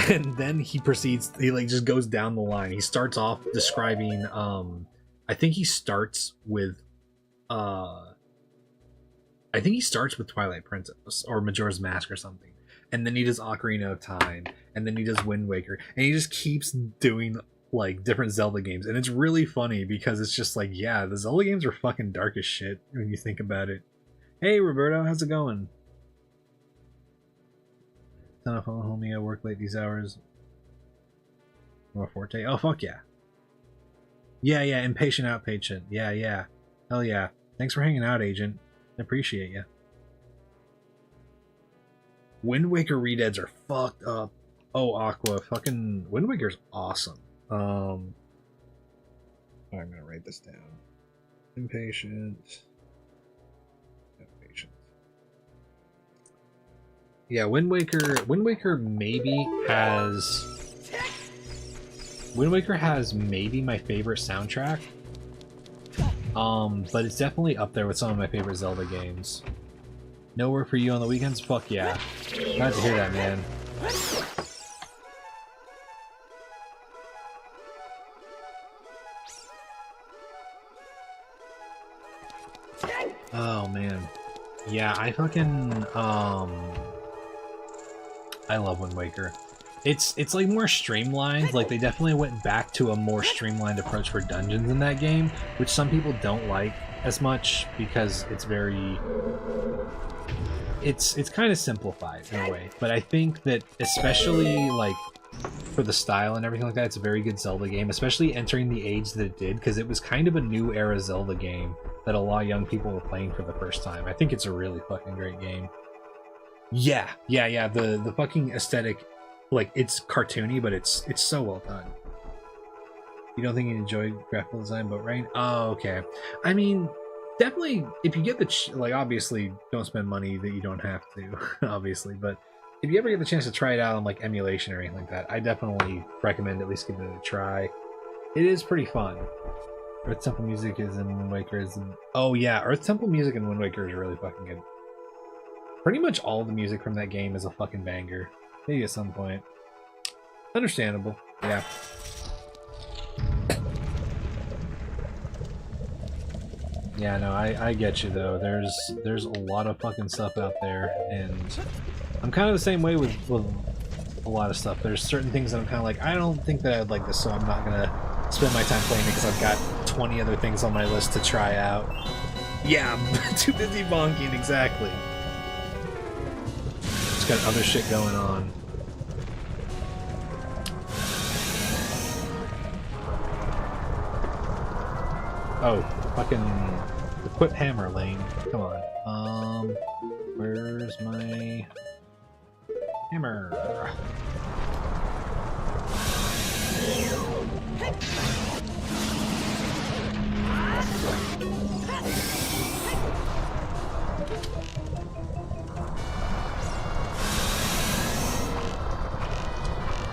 And then he like just goes down the line. He starts off describing, I think he starts with Twilight Princess or Majora's Mask or something, and then he does Ocarina of Time, and then he does Wind Waker, and he just keeps doing like different Zelda games, and it's really funny because it's just like, yeah, the Zelda games are fucking dark as shit when you think about it. Hey Roberto, how's it going? Son of a homie, I work late these hours. More Forte. Oh fuck yeah. Yeah, impatient outpatient. Yeah. Hell yeah. Thanks for hanging out, Agent. I appreciate you. Wind Waker redeads are fucked up. Oh, Aqua, fucking Wind Waker's awesome. I'm gonna write this down. Impatient. Yeah, Wind Waker maybe has maybe my favorite soundtrack. But it's definitely up there with some of my favorite Zelda games. No work for you on the weekends? Fuck yeah. Glad to hear that, man. Oh man. Yeah, I fucking I love Wind Waker. It's like more streamlined. Like they definitely went back to a more streamlined approach for dungeons in that game, which some people don't like as much because it's very it's kind of simplified in a way. But I think that especially like for the style and everything like that, it's a very good Zelda game, especially entering the age that it did, because it was kind of a new era Zelda game that a lot of young people were playing for the first time. I think it's a really fucking great game. Yeah. The fucking aesthetic, like it's cartoony, but it's so well done. You don't think you enjoy graphical design, but right? Oh, okay. I mean, definitely, if you get the like, obviously, don't spend money that you don't have to, obviously, but if you ever get the chance to try it out on like emulation or anything like that, I definitely recommend at least giving it a try. It is pretty fun. Earth Temple music is in Wind Waker. Oh yeah, Earth Temple music in Wind Waker is really fucking good. Pretty much all the music from that game is a fucking banger. Maybe at some point. Understandable. Yeah. Yeah, no, I get you though. There's a lot of fucking stuff out there, and I'm kind of the same way with a lot of stuff. There's certain things that I'm kind of like, I don't think that I'd like this, so I'm not gonna spend my time playing it because I've got 20 other things on my list to try out. Yeah, I'm too busy bonking, exactly. Just got other shit going on. Oh, fucking equip hammer lane. Come on. Where's my hammer?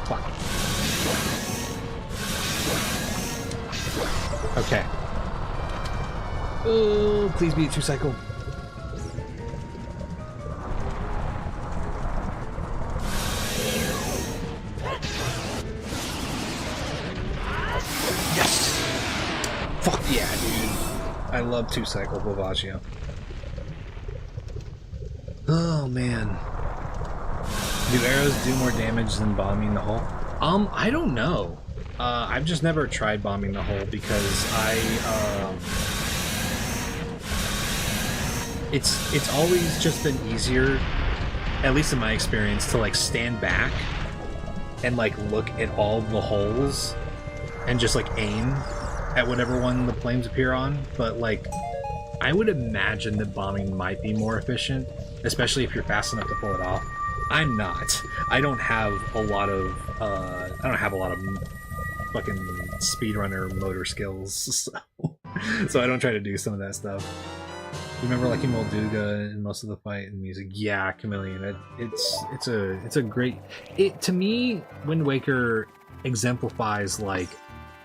Fuck. Okay. Oh, please be a 2-cycle. Yes! Fuck yeah, dude. I love 2-cycle Bavaggio. Oh, man. Do arrows do more damage than bombing the hole? I don't know. I've just never tried bombing the hole because it's always just been easier, at least in my experience, to like stand back and like look at all the holes and just like aim at whatever one the flames appear on. But like, I would imagine that bombing might be more efficient, especially if you're fast enough to pull it off. I'm not. I don't have a lot of fucking speedrunner motor skills, so I don't try to do some of that stuff. Remember liking Molduga in most of the fight and music? Yeah, Chameleon. It's a great. To me, Wind Waker exemplifies like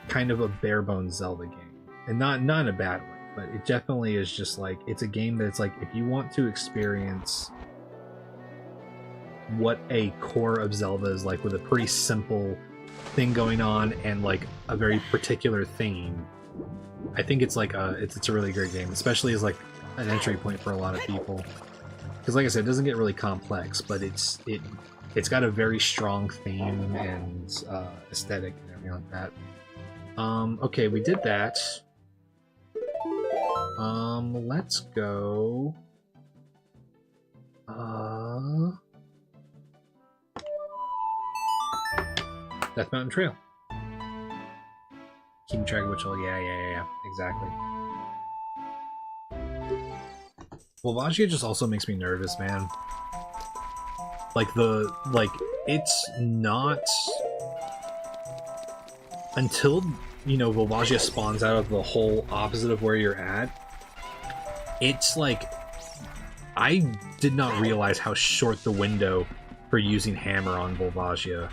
kind of a bare bones Zelda game, and not in a bad way. but it definitely is just like, it's a game that's like, if you want to experience what a core of Zelda is like with a pretty simple thing going on and like a very particular theme, I think it's like it's a really great game, especially as like an entry point for a lot of people. Because like I said, it doesn't get really complex, but it's got a very strong theme and aesthetic and everything like that. Okay, we did that. Let's go. Death Mountain Trail. Keeping track of which all, yeah, exactly. Volvagia just also makes me nervous, man. Like it's not until, you know, Volvagia spawns out of the whole opposite of where you're at. It's like, I did not realize how short the window for using hammer on Volvagia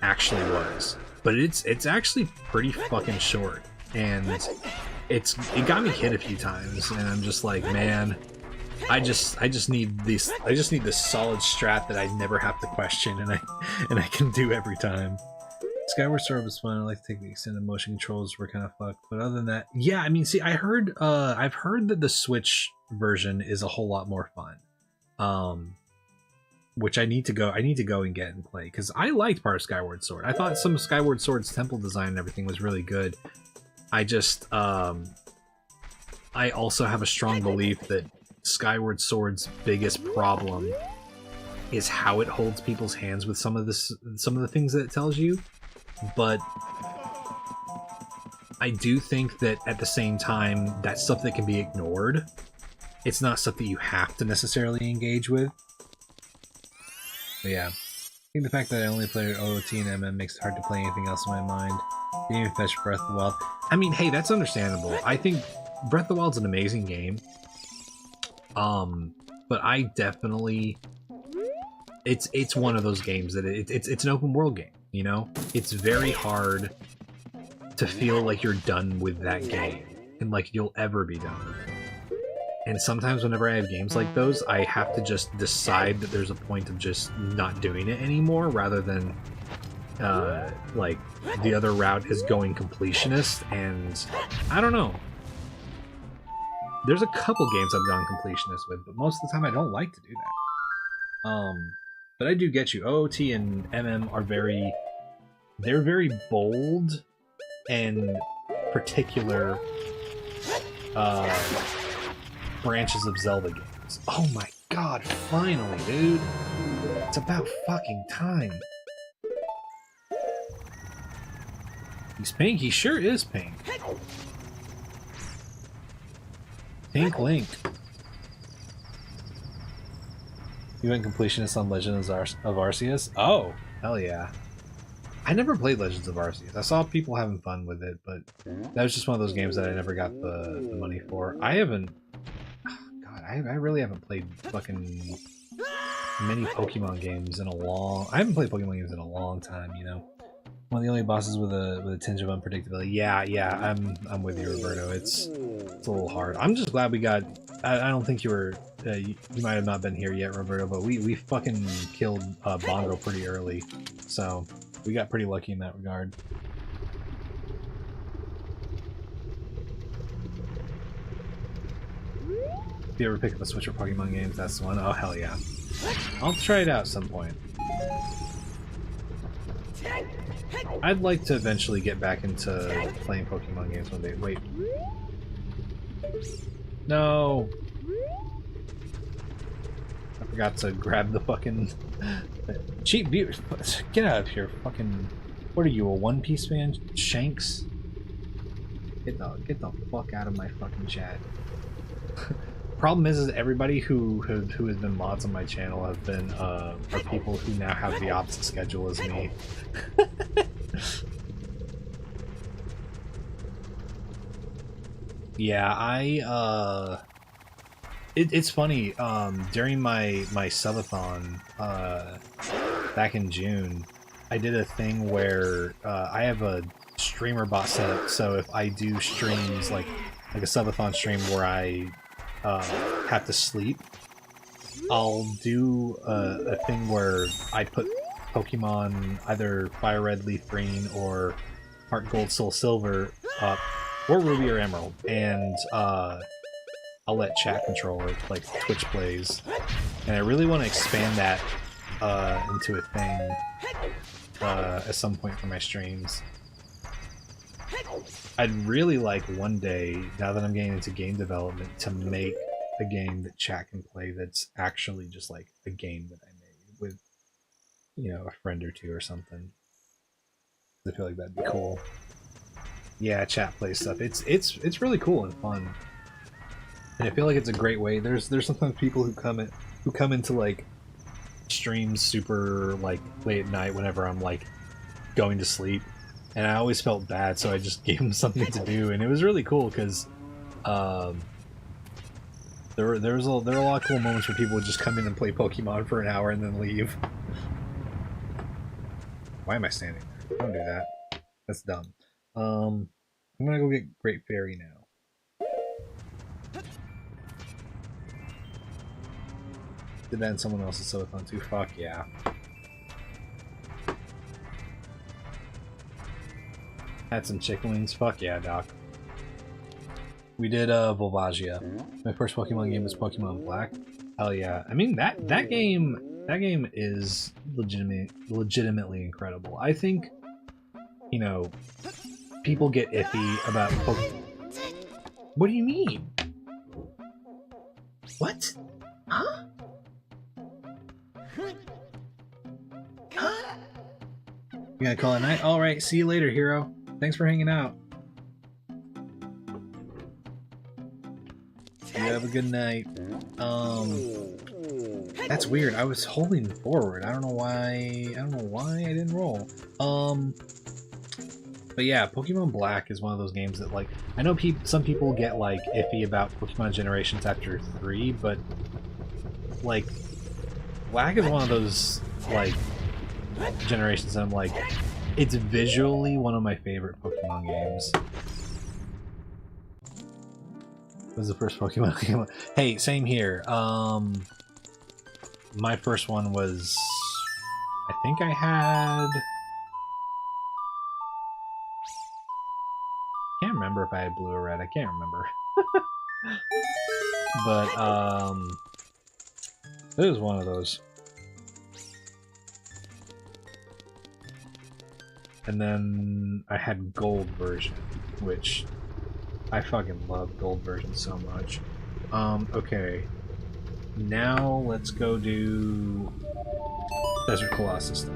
actually was, but it's actually pretty fucking short, and it got me hit a few times, and I'm just like, man, I just need this solid strat that I never have to question, and I can do every time. Skyward Sword was fun. I like to take the extended motion controls were kind of fucked, but other than that, yeah, I mean, see, I've heard that the Switch version is a whole lot more fun. Which I need to go and get and play, because I liked part of Skyward Sword. I thought some of Skyward Sword's temple design and everything was really good. I just I also have a strong belief that Skyward Sword's biggest problem is how it holds people's hands with some of the things that it tells you. But I do think that at the same time, that's stuff that can be ignored. It's not stuff that you have to necessarily engage with. But yeah, I think the fact that I only played OOT and MM makes it hard to play anything else in my mind. Didn't even fetch Breath of the Wild. I mean, hey, that's understandable. I think Breath of the Wild's an amazing game. But I definitely, it's one of those games that it's an open world game, you know? It's very hard to feel like you're done with that game, and like you'll ever be done with it. And sometimes whenever I have games like those, I have to just decide that there's a point of just not doing it anymore, rather than like the other route is going completionist. And I don't know. There's a couple games I've gone completionist with, but most of the time I don't like to do that. But I do get you. OOT and MM are they're very bold and particular branches of Zelda games. Oh my god, finally, dude! It's about fucking time. He's pink? He sure is pink. Pink Link. You went completionist on Legends of Arceus? Oh, hell yeah. I never played Legends of Arceus. I saw people having fun with it, but that was just one of those games that I never got the money for. I haven't... God, I really haven't played fucking many Pokemon games in a long... I haven't played Pokemon games in a long time, you know? One of the only bosses with a tinge of unpredictability. Yeah, I'm with you, Roberto. It's a little hard. I'm just glad we got... I don't think you were... you might have not been here yet, Roberto, but we fucking killed Bongo pretty early, so we got pretty lucky in that regard. If you ever pick up a Switch for Pokemon games, that's the one. Oh, hell yeah. I'll try it out at some point. I'd like to eventually get back into playing Pokemon games one day. Wait. No! I forgot to grab the fucking... cheap viewers. Get out of here, fucking... What are you, a One Piece fan? Shanks? Get the fuck out of my fucking chat. Problem is everybody who has been mods on my channel have been are people who now have the opposite schedule as me. Yeah, it's funny, during my subathon back in June, I did a thing where I have a streamer bot set up, so if I do streams like like a subathon stream where I have to sleep, I'll do a thing where I put Pokemon either Fire Red, Leaf Green, or Heart Gold, Soul Silver up, or Ruby or Emerald, and I'll let chat control it, like Twitch plays. And I really want to expand that into a thing at some point for my streams. I'd really like one day, now that I'm getting into game development, to make a game that chat can play that's actually just like a game that I made with, you know, a friend or two or something. I feel like that'd be cool. Yeah, chat plays stuff. It's really cool and fun. And I feel like it's a great way. There's sometimes people who come into like streams super like late at night whenever I'm like going to sleep, and I always felt bad, so I just gave them something to do, and it was really cool because there were a lot of cool moments where people would just come in and play Pokemon for an hour and then leave. Why am I standing there? Don't do that. That's dumb. I'm gonna go get Great Fairy now. Did that in someone else's Sothon too? Fuck yeah. Had some chicken wings? Fuck yeah, Doc. We did Volvagia. My first Pokemon game was Pokemon Black. Hell yeah. I mean that game is legitimately incredible. I think, you know, people get iffy about Pokemon. What do you mean? What? Huh? Huh? You gonna call it night? Alright, see you later, hero. Thanks for hanging out. You have a good night. That's weird. I was holding forward. I don't know why I didn't roll. But yeah, Pokemon Black is one of those games that, like, I know some people get like iffy about Pokemon generations after 3, but like Black is one of those like generations that I'm like, it's visually one of my favorite Pokemon games. Was the first Pokemon game? Hey, same here. My first one was, I think I had, can't remember if I had blue or red. I can't remember. But it was one of those. And then I had gold version, which I fucking love gold version so much. Okay. Now let's go do Desert Colossus stuff.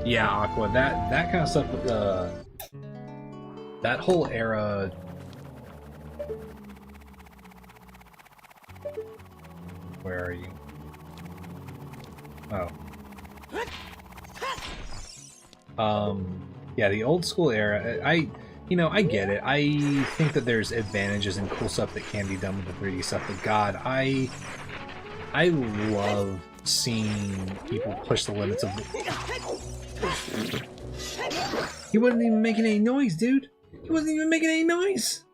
Yeah, Aqua, that kind of stuff, that whole era. Where are you? Oh. Yeah, the old school era, you know, I get it. I think that there's advantages and cool stuff that can be done with the 3D stuff, but God, I love seeing people push the limits of He wasn't even making any noise, dude! He wasn't even making any noise!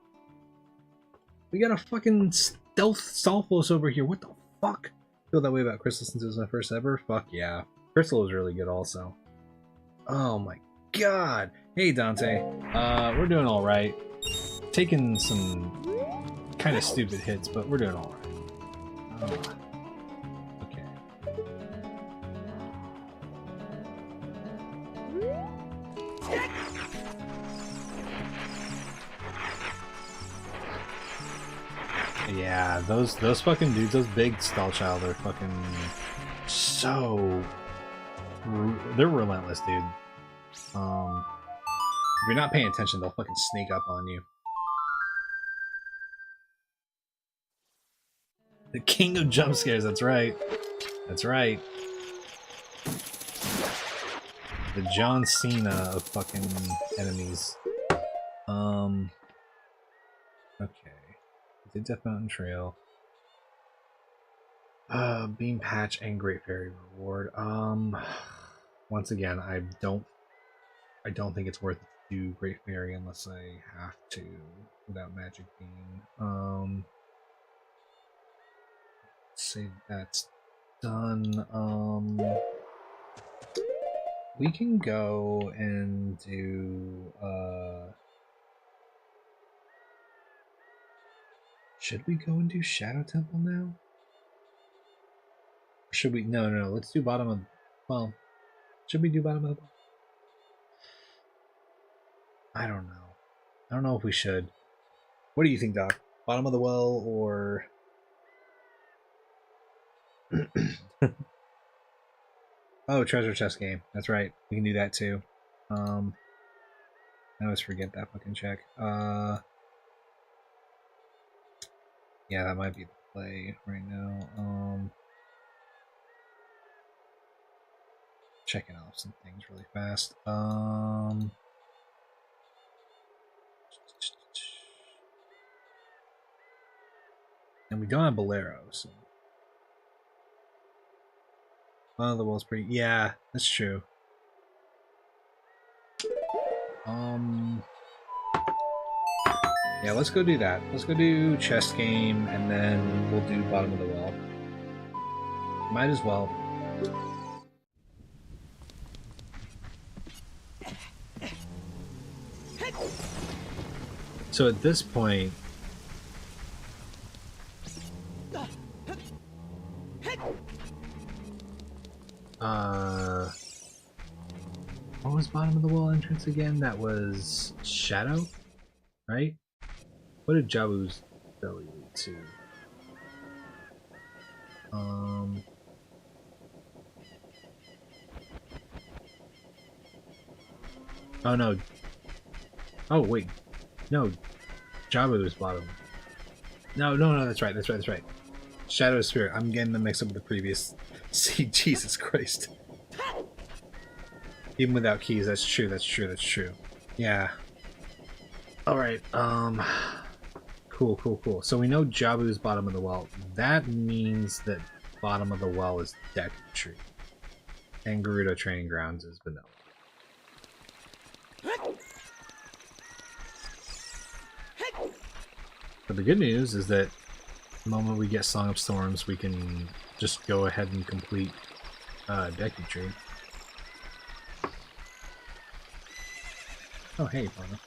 We got a fucking stealth Stalfos over here, what the fuck? I feel that way about Crystal since it was my first ever? Fuck yeah. Crystal was really good also. Oh my god! Hey Dante, we're doing alright. Taking some kind of stupid hits, but we're doing alright. Okay. Yeah, those fucking dudes, those big Stallchild are fucking so... They're relentless, dude. If you're not paying attention, they'll fucking sneak up on you. The king of jump scares, that's right. That's right. The John Cena of fucking enemies. Okay. Did Death Mountain Trail. Beam Patch and Great Fairy Reward. once again, I don't think it's worth it to do Great Fairy unless I have to without Magic Beam. Say that's done. We can go and do should we go and do Shadow Temple now? Or should we no, let's do bottom of well, should we do bottom of the I don't know. I don't know if we should. What do you think, Doc? Bottom of the well or oh, treasure chest game. That's right. We can do that too. I always forget that fucking check. Yeah, that might be the play right now. Checking off some things really fast. And we don't have Bolero, so oh, the wall's pretty. Yeah, that's true. Yeah, let's go do that. Let's go do chest game, and then we'll do bottom of the well. Might as well. So at this point, what was bottom of the wall entrance again? That was Shadow, right? What did Jabu's belly lead to? Oh no. Oh wait. No. Jabu was bottom. No, that's right. Shadow Spirit. I'm getting them mixed up with the previous. See, Jesus Christ. Even without keys, that's true. Yeah. Alright, Cool. So we know Jabu's bottom of the well. That means that bottom of the well is Deku Tree. And Gerudo Training Grounds is vanilla. But the good news is that the moment we get Song of Storms, we can just go ahead and complete Deku Tree. Oh, hey, Parma.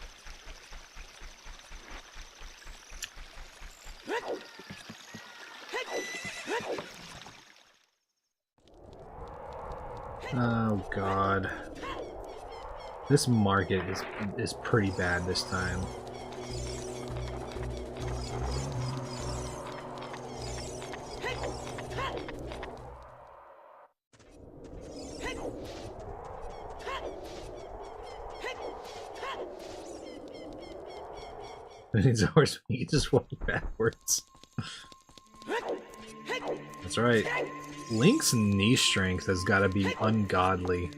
Oh god. This market is pretty bad this time. It's horse you just walk backwards. That's right. Link's knee strength has got to be ungodly.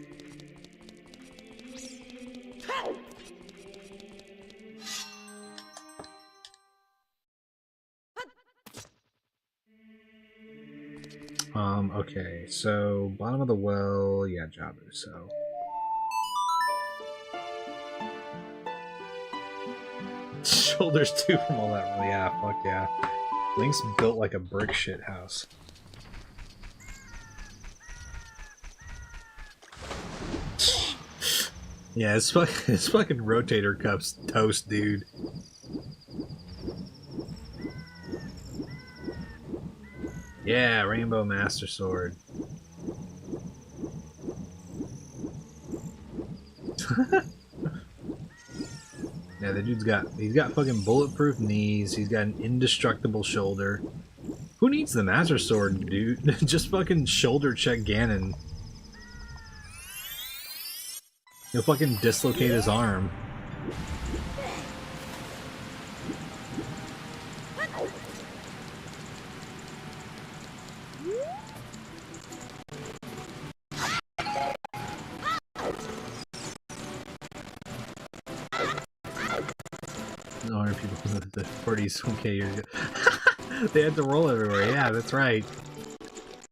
Okay, so bottom of the well, yeah, Jabu, so. Shoulders too from all that, yeah, fuck yeah. Link's built like a brick shit house. Yeah, his fucking rotator cuff's toast, dude. Yeah, Rainbow Master Sword. Yeah, the dude's he's got fucking bulletproof knees, he's got an indestructible shoulder. Who needs the Master Sword, dude? Just fucking shoulder check Ganon. He'll fucking dislocate his arm. People from the 40s, okay, you're good. They had to roll everywhere, yeah, that's right.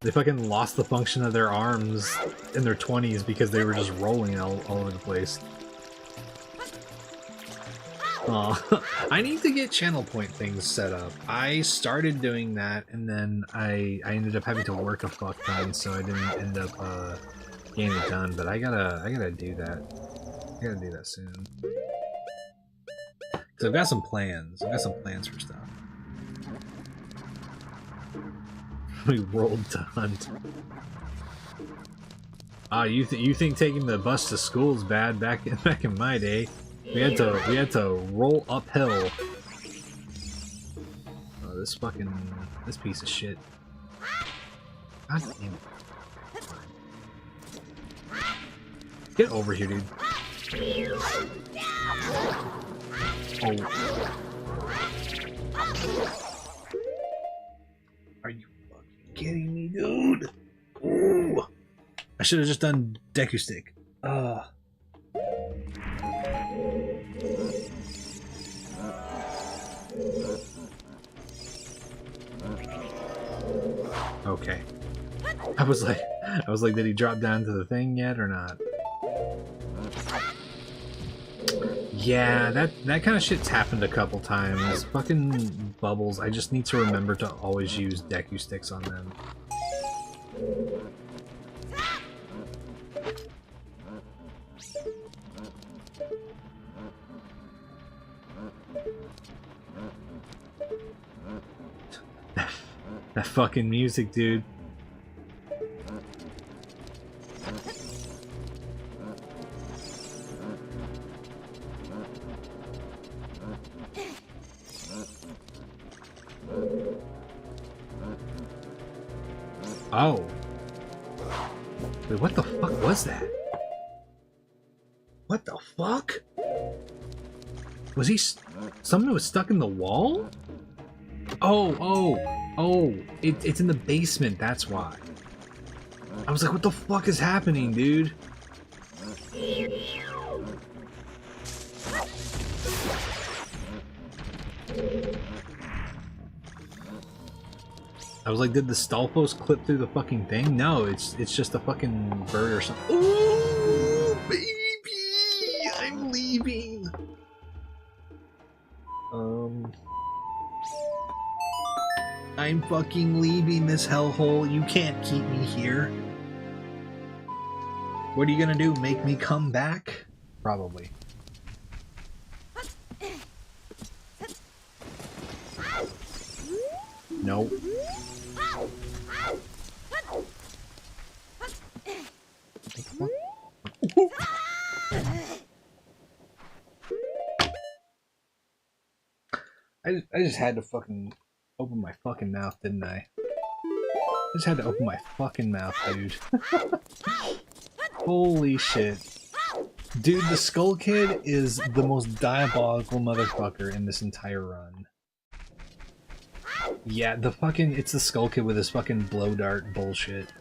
They fucking lost the function of their arms in their 20s because they were just rolling all over the place. Aw. I need to get channel point things set up. I started doing that, and then I ended up having to work a fuck ton, so I didn't end up getting it done. But I gotta do that. I gotta do that soon. Cause I've got some plans. I've got some plans for stuff. We rolled to hunt. Ah, you think taking the bus to school is bad? Back in my day, we had to roll uphill. Oh, this piece of shit. God damn it! Get over here, dude. Oh. Are you fucking kidding me, dude? Ooh. I should have just done Deku Stick. Okay. I was like, did he drop down to the thing yet or not? Yeah, that kind of shit's happened a couple times. Fucking bubbles. I just need to remember to always use Deku Sticks on them. That fucking music, dude. Oh. Wait, what the fuck was that? What the fuck? Was he... Something was stuck in the wall? Oh, it's in the basement, that's why. I was like, what the fuck is happening, dude? I was like, did the Stalfos clip through the fucking thing? No, it's just a fucking bird or something. Ooh, baby! I'm leaving! I'm fucking leaving this hellhole. You can't keep me here. What are you gonna do? Make me come back? Probably. Nope. I just had to fucking open my fucking mouth, didn't I? I just had to open my fucking mouth, dude. Holy shit. Dude, the Skull Kid is the most diabolical motherfucker in this entire run. Yeah, it's the Skull Kid with his fucking blow dart bullshit.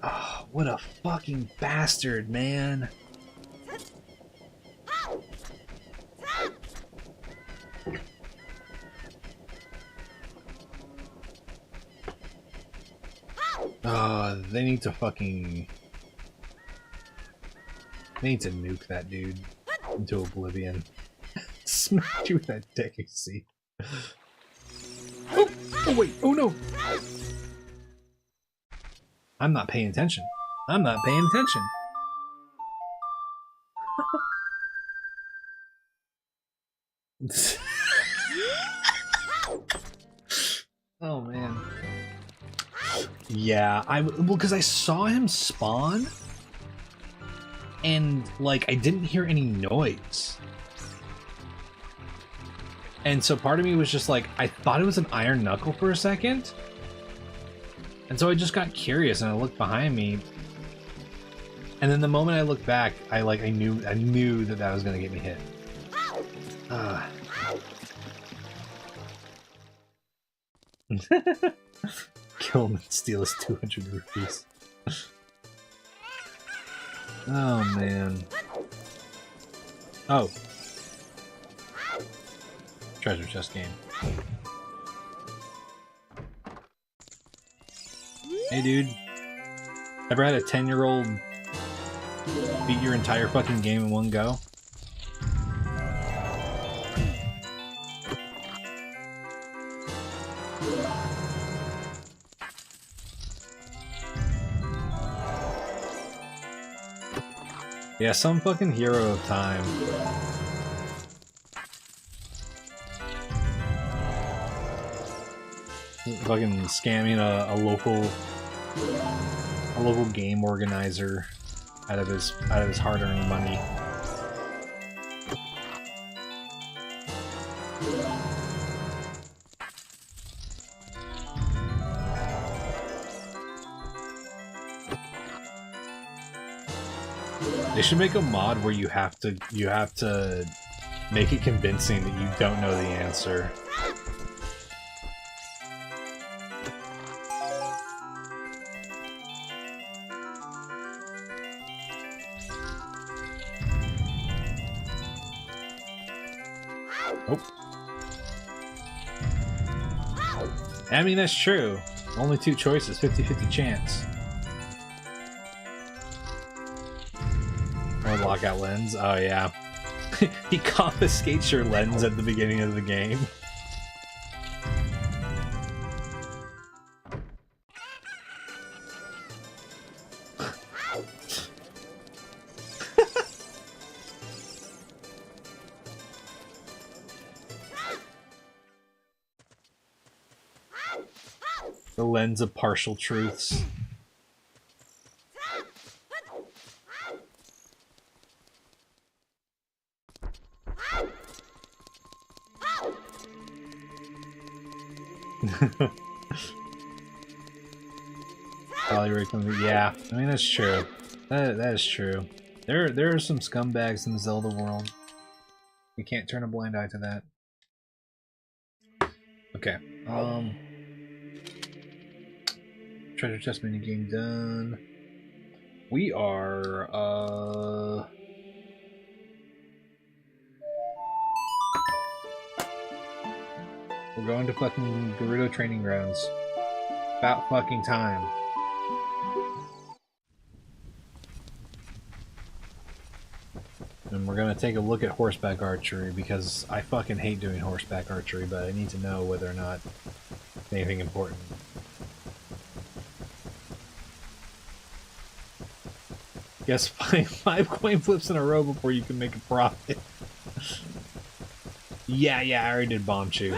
Oh, what a fucking bastard, man. They need to fucking... They need to nuke that dude into oblivion. Smack you with that Deku Seed. Oh wait, oh no! I'm not paying attention. I'm not paying attention. Oh man. Yeah, well, because I saw him spawn, and like I didn't hear any noise, and so part of me was just like, I thought it was an Iron Knuckle for a second, and so I just got curious and I looked behind me, and then the moment I looked back, I knew that was gonna get me hit. Kill him and steal his 200 rupees. Oh man. Oh. Treasure chest game. Hey dude. Ever had a 10-year-old beat your entire fucking game in one go? Yeah, some fucking hero of time. Fucking scamming a local game organizer out of his hard-earned money. They should make a mod where you have to make it convincing that you don't know the answer. Oh. I mean, that's true. Only two choices, 50-50 chance. Or lockout lens. Oh, yeah. He confiscates your lens at the beginning of the game. The lens of partial truths. Yeah, I mean that's true. That is true. There are some scumbags in the Zelda world. We can't turn a blind eye to that. Okay. Treasure chest mini game done. We are we're going to fucking Gerudo training grounds. About fucking time. And we're gonna take a look at horseback archery because I fucking hate doing horseback archery, but I need to know whether or not anything important. Guess five coin flips in a row before you can make a profit. Yeah, I already did bomb chew.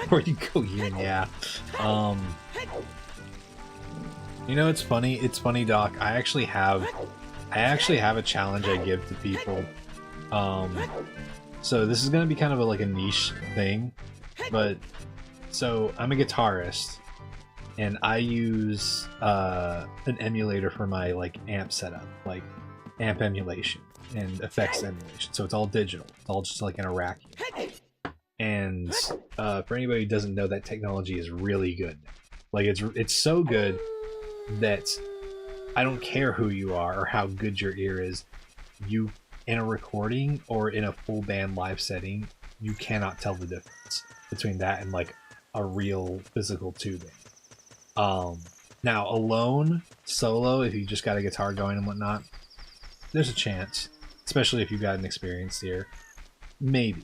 Where you go, Ian? Yeah. You know, it's funny. It's funny, Doc. I actually have a challenge I give to people. So this is gonna be kind of like a niche thing, but so I'm a guitarist, and I use an emulator for my like amp setup, like amp emulation and effects emulation. So it's all digital. It's all just like in a rack. And for anybody who doesn't know, that technology is really good. Like it's so good that I don't care who you are or how good your ear is. You in a recording or in a full band live setting, you cannot tell the difference between that and like a real physical tubing. Now alone, solo, if you just got a guitar going and whatnot, there's a chance, especially if you've got an experienced ear, maybe.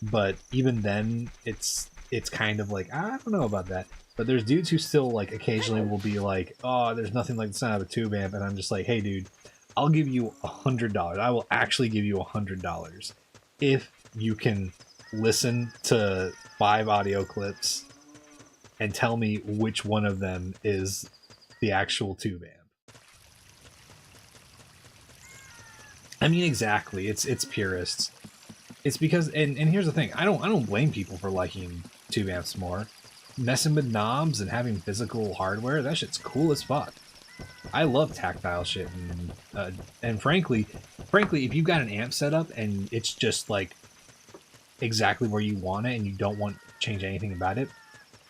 But even then, it's kind of like, I don't know about that. But there's dudes who still like occasionally will be like, oh, there's nothing like the sound of a tube amp, and I'm just like, hey dude, I'll give you $100. I will actually give you $100 if you can listen to 5 audio clips and tell me which one of them is the actual tube amp. I mean, exactly. It's purists. It's because, and here's the thing, I don't blame people for liking tube amps more. Messing with knobs and having physical hardware, that shit's cool as fuck. I love tactile shit, and frankly, if you've got an amp setup and it's just like exactly where you want it and you don't want to change anything about it,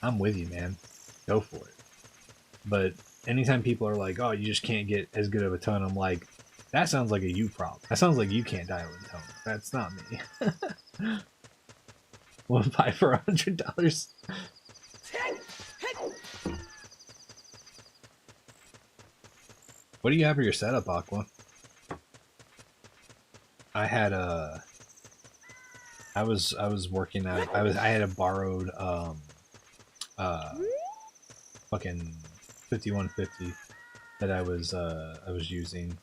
I'm with you, man. Go for it. But anytime people are like, oh, you just can't get as good of a tone, I'm like, That sounds like a you problem. That sounds like you can't dial in tone. That's not me. One buy for $100. What do you have for your setup, Aqua? I had a. I was working at. I had a borrowed fucking 5150 that I was using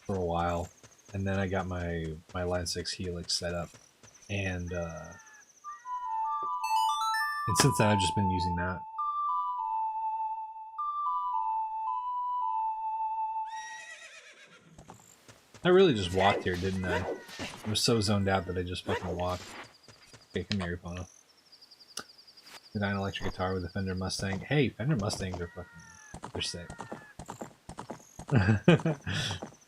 for a while, and then I got my Line 6 Helix set up, and since then I've just been using that. I really just walked here, didn't I? I was so zoned out that I just fucking walked. Okay, come here, Ipana. Design electric guitar with a Fender Mustang. Hey, Fender Mustangs are fucking... they're sick.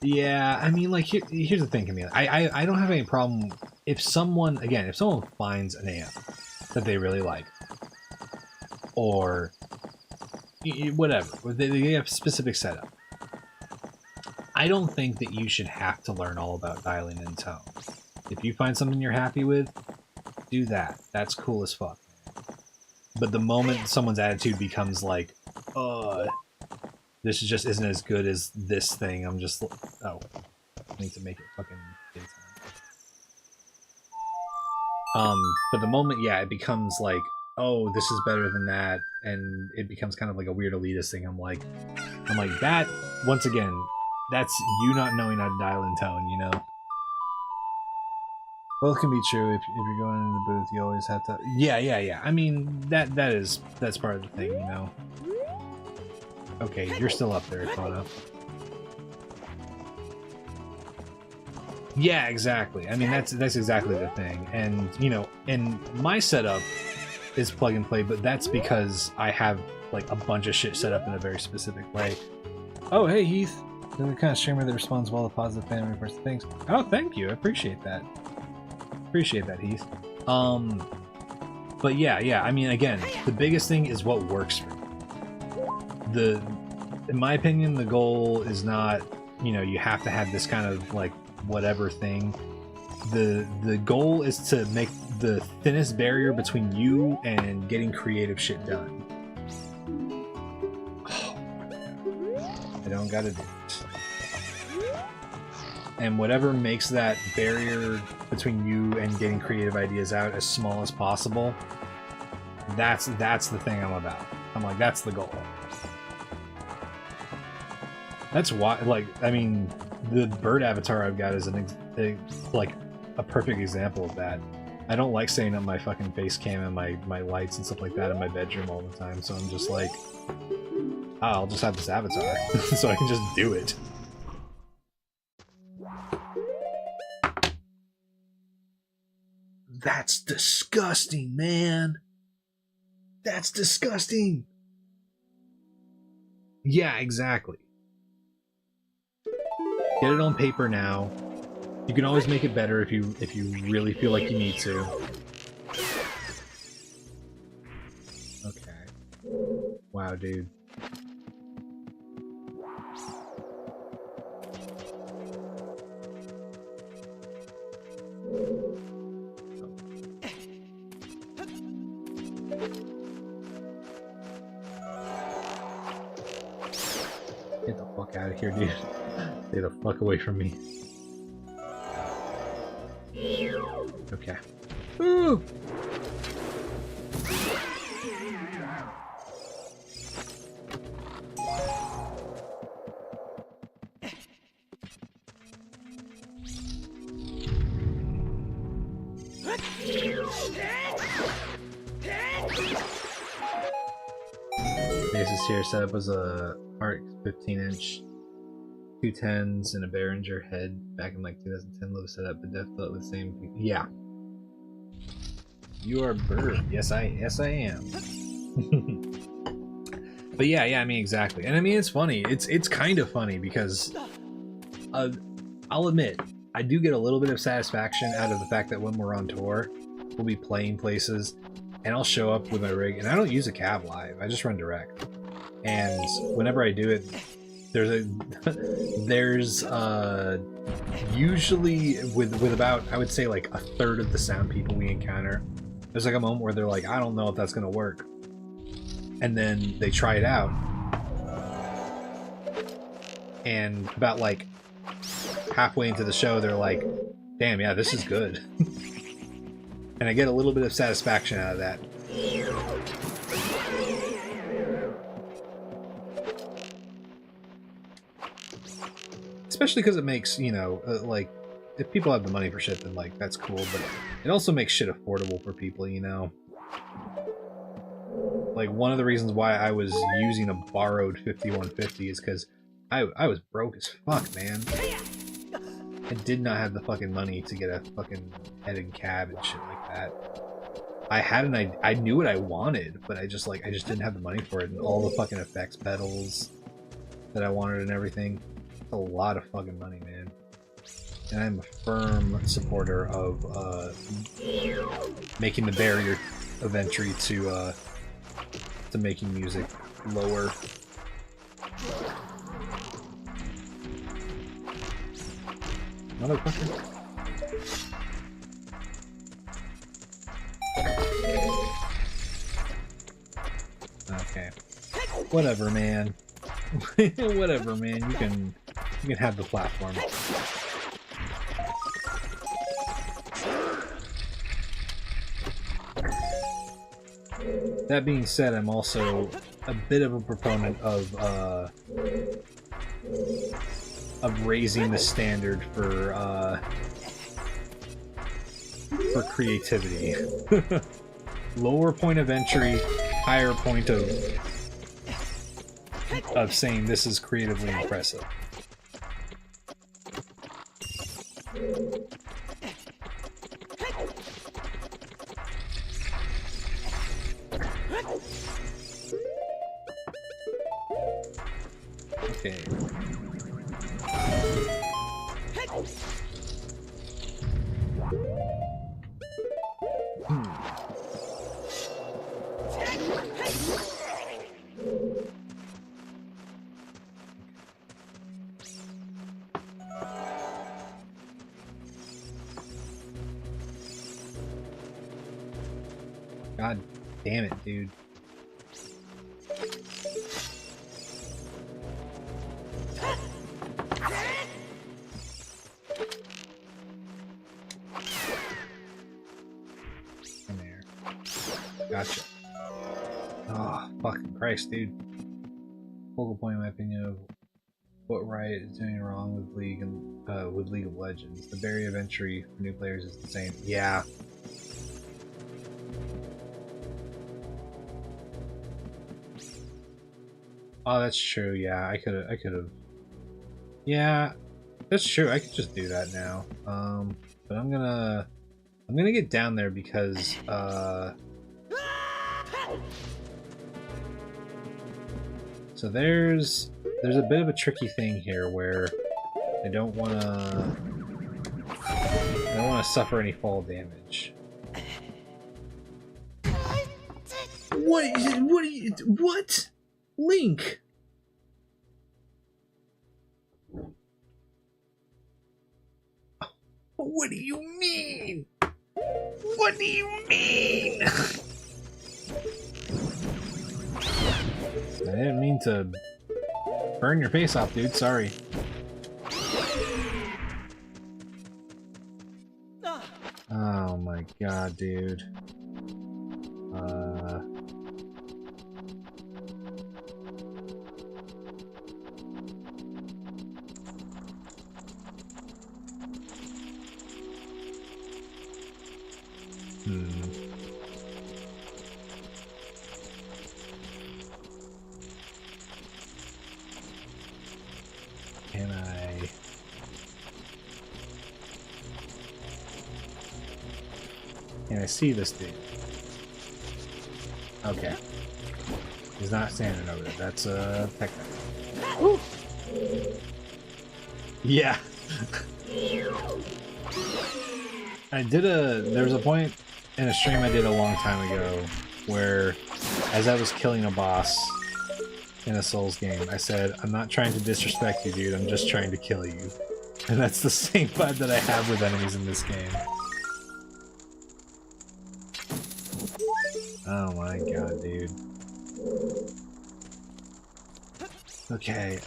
Yeah, I mean, like, here's the thing, Camille. I don't have any problem if someone, again, if someone finds an amp that they really like, or whatever, they have a specific setup. I don't think that you should have to learn all about dialing in tone. If you find something you're happy with, do that. That's cool as fuck, man. But the moment someone's attitude becomes like, this just isn't as good as this thing, I'm just, oh, I need to make it fucking daytime. But the moment, yeah, it becomes like, oh, this is better than that, and it becomes kind of like a weird elitist thing. I'm like that, once again, that's you not knowing how to dial in tone, you know? Both can be true. If you're going into the booth, you always have to... Yeah. I mean, that's part of the thing, you know? Okay, you're still up there, Kono. Yeah, exactly. I mean, that's exactly the thing. And, you know, and my setup is plug and play, but that's because I have, like, a bunch of shit set up in a very specific way. Oh, hey, Heath. You're the kind of streamer that responds well to positive fan requests. Thanks. Oh, thank you. I appreciate that. Appreciate that, Heath. But yeah, I mean, again, the biggest thing is what works for you. In my opinion, the goal is not, you know, you have to have this kind of, like, whatever thing. The goal is to make the thinnest barrier between you and getting creative shit done. Oh, I don't gotta do it. And whatever makes that barrier between you and getting creative ideas out as small as possible, that's the thing I'm about. I'm like, that's the goal. That's why, like, I mean, the bird avatar I've got is like a perfect example of that. I don't like setting up my fucking face cam and my lights and stuff like that in my bedroom all the time, so I'm just like, I'll just have this avatar so I can just do it. That's disgusting, man. That's disgusting. Yeah, exactly. Get it on paper now. You can always make it better if you really feel like you need to. Okay. Wow, dude. Get the fuck out of here, dude. Stay the fuck away from me. Okay. Woo! Basis here setup was a Arc 15-inch 210s and a Behringer head back in like 2010. Low setup, but definitely with the same. Yeah. You are bird. Yes, I am. But yeah, I mean, exactly. And I mean, it's funny. It's kind of funny because I'll admit I do get a little bit of satisfaction out of the fact that when we're on tour, we'll be playing places, and I'll show up with my rig, and I don't use a cab live. I just run direct. And whenever I do it, there's usually with about, I would say, like a third of the sound people we encounter, there's like a moment where they're like, I don't know if that's gonna work, and then they try it out, and about like halfway into the show they're like, damn, yeah, this is good. And I get a little bit of satisfaction out of that. Especially because it makes, you know, like, if people have the money for shit, then, like, that's cool, but it also makes shit affordable for people, you know? Like, one of the reasons why I was using a borrowed 5150 is because I was broke as fuck, man. I did not have the fucking money to get a fucking head and cab and shit like that. I knew what I wanted, but I just didn't have the money for it, and all the fucking effects pedals that I wanted and everything. It's a lot of fucking money, man. And I'm a firm supporter of making the barrier of entry to making music lower. Motherfucker. Okay. Whatever, man. Whatever, man. You can have the platform. That being said, I'm also a bit of a proponent of raising the standard for creativity. Lower point of entry, higher point of saying this is creatively impressive. Okay. God damn it, dude. Come here. Gotcha. Oh, fucking Christ, dude. Focal point, in my opinion, of what Riot is doing wrong with League of Legends. The barrier of entry for new players is the same. Yeah. Oh, that's true. Yeah, I could have. Yeah, that's true. I could just do that now. But I'm gonna get down there because so there's a bit of a tricky thing here where I don't wanna suffer any fall damage. What? Link! What do you mean? What do you mean? I didn't mean to burn your face off, dude. Sorry. Oh my god, dude. Can I see this dude? Okay. He's not standing over there. That's a tech guy. Yeah. There was a point in a stream I did a long time ago where, as I was killing a boss, in a Souls game. I said, I'm not trying to disrespect you, dude, I'm just trying to kill you. And that's the same vibe that I have with enemies in this game. Oh my god, dude. Okay,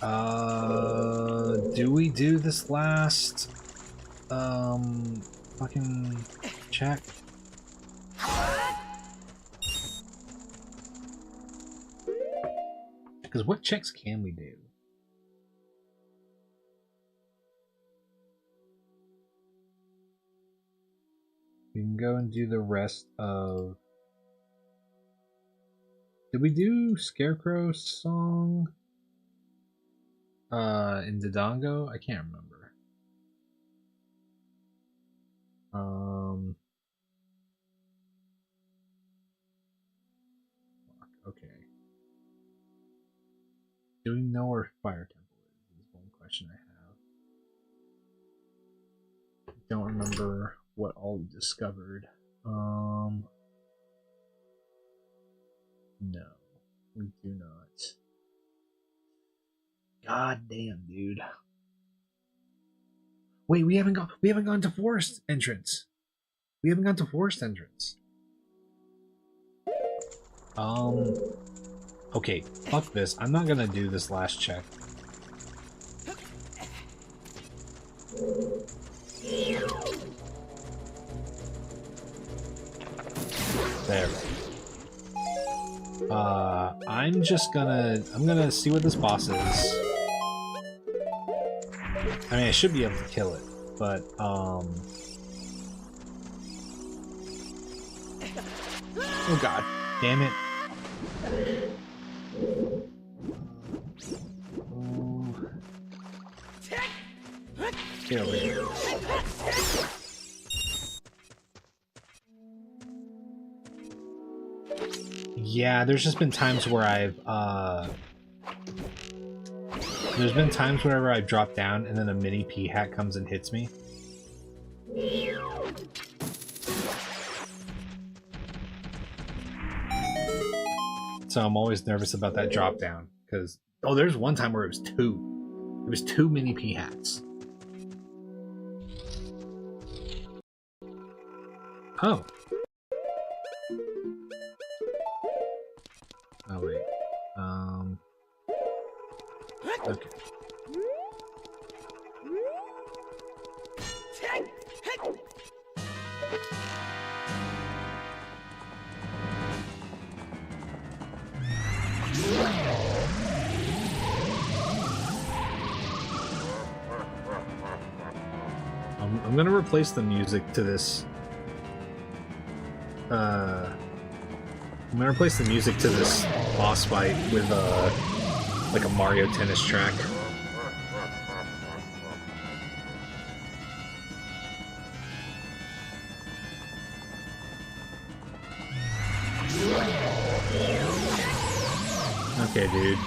do we do this last, fucking check? Because what checks can we do? We can go and do the rest of... Did we do Scarecrow's song? In Dodongo? I can't remember. Okay. Do we know where Fire Temple is one question I have. I don't remember what all we discovered. No, we do not. God damn, dude. Wait, we haven't gone to Forest Entrance. We haven't gone to Forest Entrance. Okay, fuck this. I'm not gonna do this last check. There. I'm gonna see what this boss is. I mean, I should be able to kill it, but, oh god, damn it. Get over here. Yeah, there's just been times where there's been times whenever I've dropped down and then a mini P-hat comes and hits me. So I'm always nervous about that drop down, because... Oh, there's one time where it was two. It was two mini P-hats. Oh. Oh, wait. Okay. I'm gonna replace the music to this. I'm gonna replace the music to this boss fight with like a Mario Tennis track. Okay, dude.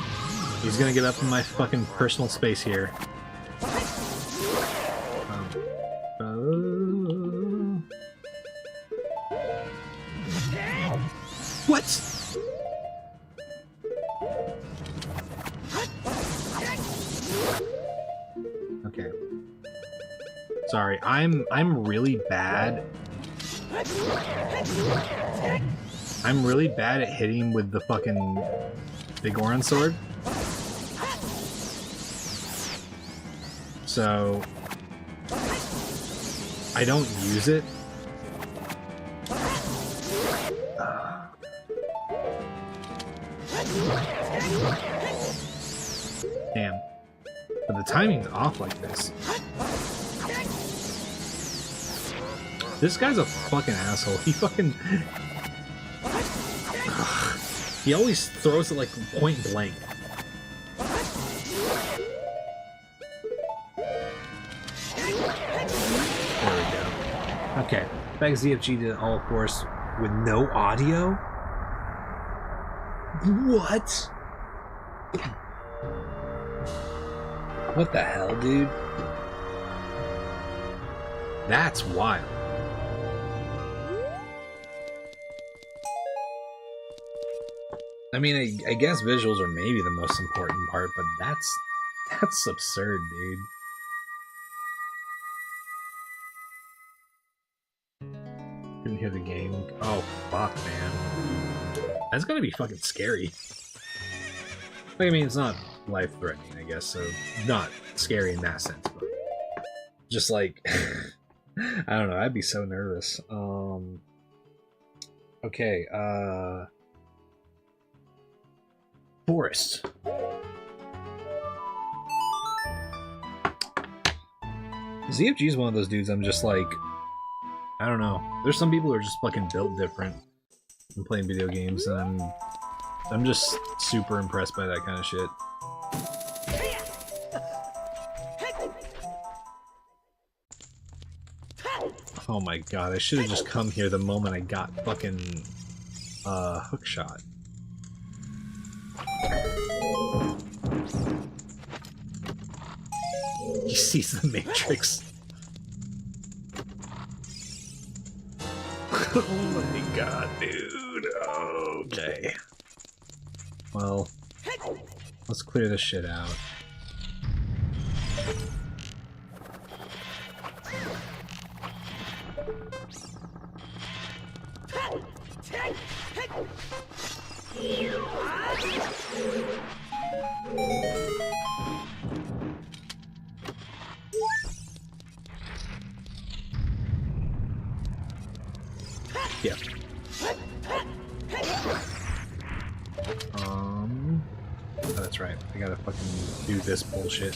He's gonna get up in my fucking personal space here. What? Okay. Sorry, I'm really bad. I'm really bad at hitting with the fucking Big Oran sword. So I don't use it. Damn. But the timing's off like this. This guy's a fucking asshole. He fucking... He always throws it like point blank. There we go. Okay. Back ZFG did all course with no audio? What? What the hell, dude? That's wild. I mean, I guess visuals are maybe the most important part, but that's absurd, dude. Couldn't hear the game. Oh, fuck, man. That's gonna be fucking scary. Like, I mean, it's not life-threatening, I guess, so not scary in that sense, but just like, I don't know, I'd be so nervous. Okay, Forest. ZFG is one of those dudes I'm just like, I don't know. There's some people who are just fucking built different in playing video games, and I'm just super impressed by that kind of shit. Oh my god, I should have just come here the moment I got fucking hook shot. He sees the Matrix. Oh my god, dude. Okay. Well, let's clear this shit out. Yeah. Oh, that's right. I gotta fucking do this bullshit.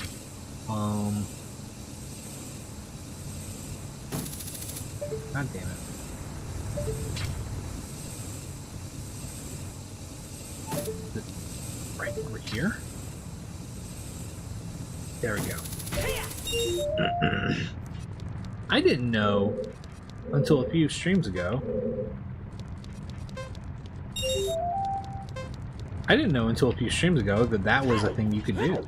God damn it. Right over here? There we go. I didn't know until a few streams ago. I didn't know until a few streams ago that that was a thing you could do.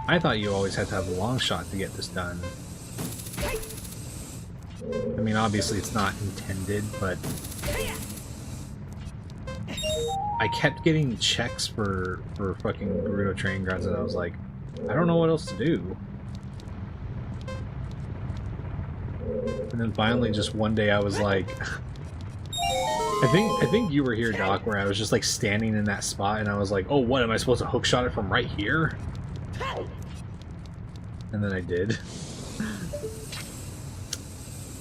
I thought you always had to have a long shot to get this done. I mean, obviously it's not intended, but I kept getting checks for fucking Gerudo training grounds, and I was like, I don't know what else to do. And then finally, just one day, I was like, I think you were here, Doc, where I was just like standing in that spot, and I was like, oh, what, am I supposed to hookshot it from right here? And then I did.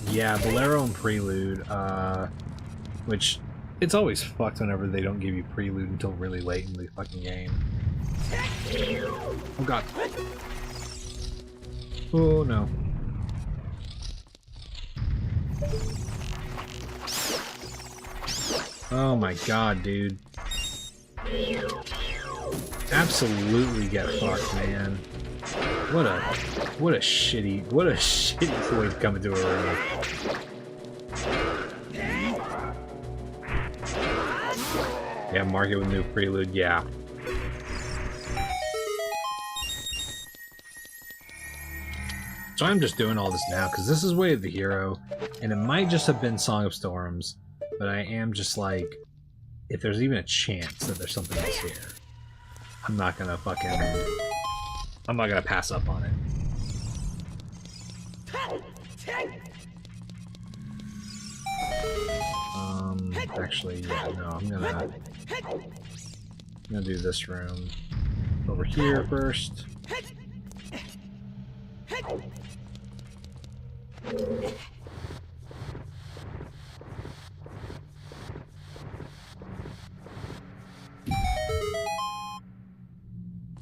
Yeah, Bolero and Prelude, which, it's always fucked whenever they don't give you Prelude until really late in the fucking game. Oh god. Oh no. Oh my god, dude. Absolutely get fucked, man. What a shitty way to come into a room. Yeah, mark it with new Prelude, yeah. So I'm just doing all this now, because this is Way of the Hero, and it might just have been Song of Storms, but I am just like, if there's even a chance that there's something else here, I'm not gonna pass up on it. Actually, yeah, no, I'm gonna do this room over here first.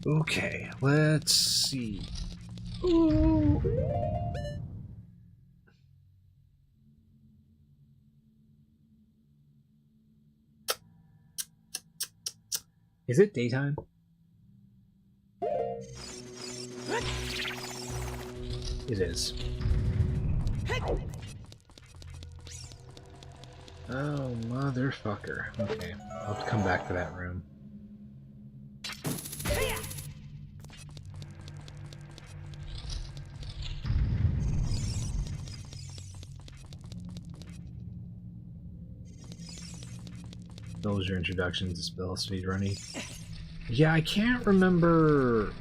Okay, let's see. Ooh. Is it daytime? It is. Oh, motherfucker. Okay, I'll have to come back to that room. That was your introduction to spell speedrunning. Yeah, I can't remember.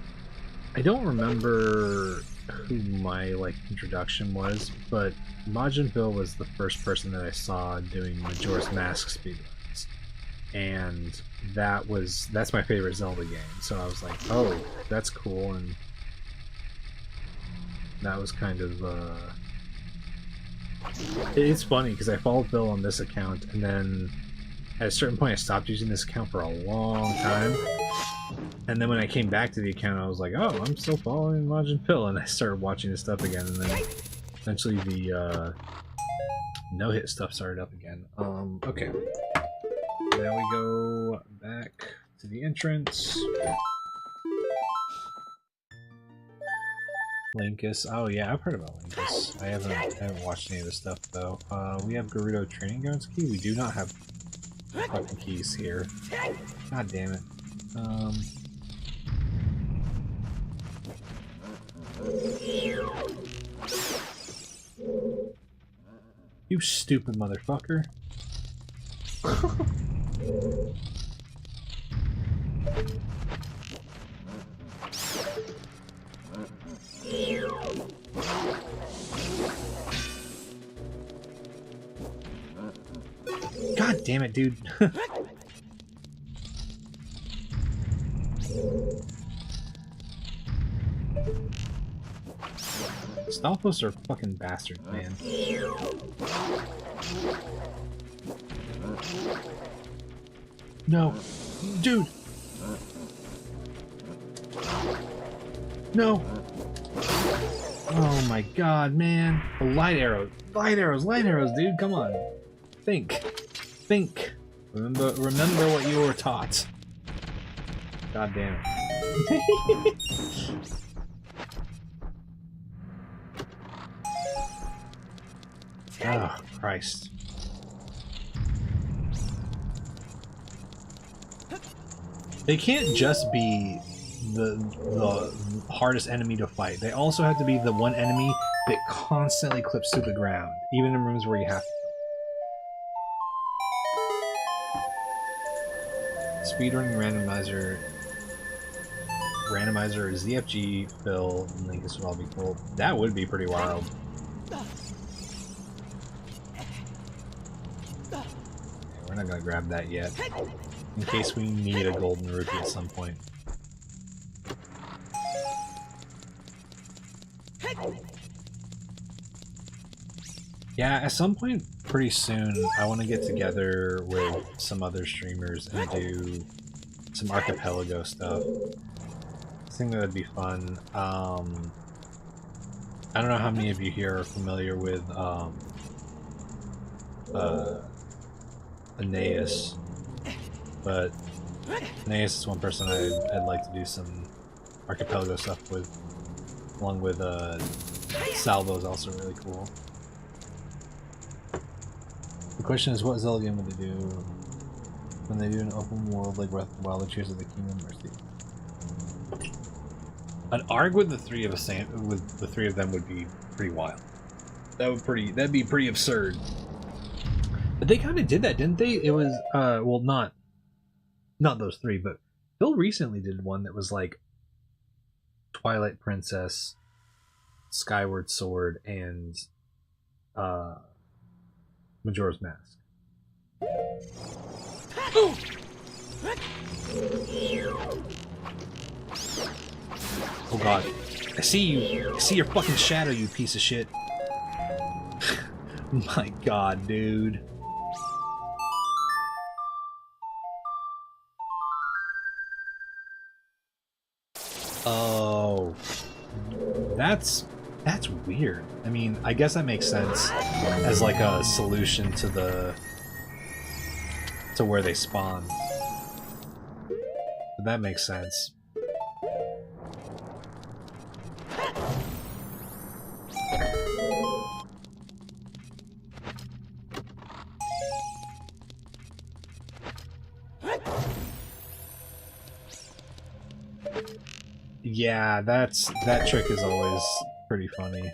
I don't remember who my introduction was, but Majin Bill was the first person that I saw doing Majora's Mask speedruns, and that's my favorite Zelda game. So I was like, oh, that's cool, and that was kind of it's funny because I followed Bill on this account, and then at a certain point I stopped using this account for a long time. And then when I came back to the account, I was like, oh, I'm still following Majin Pill, and I started watching his stuff again, and then eventually the no-hit stuff started up again. Okay. Now we go back to the entrance. Linkus. Oh yeah, I've heard about Linkus. I haven't watched any of this stuff though. We have Gerudo Training Grounds key. We do not have fucking keys here. God damn it. You stupid motherfucker. God damn it, dude. Stalfos are fucking bastards, man. No. Dude! No! Oh my god, man. The light arrows. Light arrows, dude, come on. Think. Think. Remember what you were taught. God damn it. Oh, Christ. They can't just be the hardest enemy to fight. They also have to be the one enemy that constantly clips to the ground, even in rooms where you have to. Speedrunning randomizer, ZFG, Phil, and Linkus would all be cool. That would be pretty wild. Okay, we're not gonna grab that yet, in case we need a golden rupee at some point. Yeah, at some point pretty soon, I want to get together with some other streamers and do some archipelago stuff. I think that would be fun. I don't know how many of you here are familiar with Aeneas, but Aeneas is one person I'd like to do some archipelago stuff with, along with Salvo is also really cool. The question is, what Zelda game would they do when they do an open world like Breath of the Wild, Tears of the Kingdom, Mercy? An ARG with the three of them would be pretty wild. That'd be pretty absurd. But they kind of did that, didn't they? It was well, not those three, but Phil recently did one that was like Twilight Princess, Skyward Sword, and Majora's Mask. Oh god. I see you. I see your fucking shadow, you piece of shit. My god, dude. Oh. That's weird. I mean, I guess that makes sense as like a solution to where they spawn. But that makes sense. Yeah, that trick is always pretty funny.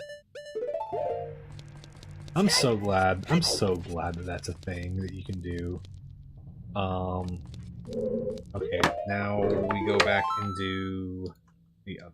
I'm so glad that that's a thing that you can do. Okay, now we go back and do the other.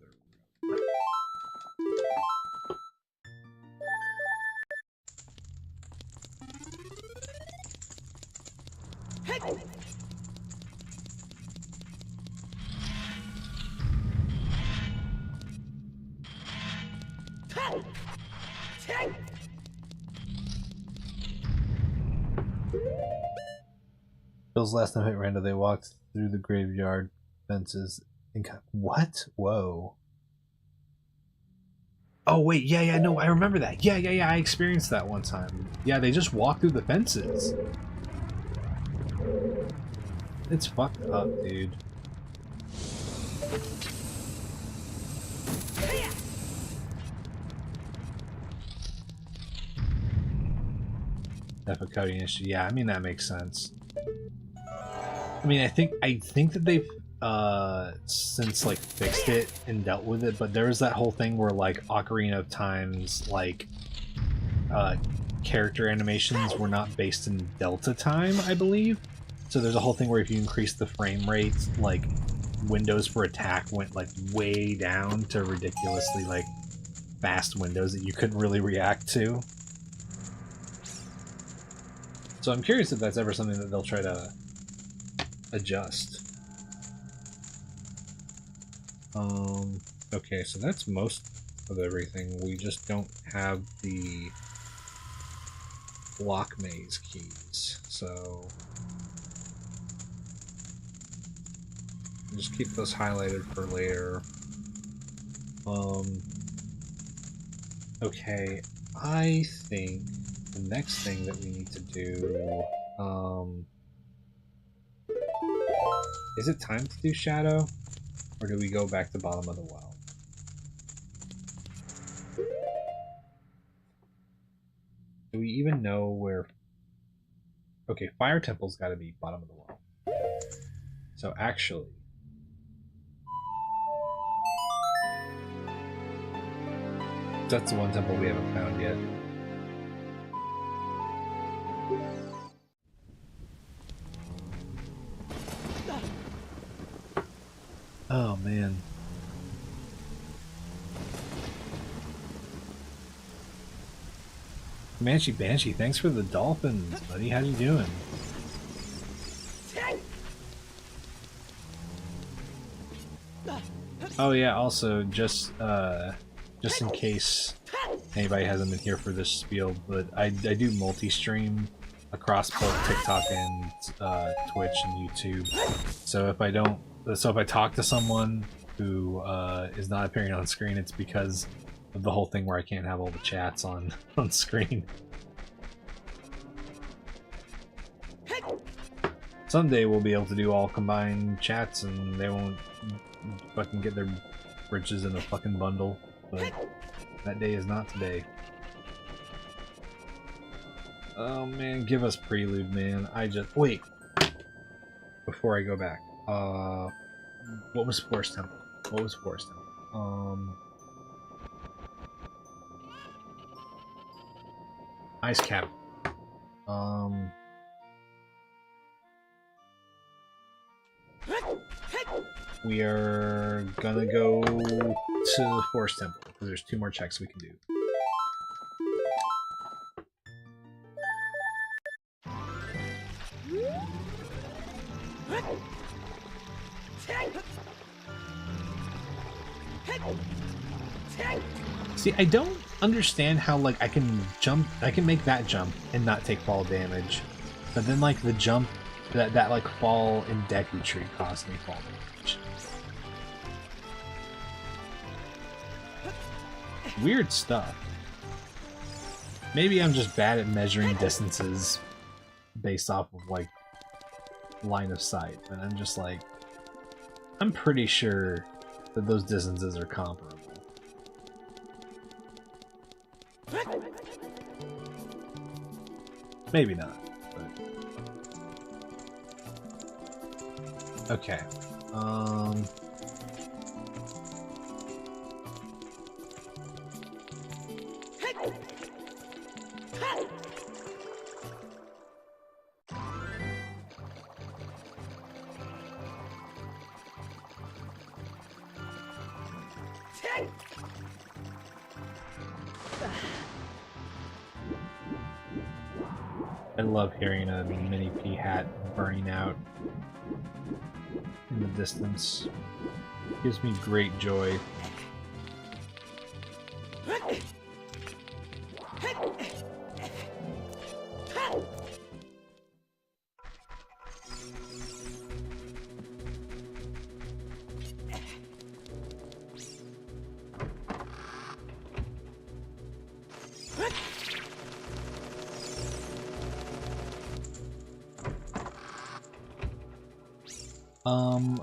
Bill's last time hit Randall, they walked through the graveyard fences and got... What? Whoa. Oh, wait, yeah, no, I remember that. Yeah, I experienced that one time. Yeah, they just walked through the fences. It's fucked up, dude. Difficulty issue. Yeah, I mean, that makes sense. I mean, I think that they've since like fixed it and dealt with it, but there was that whole thing where like Ocarina of Time's like character animations were not based in Delta time, I believe. So there's a whole thing where if you increase the frame rate, like windows for attack went like way down to ridiculously like fast windows that you couldn't really react to. So I'm curious if that's ever something that they'll try to adjust. Okay, so that's most of everything. We just don't have the block maze keys, so just keep those highlighted for later. Okay, I think the next thing that we need to do, is it time to do Shadow? Or do we go back to bottom of the well? Do we even know where... Okay, Fire Temple's gotta be bottom of the well. So actually... That's the one temple we haven't found yet. Oh, man. Comanche Banshee, thanks for the dolphins, buddy. How you doing? Oh yeah, also, just in case anybody hasn't been here for this spiel, but I do multi-stream across both TikTok and Twitch and YouTube. So if I talk to someone who is not appearing on screen, it's because of the whole thing where I can't have all the chats on screen. Someday we'll be able to do all combined chats and they won't fucking get their britches in a fucking bundle, but that day is not today. Oh man, give us Prelude, man. Wait. Before I go back. What was Forest Temple? Ice Cap. We are gonna go to the Forest Temple, because there's 2 more checks we can do. See, I don't understand how, like, I can make that jump and not take fall damage, but then, like, the jump, that like, fall in Deku Tree cost me fall damage. Weird stuff. Maybe I'm just bad at measuring distances based off of, like, line of sight, and I'm just like, I'm pretty sure that those distances are comparable. Maybe not, but... Okay. I love hearing a mini pea hat burning out in the distance. It gives me great joy.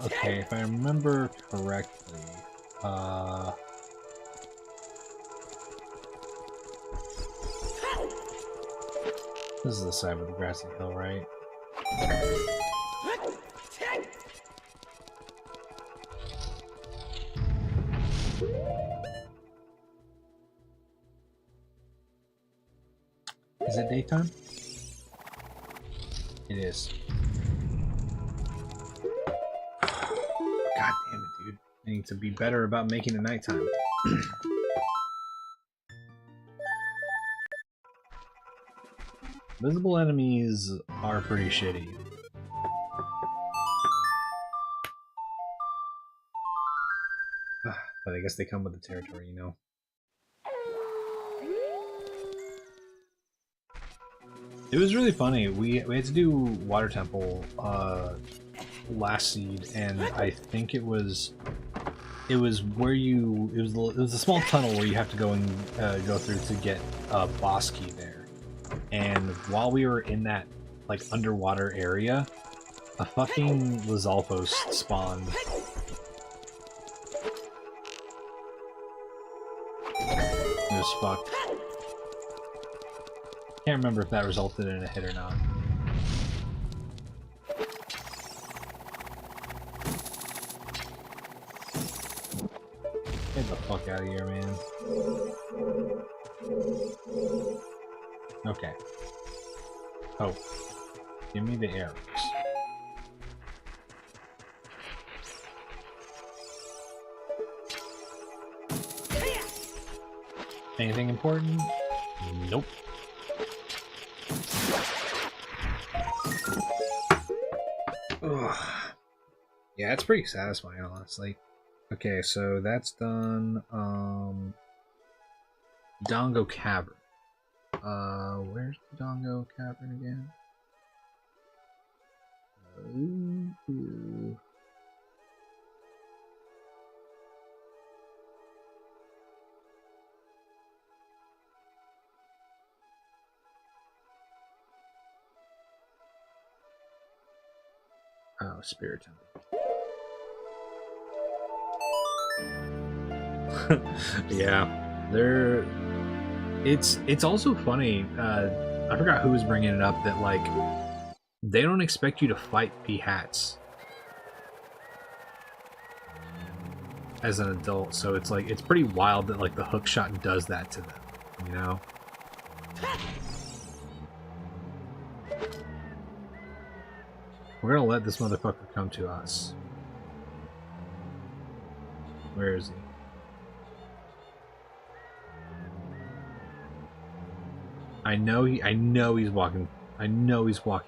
Okay, if I remember correctly, this is the side with the grassy hill, right? Is it daytime? It is. God damn it, dude. I need to be better about making it nighttime. Visible enemies are pretty shitty. But I guess they come with the territory, you know? It was really funny. We had to do Water Temple last seed, and I think it was where you it was a small tunnel where you have to go and go through to get a boss key there. And while we were in that like underwater area, a fucking Lizalfos spawned. It was fucked. Can't remember if that resulted in a hit or not. Get the fuck out of here, man. Okay. Oh. Give me the arrows. Anything important? Nope. Ugh. Yeah, it's pretty satisfying, honestly. Okay, so that's done. Dongo Cavern. Where's the Dongo Cavern again? Ooh. Oh, Spirit Temple. Yeah, they're. It's also funny. I forgot who was bringing it up that like they don't expect you to fight pea hats as an adult, so it's like it's pretty wild that like the hook shot does that to them, you know. We're gonna let this motherfucker come to us. Where is he? I know he's walking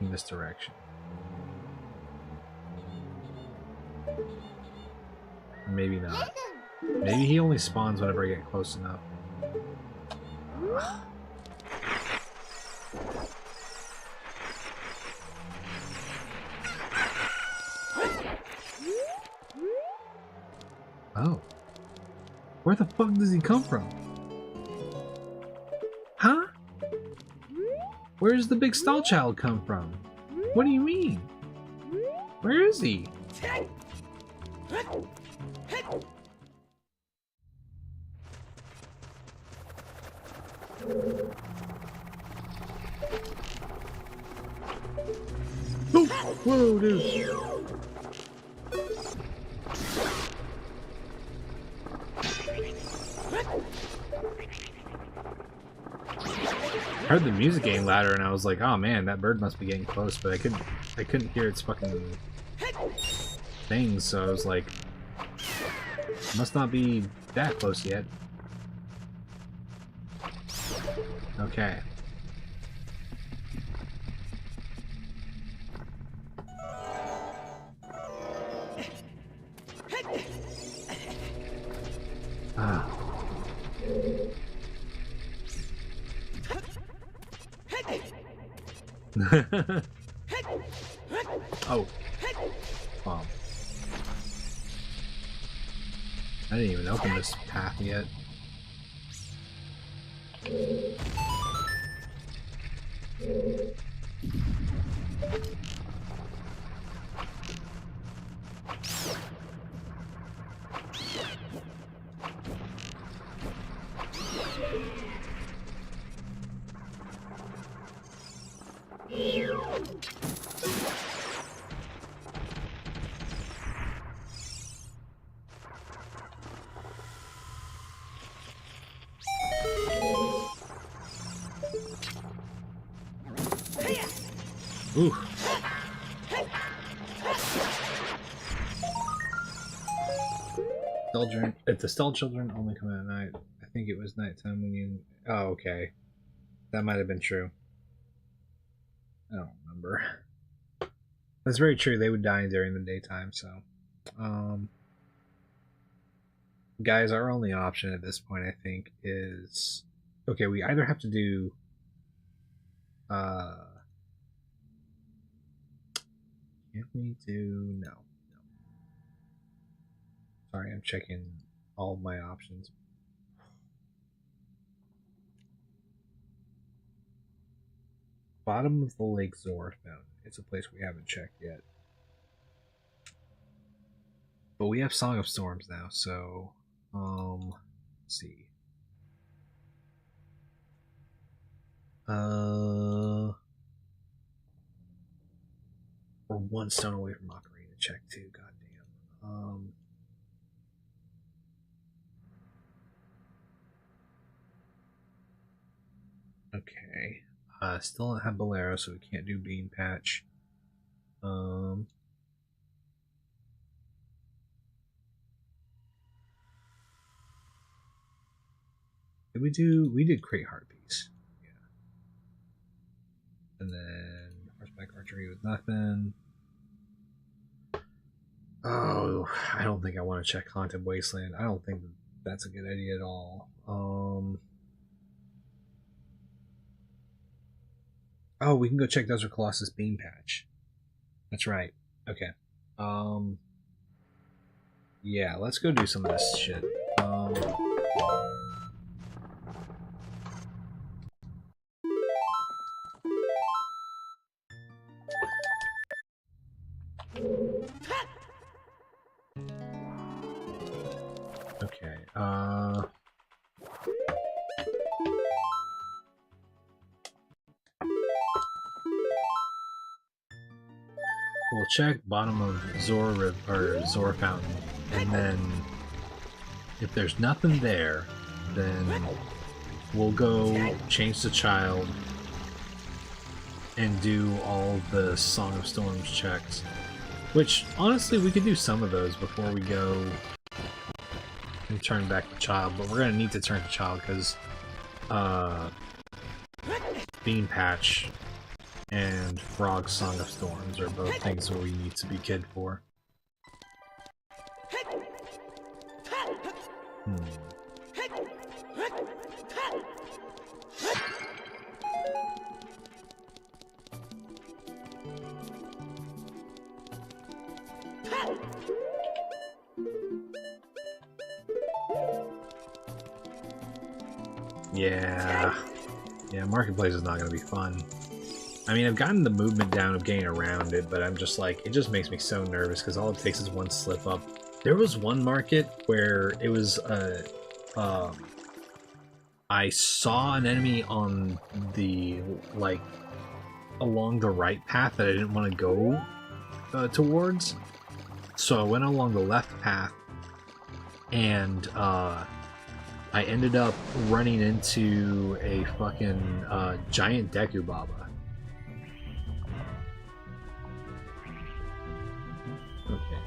this direction. Maybe not. Maybe he only spawns whenever I get close enough. Oh. Where the fuck does he come from? Huh? Where does the big stall child come from? What do you mean? Where is he? Oh, whoa, dude. I heard the music getting louder and I was like, oh man, that bird must be getting close, but I couldn't hear its fucking things, so I was like, Must not be that close yet. Okay. Ah. Oh. Wow. I didn't even open this path yet. Ooh. If the stall children only come out at night, I think it was nighttime when you. Oh, okay. That might have been true. I don't remember. That's very true. They would die during the daytime, so. Guys, our only option at this point, I think, is. Okay, we either have to do. Can't we do. No. Sorry, I'm checking all of my options. Bottom of the Lake Zor Fountain. It's a place we haven't checked yet. But we have Song of Storms now, so let's see. We're one stone away from Ocarina check too, goddamn. Okay. Still don't have Bolero, so we can't do Bean Patch. We did Crate Heartpiece. Yeah. And then Horseback Archery with nothing. Oh, I don't think I want to check Haunted Wasteland. I don't think that's a good idea at all. Oh, we can go check Desert Colossus Bean Patch. That's right. Okay. Yeah, let's go do some of this shit. Okay, we'll check bottom of Zor Fountain, and then if there's nothing there, then we'll go change the child and do all the Song of Storms checks. Which, honestly, we could do some of those before we go and turn back the child, but we're going to need to turn the child because Bean Patch and Frog's Song of Storms are both things that we need to be kid for. Yeah, Marketplace is not going to be fun. I mean, I've gotten the movement down of getting around it, but I'm just like, it just makes me so nervous because all it takes is one slip up. There was one market where it was, I saw an enemy on the, like, along the right path that I didn't want to go towards. So I went along the left path, and I ended up running into a fucking giant Deku Baba. Okay.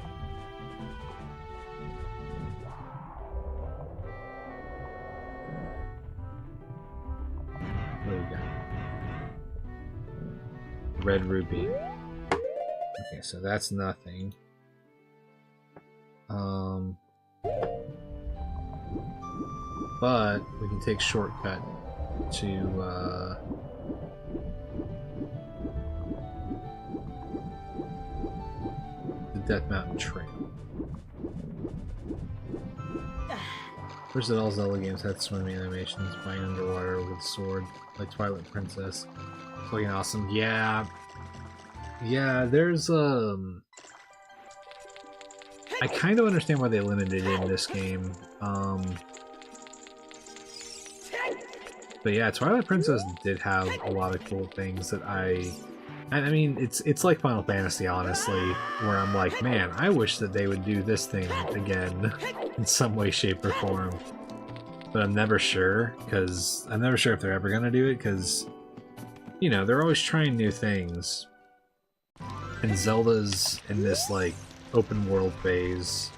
Red Rupee. Okay, so that's nothing. But we can take shortcut to the Death Mountain Trail. First of all, Zelda games had swimming animations, flying underwater with a sword, like Twilight Princess. It's fucking awesome. Yeah. Yeah, there's I kind of understand why they limited it in this game. But yeah, Twilight Princess did have a lot of cool things that I mean, it's like Final Fantasy, honestly, where I'm like, man, I wish that they would do this thing again in some way, shape, or form. But I'm never sure, because I'm never sure if they're ever gonna do it, because, you know, they're always trying new things. And Zelda's in this, like, open world phase.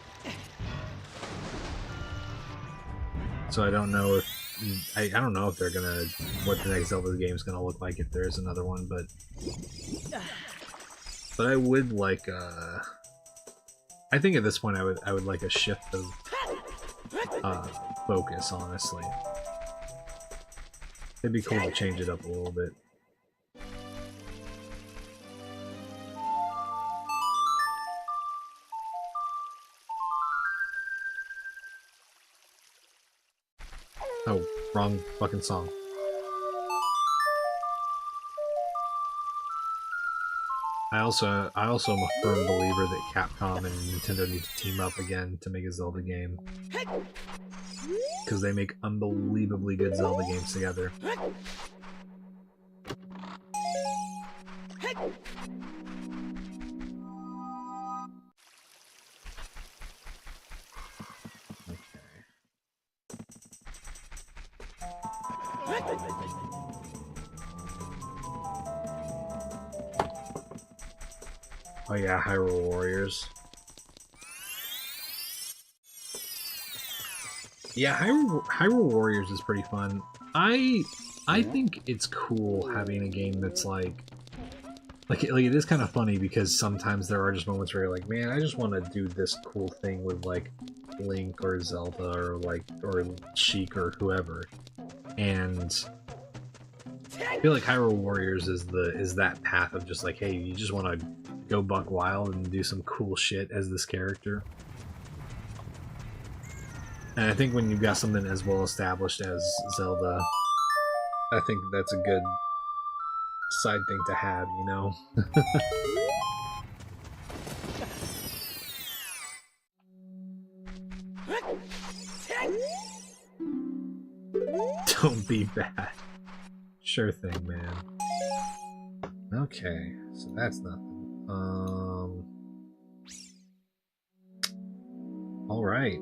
So I don't know if I don't know if they're gonna what the next Zelda game is gonna look like if there is another one, but I would like I think at this point I would like a shift of focus, honestly. It'd be cool to change it up a little bit. Oh, wrong fucking song. I also am a firm believer that Capcom and Nintendo need to team up again to make a Zelda game. Because they make unbelievably good Zelda games together. Oh yeah, Hyrule Warriors. Yeah, Hyrule Warriors is pretty fun. I think it's cool having a game that's like it is kind of funny because sometimes there are just moments where you're like, man, I just want to do this cool thing with like Link or Zelda or Sheik or whoever. And I feel like Hyrule Warriors is that path of just like, hey, you just want to go buck wild and do some cool shit as this character. And I think when you've got something as well established as Zelda, I think that's a good side thing to have, you know? Don't be bad. Sure thing, man. Okay, so that's nothing. All right.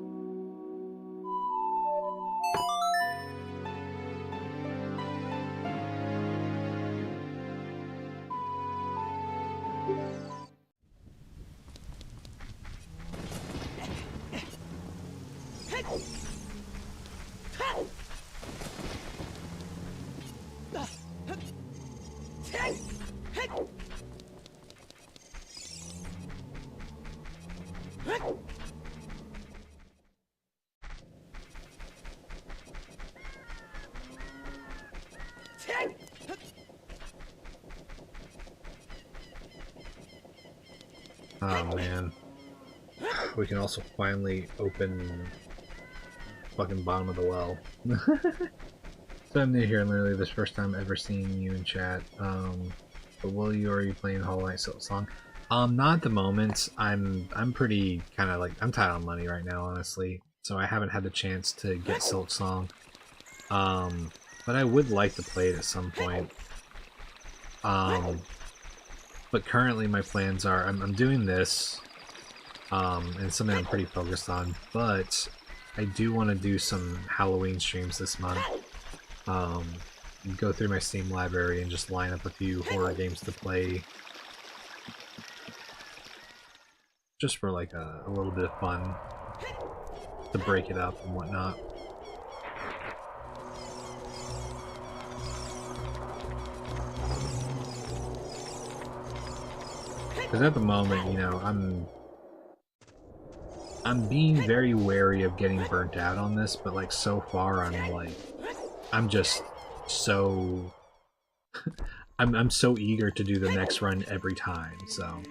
Oh man. We can also finally open fucking bottom of the well. So I'm new here, literally this first time ever seeing you in chat. But are you playing Hollow Knight Silksong? Not at the moment. I'm pretty kind of like, I'm tight on money right now, honestly. So I haven't had the chance to get Silksong. But I would like to play it at some point. But currently my plans are, I'm doing this, and something I'm pretty focused on, but I do want to do some Halloween streams this month. Go through my Steam library and just line up a few horror games to play. Just for like a little bit of fun, to break it up and whatnot. Because at the moment, you know, I'm being very wary of getting burnt out on this, but like so far I'm just so I'm so eager to do the next run every time, so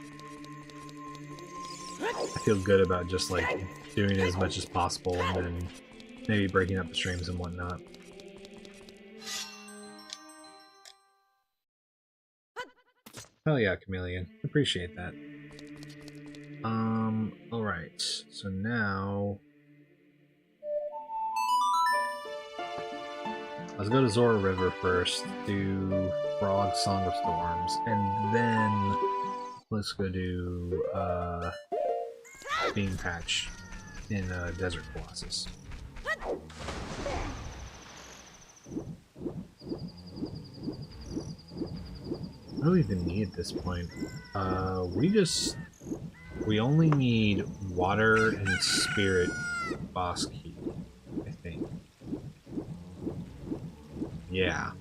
I feel good about just like doing as much as possible and then maybe breaking up the streams and whatnot. Hell yeah, Chameleon. Appreciate that. Alright. So now let's go to Zora River first, do Frog Song of Storms, and then let's go do Bean Patch in Desert Colossus. What do we even need at this point? We only need water and spirit boss key, I think. Yeah.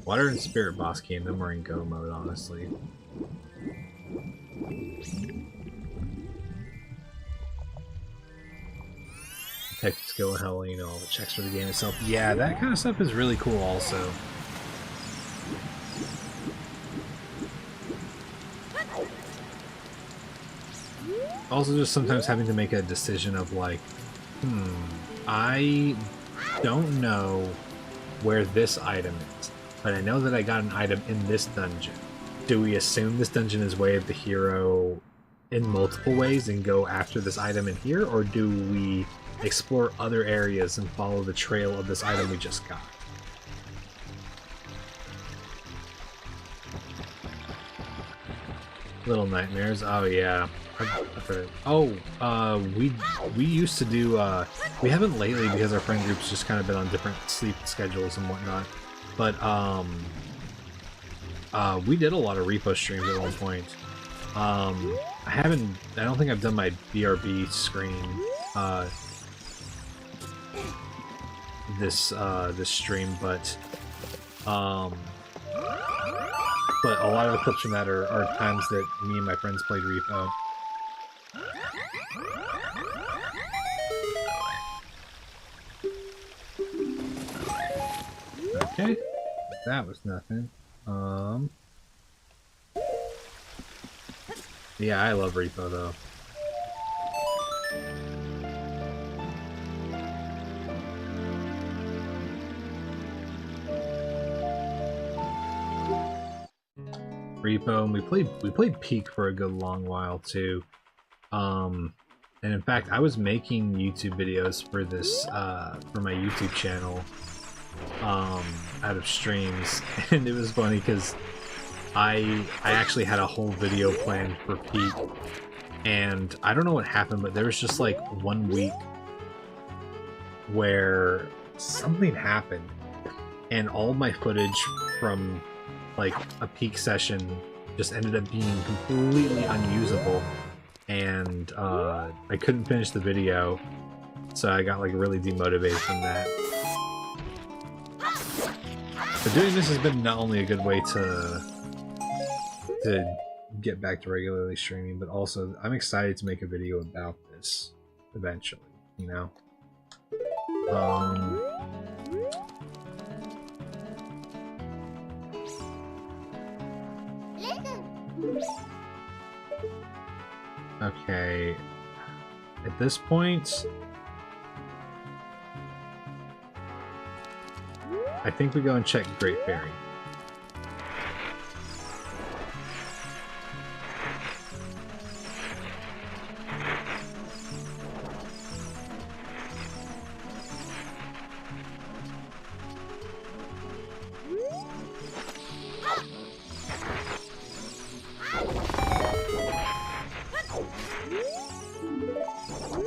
Water and spirit boss key, and then we're in go mode, honestly. Tech skill, hell, you know, all the checks for the game itself. Yeah, that kind of stuff is really cool also. Also just sometimes having to make a decision of like, I don't know where this item is, but I know that I got an item in this dungeon. Do we assume this dungeon is Way of the Hero in multiple ways and go after this item in here, or do we explore other areas and follow the trail of this item we just got? Little Nightmares, oh yeah. Oh, we used to do, we haven't lately because our friend group's just kind of been on different sleep schedules and whatnot, but, we did a lot of repo streams at one point. I don't think I've done my BRB screen, this stream, but a lot of the clips from that are times that me and my friends played repo. Okay, that was nothing. Yeah, I love repo though. Repo, and we played Peak for a good long while too. And in fact, I was making YouTube videos for this for my YouTube channel out of streams, and it was funny because I actually had a whole video planned for Peak, and I don't know what happened, but there was just like 1 week where something happened and all my footage from like a Peak session just ended up being completely unusable, and I couldn't finish the video, so I got like really demotivated from that. But doing this has been not only a good way to get back to regularly streaming, but also I'm excited to make a video about this eventually, you know? Okay, at this point, I think we go and check Great Fairy.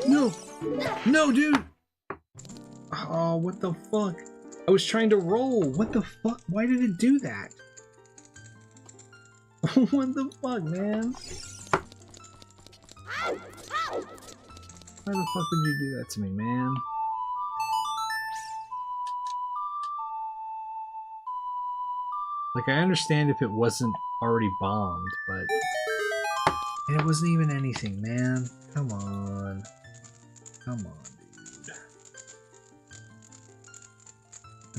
No! No, dude! Oh, what the fuck? I was trying to roll! What the fuck? Why did it do that? What the fuck, man? Why the fuck would you do that to me, man? Like, I understand if it wasn't already bombed, but and it wasn't even anything, man. Come on. Come on, dude.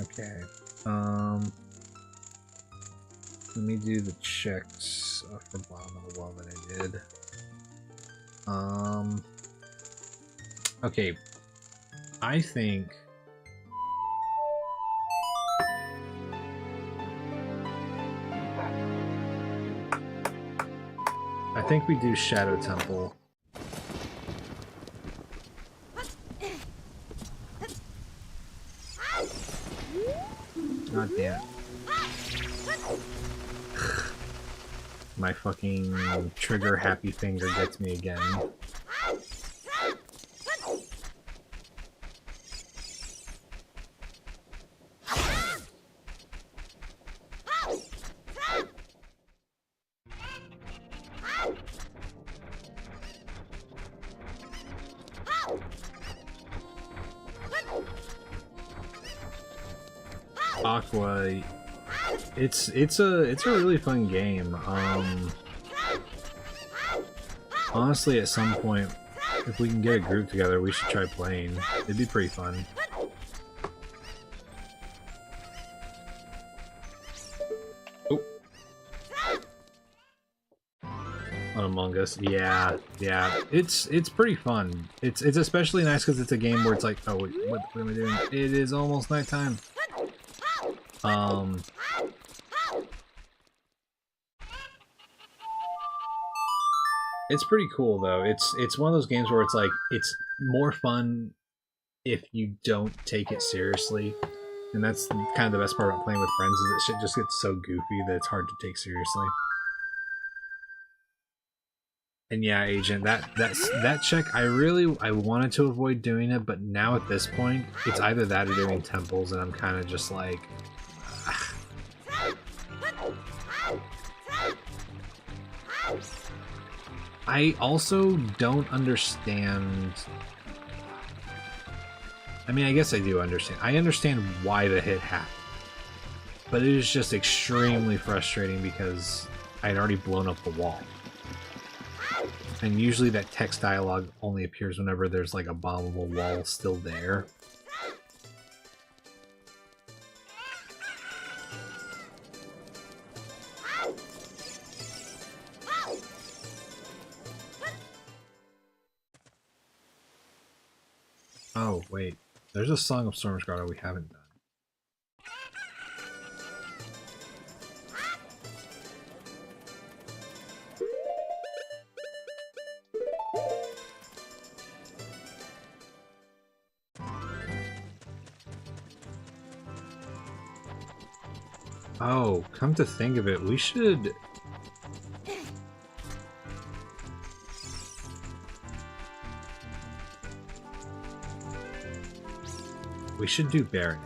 Okay. Let me do the checks for bottom of the well that I did. Okay. I think we do Shadow Temple. God damn it. My fucking trigger happy finger gets me again. Aqua, it's a really fun game. Honestly, at some point, if we can get a group together, we should try playing. It'd be pretty fun. Oh, on Among Us, yeah. It's pretty fun. It's especially nice because it's a game where it's like, oh, wait, what am I doing? It is almost nighttime. It's pretty cool though. It's one of those games where it's like it's more fun if you don't take it seriously. And that's kind of the best part about playing with friends is that shit just gets so goofy that it's hard to take seriously. And yeah, Agent, that check I wanted to avoid doing it, but now at this point, it's either that or doing temples, and I'm kind of just like I also don't understand. I mean, I guess I do understand. I understand why the hit happened. But it is just extremely frustrating because I'd already blown up the wall. And usually that text dialogue only appears whenever there's like a bombable wall still there. Oh, wait. There's a Song of Storm's Grotto we haven't done. Oh, come to think of it, we should... We should do Baron.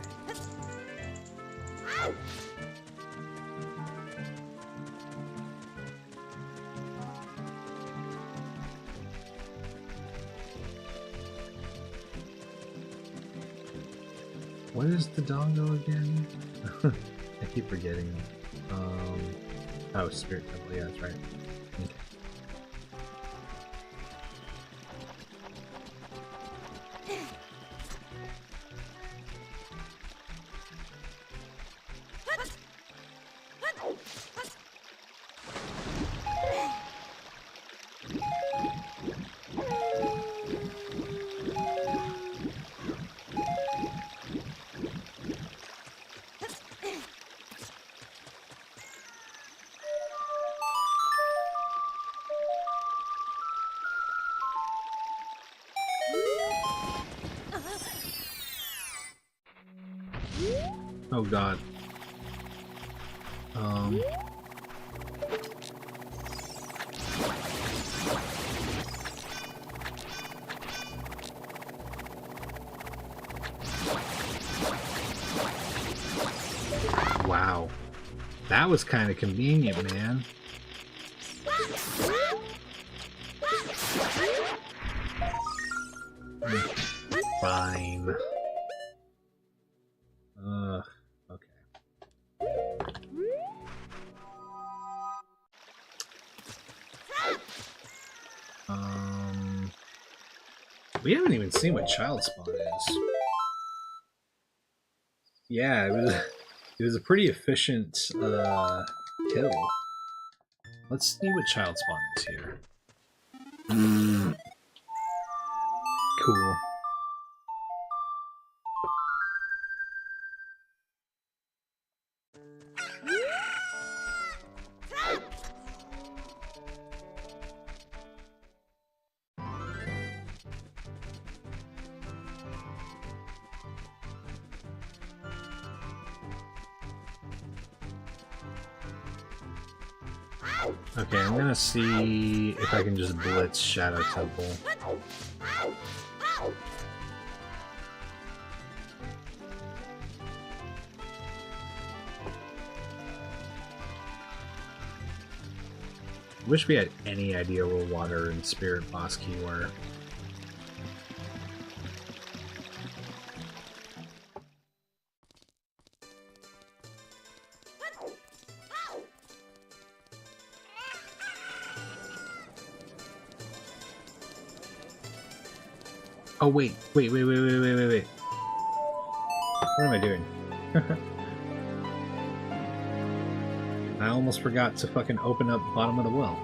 What is the dongo again? I keep forgetting. Oh, Spirit Temple, yeah, that's right. Okay. Oh god. Wow. That was kind of convenient, man. Fine. Okay. We haven't even seen what child spawn is. Yeah, it was a pretty efficient kill. Let's see what child spawn is here. Cool. Okay, I'm gonna see if I can just blitz Shadow Temple. Wish we had any idea where Water and Spirit Boss Key were. Oh wait. What am I doing? I almost forgot to fucking open up bottom of the well.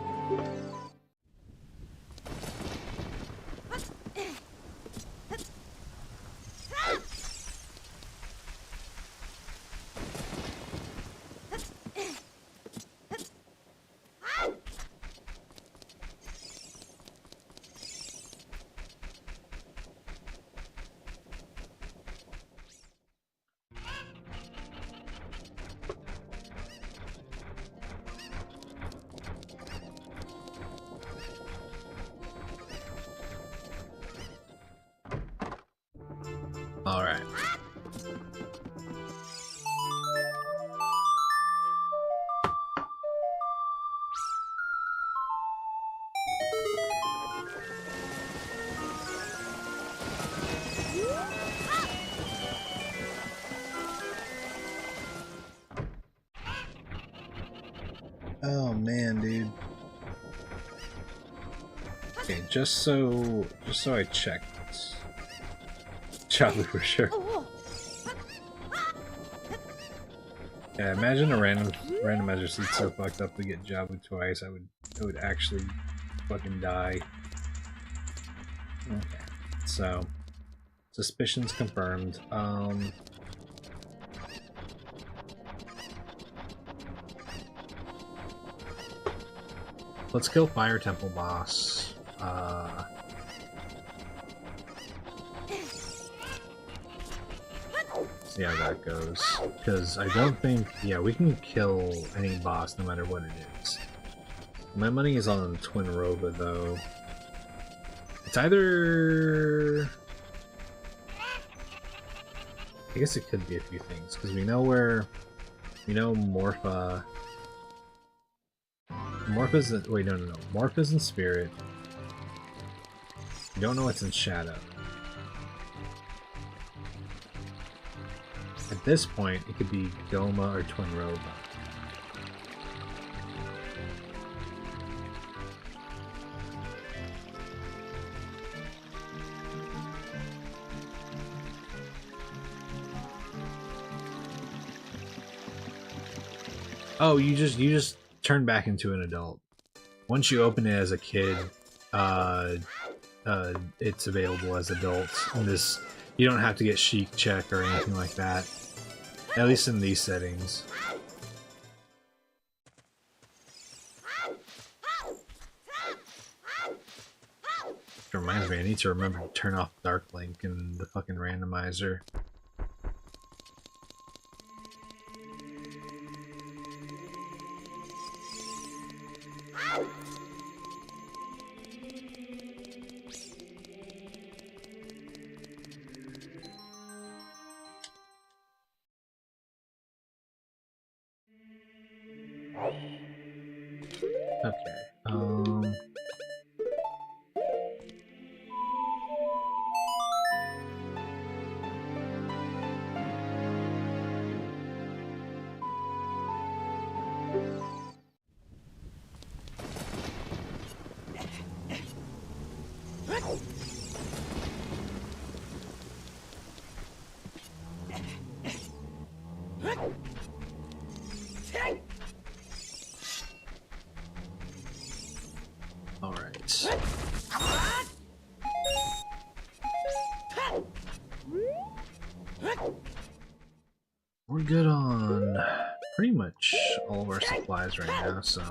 Alright. Oh man, dude. Okay, just so I checked. Chabu for sure. Yeah, imagine a randomizer seat so fucked up to get Jabu twice. I would actually fucking die. Okay, so suspicions confirmed. Let's kill Fire Temple boss. See how that goes. Because I don't think... Yeah, we can kill any boss no matter what it is. My money is on the Twin Roba, though. It's either... I guess it could be a few things, because we know where... We know Morpha... Morpha's in... Wait, no. Morpha's in Spirit. We don't know what's in Shadow. At this point, it could be Goma or Twin Roba. Oh, you just turn back into an adult. Once you open it as a kid, it's available as adults. And this, you don't have to get Sheik check or anything like that. At least in these settings. It reminds me, I need to remember to turn off Dark Link in the fucking randomizer. Okay, We're good on pretty much all of our supplies right now, so...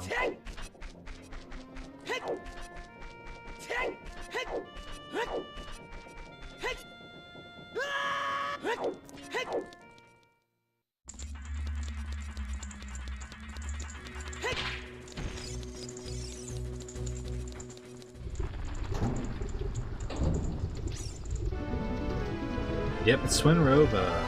Yep, it's Twinrova.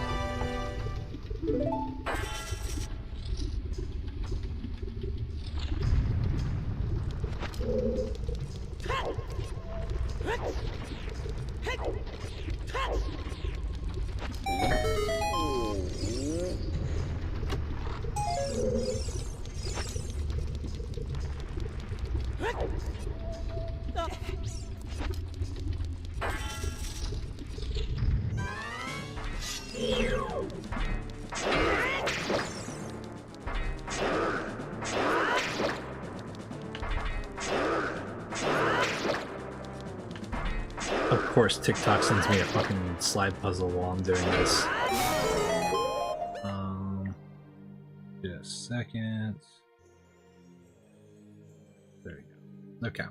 Of course, TikTok sends me a fucking slide puzzle while I'm doing this. Just a second. There we go. Okay.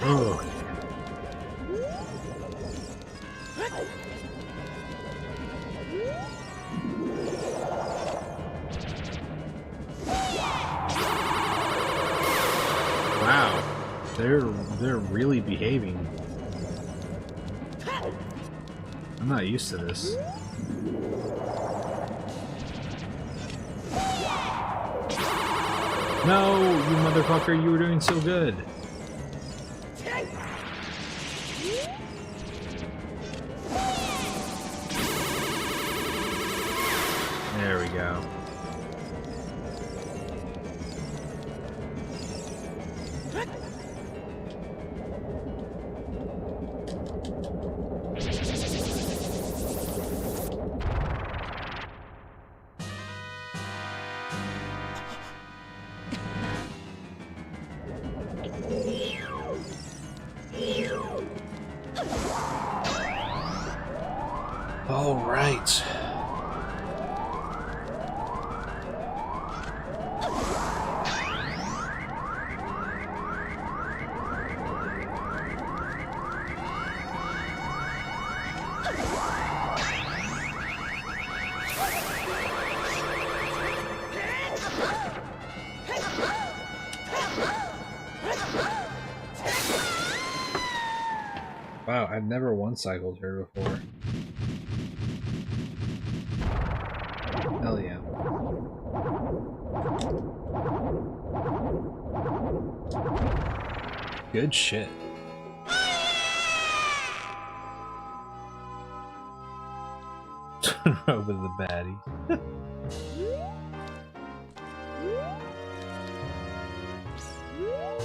Oh. Wow. They're really behaving. I'm not used to this. No, you motherfucker, you were doing so good. There we go. All right. Wow, I've never one-cycled her before. Hell yeah. Good shit. Over the baddie.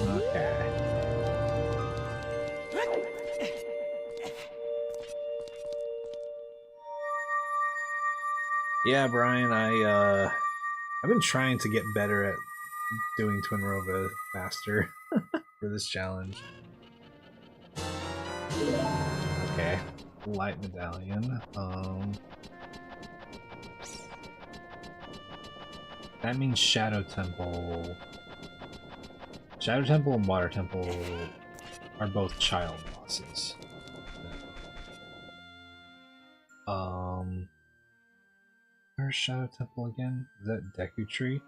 Okay. Yeah, Brian, I've been trying to get better at doing Twinrova faster for this challenge. Okay, light medallion. That means Shadow Temple. Shadow Temple and Water Temple are both child bosses. Where's Shadow Temple again? Is that Deku Tree?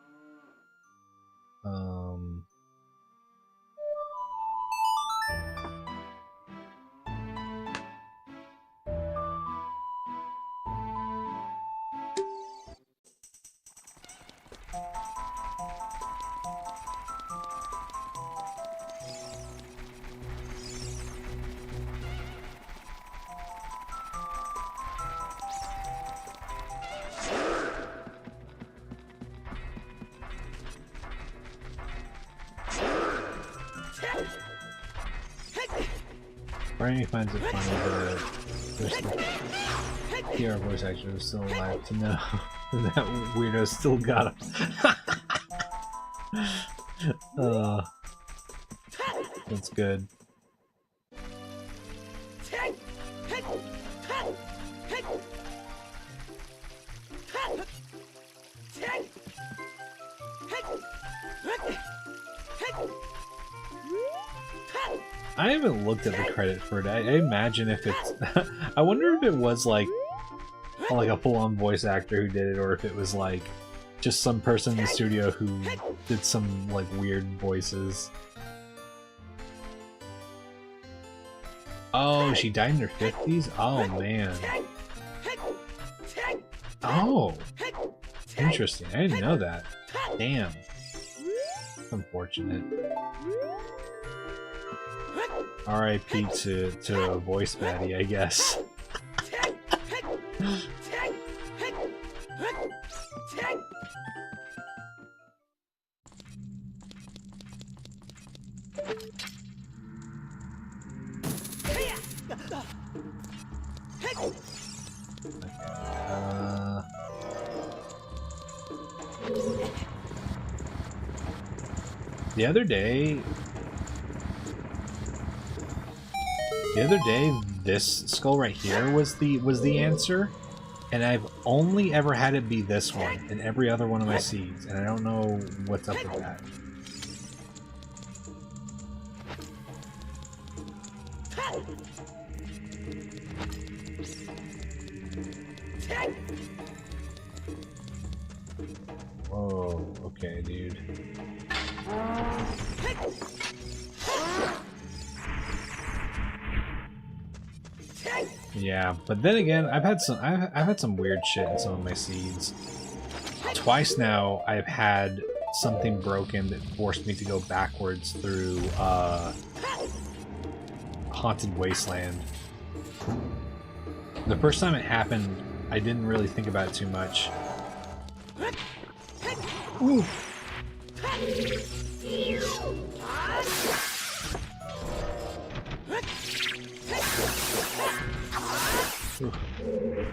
Brian finds it funny that there's the PR voice actor is still alive to know that weirdo still got him. That's good. I haven't looked at the credit for it. I imagine if it's... I wonder if it was like a full-on voice actor who did it, or if it was like just some person in the studio who did some like weird voices. Oh, she died in her 50s? Oh, man. Oh! Interesting. I didn't know that. Damn. That's unfortunate. R.I.P. to a voice baddie, I guess. The other day, this skull right here was the answer, and I've only ever had it be this one in every other one of my seeds, and I don't know what's up with that. Whoa, okay, dude. Yeah, but then again, I've had some weird shit in some of my seeds. Twice now, I've had something broken that forced me to go backwards through Haunted Wasteland. The first time it happened, I didn't really think about it too much. Ooh.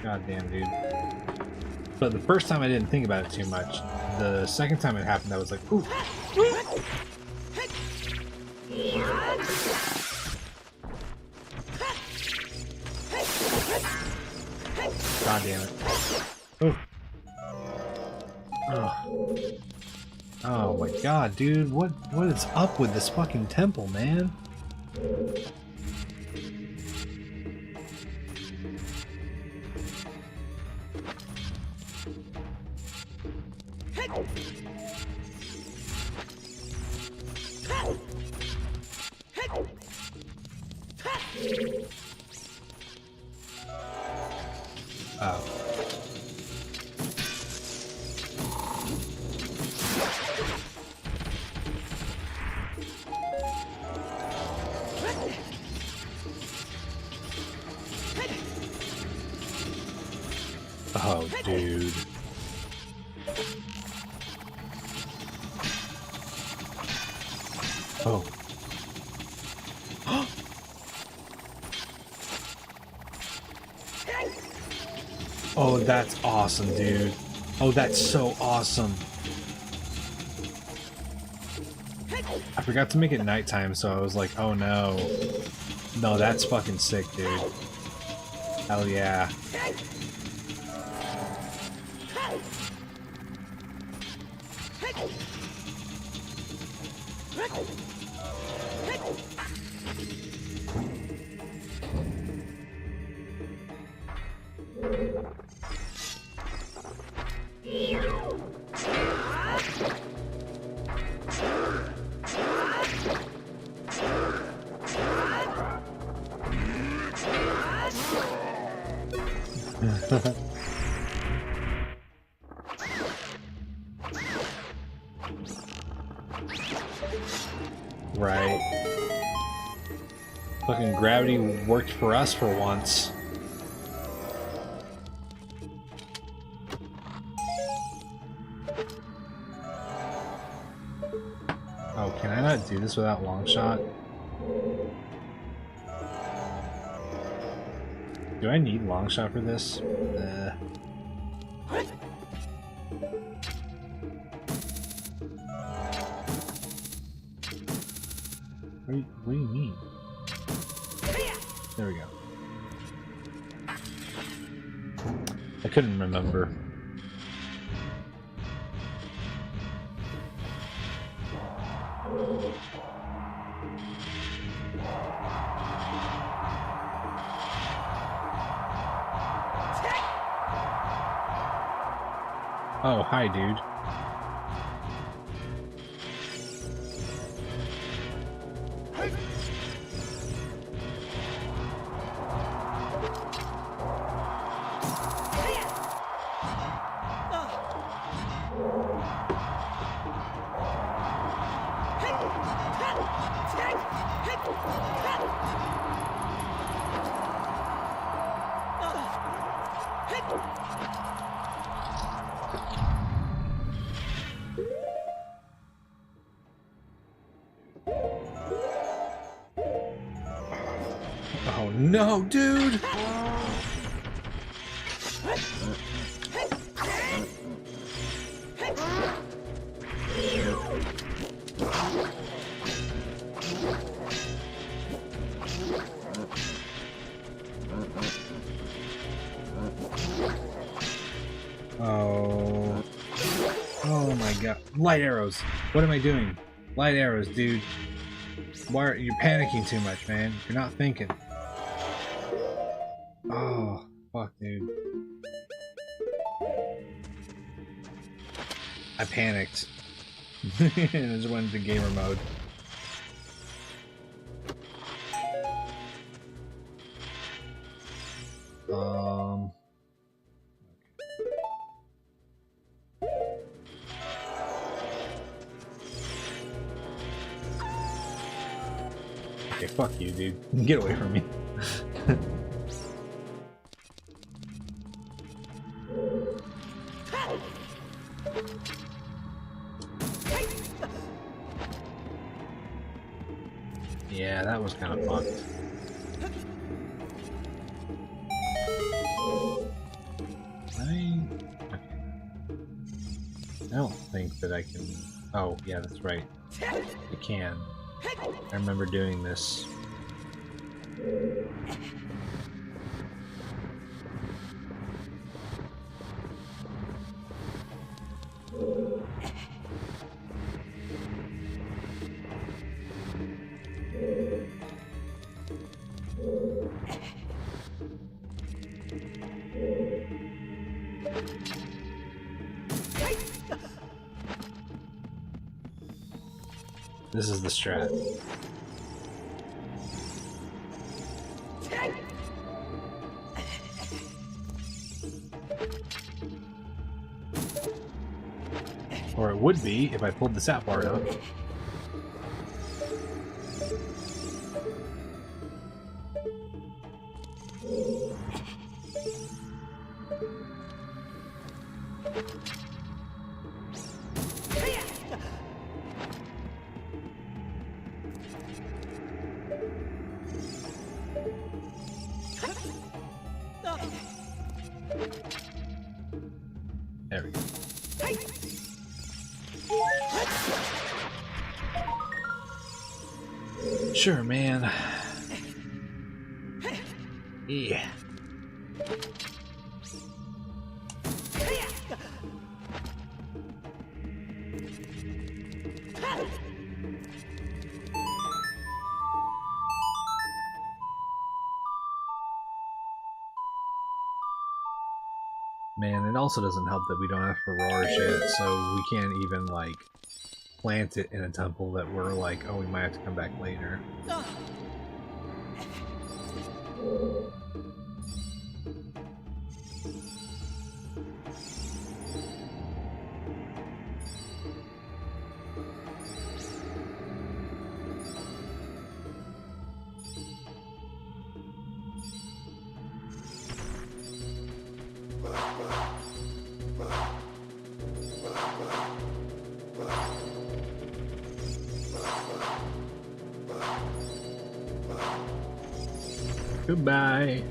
God damn, dude. But the first time I didn't think about it too much. The second time it happened, I was like, ooh. God damn it. Ooh. Oh. Oh my god, dude. What is up with this fucking temple, man? Oh, dude. Oh. Oh, that's awesome, dude. Oh, that's so awesome. I forgot to make it nighttime, so I was like, oh no. No, that's fucking sick, dude. Hell yeah. Right. Fucking gravity worked for us for once. Oh, can I not do this without long shot? Do I need long shot for this? What do you mean? There we go. I couldn't remember. Oh, hi, dude. Oh no, dude! Oh. Oh my god. Light arrows! What am I doing? Light arrows, dude. Why are you panicking too much, man? You're not thinking. Oh, fuck, dude. I panicked. And I just went into gamer mode. Okay, fuck you, dude. Get away from me. Yeah, that was kind of fucked. I don't think that I can... Oh, yeah, that's right. I can. I remember doing this. This is the strat. Or it would be if I pulled the sap bar out. There we go. Sure, man. Yeah. Man, it also doesn't help that we don't have Ferrari yet, so we can't even, like, plant it in a temple that we're like, oh, we might have to come back later. Goodbye.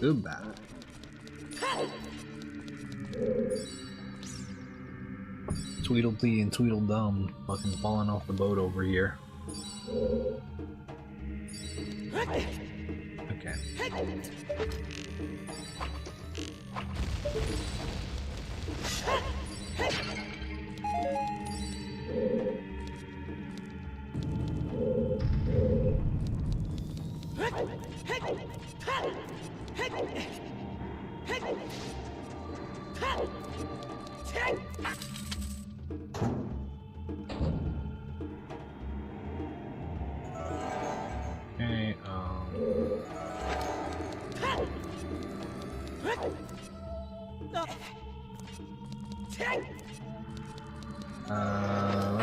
Goodbye. Tweedledee and Tweedledum fucking falling off the boat over here. Okay.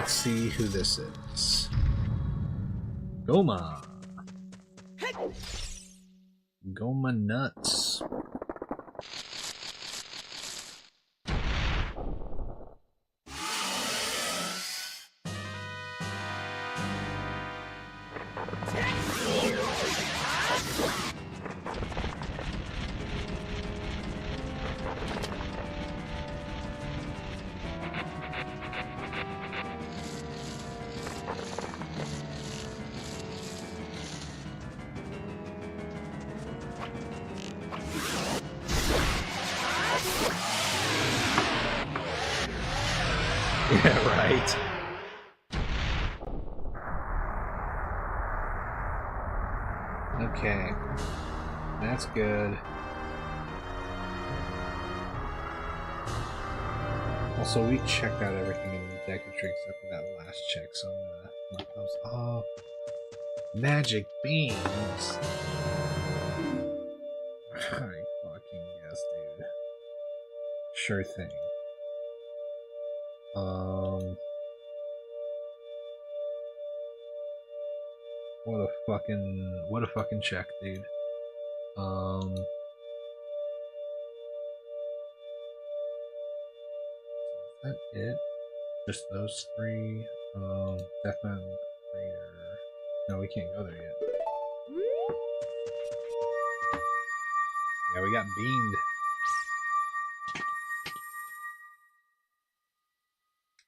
Let's see who this is. Goma. Goma nuts. Yeah, right. Okay. That's good. Also, we checked out everything in the decketry except for that last check, so I'm gonna knock those off. Magic beams! I fucking guess, dude. Sure thing. What a fucking check, dude. Is that it? Just those three? Definitely Crater. No, we can't go there yet. Yeah, we got beamed.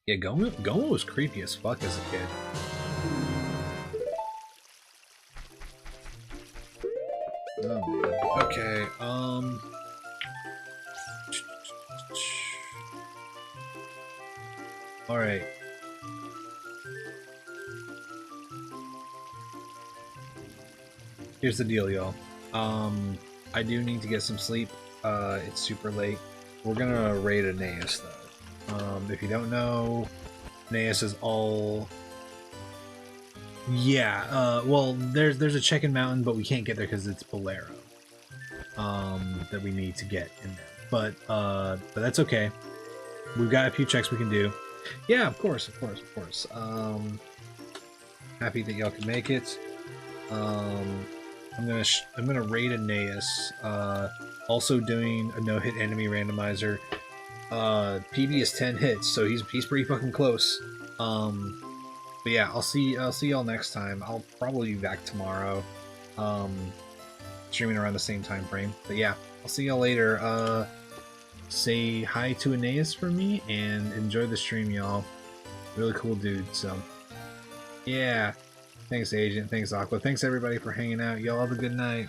Yeah, Goma was creepy as fuck as a kid. Oh, man. Okay, alright. Here's the deal, y'all. I do need to get some sleep. It's super late. We're gonna raid Aeneas, though. If you don't know, Aeneas is all... Yeah, well, there's a check-in mountain, but we can't get there because it's Bolero. That we need to get in there. But that's okay. We've got a few checks we can do. Yeah, of course. Happy that y'all can make it. I'm gonna raid Aeneas. Also doing a no-hit enemy randomizer. PB is 10 hits, so he's pretty fucking close. But yeah, I'll see y'all next time. I'll probably be back tomorrow, streaming around the same time frame. But yeah, I'll see y'all later. Say hi to Aeneas for me and enjoy the stream, y'all. Really cool dude. So yeah, thanks Agent, thanks Aqua, thanks everybody for hanging out. Y'all have a good night.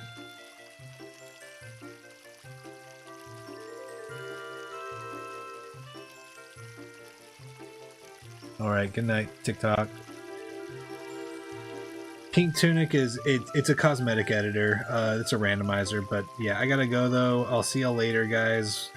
Alright, good night, TikTok. Pink Tunic it's a cosmetic editor. It's a randomizer, but yeah, I gotta go though. I'll see y'all later, guys.